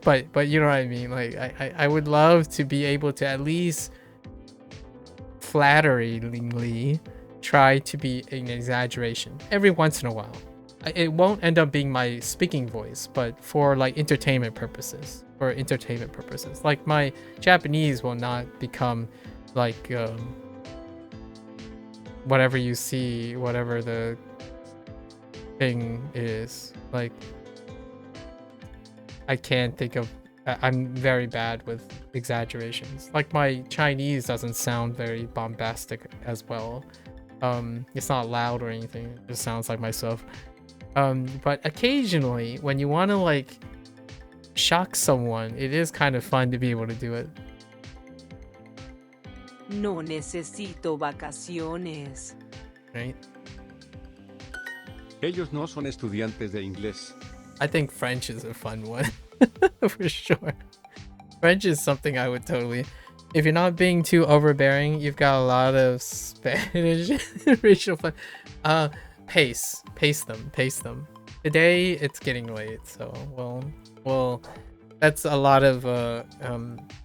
but you know what I mean? Like, I would love to be able to at least flatteringly try to be an exaggeration every once in a while. It won't end up being my speaking voice, but for like entertainment purposes. Like my Japanese will not become like whatever you see, whatever the thing is. Like, I can't think of. I'm very bad with exaggerations. Like my Chinese doesn't sound very bombastic as well. It's not loud or anything. It just sounds like myself. But occasionally, when you want to like shock someone, it is kind of fun to be able to do it. No necesito vacaciones. Right? Ellos no son estudiantes de inglés. I think French is a fun one. For sure. French is something I would totally... If you're not being too overbearing, you've got a lot of Spanish racial fun. Pace them. Today it's getting late, so well, that's a lot of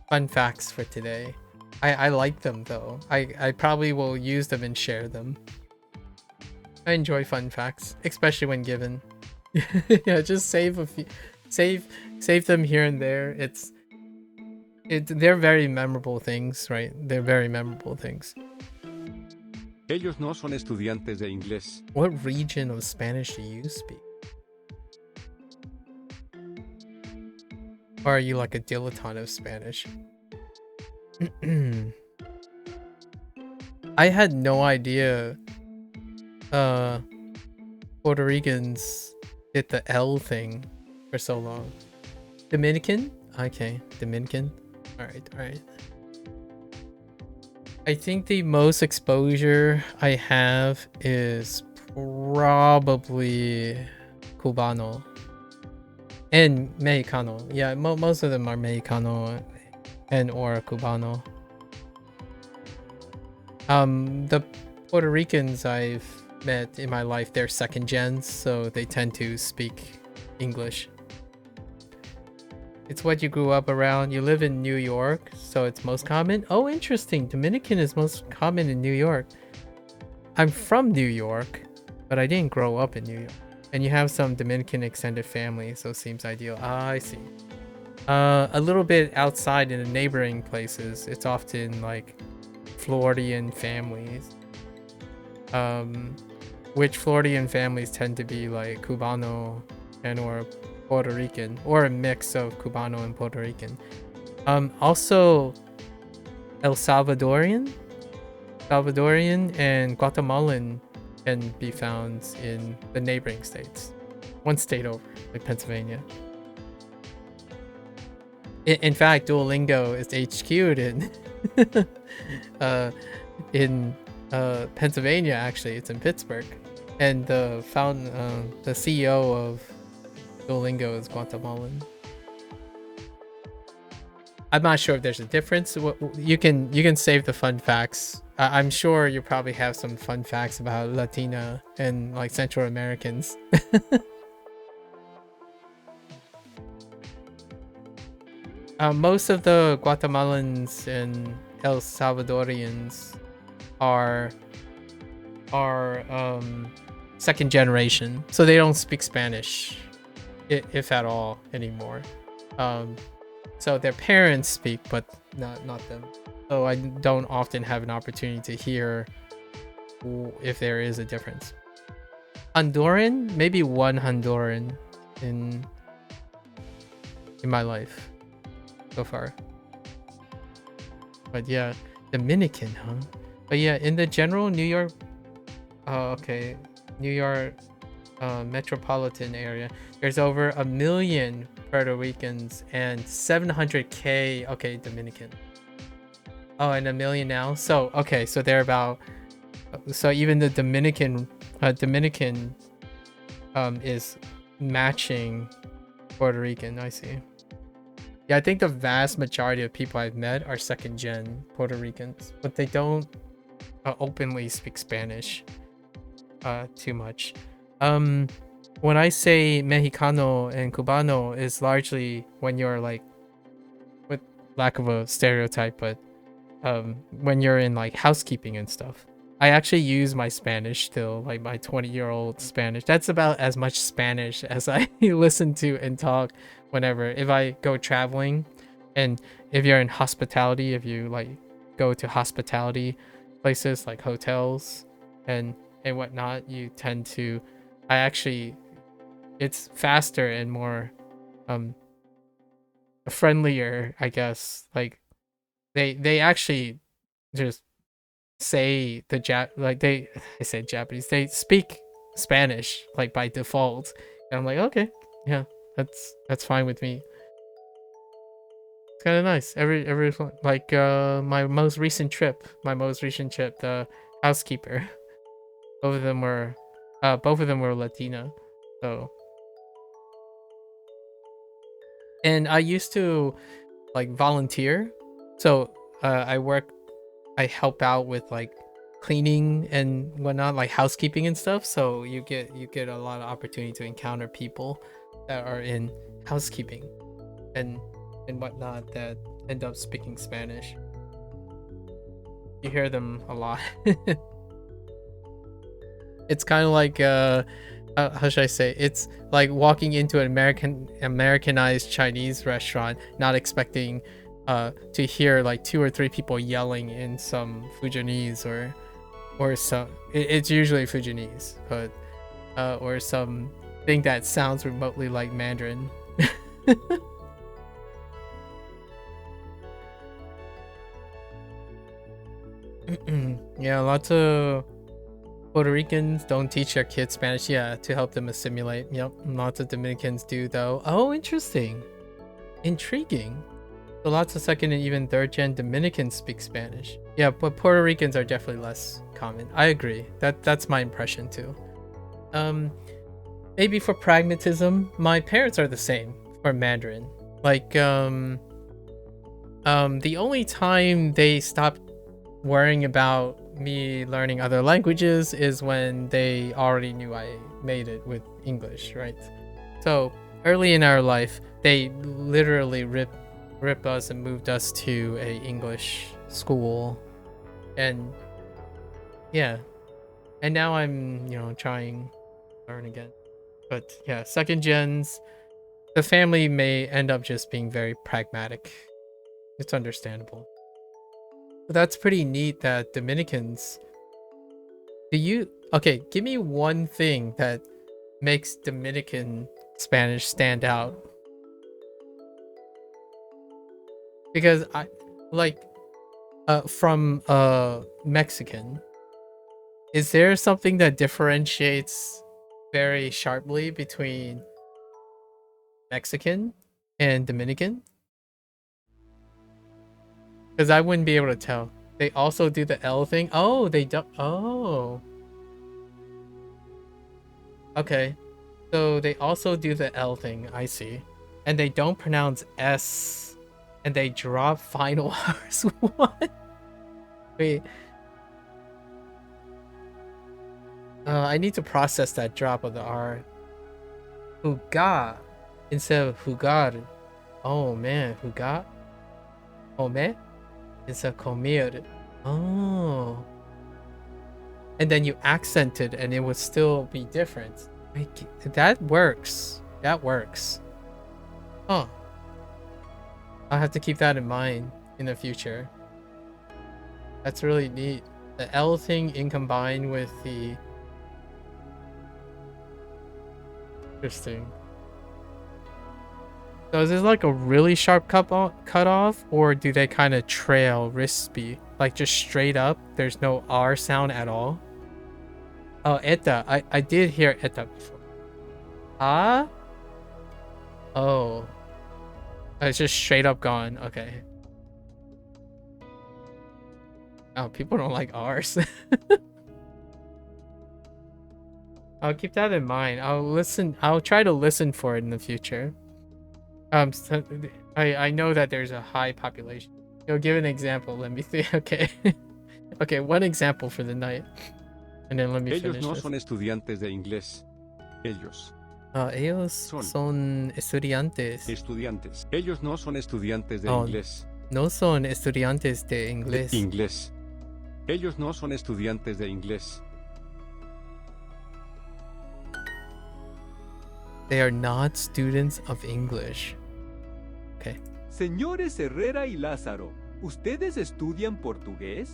fun facts for today. I like them though. I probably will use them and share them. I enjoy fun facts, especially when given. Yeah, just save a few, save them here and there. They're very memorable things, right? They're very memorable things. Ellos no son estudiantes de inglés. What region of Spanish do you speak? Or are you like a dilettante of Spanish? I had no idea Puerto Ricans did the L thing for so long. Dominican? Okay, Dominican. Alright. I think the most exposure I have is probably Cubano and Mexicano. Yeah, most of them are Mexicano and or Cubano. The Puerto Ricans I've met in my life, they're second gens, so they tend to speak English. It's what you grew up around. You live in New York, so it's most common. Oh, interesting. Dominican is most common in New York. I'm from New York, but I didn't grow up in New York. And you have some Dominican extended family, so it seems ideal. Ah, I see. A little bit outside in the neighboring places, it's often like Floridian families. Which Floridian families tend to be like Cubano and or Puerto Rican, or a mix of Cubano and Puerto Rican. Also El Salvadorian and Guatemalan can be found in the neighboring states. One state over, like Pennsylvania. In fact, Duolingo is HQ'd in Pennsylvania. Actually, it's in Pittsburgh, and the CEO of Duolingo is Guatemalan. I'm not sure if there's a difference. You can save the fun facts. I'm sure you probably have some fun facts about Latina and like Central Americans. Most of the Guatemalans and El Salvadorians are second generation, so they don't speak Spanish, if at all, anymore. So their parents speak, but not them. So I don't often have an opportunity to hear if there is a difference. Honduran, maybe one Honduran in my life so far. But yeah, Dominican, huh? But yeah, in the general New York, New York metropolitan area, there's over 1 million Puerto Ricans and 700K, okay, Dominican. Oh, and 1 million now. So okay, so they're about. So even the Dominican is matching Puerto Rican. I see. Yeah, I think the vast majority of people I've met are second gen Puerto Ricans, but they don't openly speak Spanish too much. When I say Mexicano and Cubano is largely when you're like, with lack of a stereotype, but when you're in like housekeeping and stuff. I actually use my Spanish still, like my 20-year-old Spanish. That's about as much Spanish as I listen to and talk whenever. If I go traveling, and if you're in hospitality, if you like go to hospitality places like hotels and whatnot, you tend to, it's faster and more friendlier, I guess. Like they actually just say I say Japanese, they speak Spanish like by default, and I'm like, okay, yeah, that's fine with me. It's kind of nice. Every like my most recent trip, the housekeeper, both of them were Latina. So, and I used to like volunteer, so I help out with like cleaning and whatnot, like housekeeping and stuff. So you get a lot of opportunity to encounter people that are in housekeeping and whatnot that end up speaking Spanish. You hear them a lot. It's kind of like how should I say? It's like walking into an Americanized Chinese restaurant, not expecting to hear like 2 or 3 people yelling in some Fujianese or some. It's usually Fujianese, but or some thing that sounds remotely like Mandarin. Yeah, lots of Puerto Ricans don't teach their kids Spanish, yeah, to help them assimilate. Yep, lots of Dominicans do though. Oh, interesting. Intriguing. So lots of second and even third gen Dominicans speak Spanish. Yeah, but Puerto Ricans are definitely less common. I agree. That's my impression too. Maybe for pragmatism, my parents are the same for Mandarin. Like the only time they stopped worrying about me learning other languages is when they already knew I made it with English, right? So early in our life, they literally ripped us and moved us to a English school, and yeah, and now I'm trying to learn again. But yeah, second gens, the family may end up just being very pragmatic. It's understandable. But that's pretty neat that Dominicans. Okay, give me one thing that makes Dominican Spanish stand out. Because I like from Mexican, is there something that differentiates very sharply between Mexican and Dominican? Because I wouldn't be able to tell. They also do the L thing. Oh, they don't. Oh. Okay. So they also do the L thing. I see. And they don't pronounce S. And they drop final R's. What? Wait. I need to process that drop of the R. Jugar instead of jugar. Oh man, jugar. Comer? It's a comer. Oh. And then you accent it and it would still be different. That works. That works. Huh. I'll have to keep that in mind in the future. That's really neat. The L thing in combined with the... Interesting. So is this like a really sharp cut off, or do they kind of trail rispy? Like just straight up, there's no R sound at all? Oh, eta. I did hear eta before. Ah? Oh. It's just straight up gone. Okay. Oh, people don't like R's. I'll keep that in mind. I'll try to listen for it in the future. So I know that there's a high population. You'll give an example. Let me see. Okay. Okay, one example for the night. And then let me Ellos finish no this. son estudiantes de inglés. Ellos. Ellos son estudiantes. Estudiantes. Ellos no son estudiantes de Oh, inglés. no son estudiantes de inglés. Inglés. Ellos no son estudiantes de inglés. They are not students of English. Okay. Señores Herrera y Lázaro, ¿ustedes estudian portugués?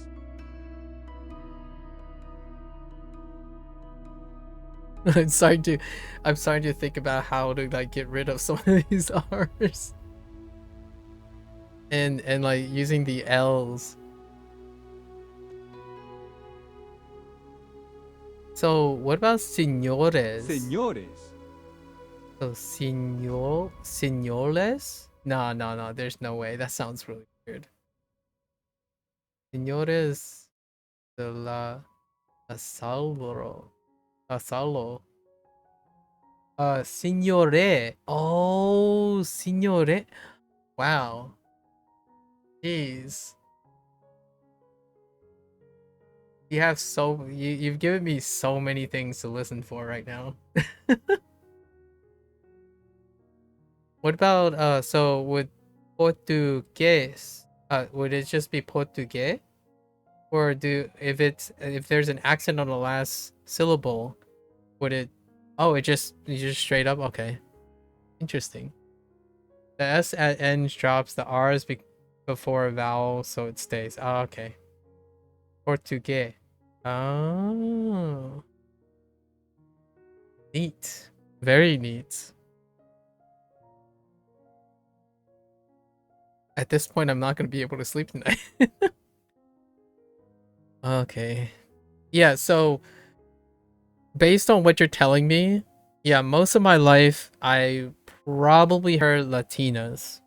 I'm starting to think about how to like get rid of some of these R's. And like using the L's. So what about señores? Señores. So señores? No, there's no way. That sounds really weird. Señores de la Asalo. Signore. Oh, signore. Wow. Jeez. You've given me so many things to listen for right now. What about so with Portuguese? Would it just be Portugués? Or if there's an accent on the last syllable, would it you just straight up? Okay. Interesting. The S at ends drops, the R's before a vowel, so it stays. Oh, okay. Portugués. Oh. Neat. Very neat. At this point, I'm not going to be able to sleep tonight. Okay. Yeah, so based on what you're telling me, yeah, most of my life I probably heard Latinas,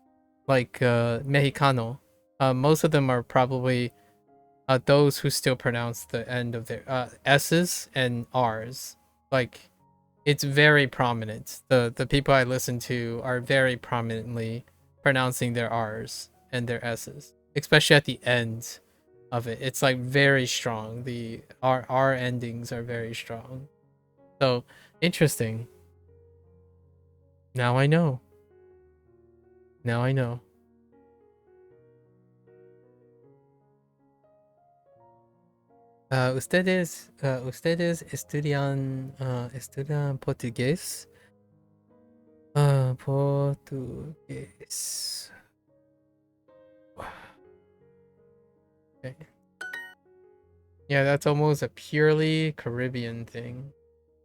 like Mexicano. Most of them are probably those who still pronounce the end of their S's and R's. Like, it's very prominent. The people I listen to are very prominently pronouncing their R's and their S's, especially at the end of it. It's like very strong. The R endings are very strong. So interesting. Now I know. Ustedes estudian portugués. Portugués. Okay. Yeah, that's almost a purely Caribbean thing.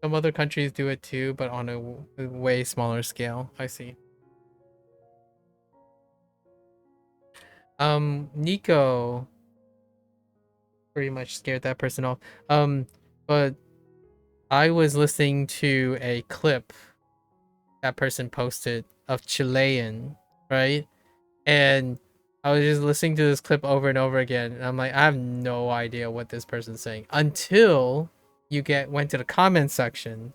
Some other countries do it too, but on a way smaller scale. I see. Nico pretty much scared that person off. But I was listening to a clip that person posted of Chilean, right? And I was just listening to this clip over and over again, and I'm like, I have no idea what this person's saying until you went to the comment section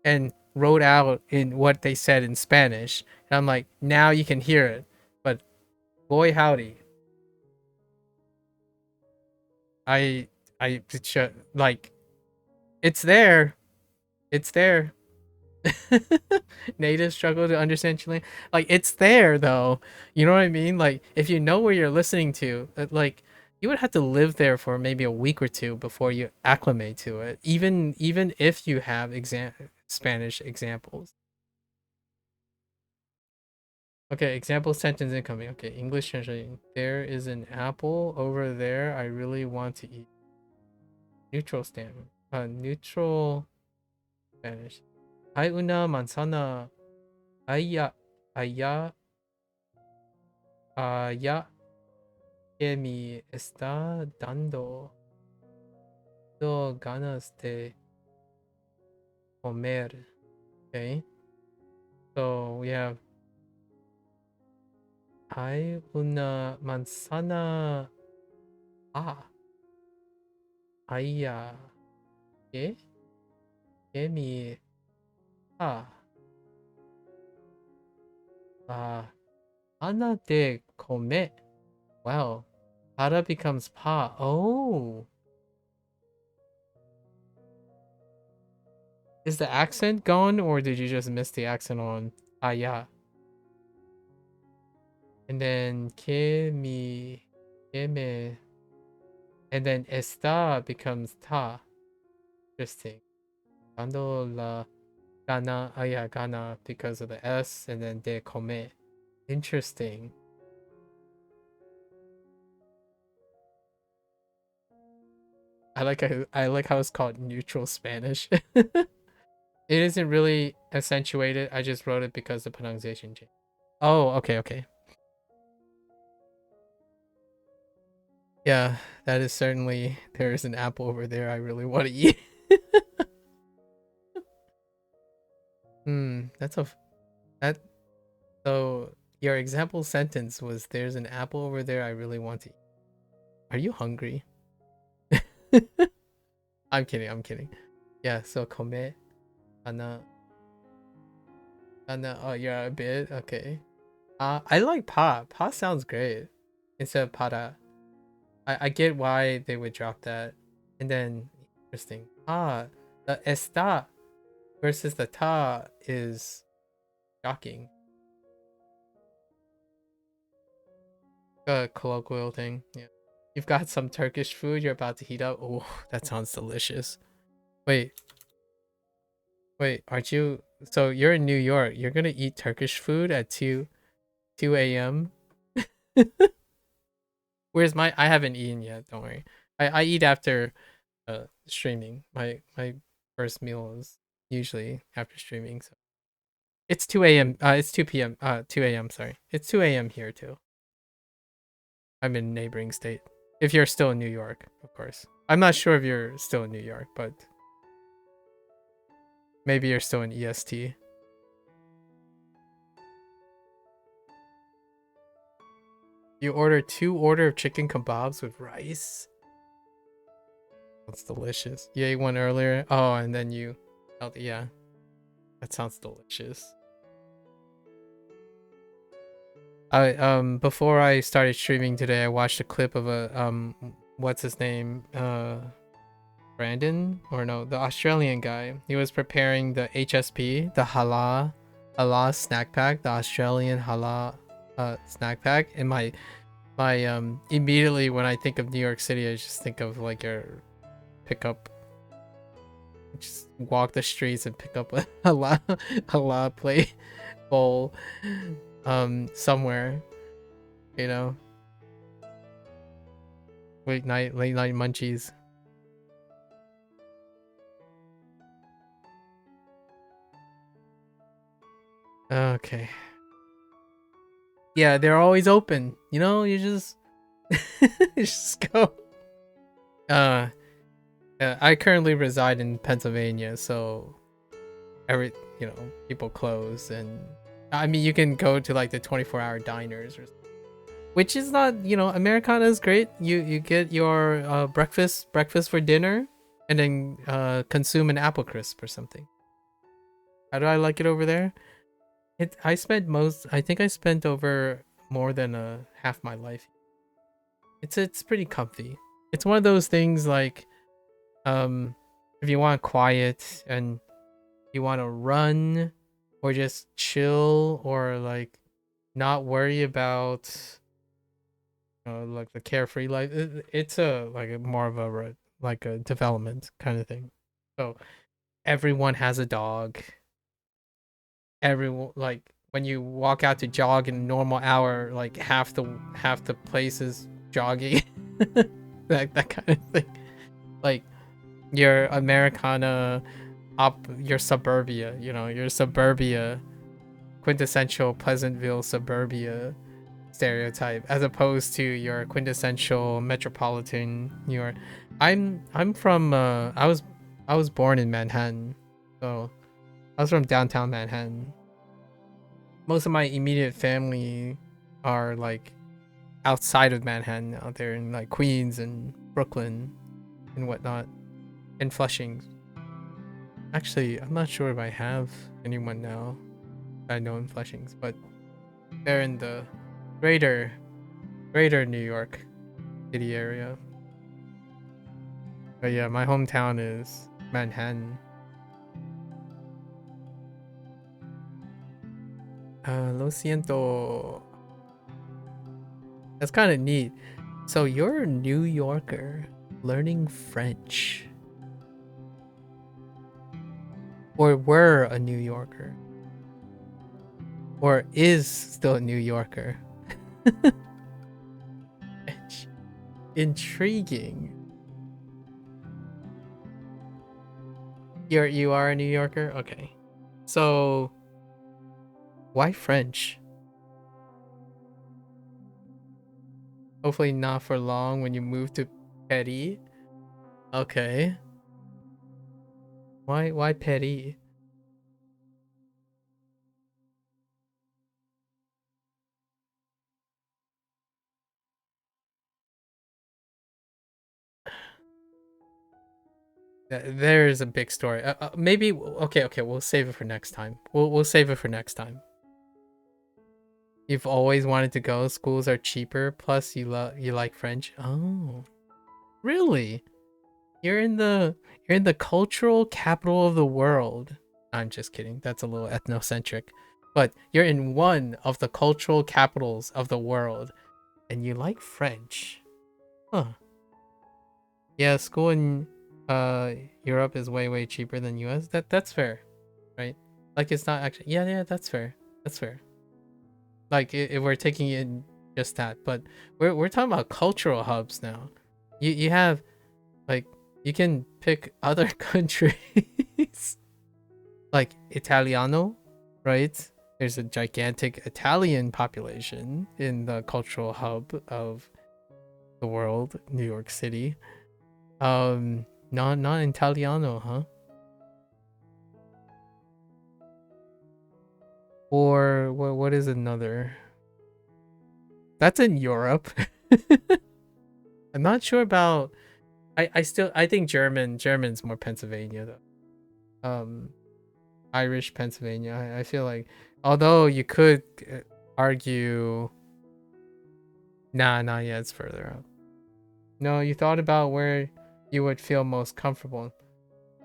and wrote out in what they said in Spanish, and I'm like, now you can hear it. But boy howdy, like, it's there, Natives struggle to understand Chilean. Like it's there though. You know what I mean? Like if you know where you're listening to, like you would have to live there for maybe a week or two before you acclimate to it. Even if you have Spanish examples. Okay, example sentence incoming. Okay, English translation. There is an apple over there I really want to eat. Neutral stamp. Neutral Spanish. Hay una manzana allá que me está dando ganas de comer. Okay. So we have hay una manzana allá que me gana de comer. Wow. Para becomes pa. Oh. Is the accent gone or did you just miss the accent on yeah. And then que me and then está becomes ta. Interesting. Dando la gana yeah, gana because of the S and then de comer. Interesting. I like how it's called neutral Spanish. It isn't really accentuated. I just wrote it because the pronunciation changed. Oh, okay. Yeah, that is certainly, there is an apple over there I really want to eat. So your example sentence was there's an apple over there I really want to eat. Are you hungry? I'm kidding. Yeah, so come ana oh you're a bit okay. I like pa. Pa sounds great instead of para. I get why they would drop that. And then interesting. The está versus the ta is shocking. A colloquial thing. Yeah. You've got some Turkish food you're about to heat up. Oh, that sounds delicious. Wait, aren't you? So you're in New York. You're gonna eat Turkish food at 2 a.m. Where's my? I haven't eaten yet. Don't worry. I eat after streaming. My first meal is usually after streaming. So it's 2 a.m. It's 2 p.m. 2 a.m. Sorry, it's 2 a.m. here too. I'm in a neighboring state. If you're still in New York, of course. I'm not sure if you're still in New York, but maybe you're still in EST. You order 2 order of chicken kebabs with rice. That's delicious. You ate one earlier. Oh, and then you, yeah, that sounds delicious. Before I started streaming today, I watched a clip of a what's his name, Brandon, or no, the Australian guy. He was preparing the HSP, the halal snack pack, the Australian halal snack pack. And my immediately when I think of New York City, I just think of like your pickup. Just walk the streets and pick up a halal plate bowl somewhere, you know. Late night munchies. Okay. Yeah, they're always open. You know, you just just go. I currently reside in Pennsylvania, so people close, and I mean you can go to like the 24-hour diners, which is not, Americana is great. You get your breakfast for dinner, and then consume an apple crisp or something. How do I like it over there? I think I spent over more than half my life. It's pretty comfy. It's one of those things like, if you want quiet and you want to run or just chill or like not worry about like the carefree life. It's a like a more of a like a development kind of thing. So everyone has a dog. Everyone like when you walk out to jog in a normal hour, like half the place is jogging. that kind of thing. Like your Americana your suburbia, your suburbia, quintessential Pleasantville suburbia stereotype, as opposed to your quintessential metropolitan New York. I'm from I was born in Manhattan, so I was from downtown Manhattan. Most of my immediate family are like outside of Manhattan, out there in like Queens and Brooklyn and whatnot, and Flushing. Actually, I'm not sure if I have anyone now I know in Flushings, but they're in the greater New York City area. But yeah, my hometown is Manhattan. Lo siento. That's kind of neat. So you're a New Yorker learning French. Or were a New Yorker. Or is still a New Yorker. Intriguing. You are a New Yorker? Okay. So why French? Hopefully not for long when you move to Paris. Okay. Why Paris? There is a big story. Maybe okay, we'll save it for next time. We'll save it for next time. You've always wanted to go. Schools are cheaper. Plus, you like French. Oh, really? You're in the cultural capital of the world. I'm just kidding. That's a little ethnocentric. But you're in one of the cultural capitals of the world, and you like French. Huh. Yeah, school in Europe is way cheaper than US. That's fair, right? Like it's not actually yeah, that's fair. That's fair. Like if we're taking in just that, but we're talking about cultural hubs now. You have like you can pick other countries like Italiano, right? There's a gigantic Italian population in the cultural hub of the world, New York City. Not Italiano, huh? Or what is another? That's in Europe. I'm not sure about. I think German's more Pennsylvania though. Irish Pennsylvania. I feel like although you could argue. Nah, yeah, it's further out. No, you thought about where you would feel most comfortable.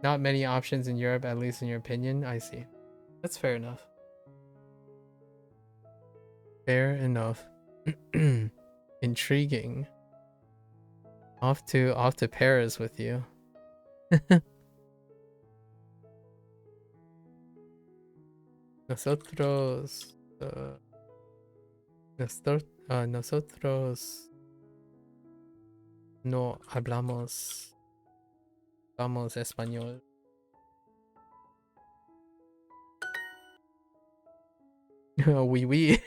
Not many options in Europe, at least in your opinion. I see. That's fair enough. Fair enough. Intriguing. Off to Paris with you. Nosotros no hablamos español. Oui.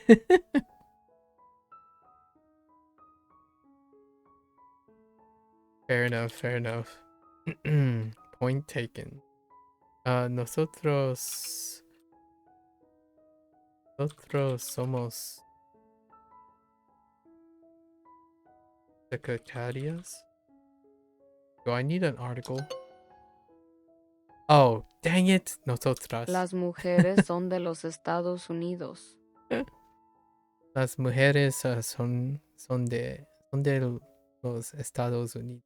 Fair enough. Point taken. Nosotros somos secretarias. Do I need an article? Oh, dang it. Nosotras. Las mujeres son de los Estados Unidos. Las mujeres son de los Estados Unidos.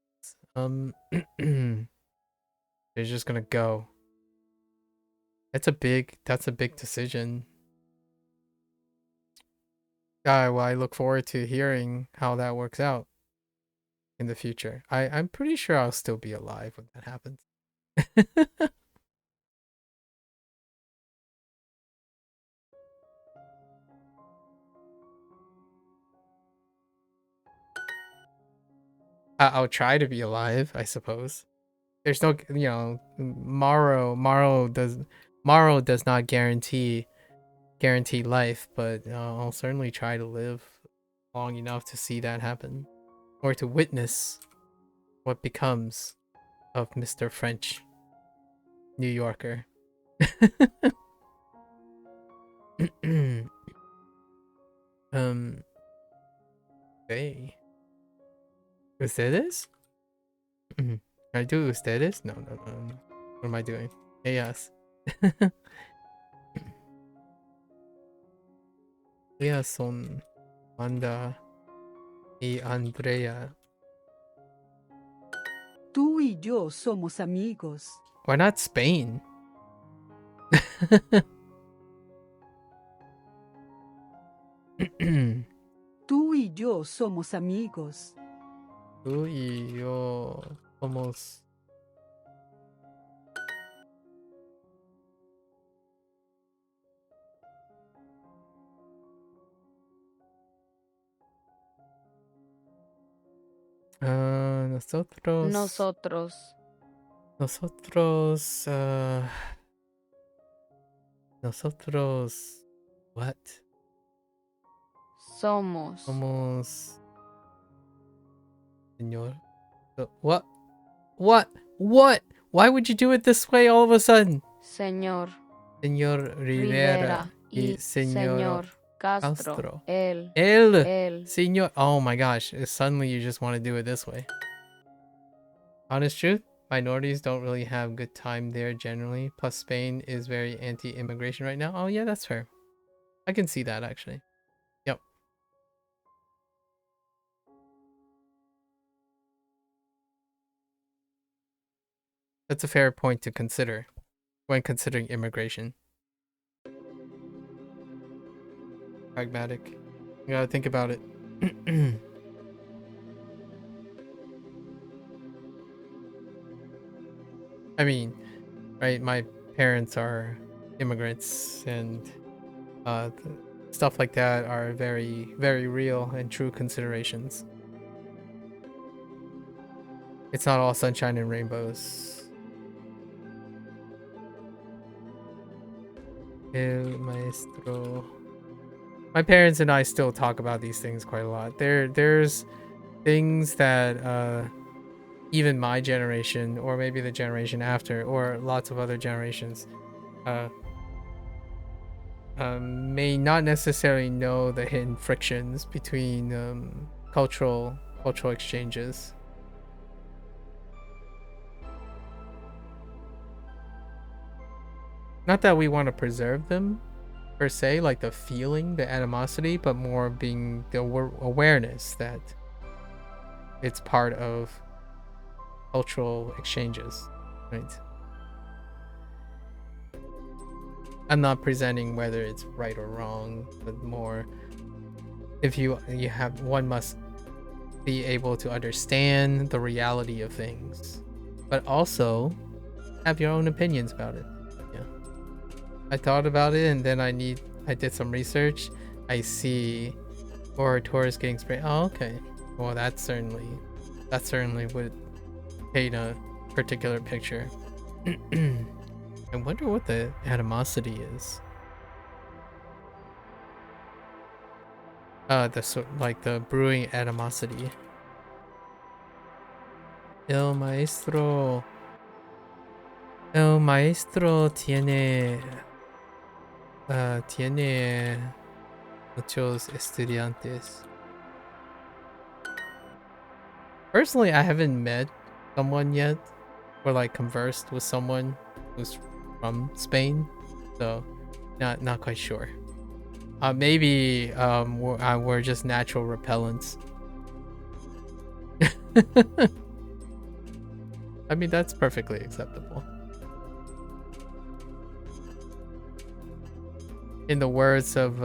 They're just gonna go. That's a big decision. Well, I look forward to hearing how that works out in the future. I'm pretty sure I'll still be alive when that happens. I'll try to be alive, I suppose. There's no, Morrow does not guarantee life, but I'll certainly try to live long enough to see that happen, or to witness what becomes of Mr. French New Yorker. Hey. ¿Ustedes? Can I do ustedes? No. What am I doing? Ellas. Ellas son Wanda y Andrea. Tú y yo somos amigos. Why not Spain? Tú y yo somos amigos. Tú y yo somos... nosotros... Nosotros... What? Somos... Señor... What? Why would you do it this way all of a sudden? Señor Rivera y Señor Castro. El. Señor... Oh my gosh, suddenly you just want to do it this way. Honest truth, minorities don't really have good time there generally. Plus Spain is very anti-immigration right now. Oh yeah, that's fair. I can see that actually. Yep. That's a fair point to consider when considering immigration. Pragmatic. You gotta think about it. I mean, right, my parents are immigrants, and stuff like that are very, very real and true considerations. It's not all sunshine and rainbows. El maestro. My parents and I still talk about these things quite a lot. There's things that even my generation, or maybe the generation after, or lots of other generations, may not necessarily know the hidden frictions between cultural exchanges. Not that we want to preserve them, per se, like the feeling, the animosity, but more being the awareness that it's part of cultural exchanges, right? I'm not presenting whether it's right or wrong, but more if one must be able to understand the reality of things, but also have your own opinions about it. Yeah, I thought about it, and then I did some research. I see orators getting sprayed. Oh, okay. Well, that certainly would paint a particular picture. I wonder what the animosity is. The brewing animosity. El maestro tiene muchos estudiantes. Personally, I haven't met someone yet, or like conversed with someone who's from Spain, so not quite sure. Maybe we're just natural repellents. I mean, that's perfectly acceptable. in the words of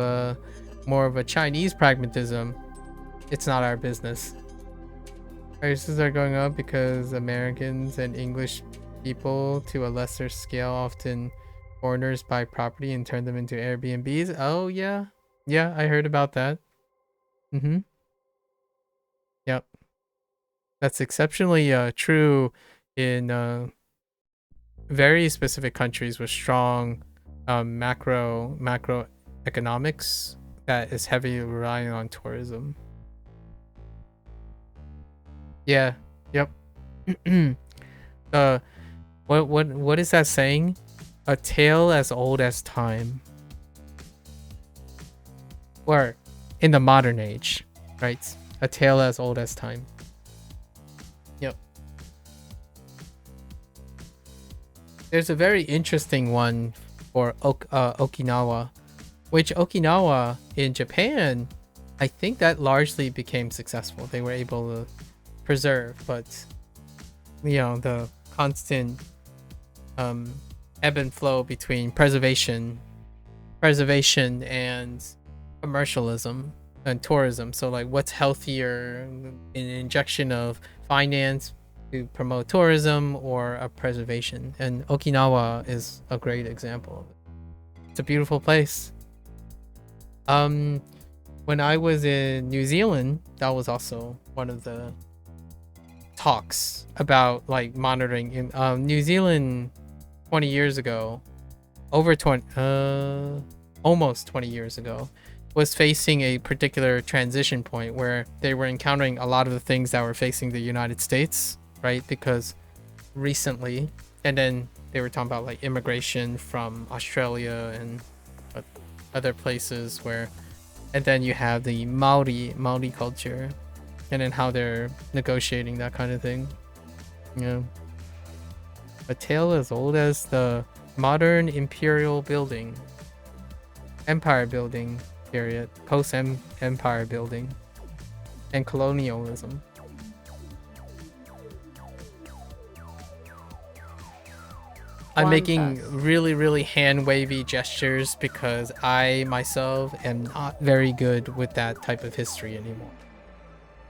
more of a Chinese pragmatism, it's not our business. Prices are going up because Americans and English people to a lesser scale, often foreigners, buy property and turn them into Airbnbs. Oh yeah. Yeah, I heard about that. Mm-hmm. Yep. That's exceptionally true in very specific countries with strong macroeconomics that is heavily relying on tourism. Yeah. Yep. What is that saying? A tale as old as time. Or in the modern age, right? A tale as old as time. Yep. There's a very interesting one for Okinawa, which Okinawa in Japan, I think that largely became successful. They were able to preserve, but you know, the constant ebb and flow between preservation and commercialism and tourism. So like, what's healthier, an injection of finance to promote tourism or a preservation? And Okinawa is a great example. It's a beautiful place. When I was in New Zealand, that was also one of the talks about like monitoring in New Zealand 20 years ago, almost 20 years ago, was facing a particular transition point where they were encountering a lot of the things that were facing the United States, right? Because recently, and then they were talking about like immigration from Australia and other places where, and then you have the Maori culture, and then how they're negotiating that kind of thing. Yeah. A tale as old as the modern imperial building, empire building period, post-empire building, and colonialism. I'm making really hand-wavy gestures because I myself am not very good with that type of history anymore.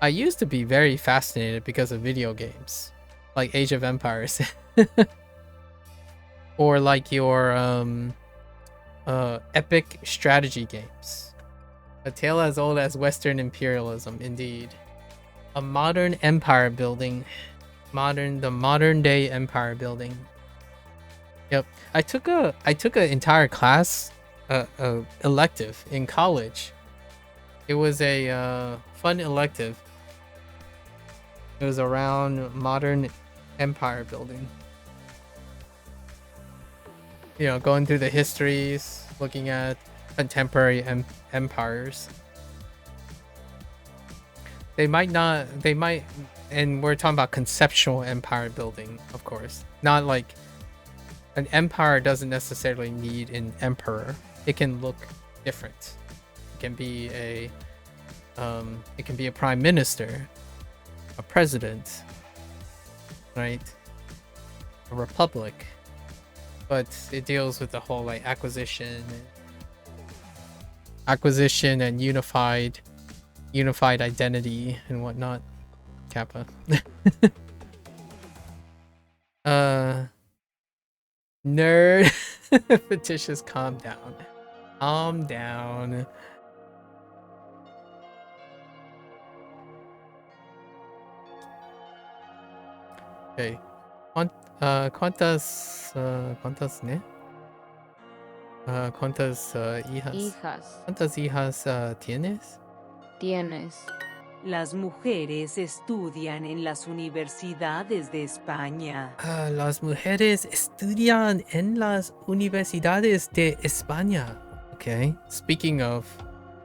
I used to be very fascinated because of video games, like Age of Empires, or like your epic strategy games. A tale as old as Western imperialism, indeed. A modern empire building, the modern day empire building. Yep, I took an entire class, elective in college. It was a fun elective. It was around modern empire building. You know, going through the histories, looking at contemporary empires. They might, and we're talking about conceptual empire building, of course. Not like an empire doesn't necessarily need an emperor. It can look different. It can be a prime minister, a president, right? A republic. But it deals with the whole like acquisition and unified identity and whatnot. Kappa. Nerd. Fictitious, calm down. Calm down. Okay. ¿Cuántas ne? ¿Cuántas hijas? ¿Cuántas hijas tienes? Tienes. Las mujeres estudian en las universidades de España. Las mujeres estudian en las universidades de España. Okay. Speaking of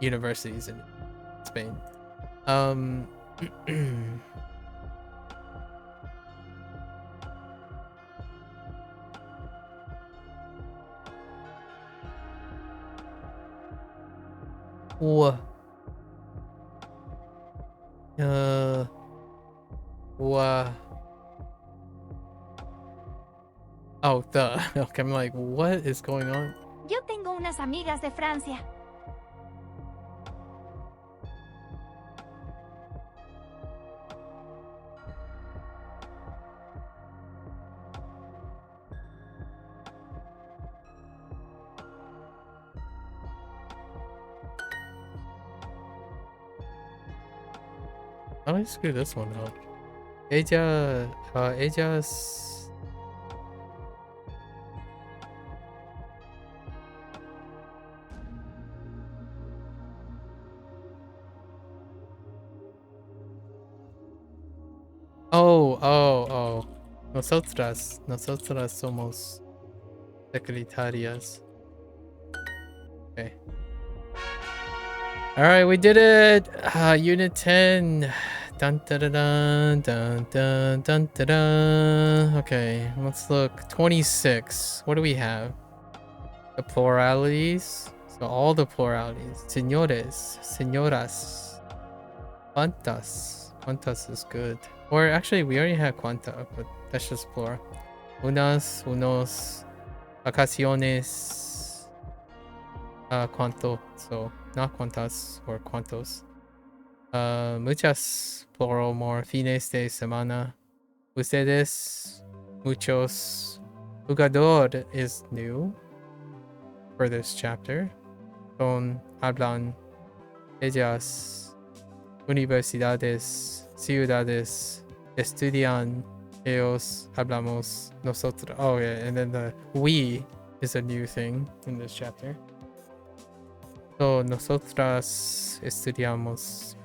universities in Spain. What? Oh, okay, I'm like, what is going on? Yo tengo unas amigas de Francia. How did I screw this one up? Ellas. Oh. Nosotras somos secretarias. Okay. Alright, we did it! Unit 10. Dun dun dun dun dun dun dun dun. Okay, let's look. 26. What do we have? The pluralities. So all the pluralities. Señores, señoras. Cuantas. Cuantas is good. Or actually, we already had cuanta, but that's just plural. Unas, unos, vacaciones. Cuanto. So not cuantas or cuantos. Muchas, plural, more. Fines de semana. Ustedes, muchos. Jugador is new for this chapter. Son, hablan. Ellas, universidades, ciudades, estudian. Ellos, hablamos. Nosotros. Oh yeah, and then the we is a new thing in this chapter. So, nosotras estudiamos.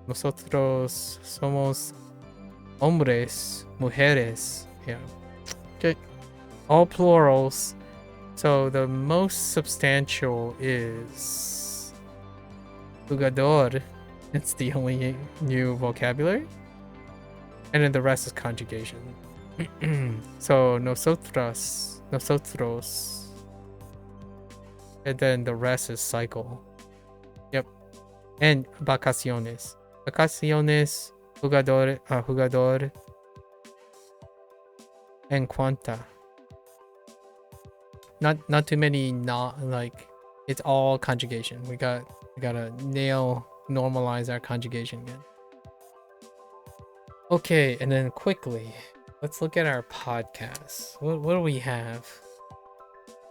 Nosotros somos hombres, mujeres. Yeah. Okay. All plurals. So, the most substantial is jugador. It's the only new vocabulary. And then the rest is conjugation. So, nosotras, nosotros. And then the rest is cycle. Yep. And vacaciones. Vacaciones, jugador, jugador, and cuanta. Not too many. Not like it's all conjugation. We gotta normalize our conjugation again. Okay, and then quickly, let's look at our podcast. What do we have?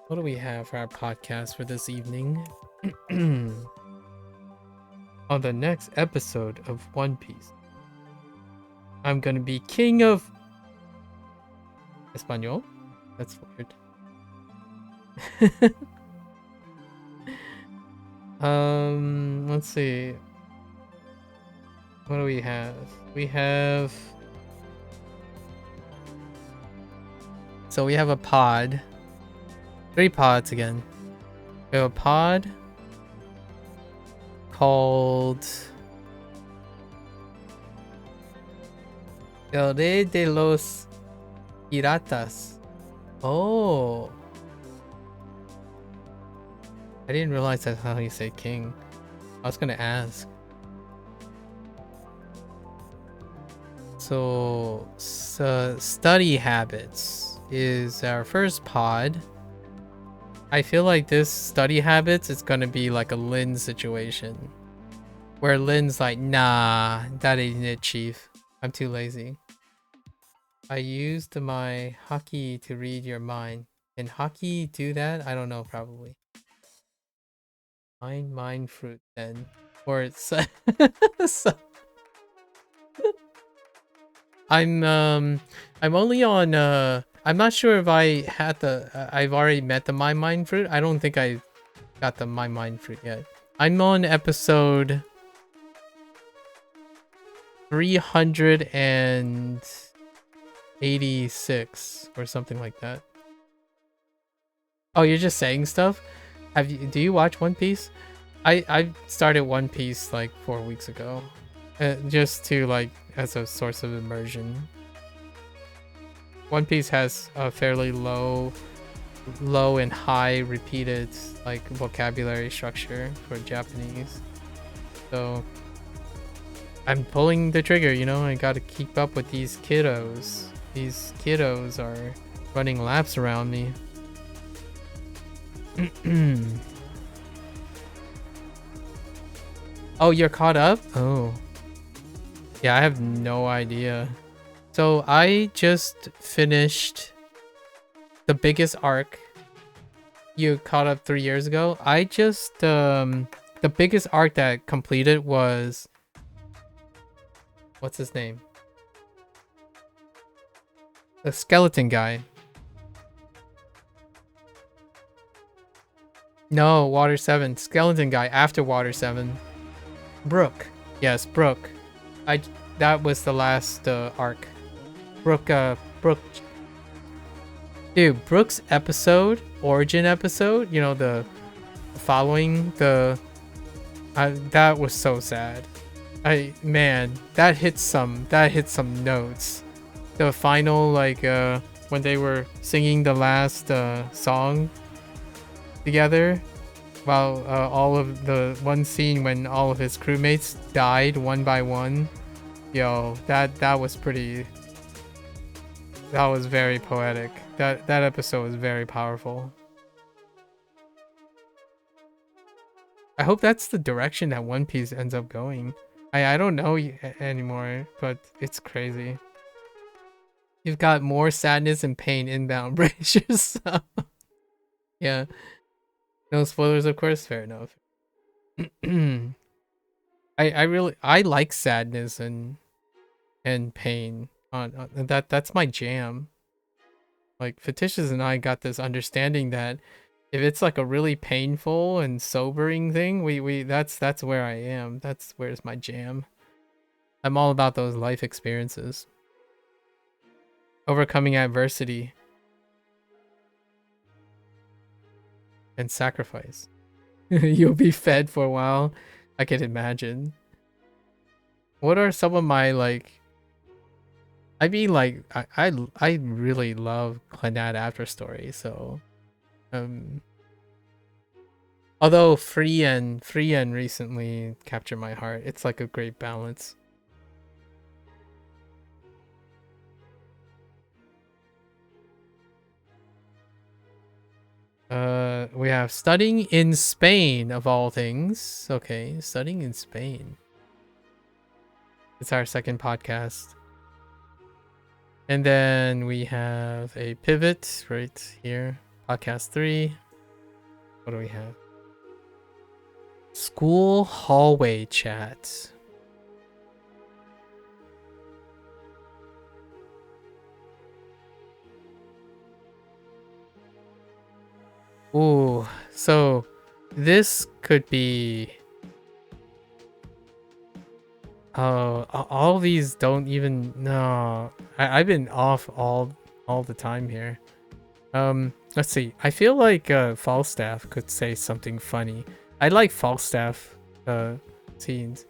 What do we have for our podcast for this evening? On the next episode of One Piece, I'm gonna be king of Espanol. That's weird. Let's see. What do we have? We have... So we have a pod. 3 pods again. We have a pod called El Rey de los Piratas. Oh. I didn't realize that's how you say king. I was gonna ask. So, study habits is our first pod. I feel like this study habits is gonna be like a Lin situation. Where Lin's like, nah, that ain't it, chief. I'm too lazy. I used my hockey to read your mind. Can hockey do that? I don't know, probably. Mind fruit then. Or it's so I'm only on I'm not sure if I had the I've already met the mind fruit. I don't think I got the mind fruit yet. I'm on episode 386 or something like that. Oh, you're just saying stuff? Do you watch One Piece? I started One Piece like 4 weeks ago. Just to like as a source of immersion. One Piece has a fairly low and high repeated like vocabulary structure for Japanese. So I'm pulling the trigger, you know, I gotta keep up with these kiddos. These kiddos are running laps around me. Oh, you're caught up? Oh. Yeah, I have no idea. So I just finished the biggest arc. You caught up 3 years ago. I just the biggest arc that completed was, what's his name? The skeleton guy. No, Water 7. Skeleton guy after Water 7. Brooke. Yes, Brooke. That was the last arc. Brooke. Dude, Brooke's episode, origin episode, you know, the following the that was so sad. Man, that hit some notes. The final, like when they were singing the last song together, while all of the one scene when all of his crewmates died one by one. Yo, that was pretty. That was very poetic. That episode was very powerful. I hope that's the direction that One Piece ends up going. I don't know anymore, but it's crazy. You've got more sadness and pain inbound. Brace yourself. Yeah. No spoilers, of course. Fair enough. I like sadness and pain. That's my jam. Like Fictitious and I got this understanding that if it's like a really painful and sobering thing, that's where I am. That's where's my jam. I'm all about those life experiences. Overcoming adversity and sacrifice. You'll be fed for a while. I can imagine. What are some of my like? I mean, like I really love Clannad After Story. So, although Free End recently captured my heart. It's like a great balance. We have studying in Spain of all things. Okay, studying in Spain. It's our second podcast. And then we have a pivot right here. Podcast 3. What do we have? School hallway chat. Ooh, so this could be... Oh, all these don't even... No, I've been off all the time here. Let's see. I feel like Falstaff could say something funny. I like Falstaff scenes.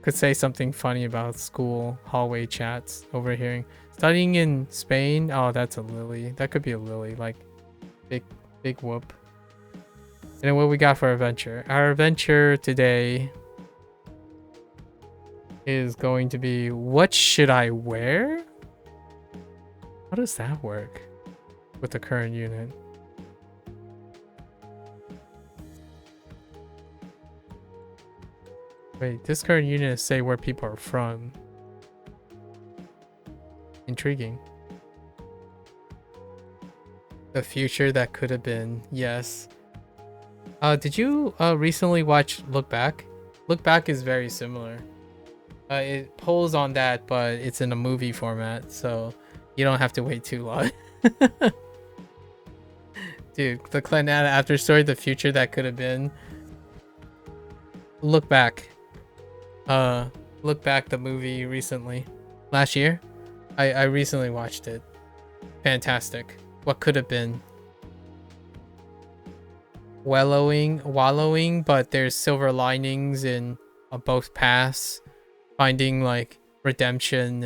Could say something funny about school hallway chats overhearing. Studying in Spain. Oh, that's a Lily. That could be a Lily. Like big whoop. And then what we got for our adventure? Our adventure today is going to be, what should I wear? How does that work with the current unit? Wait, this current unit is say where people are from. Intriguing. The future that could have been. Yes. Did you recently watch Look Back? Look Back is very similar. It pulls on that, but it's in a movie format, so you don't have to wait too long. Dude, the Clannad After Story, the future that could have been. Look Back. Look Back, the movie recently. Last year? I recently watched it. Fantastic. What could have been. Wallowing, but there's silver linings in both paths. Finding like redemption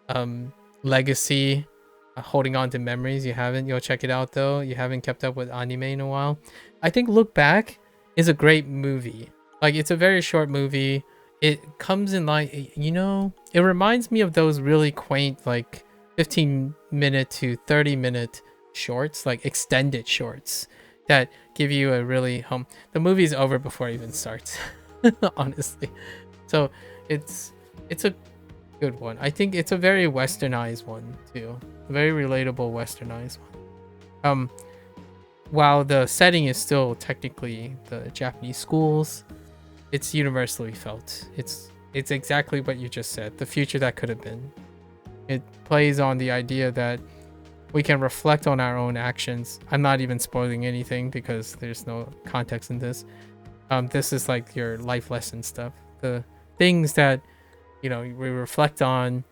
and legacy, holding on to memories. You'll check it out though. You haven't kept up with anime in a while. I think Look Back is a great movie. Like, it's a very short movie. It comes in like, you know, it reminds me of those really quaint like 15-minute to 30-minute shorts, like extended shorts that give you a really the movie's over before it even starts. honestly. So it's a good one. I think it's a very westernized one too. A very relatable westernized one. While the setting is still technically the Japanese schools, it's universally felt. It's exactly what you just said. The future that could have been. It plays on the idea that we can reflect on our own actions. I'm not even spoiling anything because there's no context in this. This is like your life lesson stuff. The things that, we reflect on,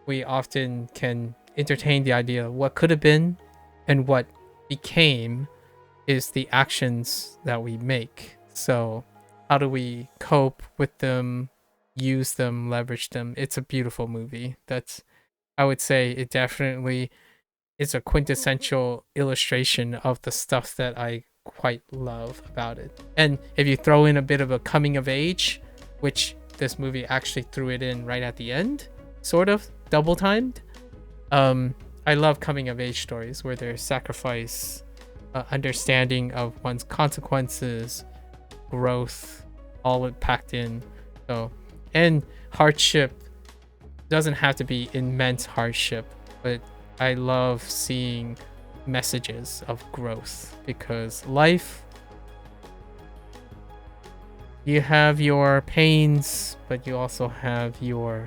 we often can entertain the idea of what could have been, and what became is the actions that we make. So how do we cope with them, use them, leverage them? It's a beautiful movie. I would say it definitely is a quintessential illustration of the stuff that I quite love about it. And if you throw in a bit of a coming of age, which this movie actually threw it in right at the end, sort of double timed. I love coming of age stories where there's sacrifice, understanding of one's consequences, growth, all it packed in. So, and hardship doesn't have to be immense hardship, but I love seeing messages of growth, because life, you have your pains, but you also have your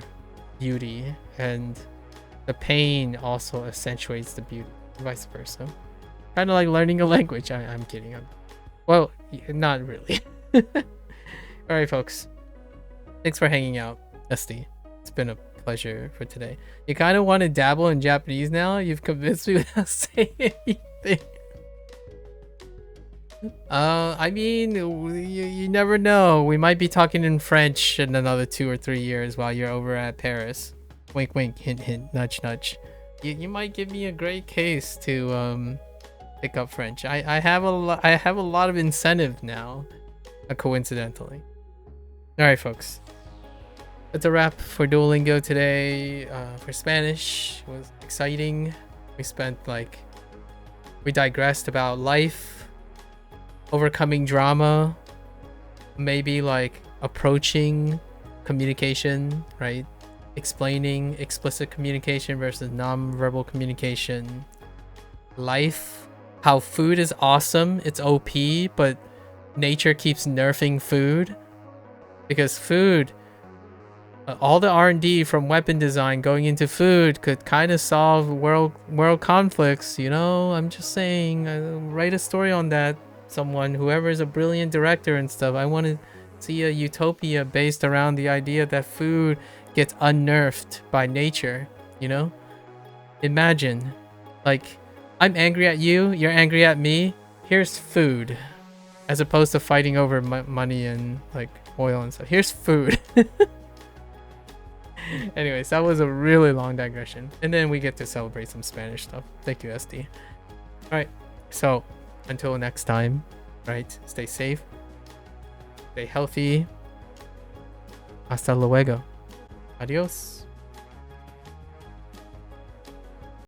beauty, and the pain also accentuates the beauty, vice versa. Kind of like learning a language. I'm kidding. Well, not really. All right, folks. Thanks for hanging out, SD. It's been a pleasure for today. You kind of want to dabble in Japanese now? You've convinced me without saying anything. I mean, you never know. We might be talking in French in another 2 or 3 years while you're over at Paris. Wink, wink, hint, hint, nudge, nudge. You might give me a great case to pick up French. I have a lot of incentive now, coincidentally. All right, folks. That's a wrap for Duolingo today. For Spanish, it was exciting. We digressed about life, overcoming drama, maybe like approaching communication, right? Explaining explicit communication versus non-verbal communication. Life, how food is awesome, it's OP, but nature keeps nerfing food. Because food, all the R&D from weapon design going into food could kind of solve world conflicts, I'm just saying, write a story on that. Whoever is a brilliant director and stuff. I want to see a utopia based around the idea that food gets unnerved by nature, Imagine, I'm angry at you, you're angry at me, here's food. As opposed to fighting over money and oil and stuff. Here's food. Anyways, that was a really long digression. And then we get to celebrate some Spanish stuff. Thank you, SD. Alright, so until next time, right? Stay safe. Stay healthy. Hasta luego. Adios.